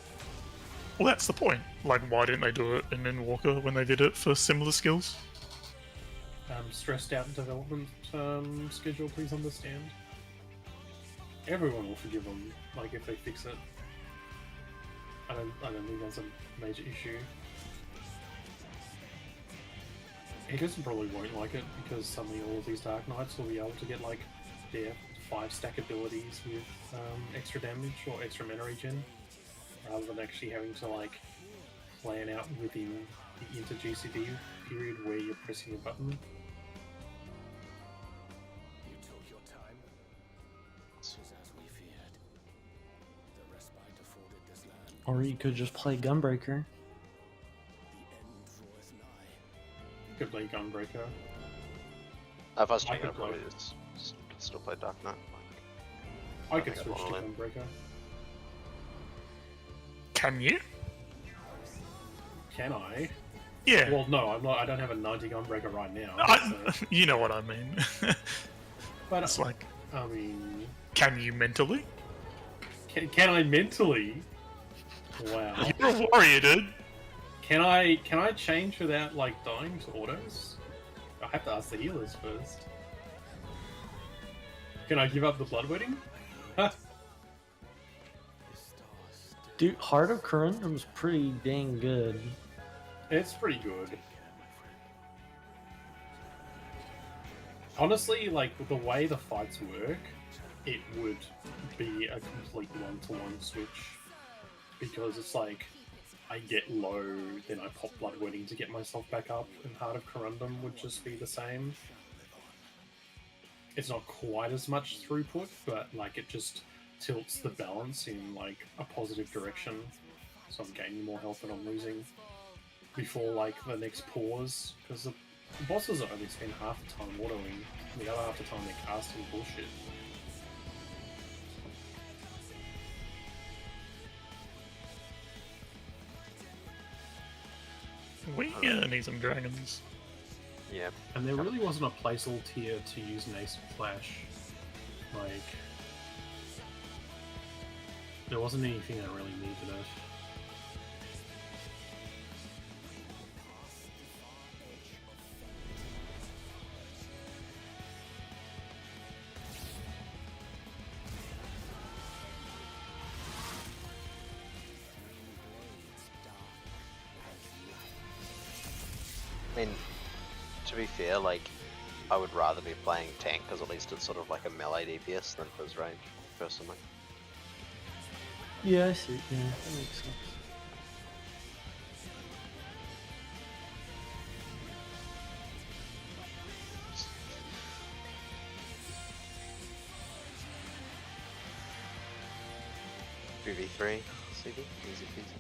Well, that's the point. Like, why didn't they do it in Walker when they did it for similar skills? Stressed out development schedule, please understand. Everyone will forgive them, like if they fix it. I don't think that's a major issue. Higgins probably won't like it because suddenly all of these Dark Knights will be able to get like their 5-stack abilities with extra damage or extra mana regen, rather than actually having to like plan out within the inter-GCD period where you're pressing a button. Or you could just play Gunbreaker. Could play Gunbreaker. If I was I checking, could I'd probably play- just still play Dark Knight. I could think I'd switch to wanna Gunbreaker. Can you? Can I? Yeah. Well, no, I'm not. I don't have a 90 Gunbreaker right now. so- You know what I mean. but It's like, I mean, can you mentally? can I mentally? Wow. You're a warrior, dude. Can I change without like dying to autos? I have to ask the healers first. Can I give up the bloodwetting? Dude, Heart of Corundum's pretty dang good. It's pretty good. Honestly, like the way the fights work, it would be a complete one-to-one switch. Because it's like, I get low, then I pop Bloodwetting to get myself back up, and Heart of Corundum would just be the same. It's not quite as much throughput, but like it just tilts the balance in like a positive direction. So I'm gaining more health than I'm losing before like the next pause, because the bosses are only spend half the time autoing, the other half the time they're casting bullshit. We need some dragons. Yeah. And there really wasn't a place alt here to use Nascent Flash. Like, there wasn't anything that really needed it. I mean, to be fair, like, I would rather be playing tank because at least it's sort of like a melee DPS than Fizz range, personally. Yeah, I see. Yeah, that makes sense. VV3, CD, easy peasy.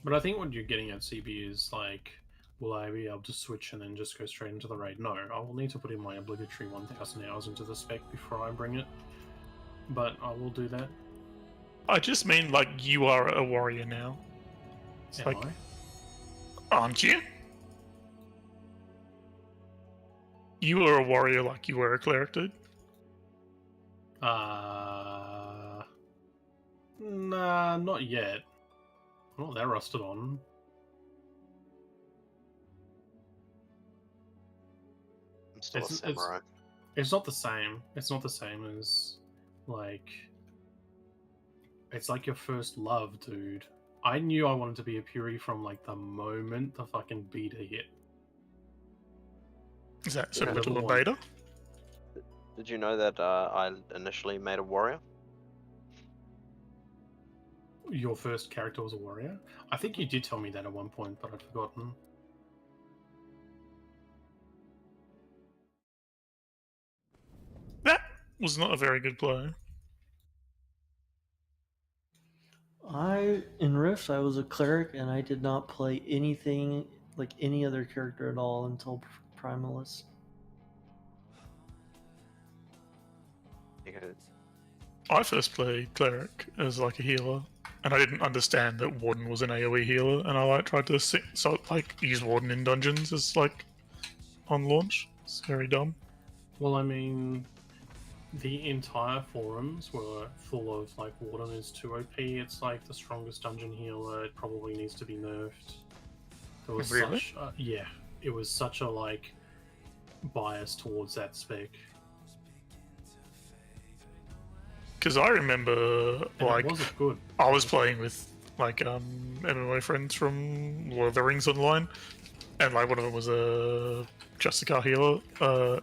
But I think what you're getting at, CB, is like, will I be able to switch and then just go straight into the raid? No, I will need to put in my obligatory 1000 hours into the spec before I bring it. But I will do that. I just mean like you are a warrior now. It's Am like, I? aren't you? You are a warrior like you were a cleric, dude. Nah, not yet. I'm not that rusted on. I'm still It's- a samurai. It's not the same. It's not the same as, like, It's like your first love, dude. I knew I wanted to be a Puri from like the moment the fucking beta hit. Is that Yeah. similar to a Level one. beta? Did you know that I initially made a warrior? Your first character was a warrior? I think you did tell me that at one point, but I'd forgotten. That was not a very good play. In Rift, I was a cleric, and I did not play anything like any other character at all until Primalist. I first played cleric as like a healer, and I didn't understand that Warden was an AoE healer, and I like tried to use Warden in dungeons as like on launch. It's very dumb. Well, I mean, the entire forums were full of like Warden is too OP. It's like the strongest dungeon healer. It probably needs to be nerfed. There was Really? such yeah, it was such a like bias towards that spec. Because I remember And like it wasn't good. I was playing with like MMO friends from Lord of the Rings Online, and like one of them was a Justicar healer,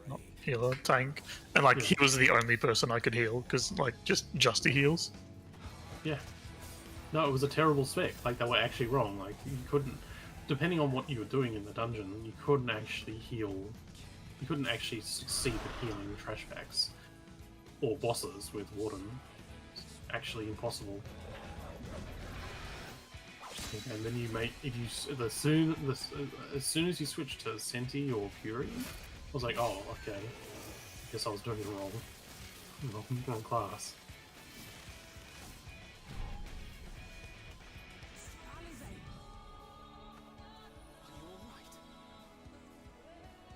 not healer, tank, and like he was the only person I could heal because like just Justy heals. Yeah. No, it was a terrible spec. Like, they were actually wrong. Like, you couldn't, depending on what you were doing in the dungeon, you couldn't actually heal. You couldn't actually succeed at healing trash packs or bosses with Warden. It's actually impossible. And then you make as soon as you switch to Senti or Fury, I was like, oh, okay. I guess I was doing it wrong. Wrong class.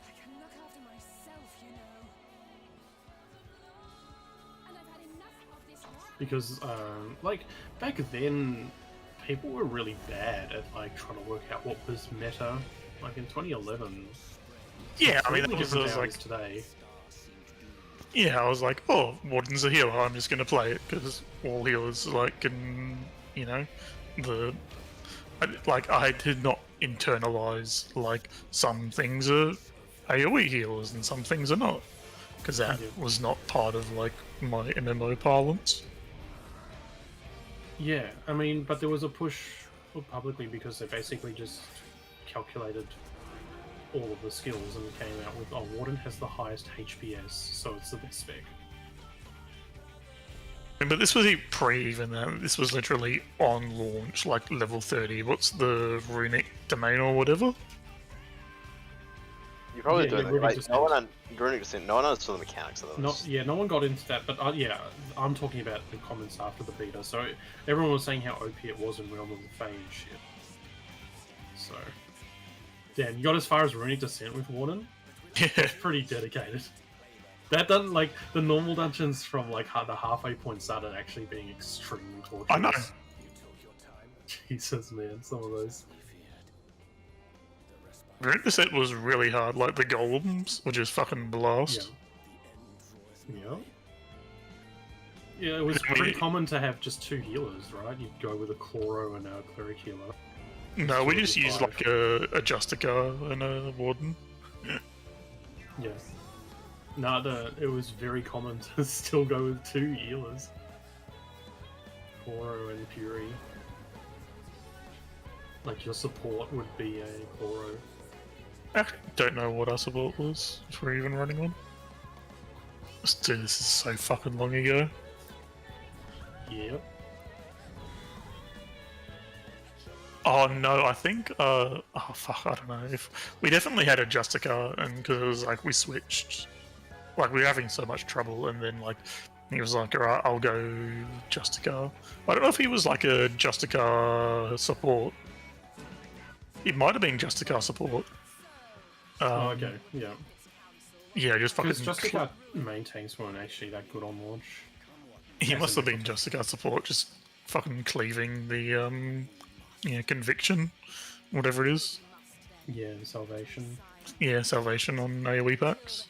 I can look after myself, you know. And I've had enough of this life. Because like back then people were really bad at like trying to work out what was meta. Like in 2011, Yeah, I mean, completely that was different to how it like is today. Yeah, I was like, oh, Warden's a healer, I'm just going to play it, because all healers, like, can, you know, I did not internalize, like, some things are AoE healers and some things are not, because that was not part of, like, my MMO parlance. Yeah, I mean, but there was a push publicly because they basically just calculated all of the skills and came out with, oh, Warden has the highest HPS, so it's the best spec. But this was pre even that. This was literally on launch, like level 30. What's the runic domain or whatever? You're probably Yeah, doing yeah, it Runic right. Descent. No one, Runic Descent, no one understood the mechanics of this. No one got into that, but yeah, I'm talking about the comments after the beta. So everyone was saying how OP it was in Realm of the Fae and shit. So, Dan, you got as far as Runic Descent with Warden? Yeah. That's pretty dedicated. That doesn't, like, the normal dungeons from, like, the halfway point started actually being extremely torturous. I know. Jesus, man, some of those. Runic Descent was really hard, like the golems were just fucking blast. Yeah. Yeah, it was pretty common to have just two healers, right? You'd go with a Chloro and a Cleric healer. No, we just used like a Justicar and a Warden. Yeah. No, it was very common to still go with two healers. Chloro and Fury. Like, your support would be a Chloro. I don't know what our support was, if we're even running one. Dude, this is so fucking long ago. Yep. Oh no, I think, oh fuck, I don't know. If we definitely had a Justicar, and because it was like we switched, like we were having so much trouble, and then like he was like, alright, I'll go Justicar. I don't know if he was like a Justicar support. It might have been Justicar support. Oh, okay, yeah. Yeah, just fucking. Because Justicar main tanks weren't actually that good on launch. He must have been Justicar support, just fucking cleaving the conviction, whatever it is. Yeah, Salvation. Yeah, Salvation on AoE packs.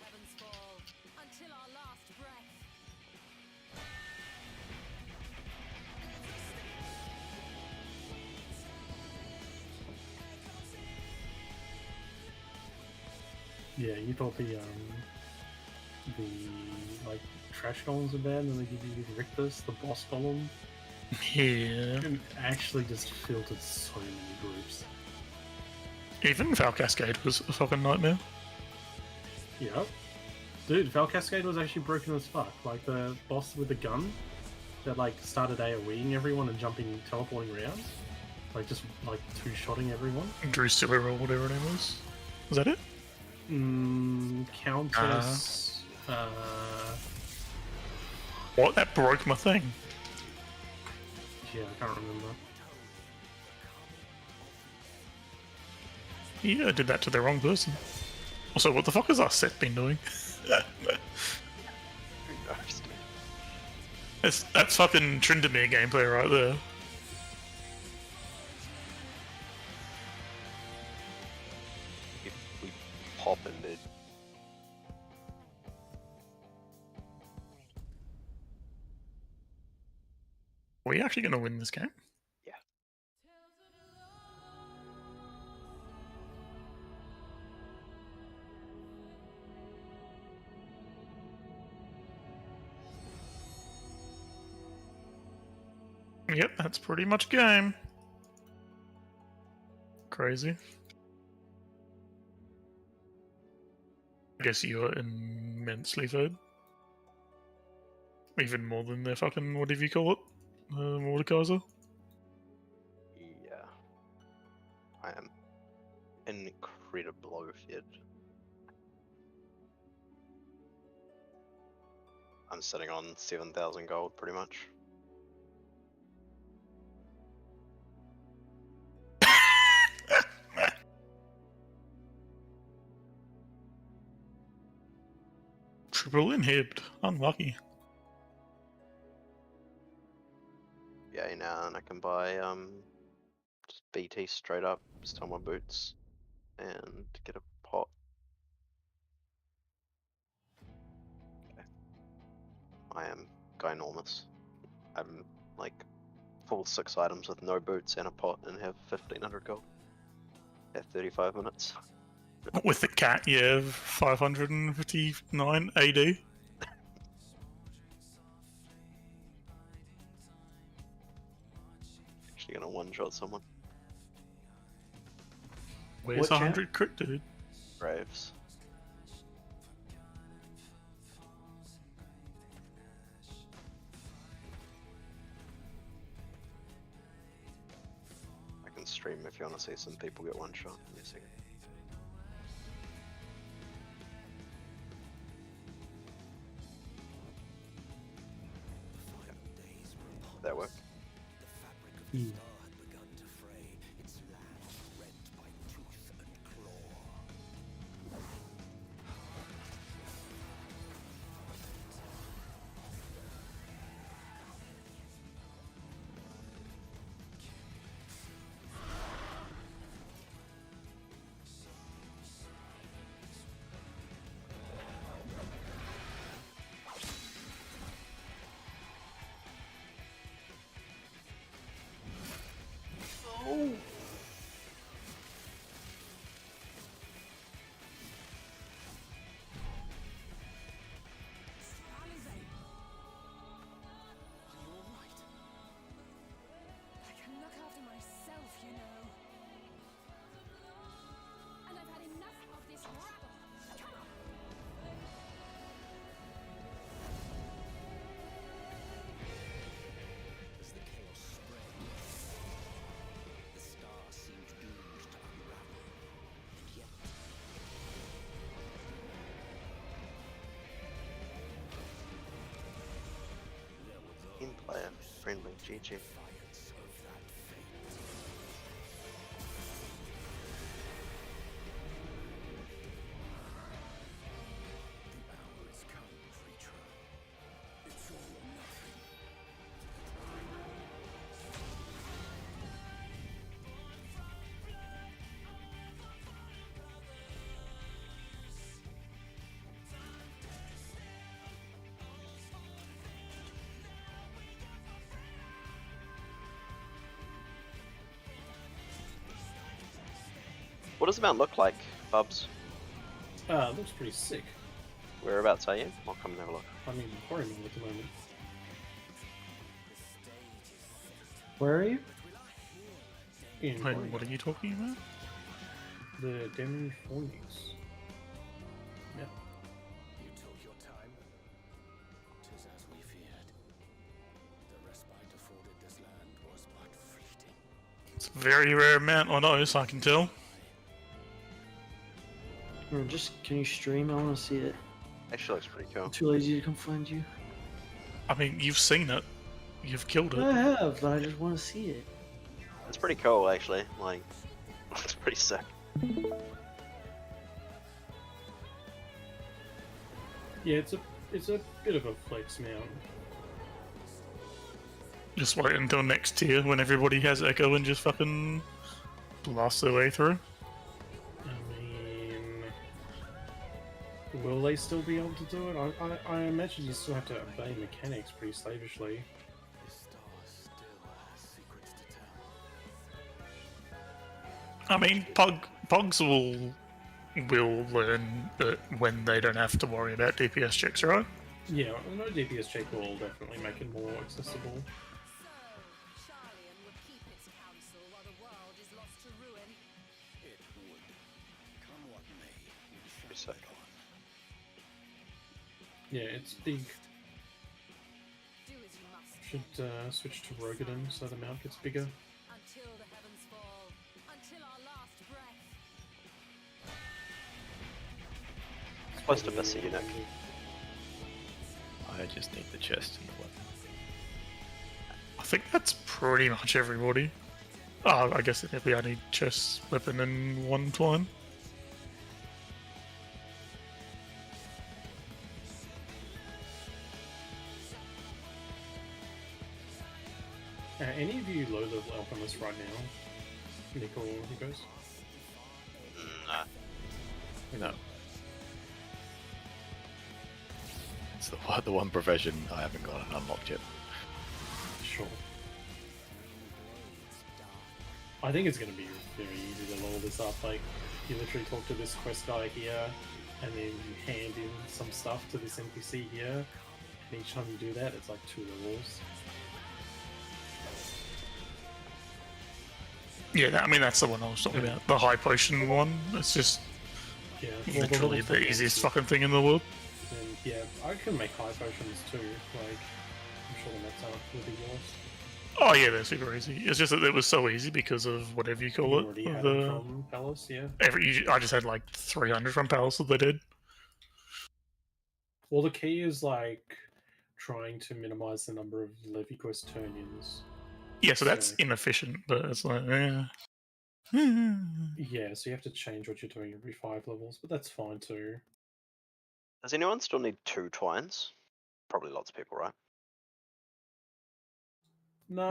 Yeah, you thought the like trash golems are bad, and then they give you Rictus, the boss golem. Yeah. And actually just filtered so many groups. Even Val Cascade was a fucking nightmare. Yep. Dude, Val Cascade was actually broken as fuck. Like the boss with the gun that like started AoEing everyone and teleporting around. Like just like two-shotting everyone. Drusilla or whatever her name was. Was that it? Countess. What? That broke my thing. Yeah, I can't remember. Yeah, I did that to the wrong person. Also, what the fuck has our set been doing? That's fucking Tryndamere gameplay right there. If we pop in mid. Are we actually going to win this game? Yeah. Yep, that's pretty much game. Crazy. I guess you're immensely fed. Even more than their fucking, whatever you call it, Mordekaiser. Yeah. I am incredibly fed. I'm sitting on 7,000 gold pretty much. Triple inhibbed. Unlucky. Yeah, now and I can buy just BT straight up, just on my boots, and get a pot. Okay. I am ginormous. I'm like full 6 items with no boots and a pot and have 1500 gold at 35 minutes. With the cat, yeah, 559 AD. Actually gonna one-shot someone. Where's What 100 crit, dude? Braves. I can stream if you want to see some people get one shot. Give me a second. That work? Yeah. I can look after myself, you know. And I've had enough of this rabble. Come on. As the chaos spread, the star seemed doomed to unravel, and yet there were those Team player friendly, GG. defiance of that fate. The hour has come, creature. It's all or nothing. What does the mount look like, Bubs? Looks pretty sick. Whereabouts are you? I'll come and have a look. I'm in Quarry Mill at the moment. Where are you? In Wait, Quarry what are Mill. you talking about? The Demon Phoenix. Yeah. You took your time. 'Tis as we feared. The respite afforded this land was but fleeting. It's a very rare amount on ice, I can tell. Or just can you stream? I want to see it. Actually looks pretty cool. I'm too lazy to come find you. I mean, you've seen it. You've killed I it. have, but I just want to see it. It's pretty cool, actually. Like, it's pretty sick. Yeah, it's a bit of a flex mount. Just wait until next tier when everybody has Echo and just fucking blast their way through. I mean, will they still be able to do it? I imagine you still have to obey mechanics pretty slavishly. The star still has secrets to tell. I mean, Pogs will learn that when they don't have to worry about DPS checks, right? Yeah, no DPS check will definitely make it more accessible. So, Charlian would keep its counsel while the world is lost to ruin. It would. Come what may, we shall Pretty sick. go on. Yeah, it's big. Do as you must Should switch to Rogadin so the mount gets bigger. until the heavens fall, until our last breath. Supposed to miss a eunuch. I just need the chest and the weapon. I think that's pretty much everybody. Oh, I guess it'd be only chest, weapon, and one twine. Any of you low level alchemists right now? Nick or Nikos? Nah. No. It's the one profession I haven't got and unlocked yet. Sure. I think it's going to be very easy to level this up. Like, you literally talk to this quest guy here, and then you hand in some stuff to this NPC here, and each time you do that, it's like 2 levels. Yeah, I mean that's the one I was talking about. The high potion one. It's just Yeah, literally the easiest fucking thing in the world. And yeah, I can make high potions too. Like, I'm sure the next up will be yours. Oh yeah, they're super easy. It's just that it was so easy because of whatever you call You it. already had them from Palace, yeah. I just had like 300 from Palace that they did. Well, the key is like trying to minimize the number of Levy quest turn-ins. Yeah, so that's So- inefficient, but it's like, yeah. Yeah, so you have to change what you're doing every 5 levels, but that's fine too. Does anyone still need 2 twines? Probably lots of people, right? No,